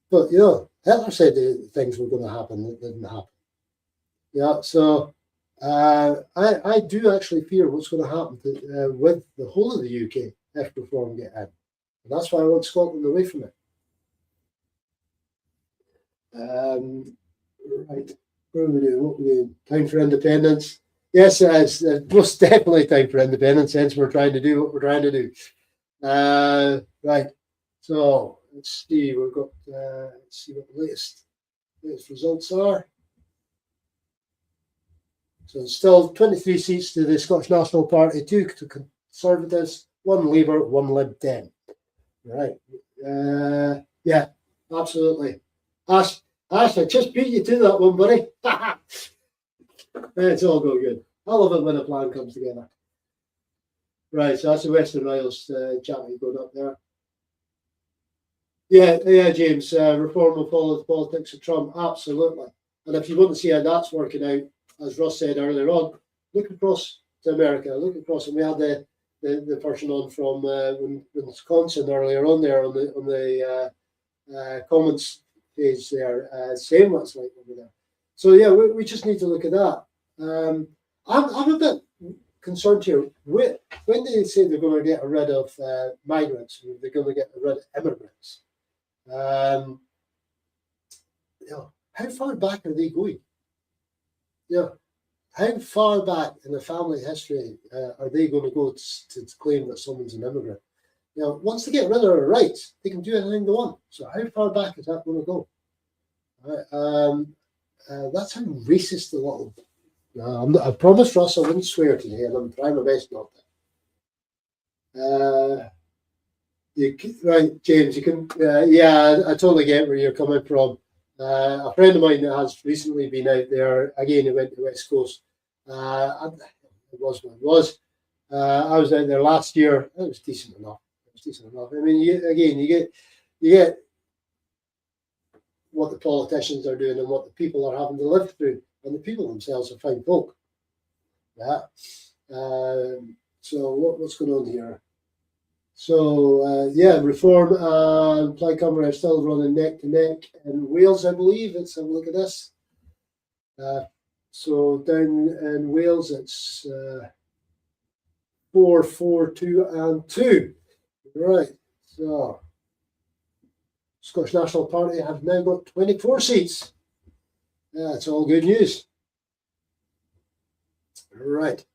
But, Hitler said things were going to happen that didn't happen. Yeah, so I do actually fear what's going to happen with the whole of the UK if reform get in. And that's why I want Scotland away from it. Right. What are we doing? What are we doing? Time for independence. Yes, it's most definitely time for independence, hence we're trying to do what we're trying to do. Right. So let's see. We've got let's see what the latest results are. So it's still 23 seats to the Scottish National Party, 2 to Conservatives, 1 Labour, 1 Lib Dem. Right. Yeah, absolutely. Ash, I just beat you to that one, buddy. It's all go good. I love it when a plan comes together. Right, so that's the Western Isles chatting going up there. Yeah, James. Reform will follow the politics of Trump. Absolutely. And if you want to see how that's working out, as Russ said earlier on, look across to America. Look across, and we had the person on from Wisconsin earlier on there on the comments page there, saying what's like over there. So yeah, we just need to look at that. I'm a bit concerned here. When they say they're going to get rid of migrants, they're going to get rid of immigrants. How far back are they going? How far back in the family history are they going to go to claim that someone's an immigrant? Once they get rid of their rights, they can do anything they want. So how far back is that going to go? That's how racist the little. I promised Russ I wouldn't swear today, and I'm trying my best not to. Right, James, you can. I totally get where you're coming from. A friend of mine that has recently been out there, again, he went to the West Coast. It was what it was. I was out there last year. It was decent enough. I mean, you get what the politicians are doing and what the people are having to live through, and the people themselves are fine folk. Yeah. So what's going on here? So reform and Plaid Cymru are still running neck to neck in Wales, I believe. Let's have a look at this. So down in Wales, it's 4, 4, 2, and 2. Right. So Scottish National Party have now got 24 seats. That's all good news. Right.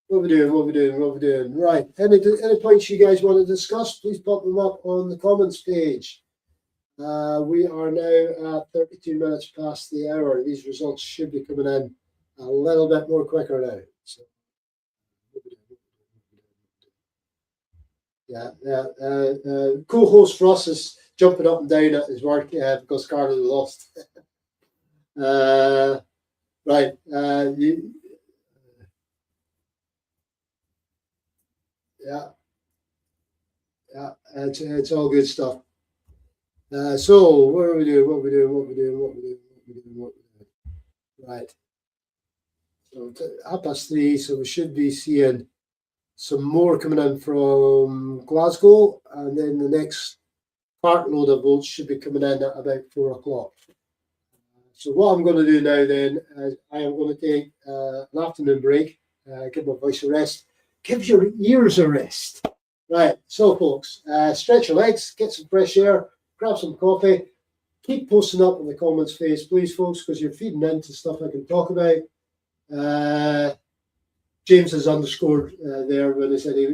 What we doing? Right. Any points you guys want to discuss, please pop them up on the comments page. We are now at 32 minutes past the hour. These results should be coming in a little bit more quicker now. So, co-host Russ is jumping up and down at his work because Carlo lost. Right. It's all good stuff. So what are we doing? Right. So 3:30. So we should be seeing some more coming in from Glasgow, and then the next cartload of votes should be coming in at about 4 o'clock. So what I'm going to do now then is I am going to take an afternoon break, give my voice a rest, give your ears a rest. Right, so folks, stretch your legs, get some fresh air, grab some coffee, keep posting up in the comments phase, please, folks, because you're feeding into stuff I can talk about. James has underscored there when he said he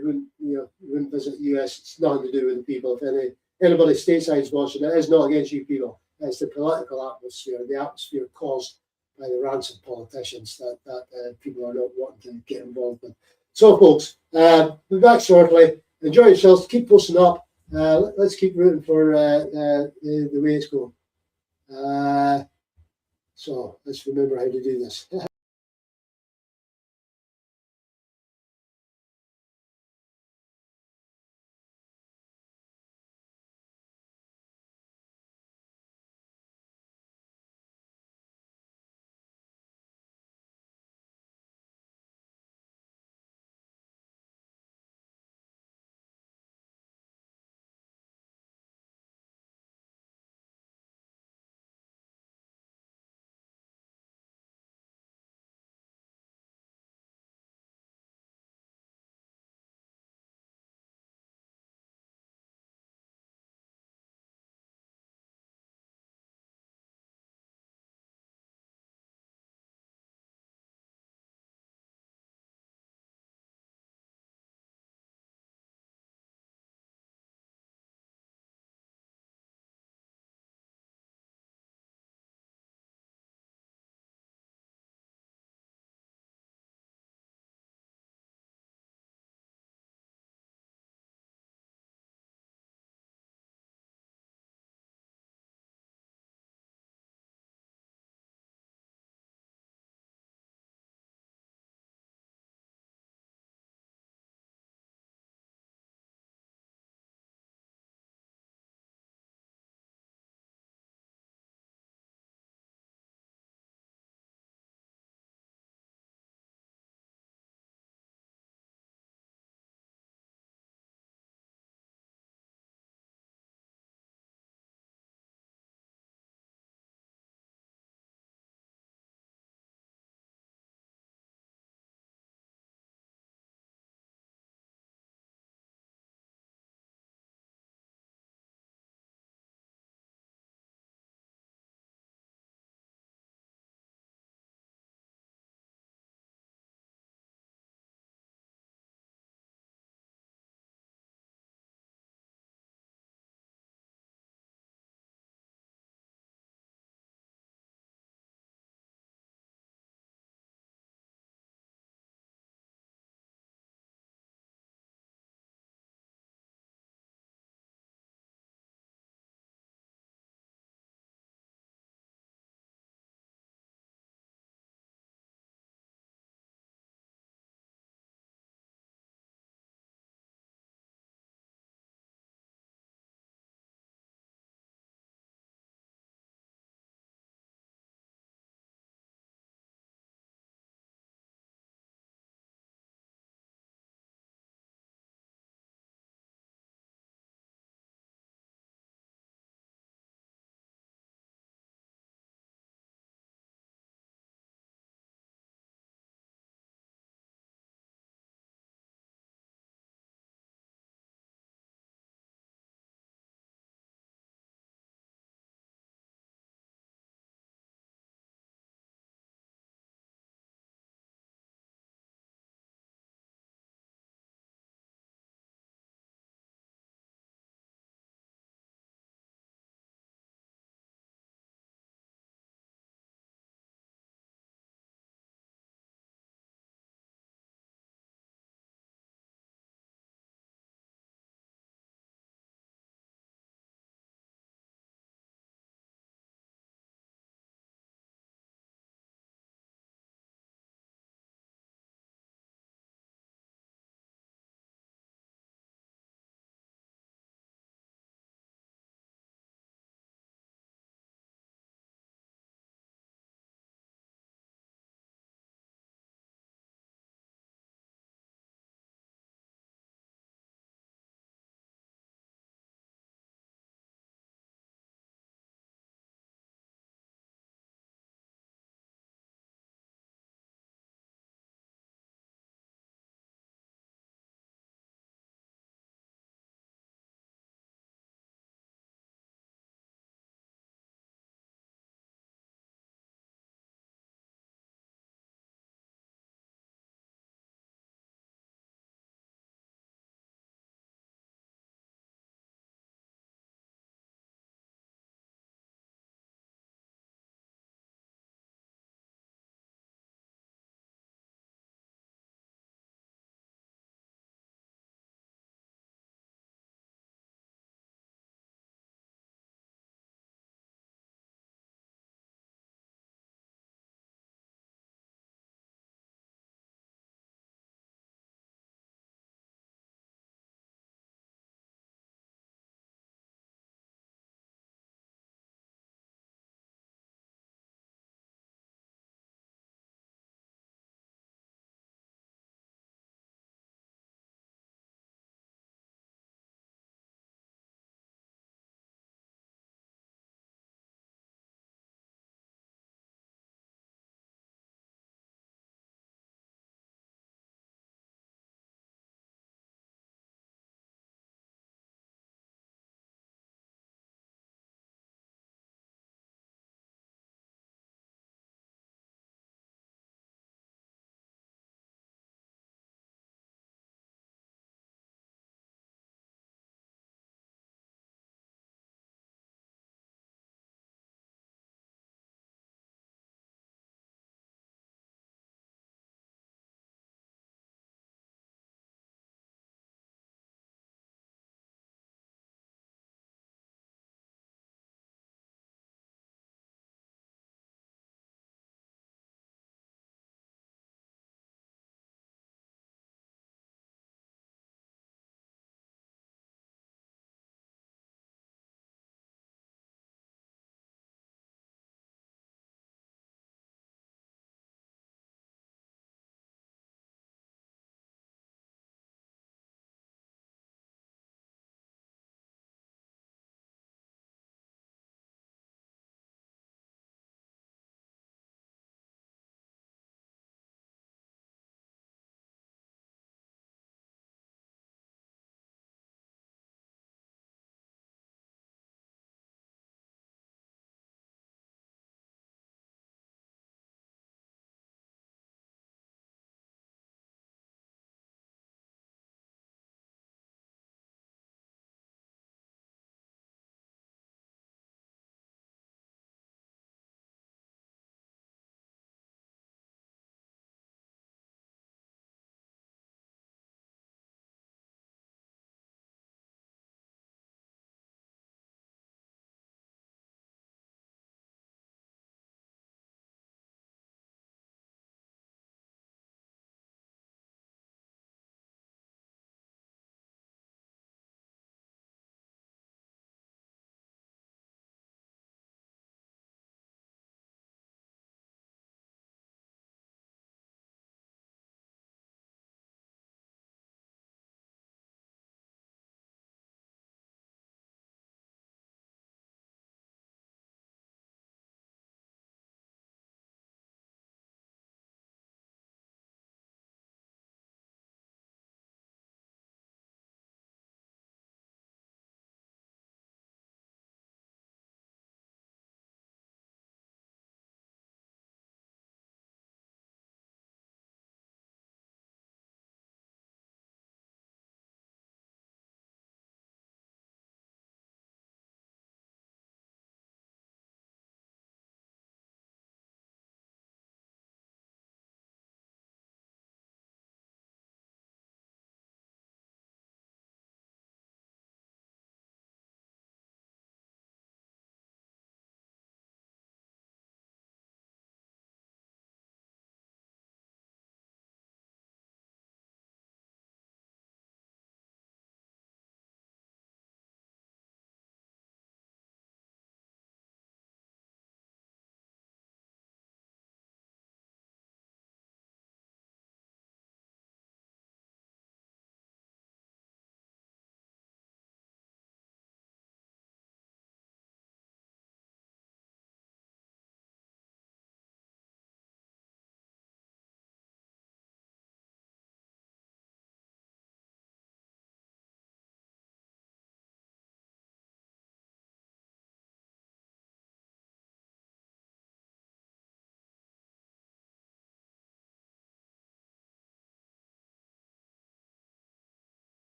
wouldn't visit the US. It's nothing to do with the people. If anybody stateside is watching, it is not against you people. It's the political atmosphere, the atmosphere caused by the rancid politicians that people are not wanting to get involved in. So, folks, we'll be back shortly. Enjoy yourselves. Keep posting up. Let's keep rooting for the way it's going. So let's remember how to do this.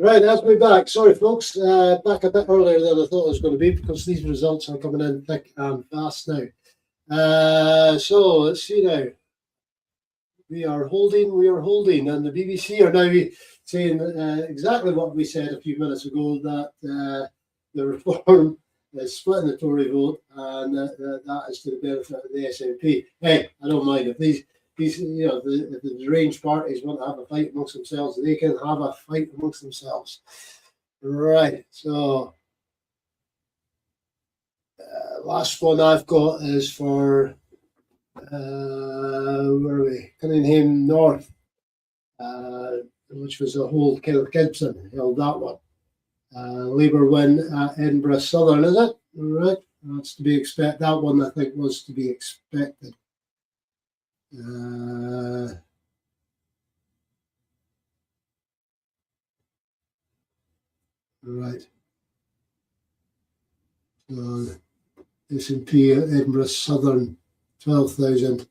Right, that's me back. Sorry, folks. Back a bit earlier than I thought it was going to be because these results are coming in thick and fast now. So let's see now. We are holding, and the BBC are now saying exactly what we said a few minutes ago, that the reform is splitting the Tory vote, and that is to the benefit of the SNP. Hey, I don't mind if these if the deranged parties want to have a fight amongst themselves, they can have a fight amongst themselves. Right, so last one I've got is for where are we? Cunningham North, which was a whole Kenneth Gibson held that one. Labour win at Edinburgh Southern, is it? Right, that's to be expected. That one I think was to be expected. Right. So S&P at Edinburgh Southern, 12,000.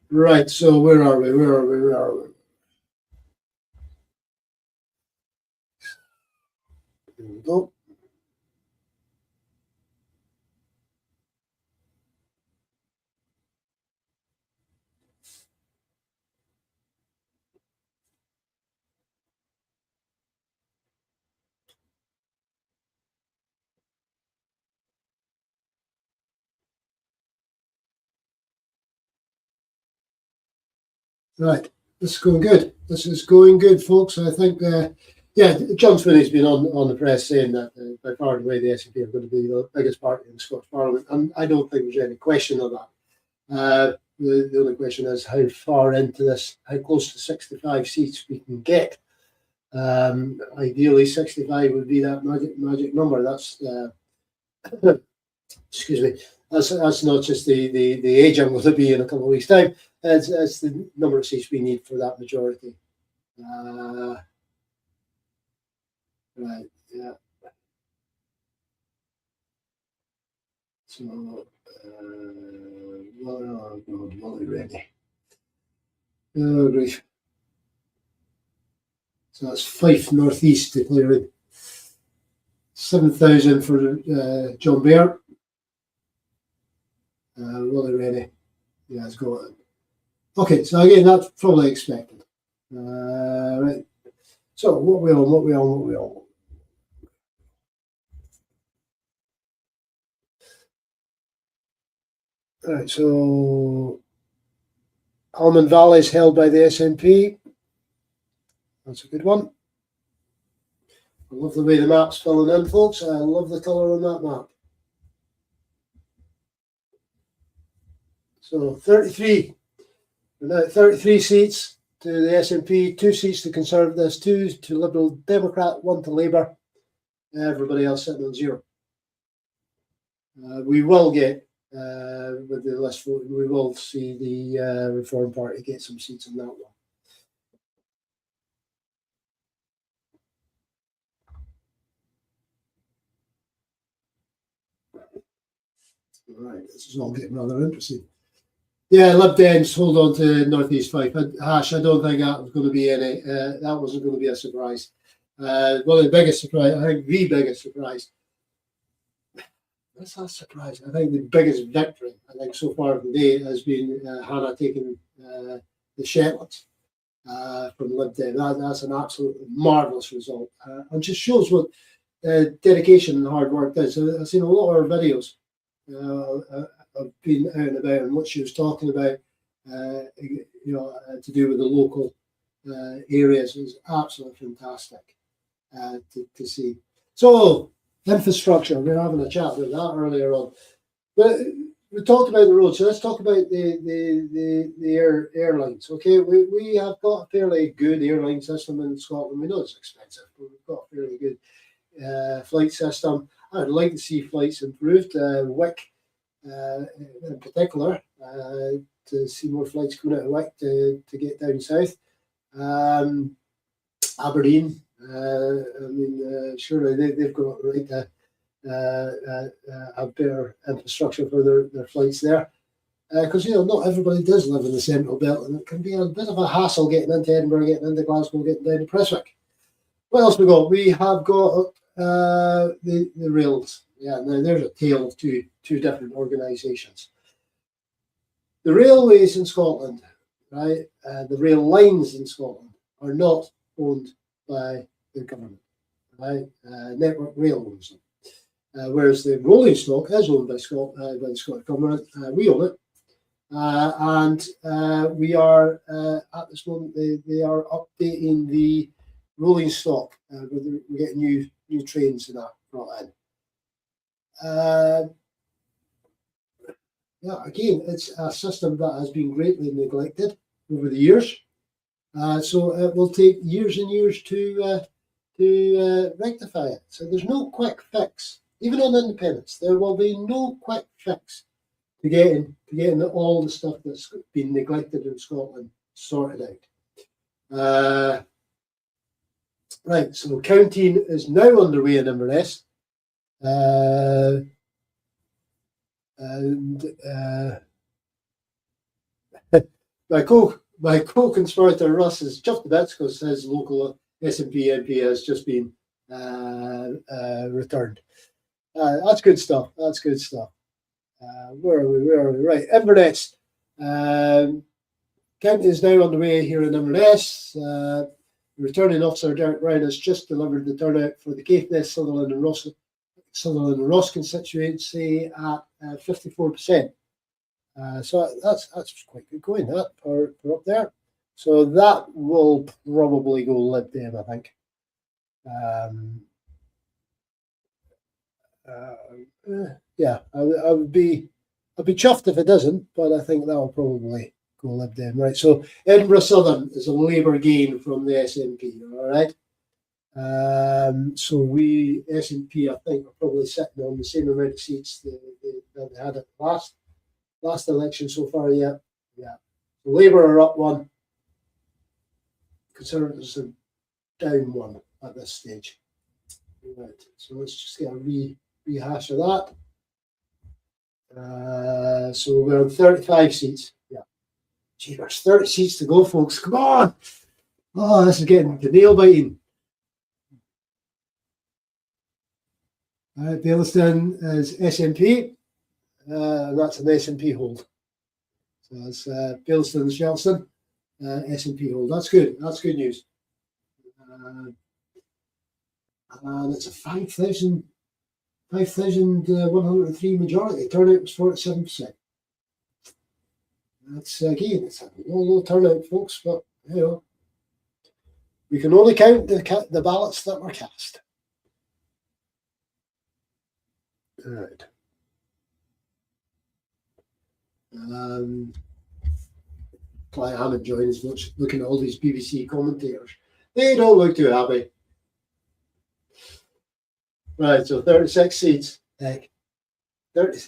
Right, so where are we? There we go. Right, this is going good. This is going good, folks. I think, John Swinney's been on the press saying that by far and away the SNP are going to be the biggest party in the Scottish Parliament, and I don't think there's any question of that. The only question is how far into this, how close to 65 seats we can get. Ideally, 65 would be that magic number. That's excuse me. That's not just the age I'm going to be in a couple of weeks' time. It's the number of seats we need for that majority. Right, yeah. So, Molly ready. Oh, grief. So that's Fife North East declaring 7,000 for John Bear. Molly ready. Yeah, it's got it. Okay, so again, that's probably expected. Right. So what we on? Right, so Almond Valley is held by the SNP. That's a good one. I love the way the map's filling in, folks. I love the colour on that map. So 33. We're now at 33 seats to the SNP, 2 seats to Conservatives, 2 to Liberal Democrat, 1 to Labour. Everybody else sitting on 0. We will get, with the list voting, we will see the Reform Party get some seats in that one. Right, this is all getting rather interesting. Yeah, Lib Dems hold on to North East Fife. Hash, I don't think that was going to be any. That wasn't going to be a surprise. Well, the biggest surprise, I think, the biggest surprise. That's not a surprise. I think the biggest victory, I think, so far today has been Hannah taking the Shetlands from Lib Dem. That's an absolutely marvellous result, and just shows what dedication and hard work does. I've seen a lot of her videos. I've been out and about, and what she was talking about, to do with the local areas was absolutely fantastic to see. So, infrastructure, we were having a chat about that earlier on. But we talked about the roads, so let's talk about the airlines. Okay, we have got a fairly good airline system in Scotland. We know it's expensive, but we've got a fairly good flight system. I'd like to see flights improved. Wick, in particular, to see more flights coming out of Wick to get down south. Aberdeen, surely they've got right have better infrastructure for their flights there. Because not everybody does live in the central belt, and it can be a bit of a hassle getting into Edinburgh, getting into Glasgow, getting down to Prestwick. What else we got? We have got the rails. Yeah, now there's a tale of two different organisations. The railways in Scotland, right, the rail lines in Scotland are not owned by the government, right? Network Rail owns them, whereas the rolling stock is owned by the Scottish government. We own it, and we are at this moment they are updating the rolling stock. We're getting new trains and that brought in. Yeah, again, it's a system that has been greatly neglected over the years. So it will take years and years to rectify it. So there's no quick fix, even on independence. There will be no quick fix to getting all the stuff that's been neglected in Scotland sorted out. Right, so counting is now underway in Inverness. And my co-conspirator Russ is chuffed to bits because his local SNP MP has just been returned. That's good stuff. That's good stuff. Where are we? Right, Inverness. Counting is now underway here in Inverness. Returning officer Derek Brown has just delivered the turnout for the Caithness, Sutherland and Ross constituency at 54%. So that's quite good going, that for up there. So that will probably go Lib Dem, I think. Yeah, I'd be chuffed if it doesn't, but I think that will probably go Lib Dem, right? So Edinburgh Southern is a Labour gain from the SNP, all right. So we SNP, I think, are probably sitting on the same amount of seats that they had at the last election so far. Yeah. Labour are up one. Conservatives are down one at this stage. Right. So let's just get a rehash of that. So we're on 35 seats. Yeah. Gee, there's 30 seats to go, folks. Come on. Oh, this is getting to nail biting. Baillieston is SNP. That's an SNP hold. So that's Baillieston and Shelton, SNP hold. That's good. That's good news. And it's a 5,103 majority. Turnout was 47%. That's again, it's a low turnout, folks. But we can only count the ballots that were cast. All right. I'm enjoying as much looking at all these BBC commentators. They don't look too happy. Right, so 36 seats.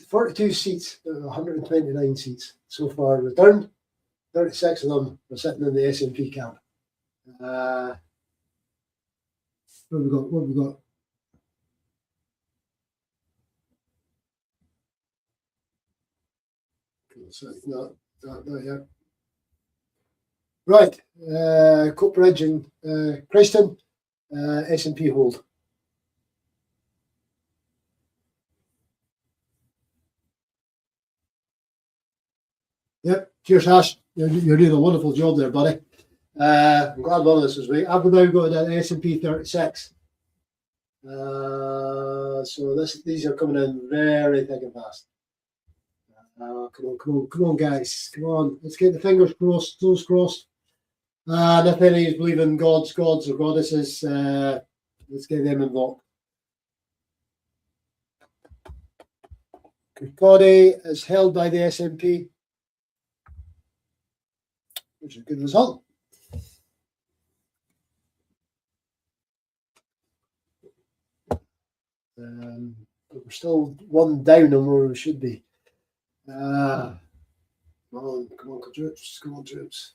42 seats, 129 seats so far returned. 36 of them are sitting in the SNP camp. What have we got? Not yet. Right, Coatbridge and Christon, SNP hold. Yep, cheers, Ash. You're doing a wonderful job there, buddy. I'm glad one of this is right. I've now got an SNP 36. So these are coming in very thick and fast. Come on, guys. Come on. Let's get the fingers crossed, toes crossed. If any is believing gods or goddesses, let's get them involved. Kirkcaldy is held by the SNP, which is a good result. But we're still one down on where we should be. Come on, troops.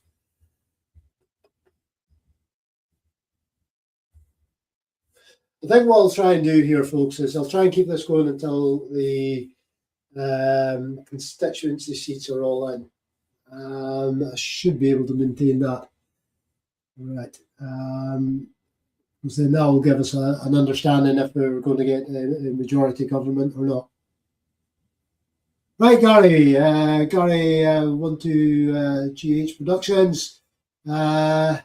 I think what I'll try and do here, folks, is I'll try and keep this going until the constituency seats are all in. I should be able to maintain that. Right. Because then that will give us an understanding if we're going to get a majority government or not. Right, Gary. Gary, 12GH Productions. It's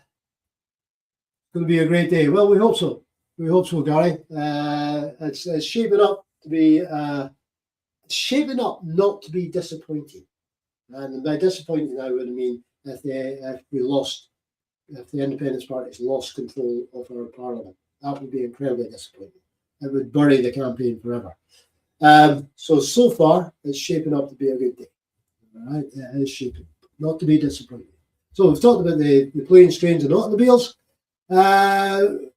going to be a great day. Well, we hope so. We hope so, Gary. It's shaping up to be shaping up not to be disappointing. And by disappointing, I would mean if the Independence Party's lost control of our parliament. That would be incredibly disappointing. It would bury the campaign forever. So far, it's shaping up to be a good day. All right, it is shaping not to be disappointing. So we've talked about the planes, trains, and automobiles. Where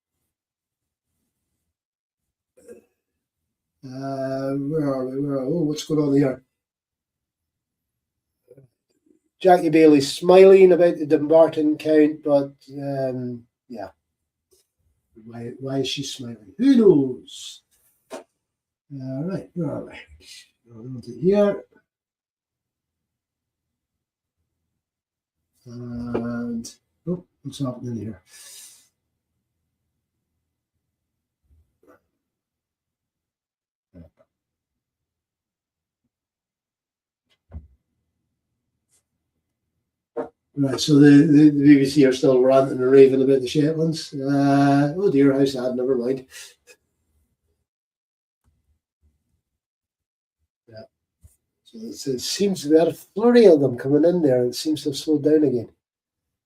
are we? Oh, what's going on here? Jackie Bailey smiling about the Dumbarton count, but yeah. Why is she smiling? Who knows? All right, where are we? On to here. And oh, what's happening here? Right, so the BBC are still ranting and raving about the Shetlands. Oh dear, how sad, never mind. Yeah. So it seems to be a flurry of them coming in there, and it seems to have slowed down again.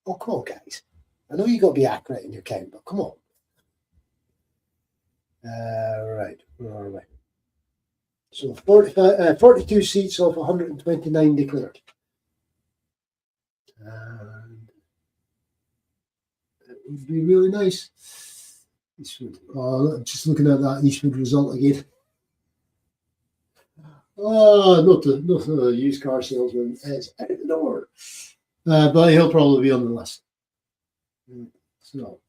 Oh, come on, guys. I know you got to be accurate in your count, but come on. Right, where are we? So 42 seats off 129 declared. And it would be really nice. Eastwood. Oh, just looking at that Eastwood result again. Oh, not the used car salesman. It's out the door. But he'll probably be on the list. So.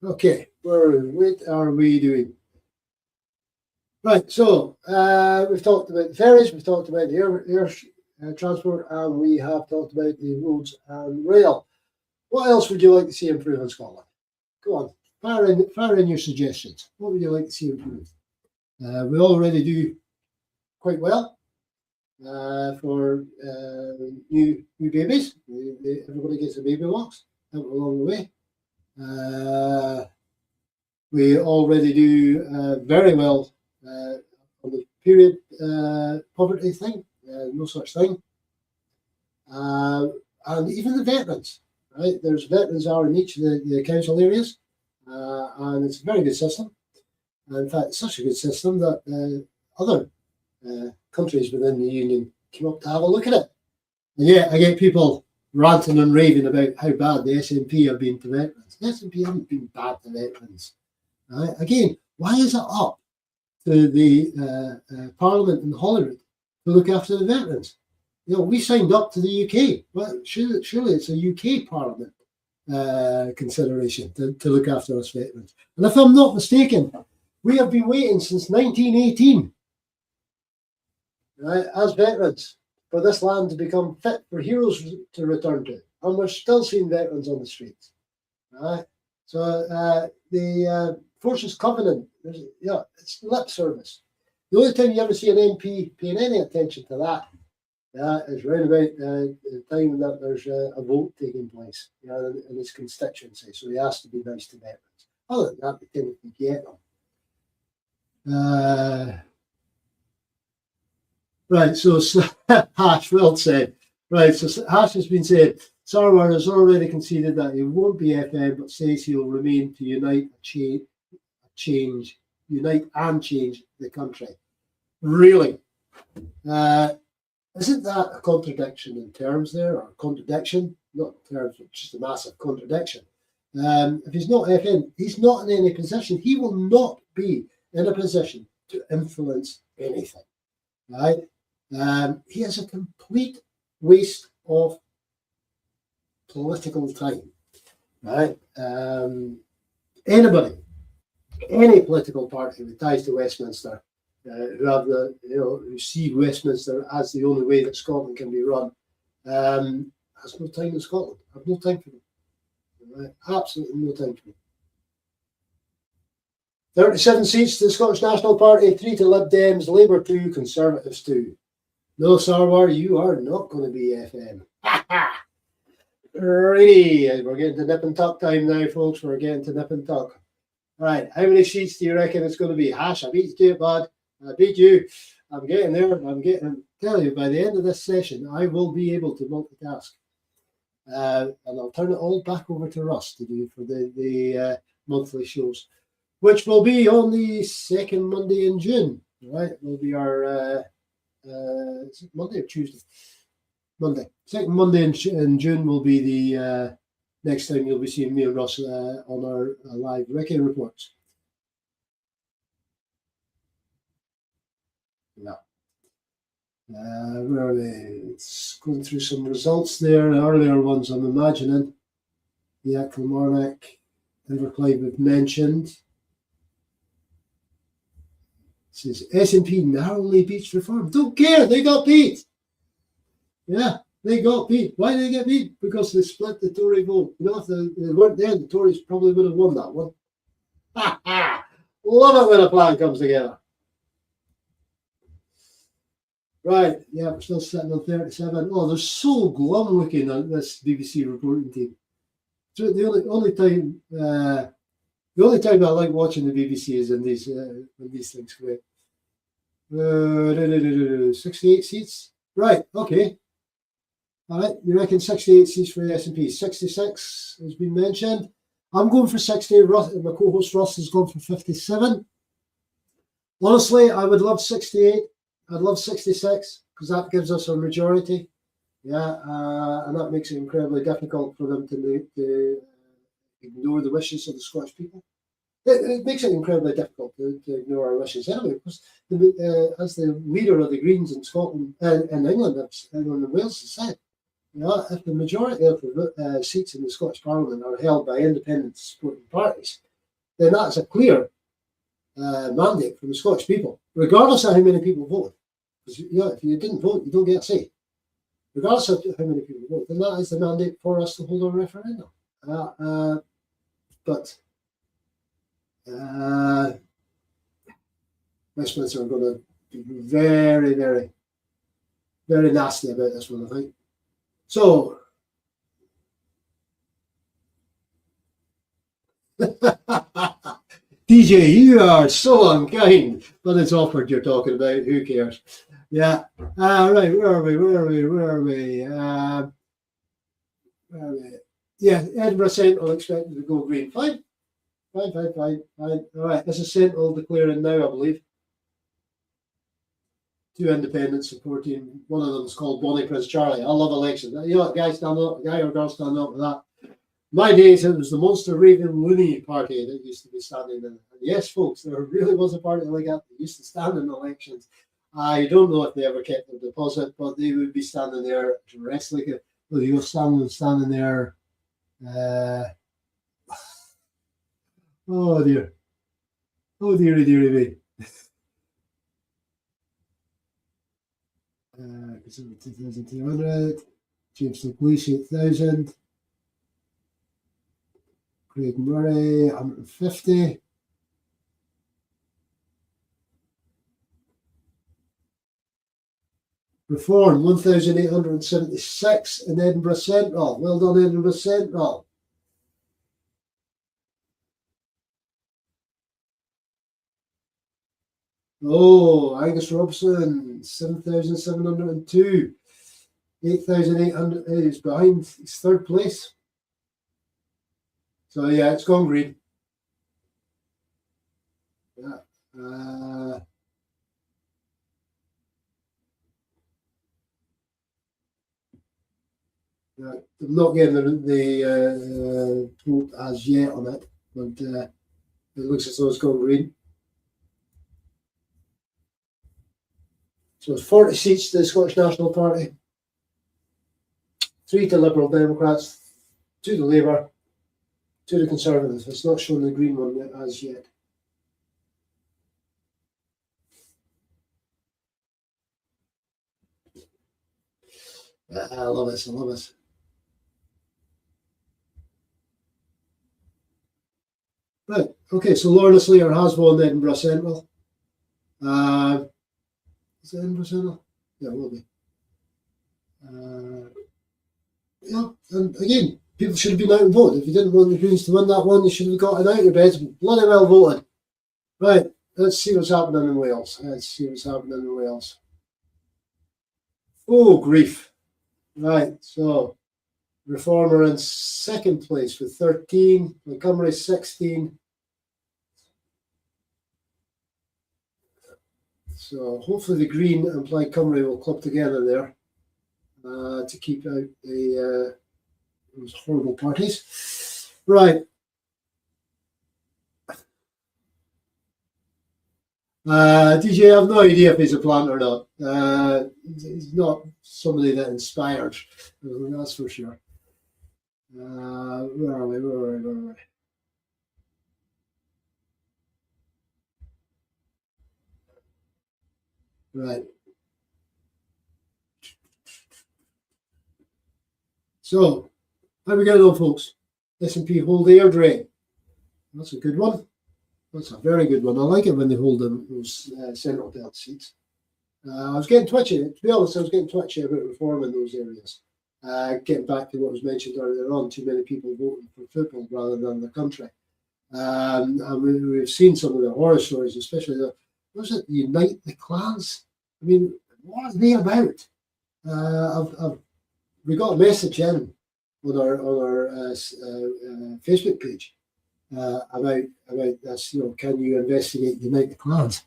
Okay, what are we doing? Right, so we've talked about the ferries, we've talked about the air transport, and we have talked about the roads and rail. What else would you like to see improve in Scotland? Go on, fire in your suggestions. What would you like to see improved? We already do quite well for new babies. Everybody gets a baby box along the way. We already do very well on the period poverty thing, no such thing. And even the veterans, right? There's veterans are in each of the council areas, and it's a very good system. In fact, it's such a good system that other countries within the union came up to have a look at it. And yet I get people ranting and raving about how bad the SNP have been to veterans. The SNP haven't been bad to veterans. Right? Again, why is it up to the Parliament in Holyrood to look after the veterans? You know, we signed up to the UK. Well, surely it's a UK Parliament consideration to look after us veterans. And if I'm not mistaken, we have been waiting since 1918, right, as veterans, for this land to become fit for heroes to return to. And we're still seeing veterans on the streets. Right? So the Forces Covenant, it's lip service. The only time you ever see an MP paying any attention to that is round about the time that there's a vote taking place in his constituency. So he has to be nice to veterans. Other than that, we tend to forget them. Right, so Hash, well said. Right, so Hash has been said. Sarwar has already conceded that he won't be FM, but says he'll remain to unite and change the country. Really? Isn't that a contradiction in terms there, or contradiction? Not in terms, but just a massive contradiction. If he's not FM, he's not in any position. He will not be in a position to influence anything, right? He is a complete waste of political time, right? Anybody, any political party with ties to Westminster, who have who see Westminster as the only way that Scotland can be run, has no time in Scotland. I have no time for them. Right? Absolutely no time for them. 37 seats to the Scottish National Party, 3 to Lib Dems, Labour 2, Conservatives 2. No, Sarwar, you are not going to be FM. Righty, we're getting to nip and tuck time now, folks. We're getting to nip and tuck. Right, how many sheets do you reckon it's going to be? Hash, I beat you, bud. I beat you. I'm getting there. I'm telling you, by the end of this session, I will be able to multitask. And I'll turn it all back over to Russ to do for the monthly shows, which will be on the second Monday in June. Right, will be our is it Monday or Tuesday? Monday. Second Monday in June will be the next time you'll be seeing me and Russ on our live Recce Reports. Yeah. Where are we? It's going through some results there. The earlier ones, I'm imagining. Yeah, Kilmarnock, Inverclyde we've mentioned. It says SNP narrowly beats Reform. Don't care, they got beat. Yeah, they got beat. Why did they get beat? Because they split the Tory vote. You know, if they weren't there, the Tories probably would have won that one. Ha ha! Love it when a plan comes together. Right, yeah, we're still sitting on 37. Oh, they're so glum looking on this BBC reporting team. So the only time I like watching the BBC is in these when these things go away. 68 seats. Right, okay. All right, you reckon 68 seats for the SNP. 66 has been mentioned. I'm going for 60. Russ, my co-host Russ has gone for 57. Honestly, I would love 68. I'd love 66 because that gives us a majority. Yeah, and that makes it incredibly difficult for them to ignore the wishes of the Scottish people. It makes it incredibly difficult to ignore our wishes anyway, because as the leader of the Greens in Scotland and England and Wales has said, if the majority of the seats in the Scottish Parliament are held by independent supporting parties, then that's a clear mandate from the Scottish people, regardless of how many people vote. Because if you didn't vote, you don't get a say. Regardless of how many people vote, then that is the mandate for us to hold a referendum. But Westminster are going to be very, very, very nasty about this one, I think. So, DJ, you are so unkind, but it's Offord you're talking about. Who cares? Yeah. Right. Where are we? Yeah, Edinburgh Central expected to go green. Fine. All right. This is Central declaring now, I believe. 2 independents supporting. One of them is called Bonnie Prince Charlie. I love elections. You know, guy or girl stand up with that. My days, it was the Monster Raven Looney party that used to be standing in. And yes, folks, there really was a party like that that used to stand in elections. I don't know if they ever kept their deposit, but they would be standing there dressed like you're standing there. Oh dear. Oh dearie me. 2,200. James Police 8,000. Craig Murray 150. Reform 1,876 in Edinburgh Central. Well done, Edinburgh Central. Oh, Angus Robson 7,702. 8,800 is behind. It's third place. So yeah, it's gone green. Yeah. I'm not getting the vote as yet on it, but it looks as though it's gone green. So it's 40 seats to the Scottish National Party, 3 to Liberal Democrats, to the Labour, to the Conservative. It's not shown the green one as yet. I love it. I love it. Right. Okay. So Lawrence Lear has won Edinburgh Central. Is it Edinburgh Central? Yeah, it will be. Yeah, and again, people should have been out and voted. If you didn't want the Greens to win that one, you should have gotten out of your beds and bloody well voted. Right. Let's see what's happening in Wales. Oh, grief. Right. So Reformer in second place with 13, Montgomery 16. So hopefully the Green and Plaid Cymru will club together there to keep out those horrible parties. Right. DJ, I have no idea if he's a plant or not. He's not somebody that inspires, that's for sure. Where are we? Right. So, how we going on, folks? S&P hold air drain. That's a good one. That's a very good one. I like it when they hold them, those central belt seats. I was getting twitchy. To be honest, I was getting twitchy about reform in those areas. Getting back to what was mentioned earlier on, too many people voting for football rather than the country. And we've seen some of the horror stories, especially the Unite the Clans. I mean, what are they about? We got a message in on our Facebook page about this. Can you investigate Unite the Clans?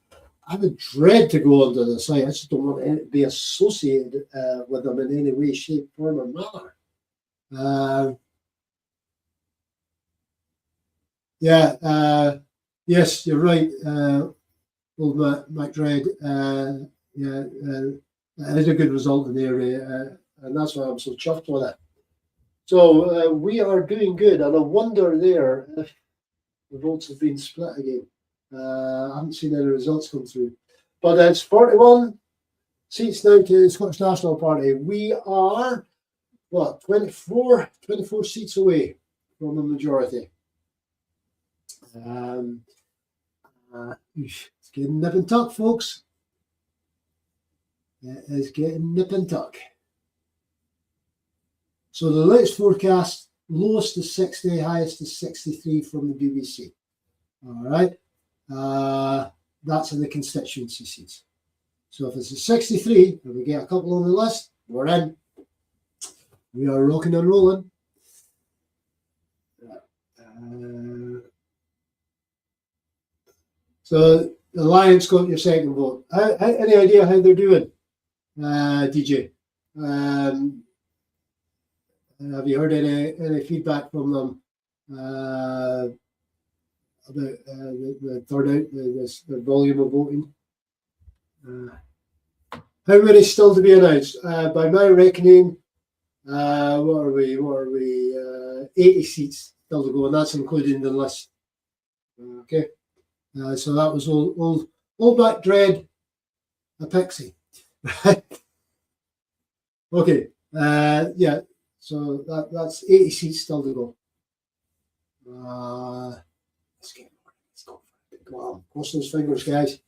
I would dread to go onto the site. I just don't want to be associated with them in any way, shape, form, or manner. Yes, you're right, old Mac Dredd. That is a good result in the area, and that's why I'm so chuffed with it. So we are doing good, and I wonder there if the votes have been split again. I haven't seen any results come through, but it's 41 seats now to the Scottish National Party. We are 24 seats away from the majority. It's getting nip and tuck, folks. It is getting nip and tuck. So the latest forecast, lowest is 60, highest is 63 from the BBC. All right. That's in the constituency seats. So if it's a 63 and we get a couple on the list, we're in. We are rocking and rolling. So the Alliance got your second vote. Any idea how they're doing, DJ? Have you heard any feedback from them about the turnout, the volume of voting? How many still to be announced? By my reckoning, what are we? 80 seats still to go, and that's including the list. Okay, so that was old Mac Dredd, a pixie. Okay, yeah. So that's 80 seats still to go. Let's go. Come on, cross those fingers, guys.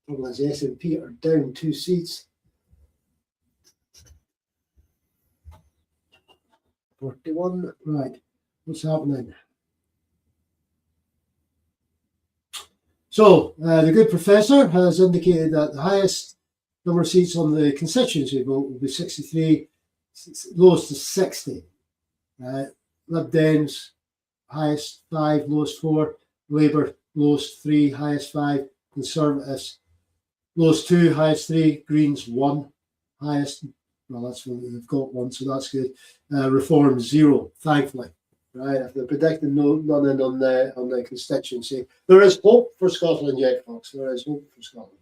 Trouble is, S&P are down 2 seats. 41. Right. What's happening? So the good professor has indicated that the highest number of seats on the constituency vote will be 63, lowest is 60. Lib Dems, highest 5, lowest 4. Labour, lowest 3, highest 5. Conservatives, lowest 2, highest 3. Greens, 1, highest. Well, that's what they've got 1, so that's good. Reform, 0, thankfully. Right, if they're predicting none on the constituency, there is hope for Scotland yet, folks. There is hope for Scotland.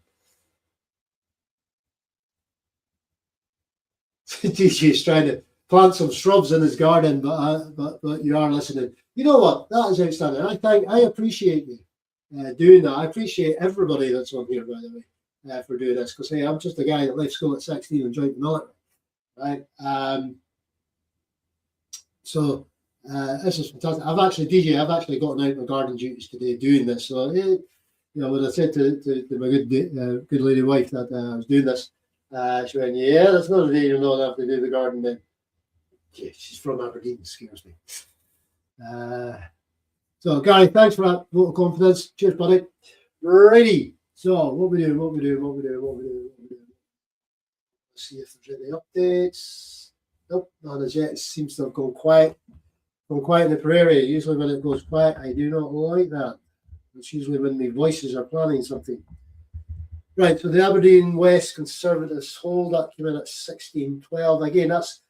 DJ's trying to plant some shrubs in his garden, but you are listening. You know what? That is outstanding. I appreciate you doing that. I appreciate everybody that's on here, by the way, for doing this. Because hey, I'm just a guy that left school at 16 and joined the military, right? So this is fantastic. I've actually gotten out my garden duties today doing this. So you know, when I said to my good lady wife that I was doing this, she went, "Yeah, that's not a day you're not have to do the garden then." Yeah, she's from Aberdeen, scares me. So Gary, thanks for that vote of confidence. Cheers, buddy. Righty. So what we doing? Let's see if there's any updates. Nope, not as yet. It seems to have gone quiet. Gone quiet in the prairie. Usually when it goes quiet, I do not like that. It's usually when my voices are planning something. Right, so the Aberdeen West Conservatives hold, that came in at 1612. Again, that's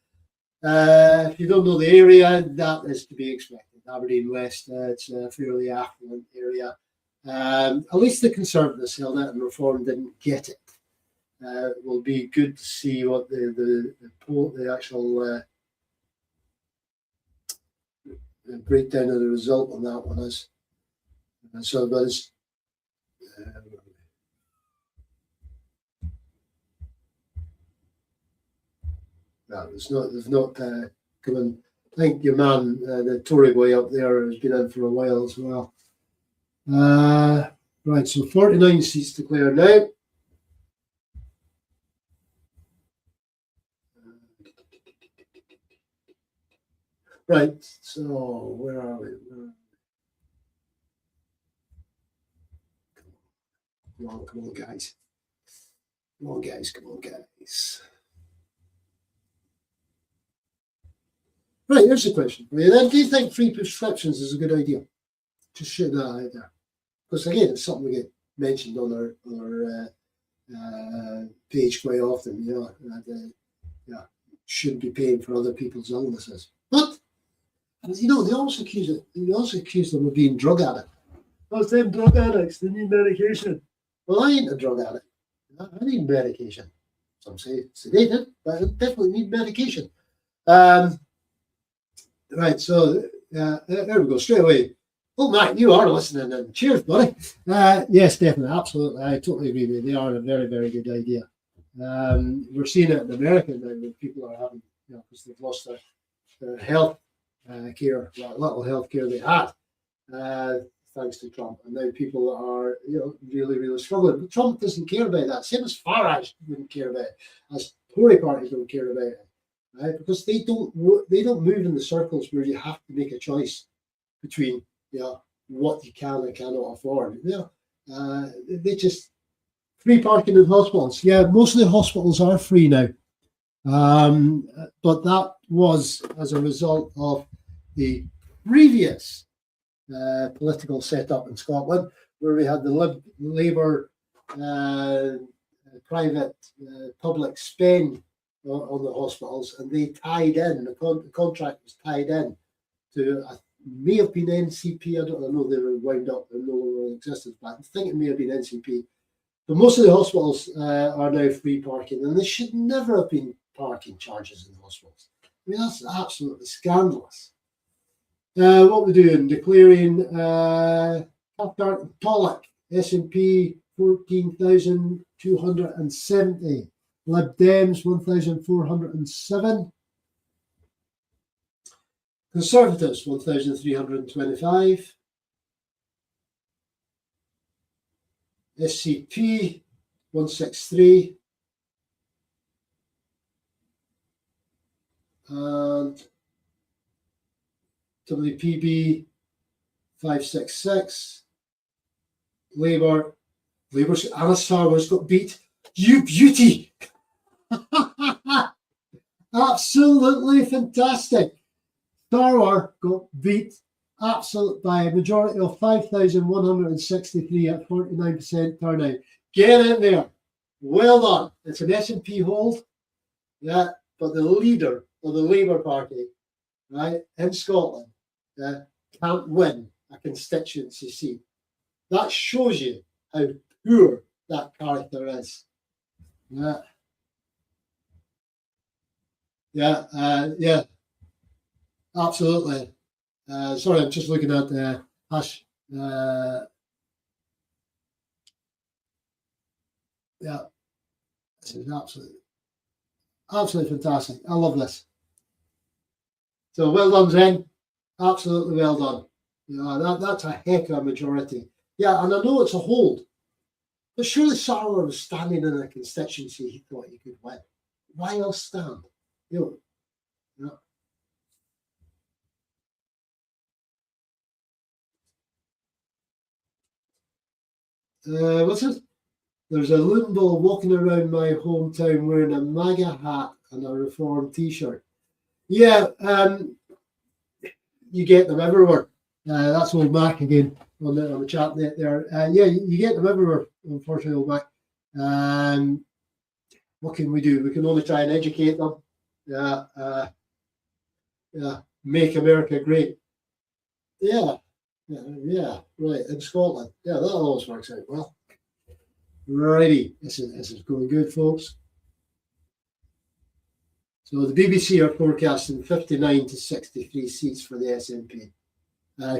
if you don't know the area, that is to be expected. Aberdeen West, it's a fairly affluent area. At least the Conservatives held it and Reform didn't get it. It will be good to see what the actual breakdown of the result on that one is. So there's they've not come in. I think your man, the Tory boy up there, has been in for a while as well. Right, so 49 seats declared now. Right, so where are we? Come on, guys. Come on, guys. Right, here's the question for you then. Do you think free prescriptions is a good idea? Just shoot that out there. Because again, it's something we get mentioned on our page quite often, you know, that shouldn't be paying for other people's illnesses. But, you know, they also accuse them of being drug addicts. Oh, it's them drug addicts, they need medication. Well, I ain't a drug addict. I need medication. Some say sedated, but I definitely need medication. Right, so there we go, straight away. Oh, Matt, you are listening in. Cheers, buddy. Yes, definitely, absolutely. I totally agree with you. They are a very, very good idea. We're seeing it in America now where people are having, you know, because they've lost their health care, that little health care they had, thanks to Trump. And now people are, you know, really, really struggling. But Trump doesn't care about that. Same as Farage wouldn't care about it, as Tory parties don't care about it. Right? Because they don't move in the circles where you have to make a choice between, you know, what you can and cannot afford. You know, they just free parking in hospitals. Yeah, most of the hospitals are free now, but that was as a result of the previous political setup in Scotland, where we had the Labour private public spend on the hospitals, and they tied in, the contract was tied in to, may have been NCP, I don't know, they were wound up, they're no longer in existence, but I think it may have been NCP. But most of the hospitals are now free parking, and there should never have been parking charges in the hospitals. I mean, that's absolutely scandalous. What we're doing, declaring Cathcart and Pollock, S&P 14,270. Lib Dems 1,407, Conservatives 1,325, SCP 163, and WPB 566. Labour's Anna Sarwar's got beat. You beauty! Absolutely fantastic. Sarwar got beat by a majority of 5,163 at 49% turnout. Get in there. Well done. It's an S&P hold. Yeah, but the leader of the Labour Party, right, in Scotland, can't win a constituency seat. That shows you how poor that character is. Yeah. Yeah, yeah, absolutely. Sorry, I'm just looking at the hash. Yeah, this is absolutely fantastic. I love this. So well done, Zen. Absolutely well done. That's a heck of a majority. Yeah, and I know it's a hold, but surely Sarwar was standing in a constituency he thought he could win. Why else stand? You know, what's it? There's a Lunball walking around my hometown wearing a MAGA hat and a Reform t-shirt. Yeah, you get them everywhere. That's old Mac again on the chat net there. Yeah, you get them everywhere, unfortunately, old Mac. What can we do? We can only try and educate them. Yeah, make America great. Yeah, right, in Scotland. Yeah, that always works out well. Righty, this is going good, folks. So the BBC are forecasting 59 to 63 seats for the SNP.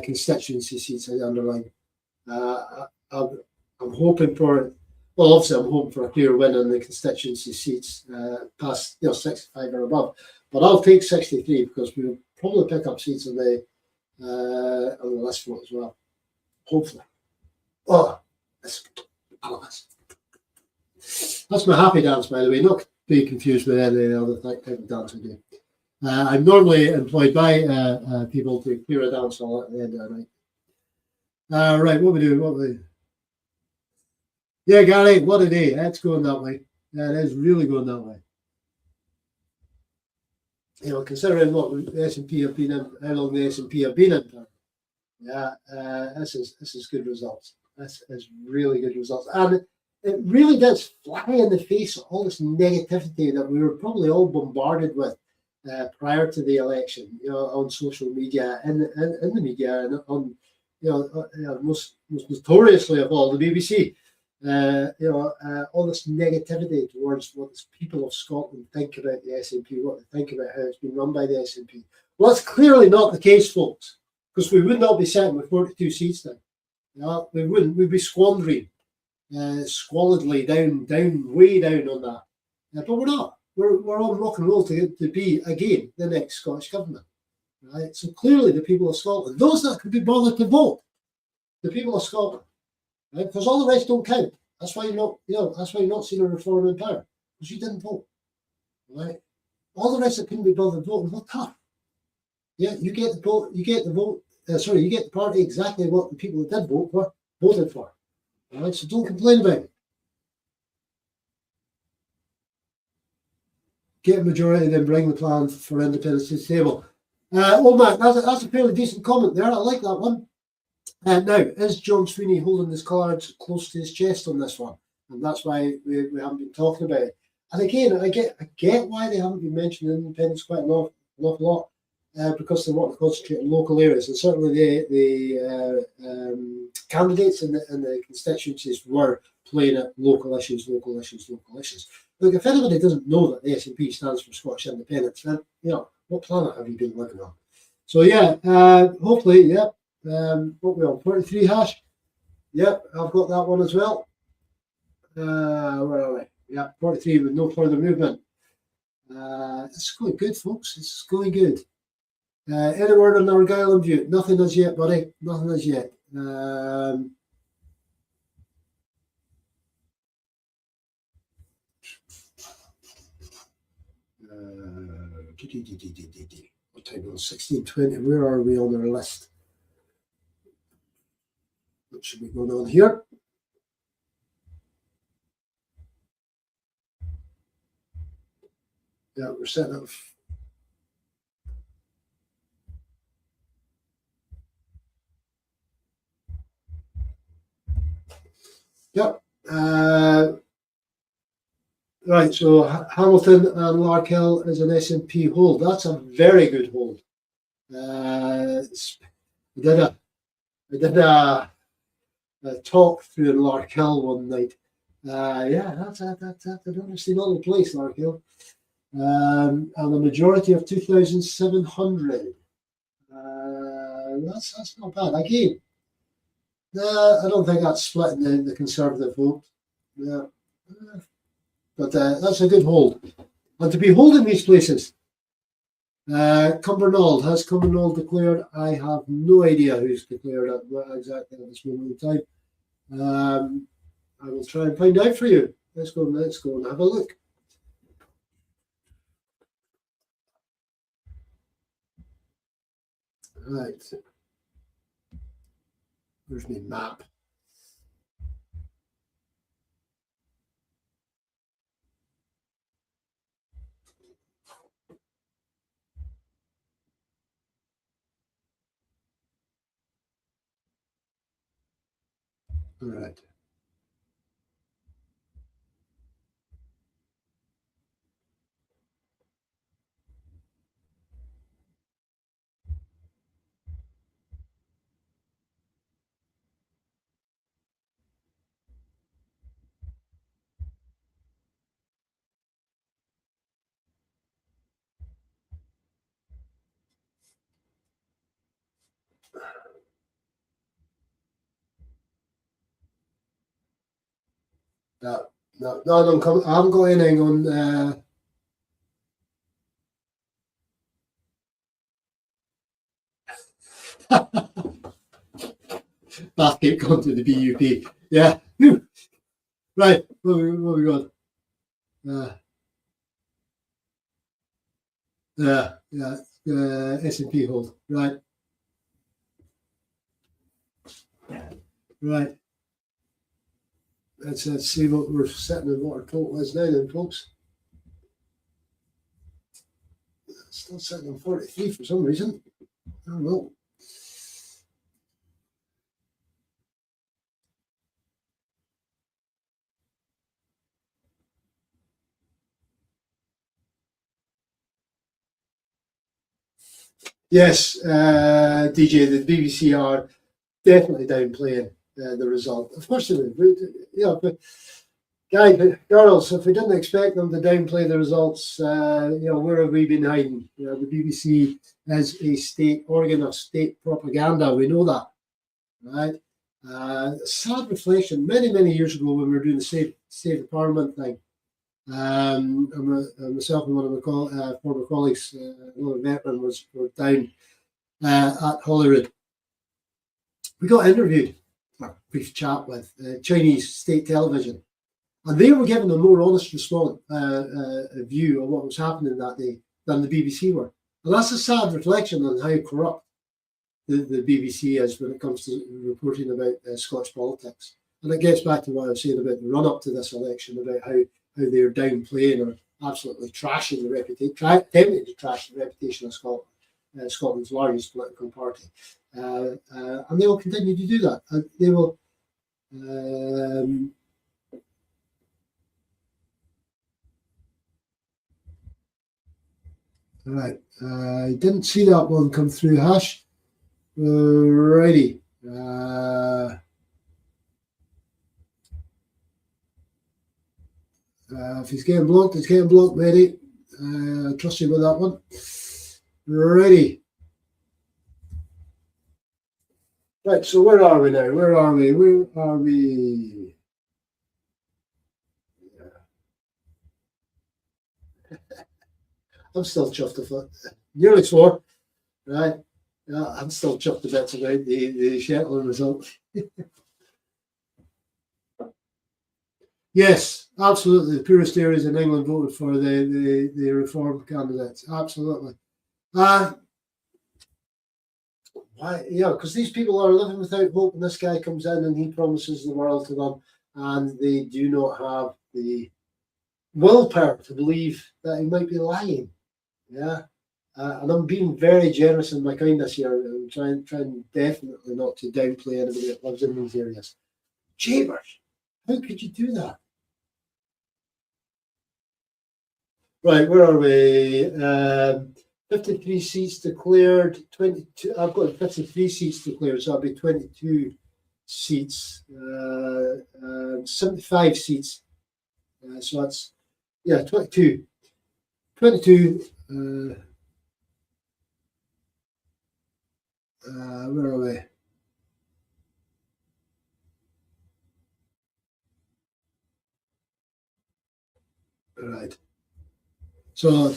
Constituency seats, I underline. I'm hoping for, well, obviously I'm hoping for a clear win on the constituency seats past 65 or above. But I'll take 63 because we'll probably pick up seats on the list vote as well. Hopefully. Oh, that's my happy dance, by the way. Not to be confused with any other type of dance I do. I'm normally employed by people to clear a dance hall at the end of the night. Right, what we doing? Yeah, Gary, what a day. That's going that way. Yeah, it is really going that way. Considering what the S&P have been in, how long the S&P have been in, yeah, this is good results. This is really good results. And it really does fly in the face of all this negativity that we were probably all bombarded with prior to the election, on social media and in the media and on, most notoriously of all, the BBC. All this negativity towards what the people of Scotland think about the SNP, what they think about how it's been run by the SNP. Well, that's clearly not the case, folks, because we would not be sitting with 42 seats now. We wouldn't. We'd be squandering squalidly way down on that. But we're not. We're on rock and roll to be, again, the next Scottish government. Right? So clearly the people of Scotland, those that could be bothered to vote, the people of Scotland, right? Because all the rest don't count. That's why that's why you're not seeing a reform in power, because you didn't vote. Right? All the rest that couldn't be bothered voting, well, tough. Yeah, you get the vote, you get the party exactly what the people that did vote for voted for. All right, so don't complain about it. Get a majority, then bring the plan for independence to the table. Matt, that's a fairly decent comment there. I like that one. Now, is John Sweeney holding his cards close to his chest on this one? And that's why we haven't been talking about it. And again, I get why they haven't been mentioning independence quite an awful lot, because they want to concentrate on local areas. And certainly the candidates in the constituencies were playing at local issues. Look, if anybody doesn't know that the SNP stands for Scottish Independence, then, what planet have you been living on? So, yeah, hopefully, yeah. What we on, 43 hash? Yep, I've got that one as well. Where are we? Yeah, 43 with no further movement. It's going good, folks. It's going good. Any word on Argyll and View? Nothing as yet, buddy. Nothing as yet. What time is it? 16:20. Where are we on our list? What should be going on here? Yeah, we're setting up. Yep. Right, so Hamilton and Larkhill is an SNP hold. That's a very good hold. I did a talk through in Larkhill one night. Yeah, that's an interesting little place, Larkhill. and a majority of 2,700. That's not bad. Again, I don't think that's splitting the Conservative vote. Yeah. But that's a good hold. And to be holding these places, Cumbernauld, has Cumbernauld declared? I have no idea who's declared exactly at this moment in time. I will try and find out for you. Let's go and have a look. Right. Where's my map? All right. No, I haven't got anything on. Bathgate gone to the BUP. Yeah. Right. What we got? S&P hold. Right. Right. Let's see what we're setting and what our total is now then, folks. Still sitting on 43 for some reason. I don't know. Yes, DJ, the BBC are definitely downplaying the result. Of course they would. But guys, girls, if we didn't expect them to downplay the results, where have we been hiding? The BBC is a state organ of state propaganda. We know that, right? Sad reflection. Many years ago, when we were doing the Save the Parliament thing, myself and one of my former colleagues, another veteran, were down at Holyrood. We got interviewed, a brief chat with Chinese state television, and they were giving a more honest response, a view of what was happening that day than the BBC were. And that's a sad reflection on how corrupt the BBC is when it comes to reporting about Scottish politics. And it gets back to what I was saying about the run-up to this election, about how they're downplaying or absolutely trashing the reputation, attempting to trash the reputation of Scotland, Scotland's largest political party. And they will continue to do that. And they will. Right. I didn't see that one come through, Hash. Righty. If he's getting blocked, Mary. Trust you with that one. Righty. Right, so where are we now? Where are we? I'm still chuffed about nearly swore. Right. Yeah, I'm still chuffed a bit about the Shetland result. Yes, absolutely. The poorest areas in England voted for the Reform candidates. Absolutely. Why? Yeah, because these people are living without hope, and this guy comes in and he promises the world to them, and they do not have the willpower to believe that he might be lying. Yeah. And I'm being very generous in my kindness here. I'm trying definitely not to downplay anybody that lives in these areas. Chambers, how could you do that? Right, where are we? 53 seats declared, 22. I've got 53 seats declared, so I'll be 22 seats, 75 seats. So that's, 22. 22. Where are we? Right. So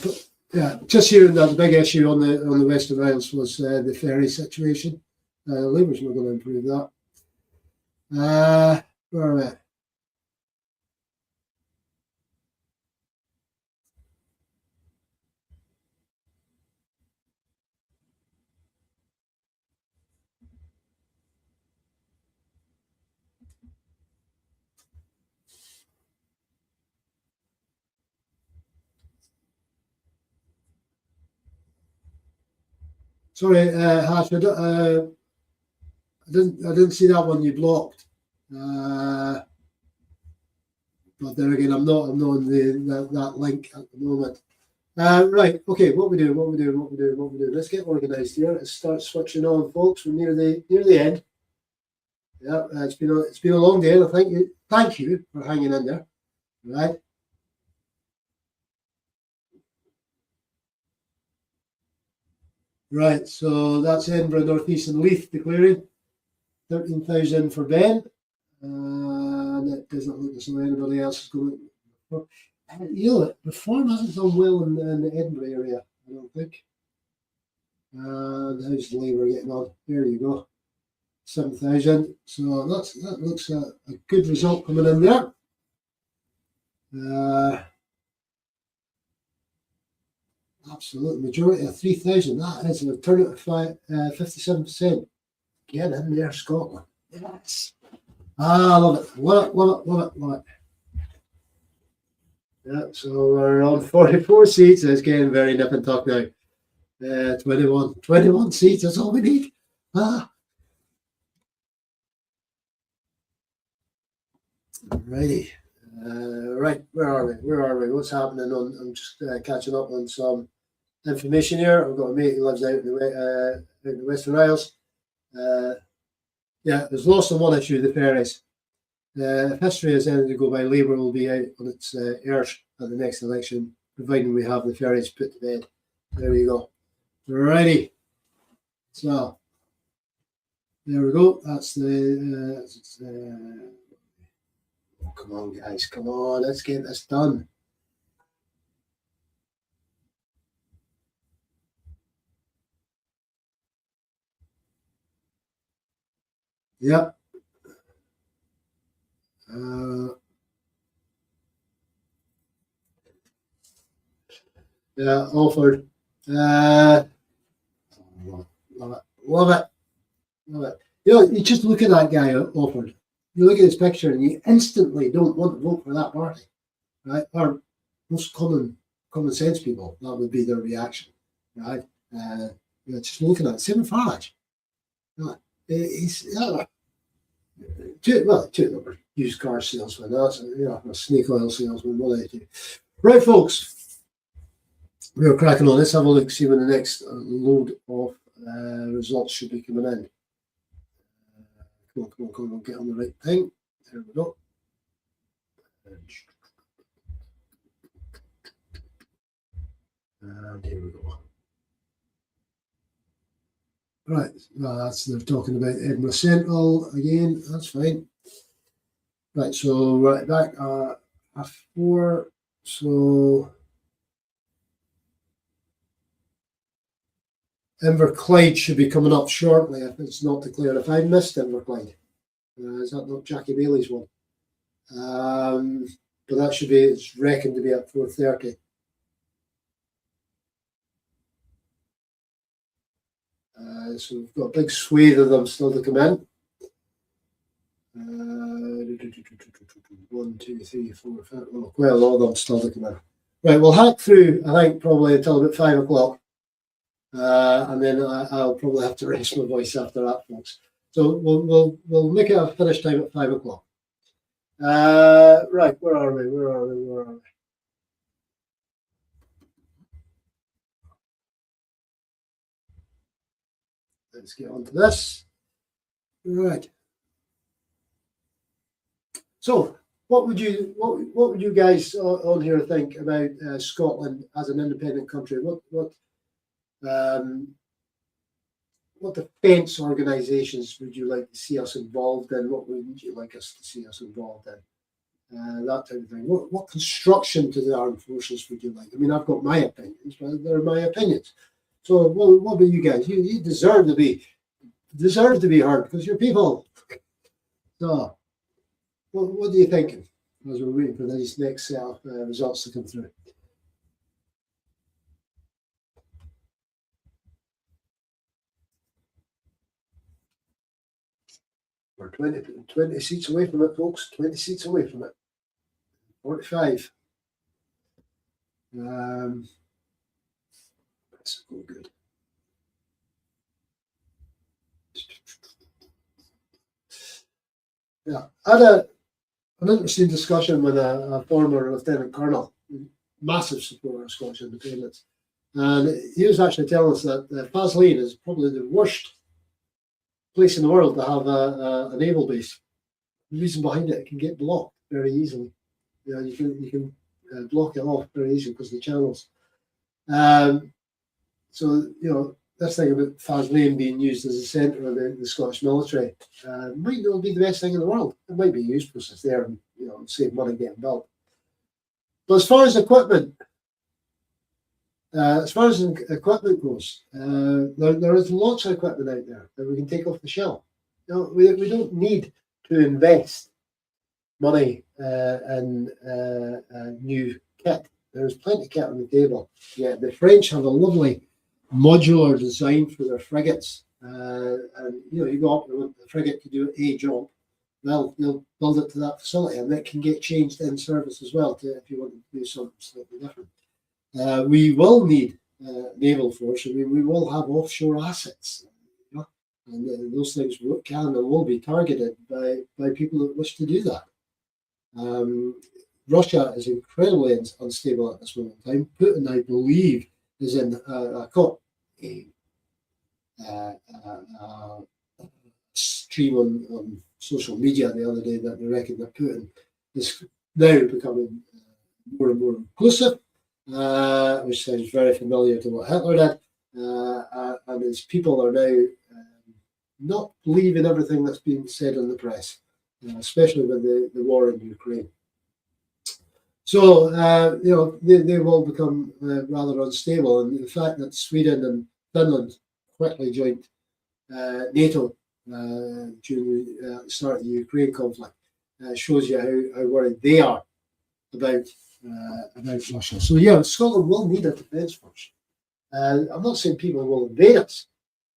yeah, just here the big issue on the Western Isles was the ferry situation. Labour's not going to improve that. Where are we? Sorry, Hatch, I didn't see that one you blocked. But there again, I'm not on that link at the moment. Right, okay, what we do. Let's get organised here. Let's start switching on, folks. We're near the end. Yeah, it's been a long day. Thank you for hanging in there. Right. Right, so that's Edinburgh, North East and Leith declaring 13,000 for Ben. And it doesn't look as though anybody else is going. The farm hasn't done well in the Edinburgh area, I don't think. How's Labour getting on? There you go. 7,000. So that looks a good result coming in there. Absolute majority of 3,000. That is a turn of 57%. Get in there, Scotland. Yes. I love it. Love it. Yeah, so we're on 44 seats. It's getting very nip and tuck now. 21 seats. That's all we need. Righty. Right, where are we? What's happening? I'm just catching up on some information here. I've got a mate who lives out in the Western Isles. Yeah, there's lost on one issue, the ferries. If history is anything to go by, Labour will be out on its arse at the next election, providing we have the ferries put to bed. There we go. Righty. So, there we go. That's the... oh, come on, guys. Come on. Let's get this done. Yep. Yeah, offered. Love it. You know, you just look at that guy offered. You look at his picture and you instantly don't want to vote for that party, right? Or most common sense people, that would be their reaction, right? Just looking at it. Same with Farage. He's two used car salesman. That's a snake oil salesman. What do they do? Right, folks. We're cracking on. Let's have a look, see when the next load of results should be coming in. Come on, get on the right thing. There we go. And here we go. Right, they're talking about Edinburgh Central again. That's fine. Right, so right back at 4. So Inverclyde should be coming up shortly if it's not declared. If I missed Inverclyde, is that not Jackie Bailey's one? But that should be, it's reckoned to be at 4:30. So we've got a big swathe of them still to come in. 1, 2, 3, 4, 5. Well, quite a lot of them still to come in. Right, we'll hack through, I think, probably until about 5 o'clock. And then I'll probably have to raise my voice after that, folks. So we'll make it a finish time at 5 o'clock. Right, where are we? Let's get on to this. Right. So, what would you guys on here think about Scotland as an independent country? What defence organisations would you like to see us involved in? What wouldn't you like us to see us involved in? That type of thing. What construction to the armed forces would you like? I mean, I've got my opinions, but they're my opinions. So, what about you guys? You deserve to be heard because you're people. So, what are you thinking as we're waiting for these next set of results to come through? We're 20 seats away from it, folks. 20 seats away from it. 45. That's go good. Yeah, I had an interesting discussion with a former lieutenant colonel, massive supporter of Scottish independence, and he was actually telling us that Faslane is probably the worst place in the world to have a naval base. The reason behind it can get blocked very easily. Yeah, you can block it off very easily because of the channels. So this thing about Faslane being used as a centre of the Scottish military might not be the best thing in the world. It might be used because it's there and save money getting built. But as far as equipment, goes, there is lots of equipment out there that we can take off the shelf. We don't need to invest money in new kit. There's plenty of kit on the table. Yeah, the French have a lovely modular design for their frigates, and you go up and want the frigate to do a job. Well, they'll build it to that facility, and that can get changed in service as well if you want to do something slightly different. We will need naval force. I mean, we will have offshore assets, and those things can and will be targeted by people that wish to do that. Russia is incredibly unstable at this moment in time. Putin, I believe, is in a stream on social media the other day that they reckon that Putin is now becoming more and more inclusive, which sounds very familiar to what Hitler did, and his people are now not believing everything that's being said in the press, especially with the war in Ukraine. So, they will become rather unstable. And the fact that Sweden and Finland quickly joined NATO during the start of the Ukraine conflict shows you how worried they are about Russia. So, Scotland will need a defence force. I'm not saying people will invade us,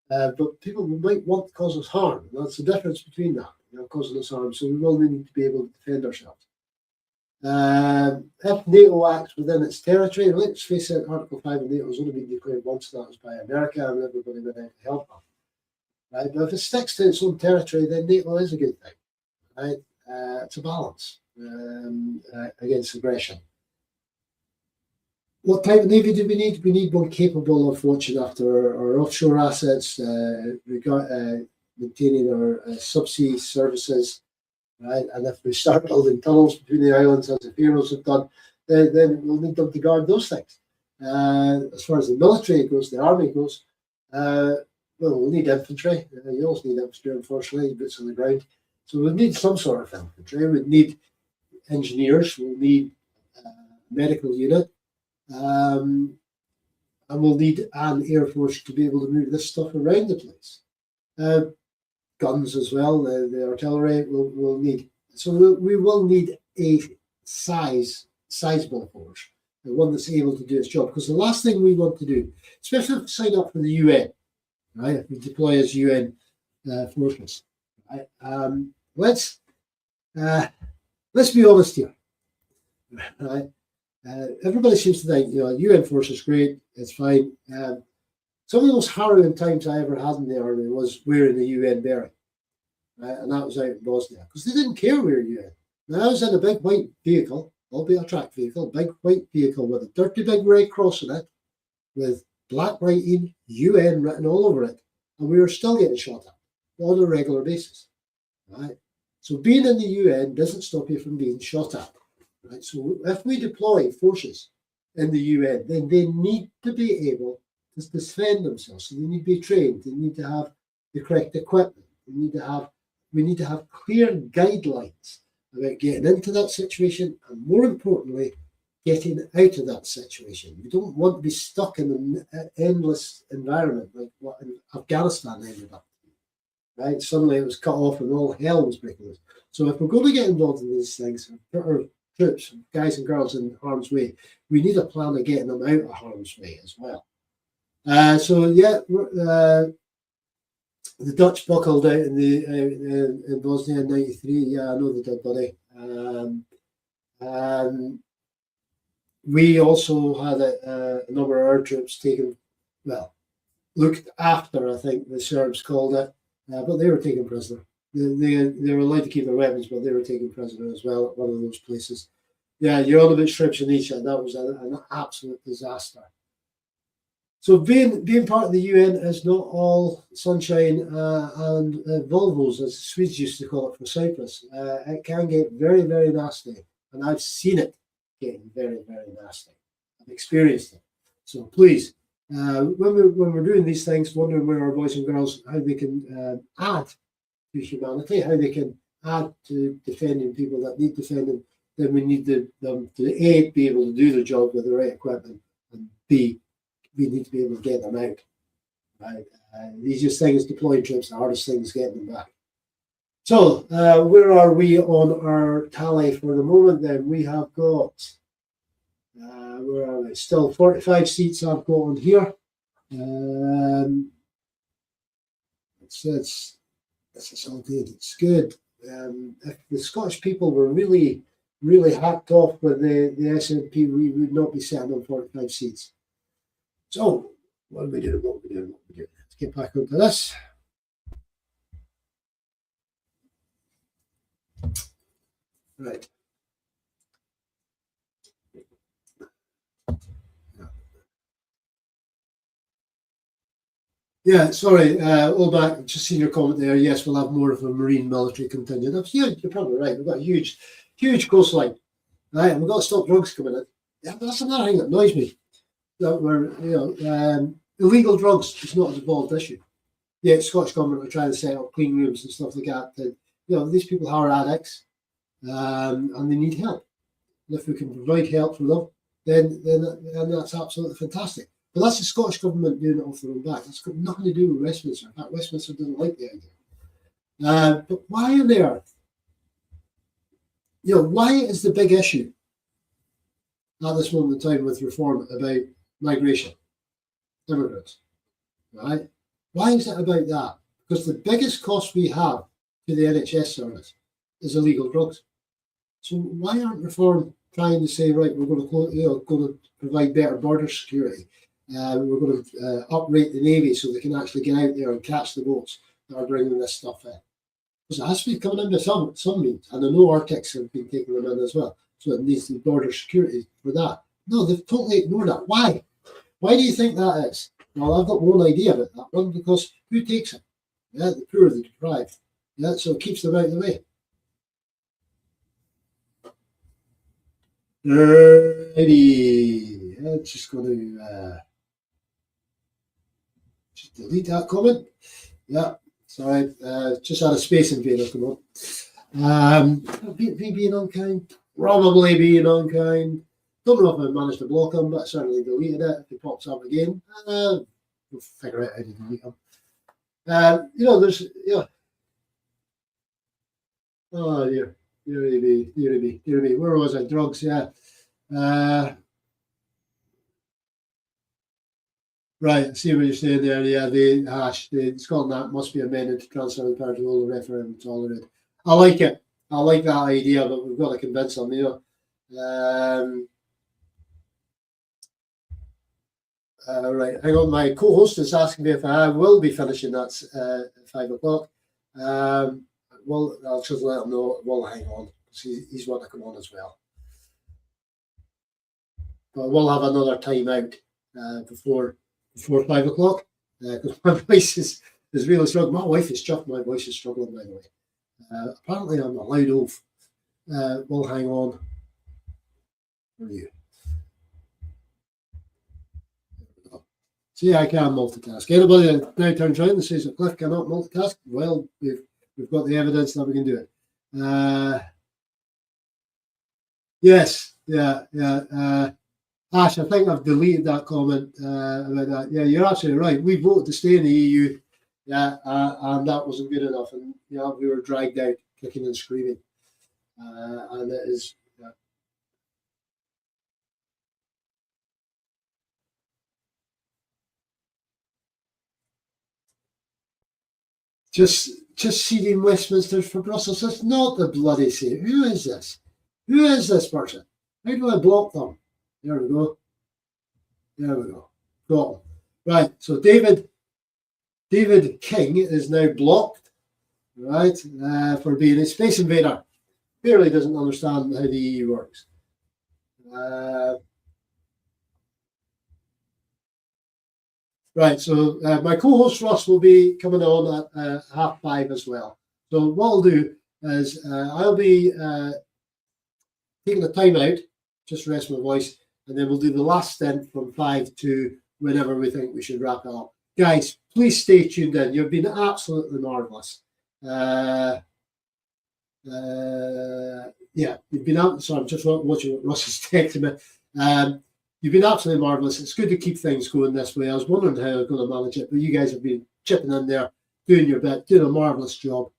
but people might want to cause us harm. That's the difference between that, causing us harm. So we will need to be able to defend ourselves. If NATO acts within its territory, let's face it, Article 5 of NATO has only been declared once, that was by America, and everybody went out to help them. Right? But if it sticks to its own territory, then NATO is a good thing. Right? It's a balance against aggression. What type of navy do we need? We need one capable of watching after our offshore assets, maintaining our subsea services. Right, and if we start building tunnels between the islands, as the Faroes have done, then we'll need them to guard those things. As far as the military goes, the army goes, we'll need infantry. You also need infantry, unfortunately, boots on the ground. So we'll need some sort of infantry. We'll need engineers. We'll need a medical unit. And we'll need an air force to be able to move this stuff around the place. Guns as well, the artillery will need. So we will need a sizable force, one that's able to do its job. Because the last thing we want to do, especially if we sign up for the UN, right? If we deploy as UN forces, right? Let's be honest here, right? Everybody seems to think, UN force is great, it's fine. Some of the most harrowing times I ever had in the army was wearing the UN beret, right? And that was out in Bosnia because they didn't care we were UN. Now I was in a big white vehicle, albeit a track vehicle, big white vehicle with a dirty big red cross in it, with black writing UN written all over it, and we were still getting shot at on a regular basis, right? So being in the UN doesn't stop you from being shot at. Right? So if we deploy forces in the UN, then they need to be able to defend themselves. So they need to be trained. They need to have the correct equipment. We need to have clear guidelines about getting into that situation, and more importantly, getting out of that situation. We don't want to be stuck in an endless environment like what Afghanistan ended up. Right? Suddenly it was cut off and all hell was breaking loose. So if we're going to get involved in these things and put our troops, guys and girls, in harm's way, we need a plan of getting them out of harm's way as well. The Dutch buckled out in Bosnia in '93. Yeah, I know they did, buddy. We also had a number of our troops taken, looked after, I think the Serbs called it, but they were taken prisoner. They were allowed to keep their weapons, but they were taken prisoner as well at one of those places. Yeah, you're on about Srebrenica. That was an absolute disaster. So being part of the UN is not all sunshine and Volvos, as the Swedes used to call it for Cyprus. It can get very, very nasty, and I've seen it getting very, very nasty. I've experienced it. So please, when we're doing these things, wondering where our boys and girls, how they can add to humanity, how they can add to defending people that need defending, then we need them to A, be able to do the job with the right equipment, and B, we need to be able to get them out. Right? The easiest thing is deploying troops, the hardest thing is getting them back. So, where are we on our tally for the moment then? We have got, where are we? Still 45 seats I've got on here. It's all good, it's good. If the Scottish people were really, really hacked off with the SNP, we would not be sitting on 45 seats. So, what are we doing? Let's get back onto this. Right. Yeah, sorry, all back, just seen your comment there. Yes, we'll have more of a marine military contingent. That's huge, you're probably right. We've got a huge coastline. Right, and we've got to stop drugs coming in. Yeah, but that's another thing that annoys me. That we're, illegal drugs is not a devolved issue. Yeah, Scottish government are trying to set up clean rooms and stuff like that. These people are addicts, and they need help. And if we can provide help for them, then that's absolutely fantastic. But that's the Scottish government doing it off their own back. That's got nothing to do with Westminster. In fact, Westminster doesn't like the idea. But why on the earth? Why is the big issue at this moment in time with reform about migration, immigrants, right? Why is it about that? Because the biggest cost we have to the NHS service is illegal drugs. So why aren't reform trying to say, right, we're going to provide better border security? We're going to uprate the Navy so they can actually get out there and catch the boats that are bringing this stuff in. Because it has to be coming in by some means. And I know Arctics have been taking them in as well. So it needs the border security for that. No, they've totally ignored that. Why? Why do you think that is? Well, I've got one idea about that one, because who takes it? Yeah, the poor, the deprived. Yeah, so it keeps them out of the way. Righty. I'm just going to just delete that comment. Yeah, sorry. Just had a space invader come on. Being unkind? Probably being unkind. Don't know if I managed to block him, but I certainly deleted it. If he pops up again, we'll figure out how to delete him. Oh dear. Dear me. Where was I? Drugs, yeah. Right, I see what you're saying there. Yeah, the Scotland Act must be amended to transfer the power to hold a referendum tolerate. I like it. I like that idea, but we've got to convince them, Right, hang on. My co-host is asking me if I will be finishing at 5 o'clock. Well, I'll just let him know. Well, hang on, because he's want to come on as well. But we'll have another time out before 5 o'clock, because my voice is really struggling. My wife is chuffed. My voice is struggling, by the way. Apparently, I'm a loud oaf. We'll hang on for you. See, I can multitask. Anybody that now turns around and says that Cliff cannot multitask, well, we've got the evidence that we can do it. Yes, yeah. Ash, I think I've deleted that comment about that. Yeah, you're absolutely right. We voted to stay in the EU, and that wasn't good enough. And we were dragged out, kicking and screaming. And it is. Just seeding Westminster for Brussels. That's not the bloody same. Who is this? Who is this person? How do I block them? There we go. Got him. Right. So David King is now blocked, right, for being a space invader. Clearly doesn't understand how the EU works. Right, so my co-host Russ will be coming on at 5:30 as well. So what I'll do is I'll be taking a time out, just rest my voice, and then we'll do the last stint from 5 to whenever we think we should wrap it up. Guys, please stay tuned in. You've been absolutely marvellous. Yeah, you've been out. So I'm just watching what Russ is texting me. You've been absolutely marvellous. It's good to keep things going this way. I was wondering how I was going to manage it, but you guys have been chipping in there, doing your bit, doing a marvellous job.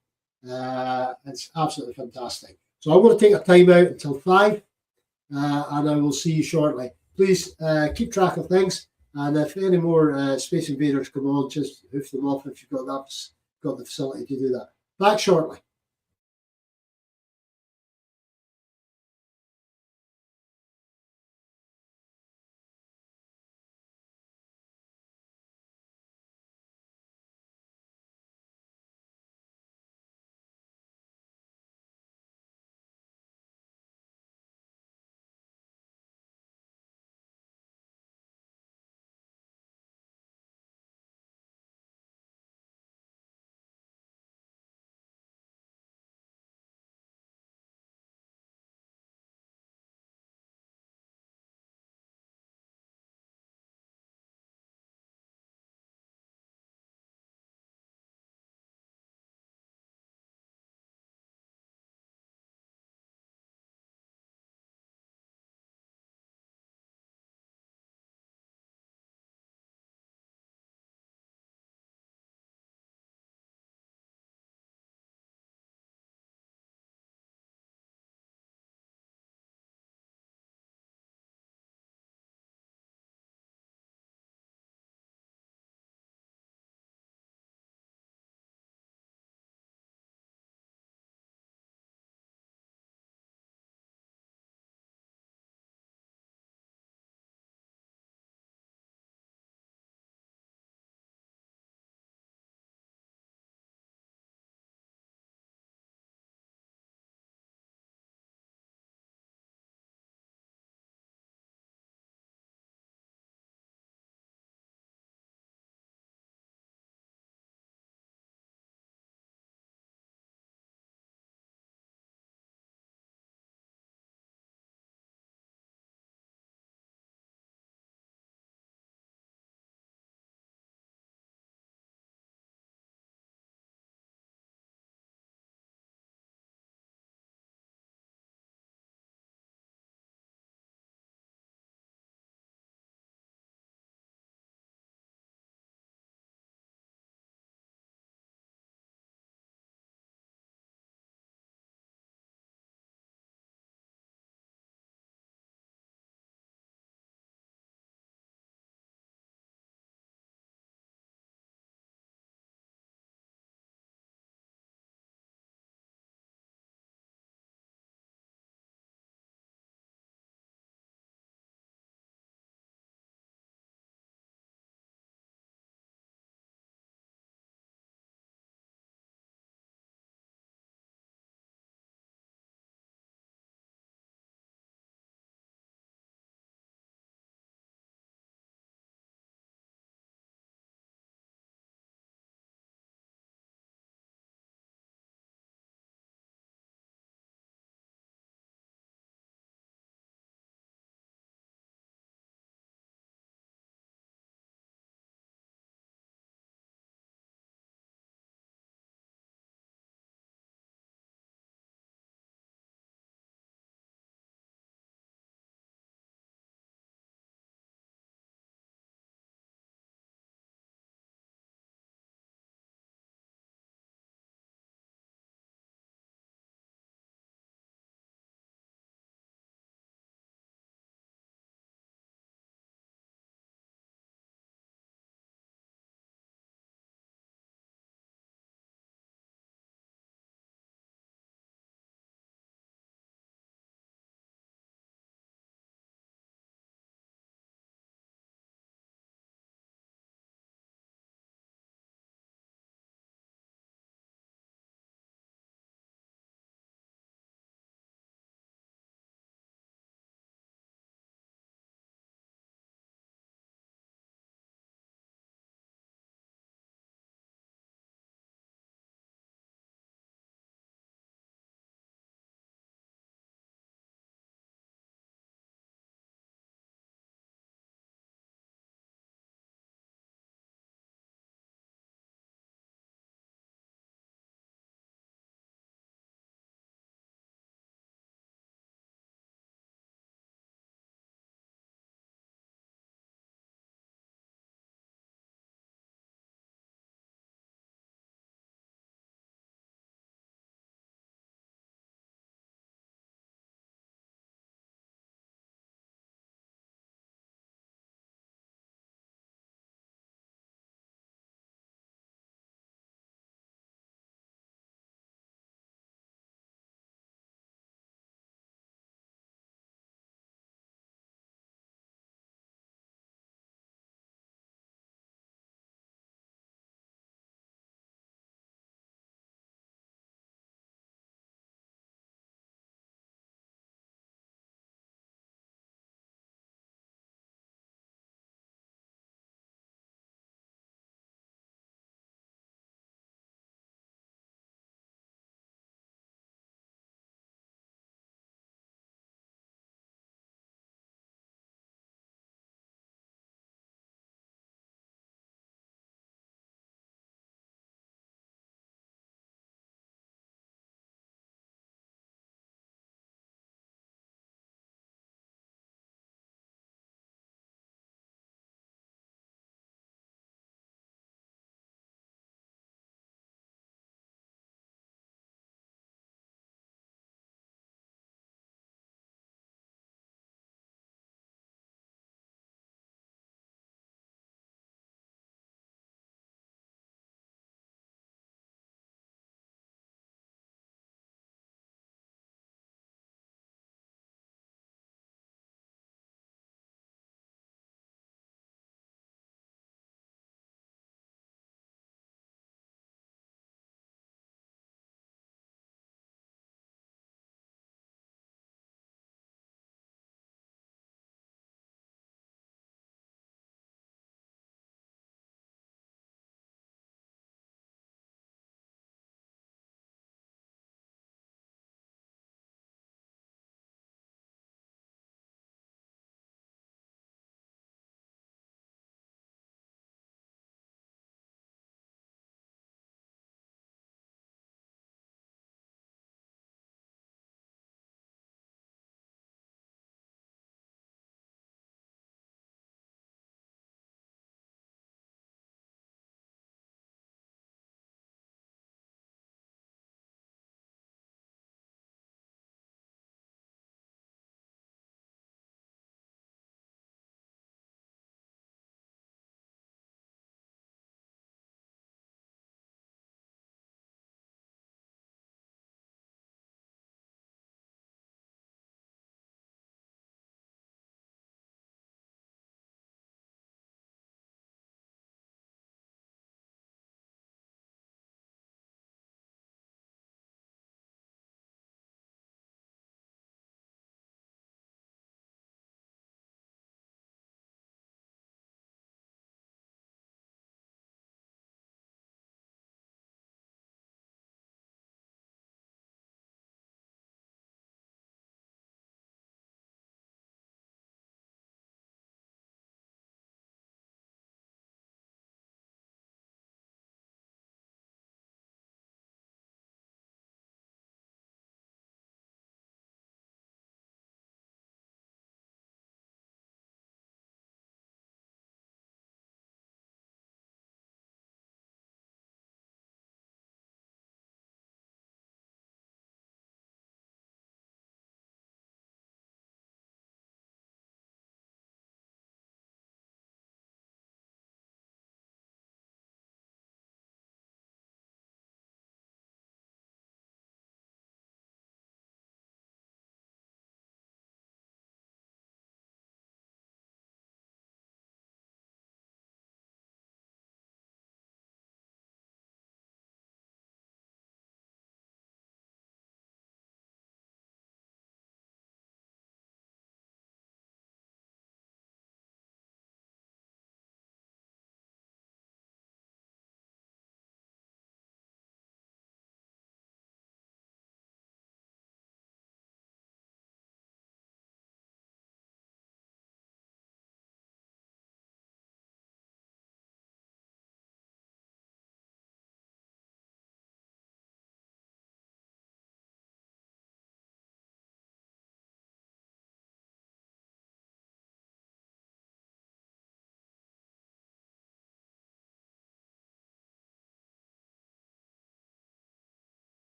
It's absolutely fantastic. So I'm going to take a time out until 5, and I will see you shortly. Please keep track of things, and if any more Space Invaders come on, just hoof them off if you've got the facility to do that. Back shortly.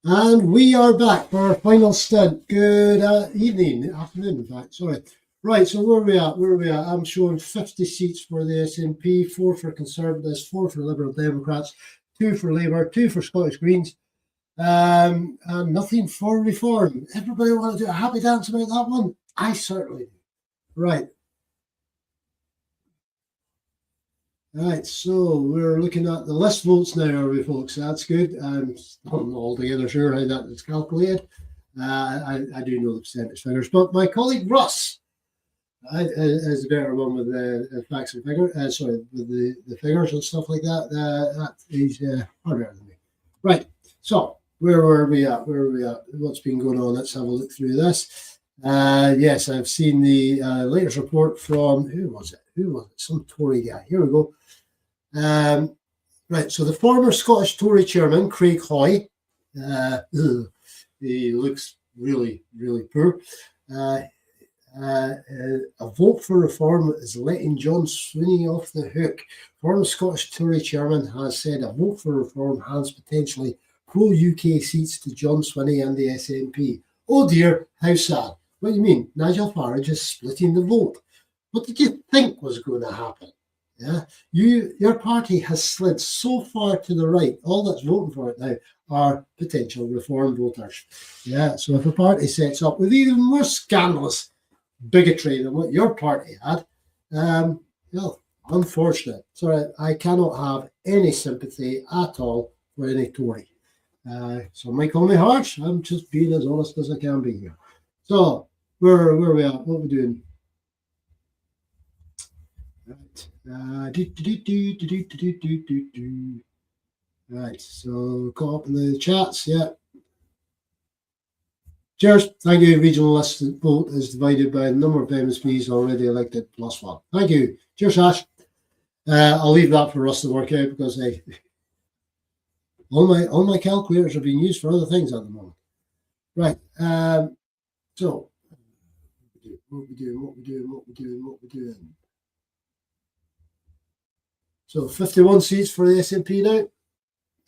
And we are back for our final stint. Good afternoon, in fact. Sorry. Right, so where are we at? I'm showing 50 seats for the SNP, 4 for Conservatives, 4 for Liberal Democrats, 2 for Labour, 2 for Scottish Greens, and nothing for Reform. Everybody want to do a happy dance about that one? I certainly do. Right. Right, so we're looking at the list votes now, are we, folks? That's good. I'm not altogether sure how that is calculated. I do know the percentage figures, but my colleague Russ is a better one with the facts and figures. With the figures and stuff like that. He's far better than me. Right, so where were we at? What's been going on? Let's have a look through this. Yes, I've seen the latest report from, who was it? Some Tory guy. Here we go. Right, so the former Scottish Tory chairman, Craig Hoy, he looks really, really poor. A vote for reform is letting John Swinney off the hook. Former Scottish Tory chairman has said a vote for reform hands potentially pro-UK seats to John Swinney and the SNP. Oh dear, how sad. What do you mean? Nigel Farage is splitting the vote. What did you think was going to happen? Yeah, your party has slid so far to the right. All that's voting for it now are potential reform voters. Yeah, so if a party sets up with even more scandalous bigotry than what your party had, well, unfortunate. Sorry, I cannot have any sympathy at all for any Tory. Some might call me harsh. I'm just being as honest as I can be here. So where are we at? What are we doing? Right, so go up in the chats, yeah. Cheers, thank you. Regional list vote is divided by the number of MSPs already elected plus 1. Thank you. Cheers, Ash. I'll leave that for us to work out because all my calculators are being used for other things at the moment. Right, so what we doing? So 51 seats for the SNP now.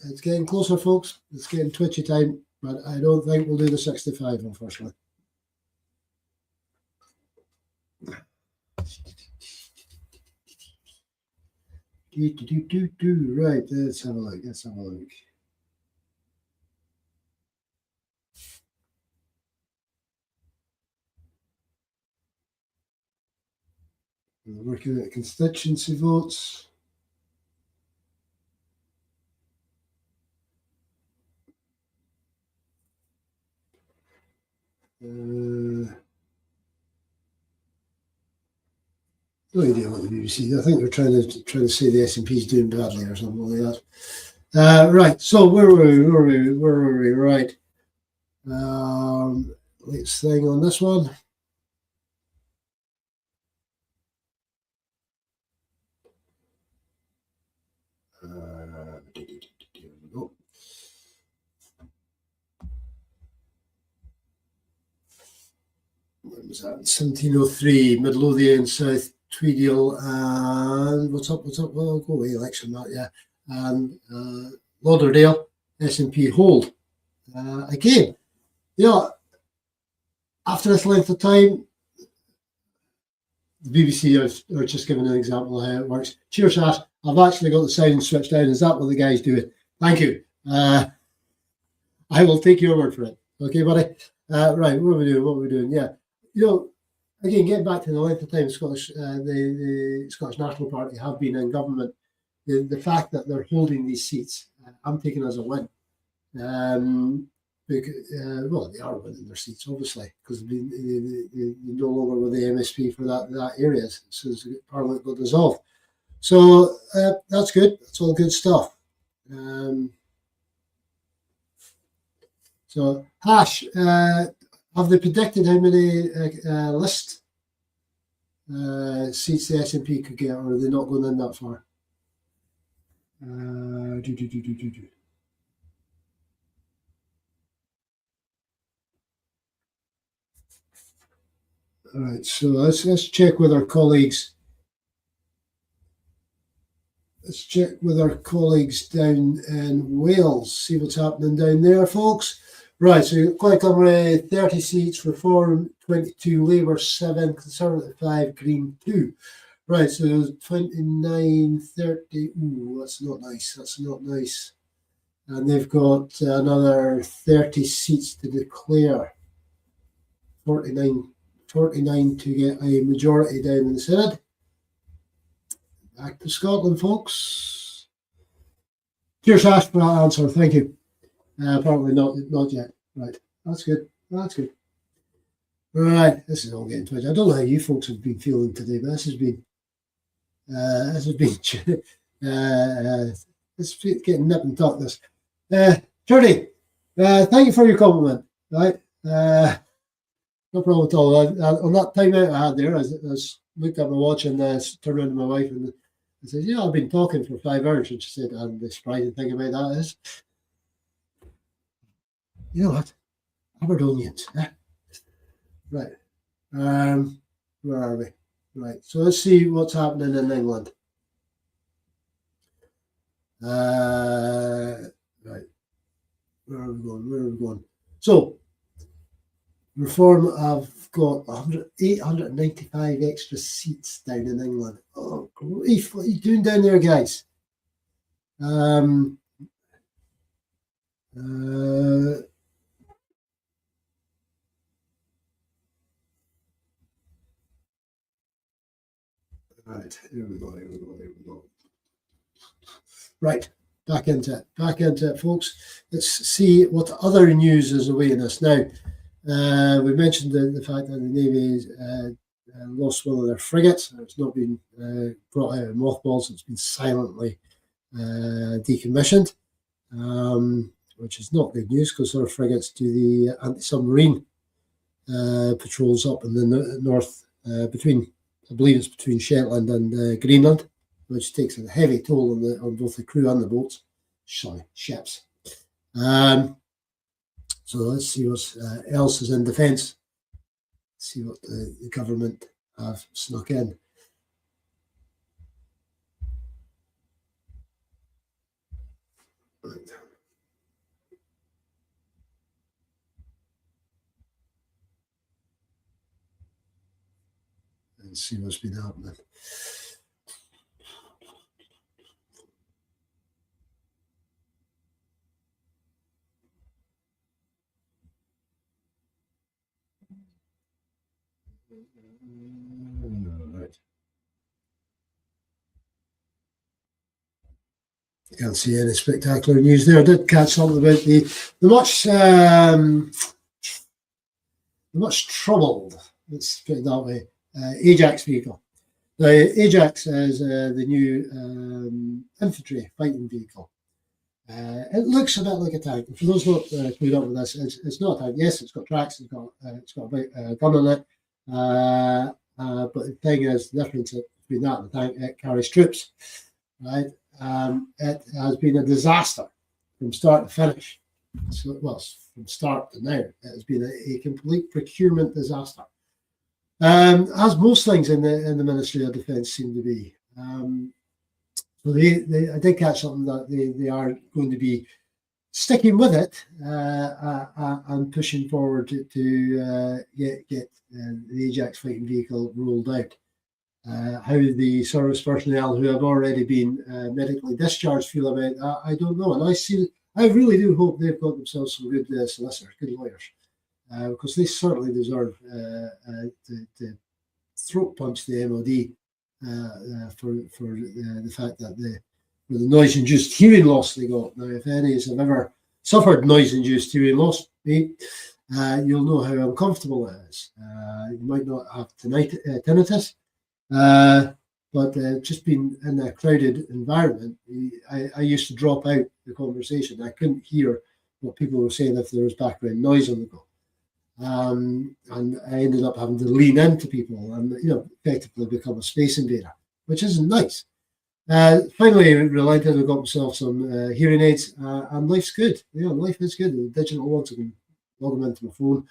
It's getting closer, folks. It's getting twitchy time, but I don't think we'll do the 65, unfortunately. Right, let's have a look. We're working at constituency votes. No idea what the BBC. I think they're trying to say the SNP is doing badly or something like that. Right. So where were we? Right. Let's thing on this one. What was that? 1703, Midlothian, South Tweedial, and what's up? Well, go away, election that, yeah. And Lauderdale, SNP hold. Again, after this length of time, the BBC are just giving an example of how it works. Cheers, Ash. I've actually got the sound switched down. Is that what the guys do? Thank you. I will take your word for it. Okay, buddy. Right, what are we doing? Yeah, again, getting back to the length of time the Scottish National Party have been in government, the fact that they're holding these seats, I'm taking as a win. Well, they are winning their seats, obviously, because they no longer with the MSP for that area since Parliament got dissolved. So that's good. That's all good stuff. So, Hash, have they predicted how many list seats the SNP could get, or are they not going in that far? All right, so let's check with our colleagues. let's check with our colleagues down in Wales, see what's happening down there, folks. Right, so Plaid Cymru, 30 seats, Reform 22, Labour 7, Conservative 5, Green 2. Right, so 29, 30. Ooh, that's not nice. That's not nice. And they've got another 30 seats to declare. 49 to get a majority down in the Senate. Back to Scotland, folks. Cheers, Ash, for that answer. Thank you. Probably not yet. Right, that's good. That's good. Right, this is all getting twitchy. I don't know how you folks have been feeling today, but this has been it's getting nip and tuck. This, Jordy, thank you for your compliment. Right, no problem at all. On that time out I had there, I looked at my watch and turned around to my wife and I said, "Yeah, I've been talking for 5 hours." And she said, "And the surprising thing about that is, you know what, Aberdonians." Right. Where are we? Right. So let's see what's happening in England. Right. Where are we going? So, Reform have got 895 extra seats down in England. Oh, grief. What are you doing down there, guys? Right, here we go. Right, back into it, folks. Let's see what other news is awaiting us. Now, we mentioned the fact that the Navy lost one of their frigates. It's not been brought out of mothballs. It's been silently decommissioned, which is not good news because our frigates do the anti-submarine patrols up in the north between, I believe it's between Shetland and Greenland, which takes a heavy toll on both the crew and the boats. Sorry, ships. So let's see what else is in defence. See what the government have snuck in. Right. And see what's been happening. Right. Can't see any spectacular news there. I did catch something about the much troubled, let's put it that way, Ajax vehicle. The Ajax is the new infantry fighting vehicle. It looks a bit like a tank. For those not clued up with this, it's not a tank. Yes, it's got tracks. It's got a gun on it. But the thing is, the difference between that and the tank, it carries troops. Right. It has been a disaster from start to finish. So, well, from start to now, it has been a complete procurement disaster. As most things in the Ministry of Defence seem to be. So I did catch something that they are going to be sticking with it and pushing forward to get the Ajax fighting vehicle rolled out. How the service personnel who have already been medically discharged feel about that, I don't know. And I really do hope they've got themselves some good solicitors, good lawyers, because they certainly deserve to throat punch the MOD for the fact that the noise-induced hearing loss they got. Now, if any have ever suffered noise-induced hearing loss, you'll know how uncomfortable it is. You might not have tinnitus, but just being in a crowded environment, I used to drop out the conversation. I couldn't hear what people were saying if there was background noise on the go. And I ended up having to lean into people and effectively become a space invader, which isn't nice. Finally, relented. I got myself some hearing aids, and life's good. Life is good. The digital ones, I can log them into my phone.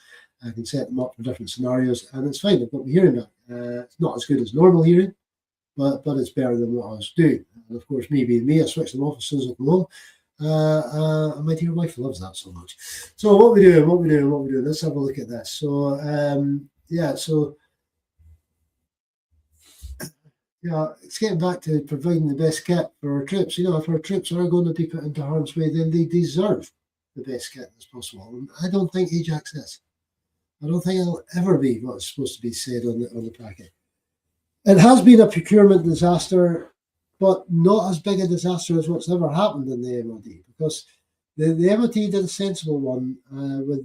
I can set them up for different scenarios, and it's fine. I've got my hearing back. It's not as good as normal hearing, but it's better than what I was doing. And of course, me being me, I switched them off as soon as I come home. My dear wife loves that so much. So what we doing? Let's have a look at this. So it's getting back to providing the best kit for our troops. If our troops are going to be put into harm's way, then they deserve the best kit as possible. And I don't think Ajax is. I don't think it'll ever be what's supposed to be said on the packet. It has been a procurement disaster, but not as big a disaster as what's ever happened in the MOD, because the MOD did a sensible one with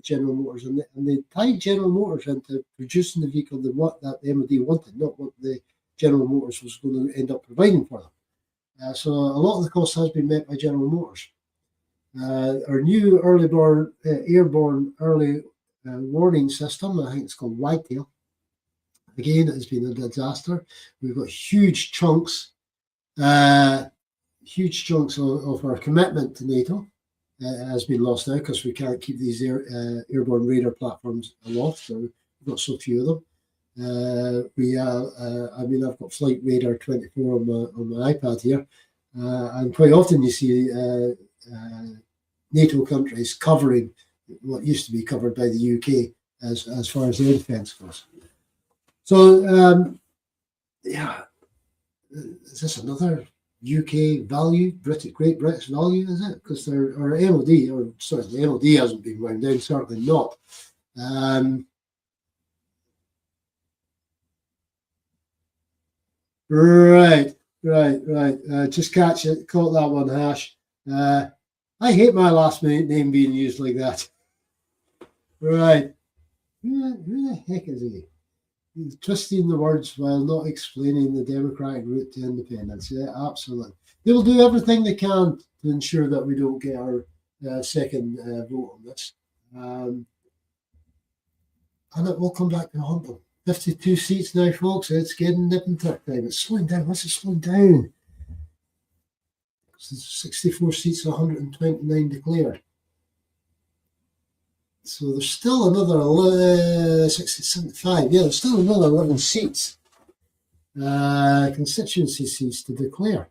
General Motors, and they tied General Motors into producing the vehicle that the MOD wanted, not what the General Motors was going to end up providing for them. So a lot of the cost has been met by General Motors. Our new airborne early warning system, I think it's called Wagtail. Again, it has been a disaster. We've got huge chunks of our commitment to NATO has been lost now because we can't keep these airborne radar platforms aloft. So we've got so few of them. I've got Flight Radar 24 on my iPad here, and quite often you see NATO countries covering what used to be covered by the UK as far as air defence goes. So, is this another UK value, Great British value, is it? Because the MOD hasn't been wound down, certainly not. Right. Just caught that one, Hash. I hate my last name being used like that. Right. Who the heck is he? He's twisting the words while not explaining the democratic route to independence. Yeah, absolutely. They will do everything they can to ensure that we don't get our second vote on this. And it will come back to haunt them. 52 seats now, folks. It's getting nip and tuck time. It's slowing down. What's it slowing down? 64 seats, 129 declared. So there's still another 75. Yeah, there's still another 11 seats, constituency seats to declare.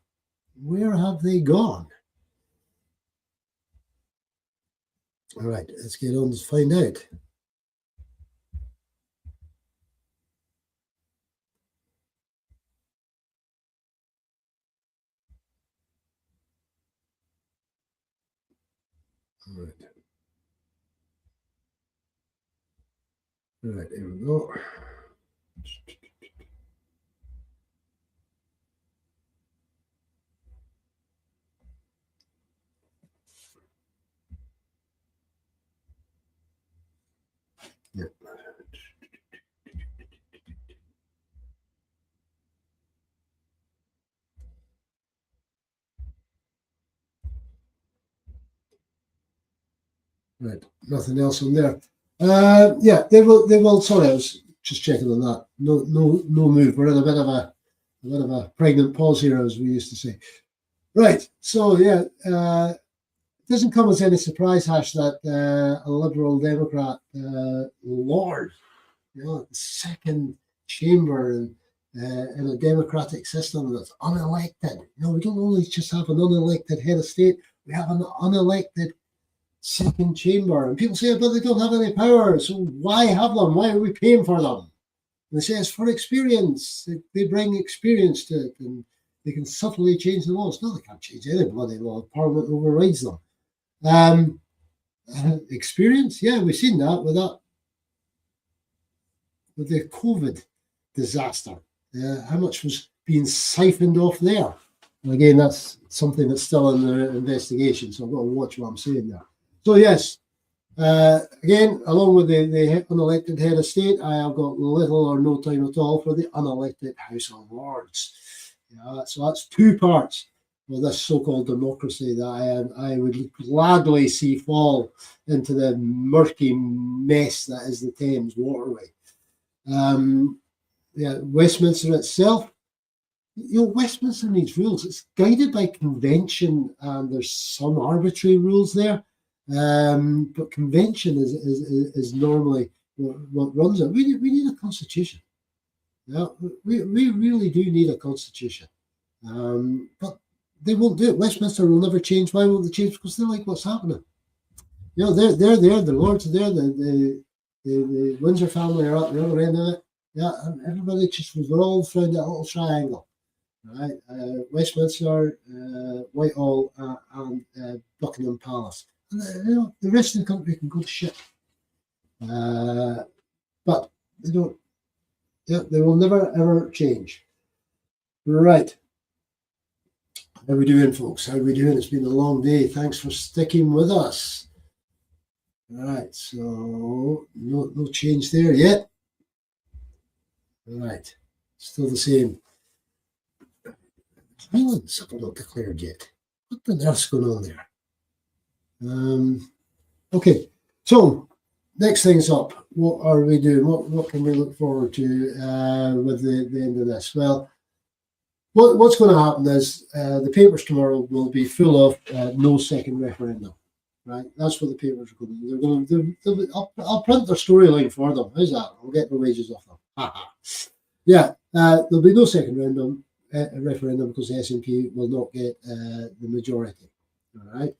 Where have they gone? All right, let's get on to find out. All right. All right, here we go. Yeah. Right, nothing else on there. They will. Sorry, I was just checking on that. No move. We're in a bit of a pregnant pause here, as we used to say. Right. So it doesn't come as any surprise, Hash, that a Liberal Democrat Lord, the second chamber in a democratic system that's unelected. We don't only just have an unelected head of state. We have an unelected second chamber, and people say, but they don't have any power, so why have them? Why are we paying for them? And they say it's for experience. They bring experience to it, and they can subtly change the laws. No, they can't change any bloody law. Parliament overrides them. Experience, yeah, we've seen that with the COVID disaster. How much was being siphoned off there? And again, that's something that's still in the investigation, so I've got to watch what I'm saying there. So yes, again, along with the unelected head of state, I have got little or no time at all for the unelected House of Lords. So that's two parts of this so-called democracy that I would gladly see fall into the murky mess that is the Thames waterway. Westminster itself, Westminster needs rules. It's guided by convention, and there's some arbitrary rules there. But convention is normally what runs it. We need a constitution. Yeah, we really do need a constitution. But they won't do it. Westminster will never change. Why won't they change? Because they like what's happening. You know, they're there. The Lords are there. The Windsor family are at the other end of it. Yeah, and everybody just was all around that little triangle, right? Westminster, Whitehall, and Buckingham Palace. And you know, the rest of the country can go to shit. But they don't. Yeah, they will never ever change. Right. How are we doing, folks? How are we doing? It's been a long day. Thanks for sticking with us. All right, so no change there yet. All right, still the same. Ireland's still not declared yet. What the hell's going on there? Okay, so next thing's up. What are we doing? What can we look forward to with the end of this? Well, what's going to happen is the papers tomorrow will be full of no second referendum. Right, that's what the papers are going to do. They're going to. I'll print their storyline for them. How's that? I'll get the wages off them. Yeah, there'll be no second referendum because the SNP will not get the majority. All right,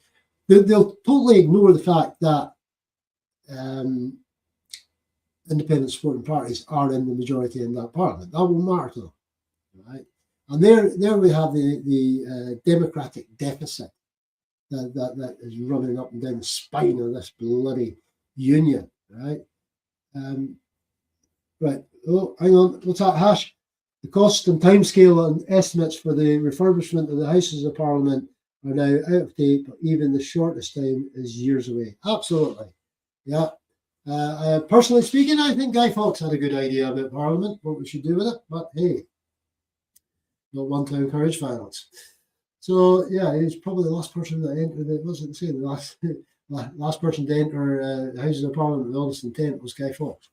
they'll totally ignore the fact that independent supporting parties are in the majority in that parliament. That won't matter to them. Right, and there we have the democratic deficit. That is running up and down the spine of this bloody union, right? Right. Oh, hang on. What's that, Hash? The cost and timescale and estimates for the refurbishment of the Houses of Parliament are now out of date, but even the shortest time is years away. Absolutely. Yeah. Personally speaking, I think Guy Fawkes had a good idea about Parliament, what we should do with it, but hey, not one to encourage violence. So yeah, he's probably the last person that entered. Wasn't the same. The last person to enter the Houses of Parliament with honest intent was Guy Fawkes.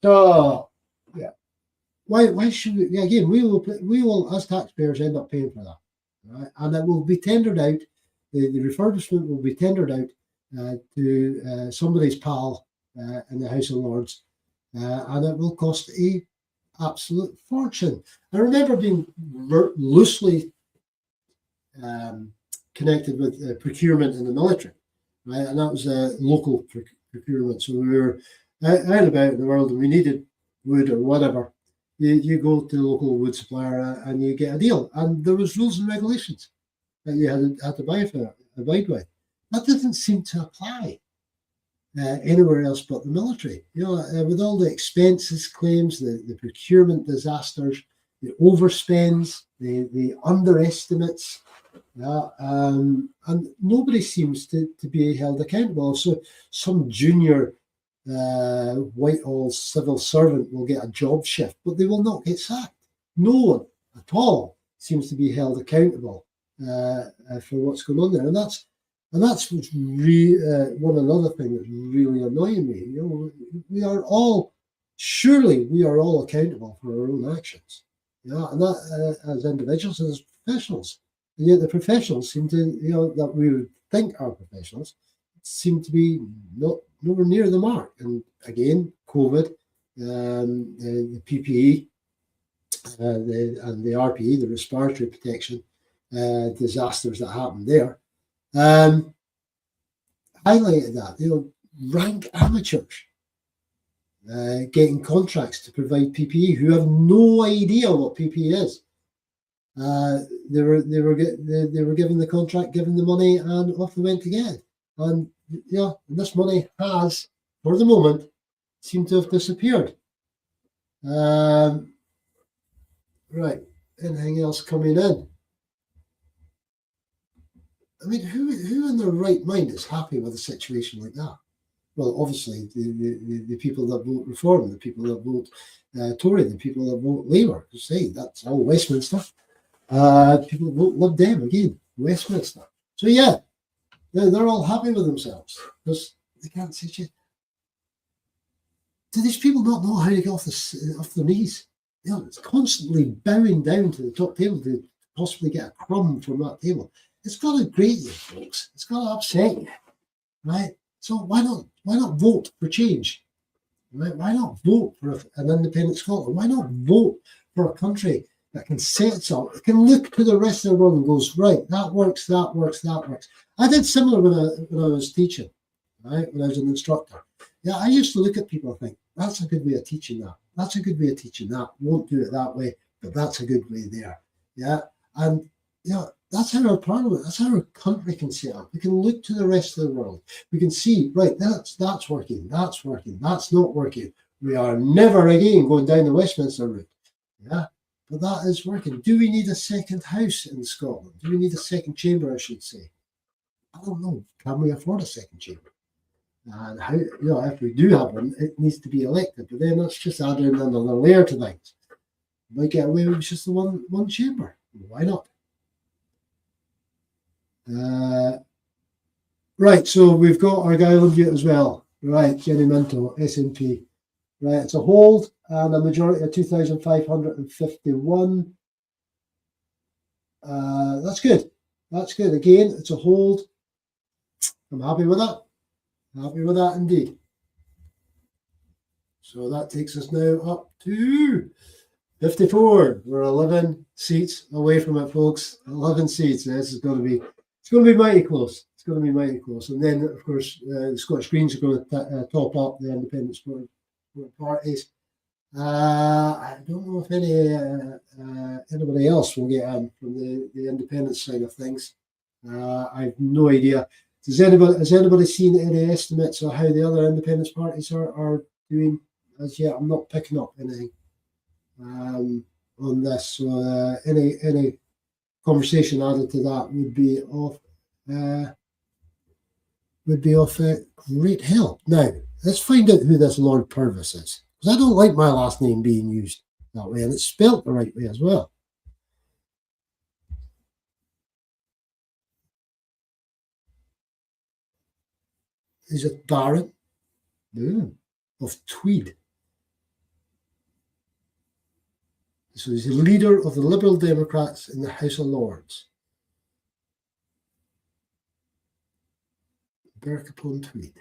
So yeah, why should we? Yeah, again, we will as taxpayers end up paying for that, right? And it will be tendered out. The refurbishment will be tendered out to somebody's pal in the House of Lords, and it will cost a absolute fortune. I remember being loosely connected with procurement in the military, right? And that was local procurement. So we were out about in the world and we needed wood or whatever. You go to the local wood supplier and you get a deal. And there was rules and regulations that you had to abide by. That didn't seem to apply anywhere else but the military. You know, with all the expenses claims, the procurement disasters, the overspends, the underestimates. Yeah, and nobody seems to be held accountable. So some junior Whitehall civil servant will get a job shift, but they will not get sacked. No one at all seems to be held accountable for what's going on there, and that's what's another thing that's really annoying me. You know, we are all accountable for our own actions. Yeah, and that as individuals and as professionals. And yet the professionals seem to, you know, that we would think are professionals, seem to be nowhere near the mark. And again, COVID, the PPE, and the RPE, the respiratory protection disasters that happened there, highlighted that. You know, rank amateurs getting contracts to provide PPE who have no idea what PPE is. They were given the contract, given the money, and off they went to get it. And yeah, this money has, for the moment, seemed to have disappeared. Right. Anything else coming in? I mean, who in their right mind is happy with a situation like that? Well, obviously, the people that vote Reform, the people that vote Tory, the people that vote Labour. Say that's all Westminster. People vote Lib Dem again, Westminster. So yeah, they're all happy with themselves because they can't say shit. Do these people not know how to get off their knees? You know, it's constantly bowing down to the top table to possibly get a crumb from that table. It's got to grate you, folks. It's got to upset you, right? So why not vote for change? Right? Why not vote for an independent Scotland? Why not vote for a country that can set itself, it can look to the rest of the world and goes, right, that works, that works, that works. I did similar when I was teaching, right? When I was an instructor. Yeah, I used to look at people and think, that's a good way of teaching that. That's a good way of teaching that. Won't do it that way, but that's a good way there. Yeah. And that's how our parliament, that's how our country can set up. We can look to the rest of the world. We can see, right, that's working, that's not working. We are never again going down the Westminster route. Yeah, but that is working. Do we need a second house in Scotland? Do we need a second chamber, I should say? I don't know. Can we afford a second chamber? And how, if we do have one, it needs to be elected. But then that's just adding another layer to things. We might get away with just the one chamber. Why not? Right, so we've got our guy on mute as well. Right, Jenny Minto, SNP. Right, it's a hold and a majority of 2,551. That's good. That's good. Again, it's a hold. I'm happy with that. Happy with that indeed. So that takes us now up to 54. We're 11 seats away from it, folks. 11 seats. This is going to be. It's going to be mighty close. It's going to be mighty close. And then, of course, the Scottish Greens are going to top up the independent sport parties. I don't know if anybody else will get in from the independent side of things. I have no idea. Has anybody seen any estimates of how the other independence parties are doing as yet? I'm not picking up anything on this. So any conversation added to that would be of great help. Now, let's find out who this Lord Purvis is, because I don't like my last name being used that way, and it's spelt the right way as well. Is it Baron? Yeah. Of Tweed. So he's the leader of the Liberal Democrats in the House of Lords. Berk upon Tweed.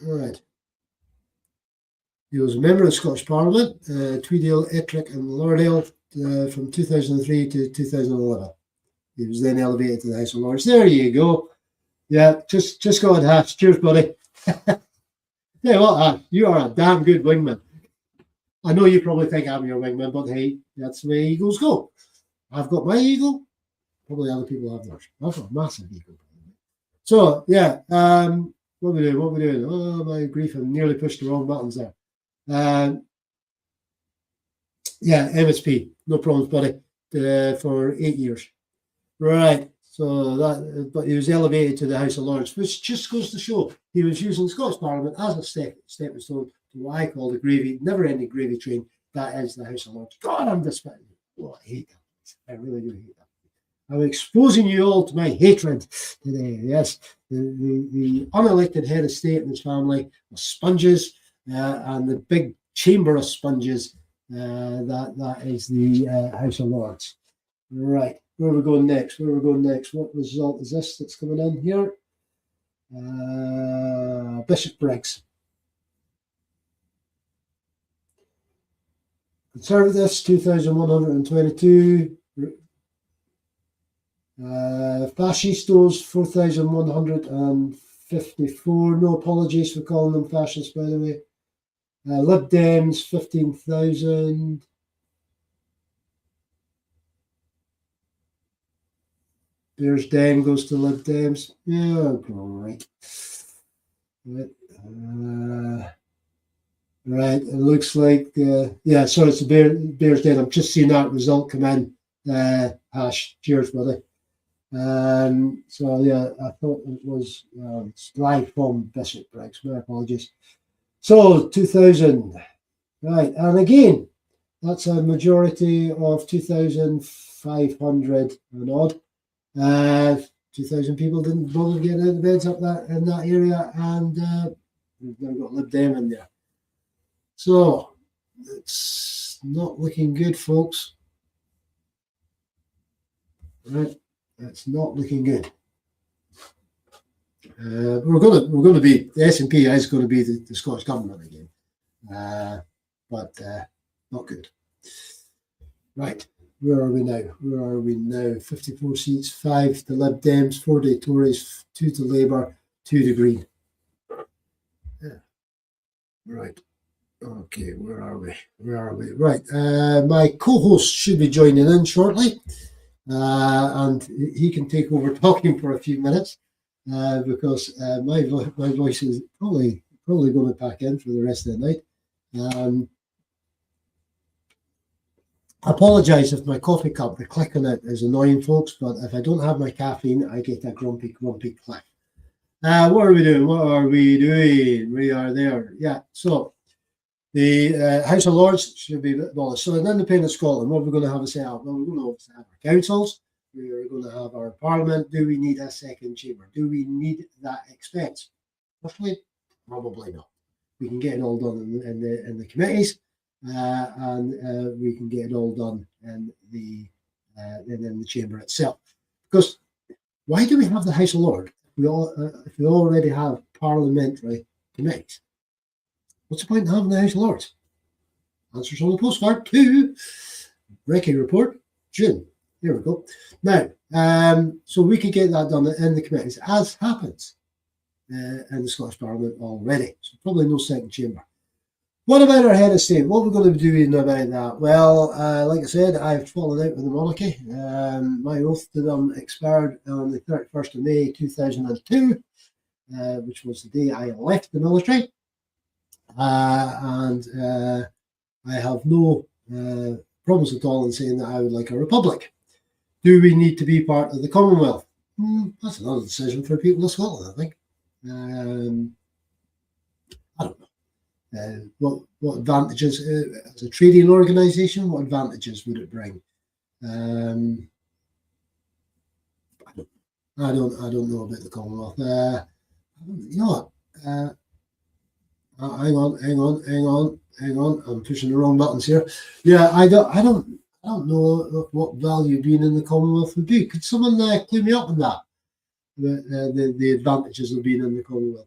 All right. He was a member of the Scottish Parliament, Tweedale, Ettrick and Lordale from 2003 to 2011. He was then elevated to the House of Lords. There you go. Yeah, just got it, Hatch. Cheers, buddy. Yeah, what, Hatch? You are a damn good wingman. I know you probably think I'm your wingman, but hey, that's the way eagles go. I've got my eagle. Probably other people have theirs. I've got a massive eagle. So, yeah, what are we doing? Oh, my grief, I nearly pushed the wrong buttons there. Yeah, MSP, no problems, buddy, for 8 years. Right, so but he was elevated to the House of Lords, which just goes to show he was using the Scottish Parliament as a stepping stone to what I call the gravy, never-ending gravy train that is the House of Lords. God, I'm despairing. Oh, I hate that. I really do hate that. I'm exposing you all to my hatred today. Yes, the unelected head of state and his family are sponges, and the big chamber of sponges that is the House of Lords. Right, where are we going next? What result is this that's coming in here? Bishop Briggs. Conservatives, 2,122. Fascistos, 4,154. No apologies for calling them fascists, by the way. Lib Dems, 15,000. Bears Den goes to Lib Dems. Yeah, great. Right, it looks like, yeah, so it's the Bears Den. I'm just seeing that result come in. Hash, cheers, buddy. So, yeah, I thought it was live from Bishop Briggs. My apologies. So, 2,000. Right, and again, that's a majority of 2,500 and odd. 2,000 people didn't bother getting out of beds up in that area, and we've now got Lib Dem in there. So, it's not looking good, folks. Right, that's not looking good. We're going to be, the SNP is going to be the Scottish Government again, but not good. Right, where are we now? 54 seats, 5 to Lib Dems, 4 to Tories, 2 to Labour, 2 to Green. Yeah. Right. Okay, where are we? Right. My co-host should be joining in shortly, and he can take over talking for a few minutes, because my voice is probably going to pack in for the rest of the night. I apologise if my coffee cup, the click on it is annoying, folks, but if I don't have my caffeine, I get a grumpy click. What are we doing? We are there. Yeah, so the House of Lords should be abolished. So in independent Scotland, what are we going to have a set up? Well, we're going to have our councils. We're going to have our parliament. Do we need a second chamber? Do we need that expense? Roughly, probably not. We can get it all done in the committees, and we can get it all done in the chamber itself. Because why do we have the House of Lords if we already have parliamentary committees? What's the point in having the House of Lords? Answers on the postcard to Recce Report, June. Here we go. Now, so we could get that done in the committees, as happens in the Scottish Parliament already. So probably no second chamber. What about our head of state? What are we going to be doing about that? Well, like I said, I've fallen out with the monarchy. My oath to them expired on the 31st of May 2002, which was the day I left the military. And I have no problems at all in saying that I would like a republic. Do we need to be part of the Commonwealth? That's another decision for people of Scotland, I think. I don't know. What advantages, as a trading organisation, what advantages would it bring? I don't know about the Commonwealth. You know what? Hang on. I'm pushing the wrong buttons here. Yeah, I don't know what value being in the Commonwealth would be. Could someone clue me up on that? The advantages of being in the Commonwealth.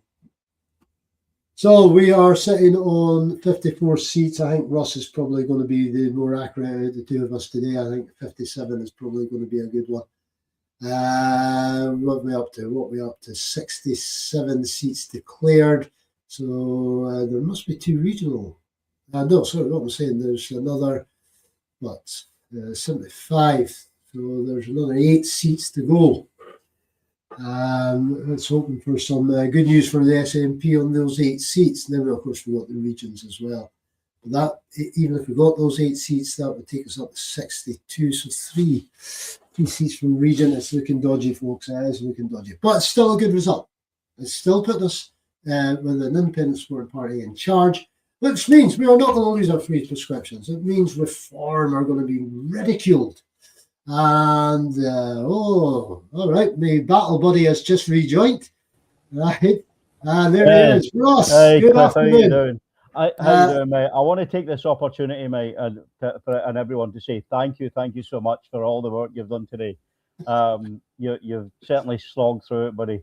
So we are sitting on 54 seats. I think Russ is probably going to be the more accurate of the two of us today. I think 57 is probably going to be a good one. What are we up to? 67 seats declared. So there must be 2 regional. No, sorry, what I'm saying, there's another, 75. So there's another 8 seats to go. Let's hope for some good news for the SNP on those 8 seats. And then, of course, we've got the regions as well. But that, even if we got those 8 seats, that would take us up to 62. So 3 seats from the region. It's looking dodgy, folks. It is looking dodgy. But it's still a good result. It's still put us with an independent sport party in charge, which means we are not going to lose our free prescriptions. It means reform are going to be ridiculed. And all right, my battle buddy has just rejoined. Right, there he is, Ross. Good Cliff, afternoon. how you doing? How you doing, mate? I want to take this opportunity, mate, and everyone to say thank you so much for all the work you've done today. You've certainly slogged through it, buddy.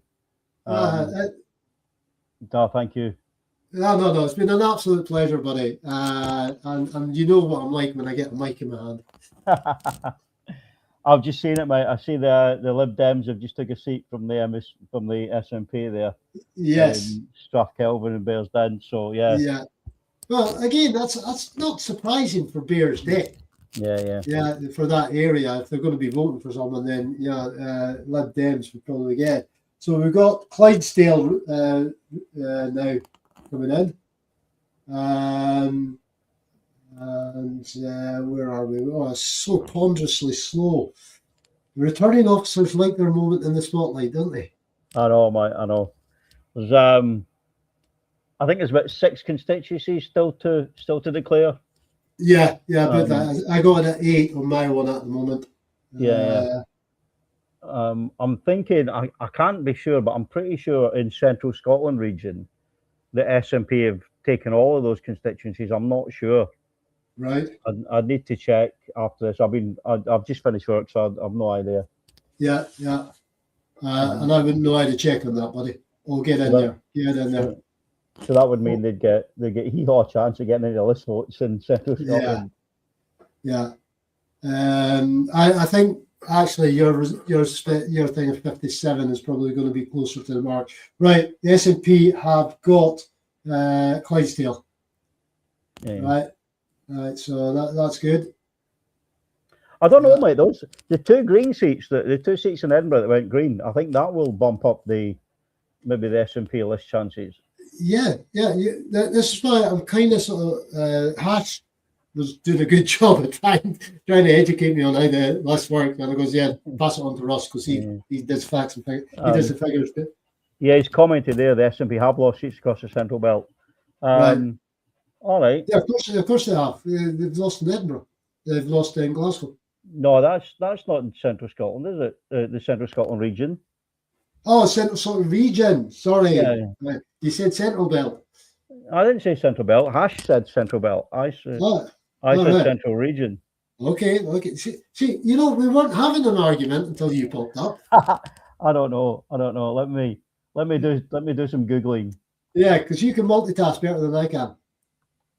No, thank you. No, it's been an absolute pleasure, buddy. And you know what I'm like when I get a mic in my hand. I've just seen it, mate. I see the Lib Dems have just took a seat from the SNP there. Yes. Strathkelvin and Bearsden. So yeah. Yeah. Well, again, that's not surprising for Bearsden. Yeah. Yeah, for that area, if they're going to be voting for someone, then Lib Dems would probably get. So we've got Clydesdale now coming in. And where are we? Oh, it's so ponderously slow. The returning officers like their moment in the spotlight, don't they? I know, mate. I know. There's, I think there's about 6 constituencies still to declare. Yeah, about that. I got it at 8 on my one at the moment. Yeah. I'm thinking, I can't be sure, but I'm pretty sure in Central Scotland region, the SNP have taken all of those constituencies. I'm not sure. Right. I need to check after this. I've just finished work, so I've no idea. Yeah, yeah. And I wouldn't know how to check on that, buddy. We'll get in there. Get in there. So that would mean they'd get a chance of getting into the list votes in Central Scotland. Yeah. I think actually your thing of 57 is probably going to be closer to the mark. Right. The SNP have got Clydesdale. Yeah. Right. So that's good. I don't know, mate. The two green seats, the two seats in Edinburgh that went green, I think that will bump up maybe the SNP list chances. Yeah. This is why I'm kind of sort of Hash was doing a good job at trying to educate me on how the list worked. And I goes, pass it on to Russ because he does facts and figures. He does the figures. Yeah, he's commented there. The SNP have lost seats across the Central Belt. Right. All right. Yeah, of course they have. They've lost in Edinburgh. They've lost in Glasgow. No, that's not in Central Scotland, is it? The Central Scotland region. Oh, Central Scotland region. Sorry. Yeah. You said Central Belt. I didn't say Central Belt. Hash said Central Belt. I said Central region. Okay. See, we weren't having an argument until you popped up. I don't know. Let me do some Googling. Yeah, because you can multitask better than I can.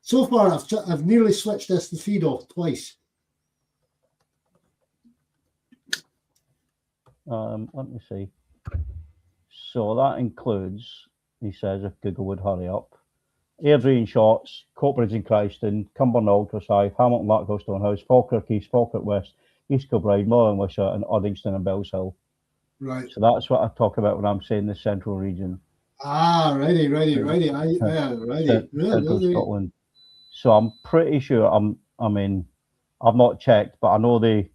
So far, I've nearly switched the feed off twice. Let me see. So that includes, he says, if Google would hurry up, Airdrie and Shotts, Coatbridge and Christon, Cumbernauld Ultra South, Hamilton Larkhill Stonehouse, Falkirk East, Falkirk West, East Kilbride, Northern Wishaw, and Uddingston and Bells Hill. Right. So that's what I talk about when I'm saying the Central region. Righty. Central Scotland. So I'm pretty sure. I've not checked, but I know they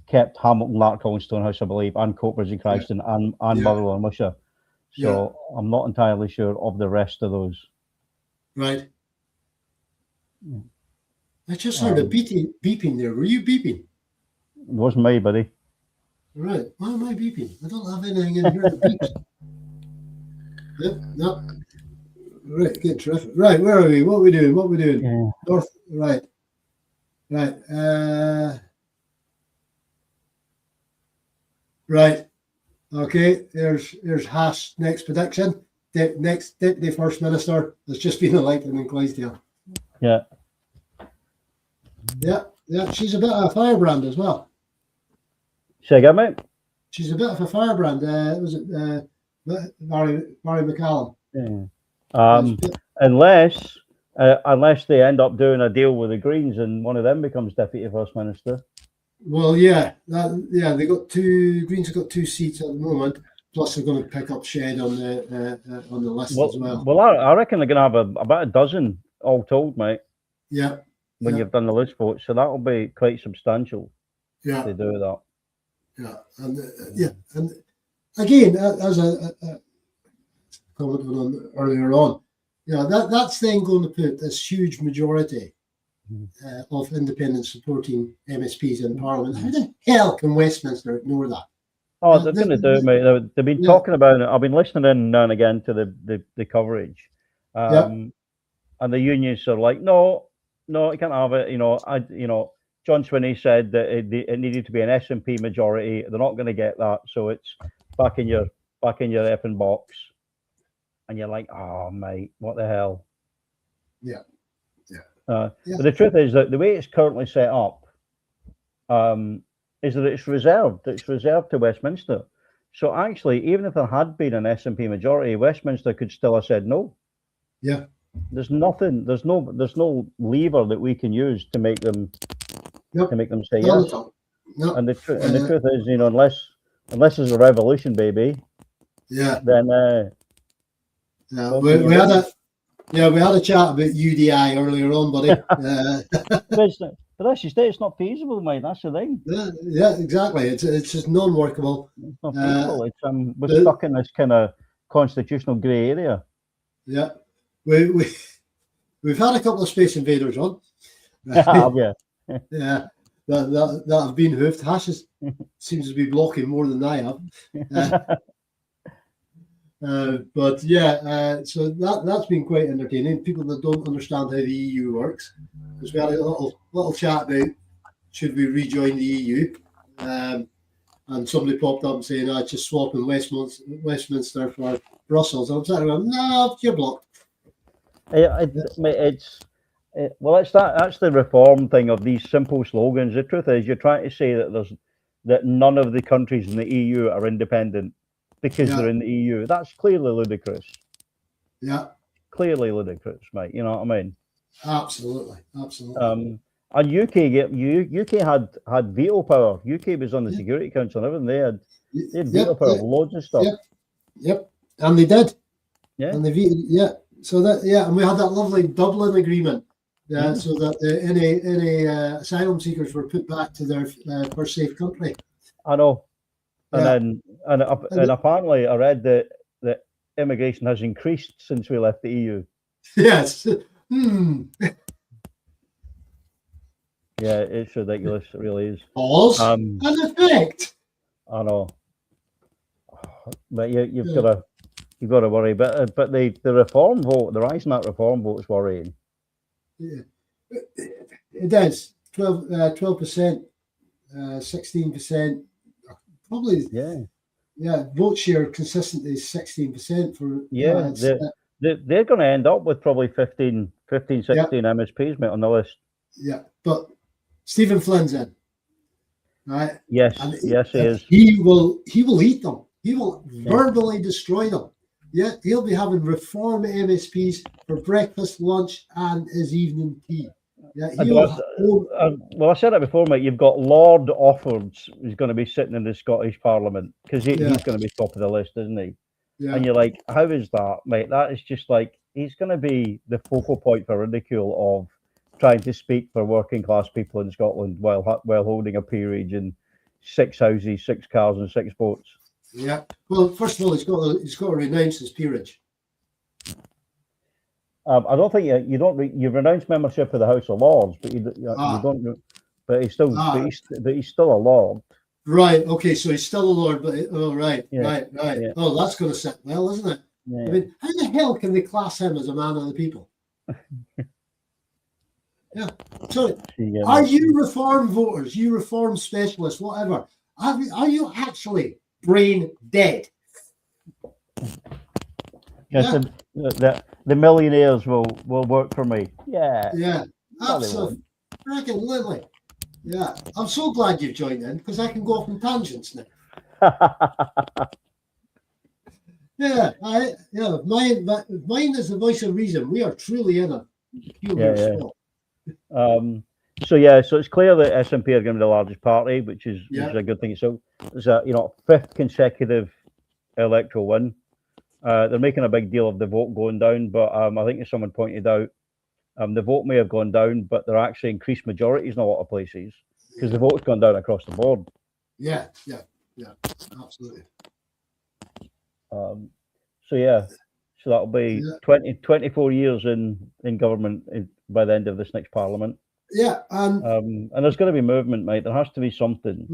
kept Hamilton, Larkhill and Stonehouse, I believe, and Coatbridge and Christon, and Motherwell and Wishaw. So I'm not entirely sure of the rest of those. Right. Yeah. I just heard a beeping there. Were you beeping? It wasn't me, buddy. Right. Why am I beeping? I don't have anything in here that beeps. Yep. No. Right. Good. Terrific. Right. Where are we? What are we doing? Yeah. North. Right. Right. Okay. There's Haas. Next prediction. Next Deputy First Minister has just been elected in Clydesdale. Yeah. Yeah. She's a bit of a firebrand as well. Say again, mate. She's a bit of a firebrand. Was it Barry McCallum? Yeah. Unless they end up doing a deal with the Greens and one of them becomes Deputy First Minister. Well, they got Greens have got 2 seats at the moment. Plus, they're going to pick up Shed on the list as well. Well, I reckon they're going to have about a dozen all told, mate. Yeah. When you've done the list vote, so that will be quite substantial. Yeah. If they do that. Yeah, and again, as a commented on earlier on, that's then going to put this huge majority of independents supporting MSPs in Parliament. How the hell can Westminster ignore that? Oh, they're going to do it, mate. They've been talking about it. I've been listening in now and again to the coverage, and the unions are like, no, you can't have it. John Swinney said that it needed to be an SNP majority. They're not going to get that, so it's back in your effing box. And you're like, oh, mate, what the hell? Yeah. But the truth is that the way it's currently set up is that it's reserved. It's reserved to Westminster. So actually, even if there had been an SNP majority, Westminster could still have said no. Yeah. There's nothing. There's no lever that we can use to make them. To make them say yes. No. And the truth is, unless there's a revolution, baby. Yeah. Then. We had a chat about UDI earlier on, buddy. But that's just it. It's not feasible, mate. That's the thing. Yeah, exactly. It's just non-workable. It's not feasible. We're stuck in this kind of constitutional grey area. Yeah. We've had a couple of Space Invaders on. Yeah. Yeah, that have been hoofed. Hashes seems to be blocking more than I have. So that's been quite entertaining. People that don't understand how the EU works, because we had a little chat about should we rejoin the EU. And somebody popped up and saying, "I just swapping Westminster for Brussels." I'm saying, "No, you're blocked." That's the reform thing of these simple slogans. The truth is, you're trying to say that none of the countries in the EU are independent because they're in the EU. That's clearly ludicrous. Yeah, clearly ludicrous, mate. You know what I mean? Absolutely. And UK had veto power. UK was on the Security Council and everything. They had veto power of loads of stuff. Yep. And they did. Yeah. And they vetoed. So that and we had that lovely Dublin agreement. So that any asylum seekers were put back to their first safe country. I know. And apparently I read that immigration has increased since we left the EU. Yes. Yeah, it's ridiculous. It really is. Pause and effect. I know, but you've got to worry. But the reform vote, the rise in that reform vote is worrying. Yeah, it is 12%, 16%, probably. Yeah. Vote share consistently is 16% for. They're going to end up with probably 15, 16 MSPs, mate, on the list. Yeah, but Stephen Flynn's in, right? Yes, he is. He will eat them. He will verbally destroy them. Yeah, he'll be having reform MSPs for breakfast, lunch, and his evening tea. Yeah, well, I said it before, mate. You've got Lord Offords, who's going to be sitting in the Scottish Parliament because he's going to be top of the list, isn't he? Yeah. And you're like, how is that, mate? That is just like he's going to be the focal point for ridicule of trying to speak for working class people in Scotland while holding a peerage and 6 houses, 6 cars, and 6 boats. Yeah. Well, first of all, he's got to renounce his peerage. I don't think you've renounced membership of the House of Lords, but you don't. But he's still a Lord. Right. Okay. So he's still a Lord, but right. Yeah. Oh, that's going to sit well, isn't it? Yeah. I mean, how the hell can they class him as a man of the people? Yeah. Sorry. Are you reform voters? You reform specialists? Whatever? Are you actually brain dead? Yes, the millionaires will work for me. Yeah. Yeah. Absolutely. Freaking yeah. I'm so glad you've joined in because I can go off on tangents now. Mine is the voice of reason. We are truly in a peculiar spot. So it's clear that SNP are going to be the largest party, which is a good thing. So it's a 5th consecutive electoral win. They're making a big deal of the vote going down, but I think as someone pointed out, the vote may have gone down, but there are actually increased majorities in a lot of places because the vote's gone down across the board. Yeah, absolutely. So that'll be 24 years in government by the end of this next parliament. Yeah, and there's going to be movement, mate. There has to be something.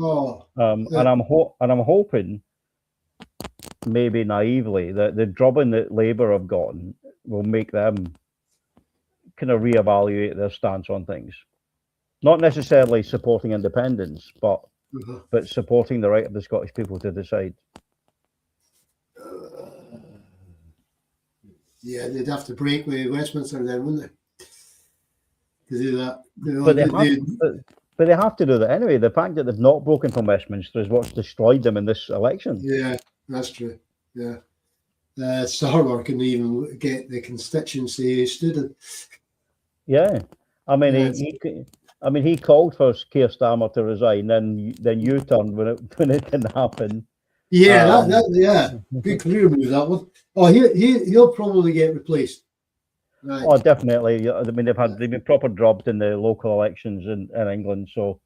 And I'm hoping, maybe naively, that the drubbing that Labour have gotten will make them kind of reevaluate their stance on things. Not necessarily supporting independence, but supporting the right of the Scottish people to decide. They'd have to break with Westminster then, wouldn't they? To do that. But they have to do that anyway. The fact that they've not broken from Westminster is what's destroyed them in this election. Yeah, that's true. Yeah. Starmer couldn't even get the constituency student. Yeah. I mean, he called for Keir Starmer to resign, then you turned when it didn't happen. Yeah, big career move, that one. Oh, he'll probably get replaced. Right. Oh, definitely. I mean, they've been proper dropped in the local elections in England, so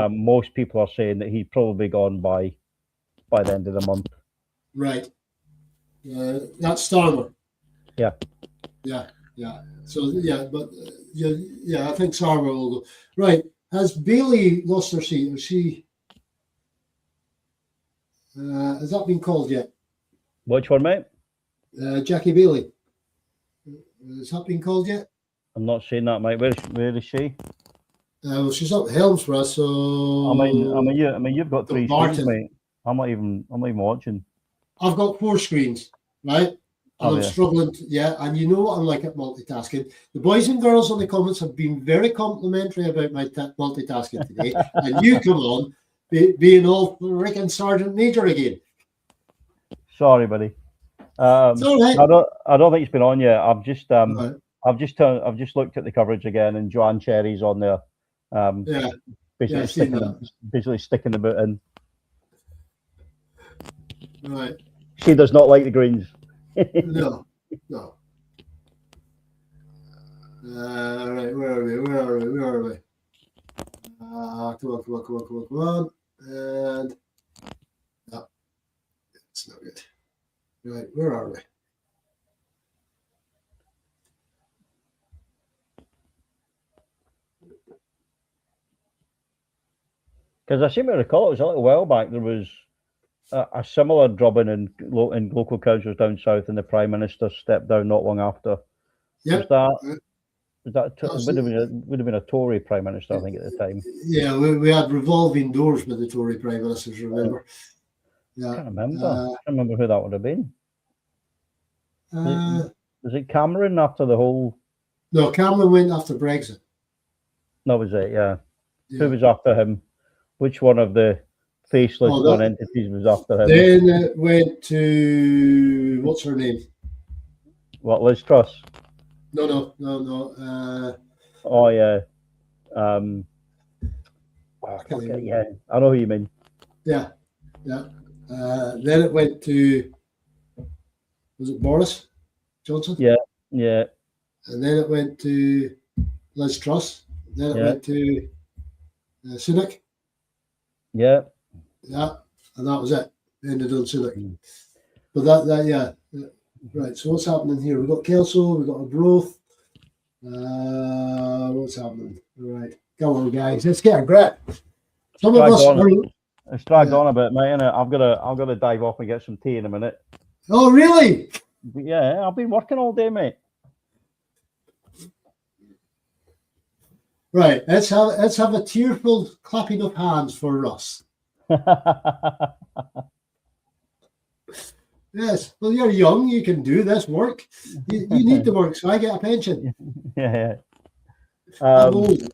most people are saying that he's probably gone by the end of the month. Right. That's Starmer. Yeah. So I think Starmer will go. Right. Has Bailey lost her seat? Or she? Has that been called yet? Which one, mate? Jackie Bailey. Has that been called yet? I'm not seeing that, mate. Where is she? Well, she's up Helms for us, so. I mean, you've got 3 screens, mate. I'm not even watching. I've got 4 screens, right? And I'm struggling. And you know what I'm like at multitasking. The boys and girls on the comments have been very complimentary about my multitasking today, and you come on being all freaking Sergeant Major again. Sorry, buddy. It's all right. I don't think it's been on yet. I've just looked at the coverage again, and Joanne Cherry's on there. Basically sticking the boot in. Right. She does not like the greens. No. Right, where are we? Come on. And no, it's not good. Right, where are we? Because I seem to recall it was a little while back. There was a similar drubbing in local councils down south, and the Prime Minister stepped down not long after. Yeah. Would have been a Tory Prime Minister, I think, at the time. Yeah, we had revolving doors with the Tory Prime Ministers, remember? Yeah. I can't remember who that would have been. Was it Cameron after the whole... No, Cameron went after Brexit. That was it, yeah. Who was after him? Which one of the faceless non-entities was after him? Then it went to... What's her name? What, Liz Truss? No. Oh, yeah. Yeah, I know who you mean. Yeah. Then it went to... Was it Boris Johnson? Yeah. And then it went to Liz Truss. Then it went to Sunak. Yeah. And that was it. Ended on Sunak. But right. So what's happening here? We've got Kelso, we've got Arbroath. What's happening? Right. Come on, guys. Let's get a grip. Some of us are... It's dragged on a bit, mate, innit? I've got to dive off and get some tea in a minute. Oh, really? Yeah, I've been working all day, mate. Right, let's have a tearful clapping of hands for Russ. Yes, well, you're young, you can do this work. You need to work, so I get a pension. Yeah. I'm old.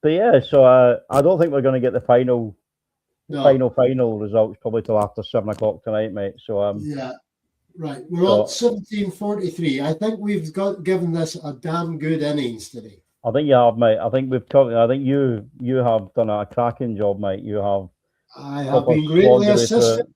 But yeah, so I don't think we're going to get the final results probably till after 7 o'clock tonight, mate. So yeah. Right, we're on 1743. I think we've given this a damn good innings today. I think you have, mate. I think you have done a cracking job, mate. You have. I have been greatly assisted.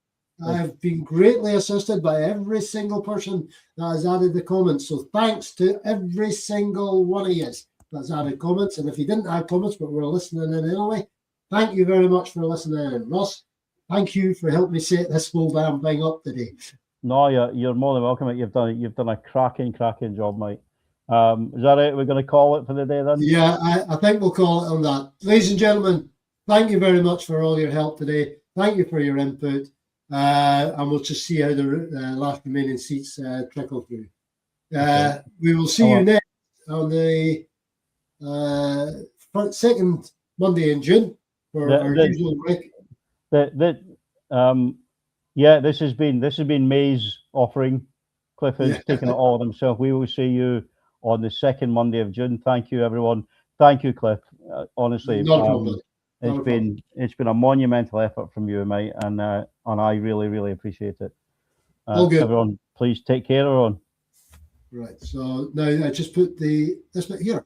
I have been greatly assisted by every single person that has added the comments. So thanks to every single one of you that's added comments. And if you didn't add comments but were listening in anyway, thank you very much for listening in. Ross, thank you for helping me set this whole damn thing up today. No, you're more than welcome, mate. You've done a cracking job, mate. Is that it? We're going to call it for the day then? Yeah, I think we'll call it on that. Ladies and gentlemen, thank you very much for all your help today. Thank you for your input. And we'll just see how the last remaining seats trickle through. We will see you next on the second Monday in June for our usual break. Yeah, this has been May's offering. Cliff has taken it all on himself. We will see you on the second Monday of June. Thank you, everyone. Thank you, Cliff. Honestly, it's been a monumental effort from you, mate, and I really appreciate it. All good. Everyone, please take care, everyone. Right. So now I just put this bit here.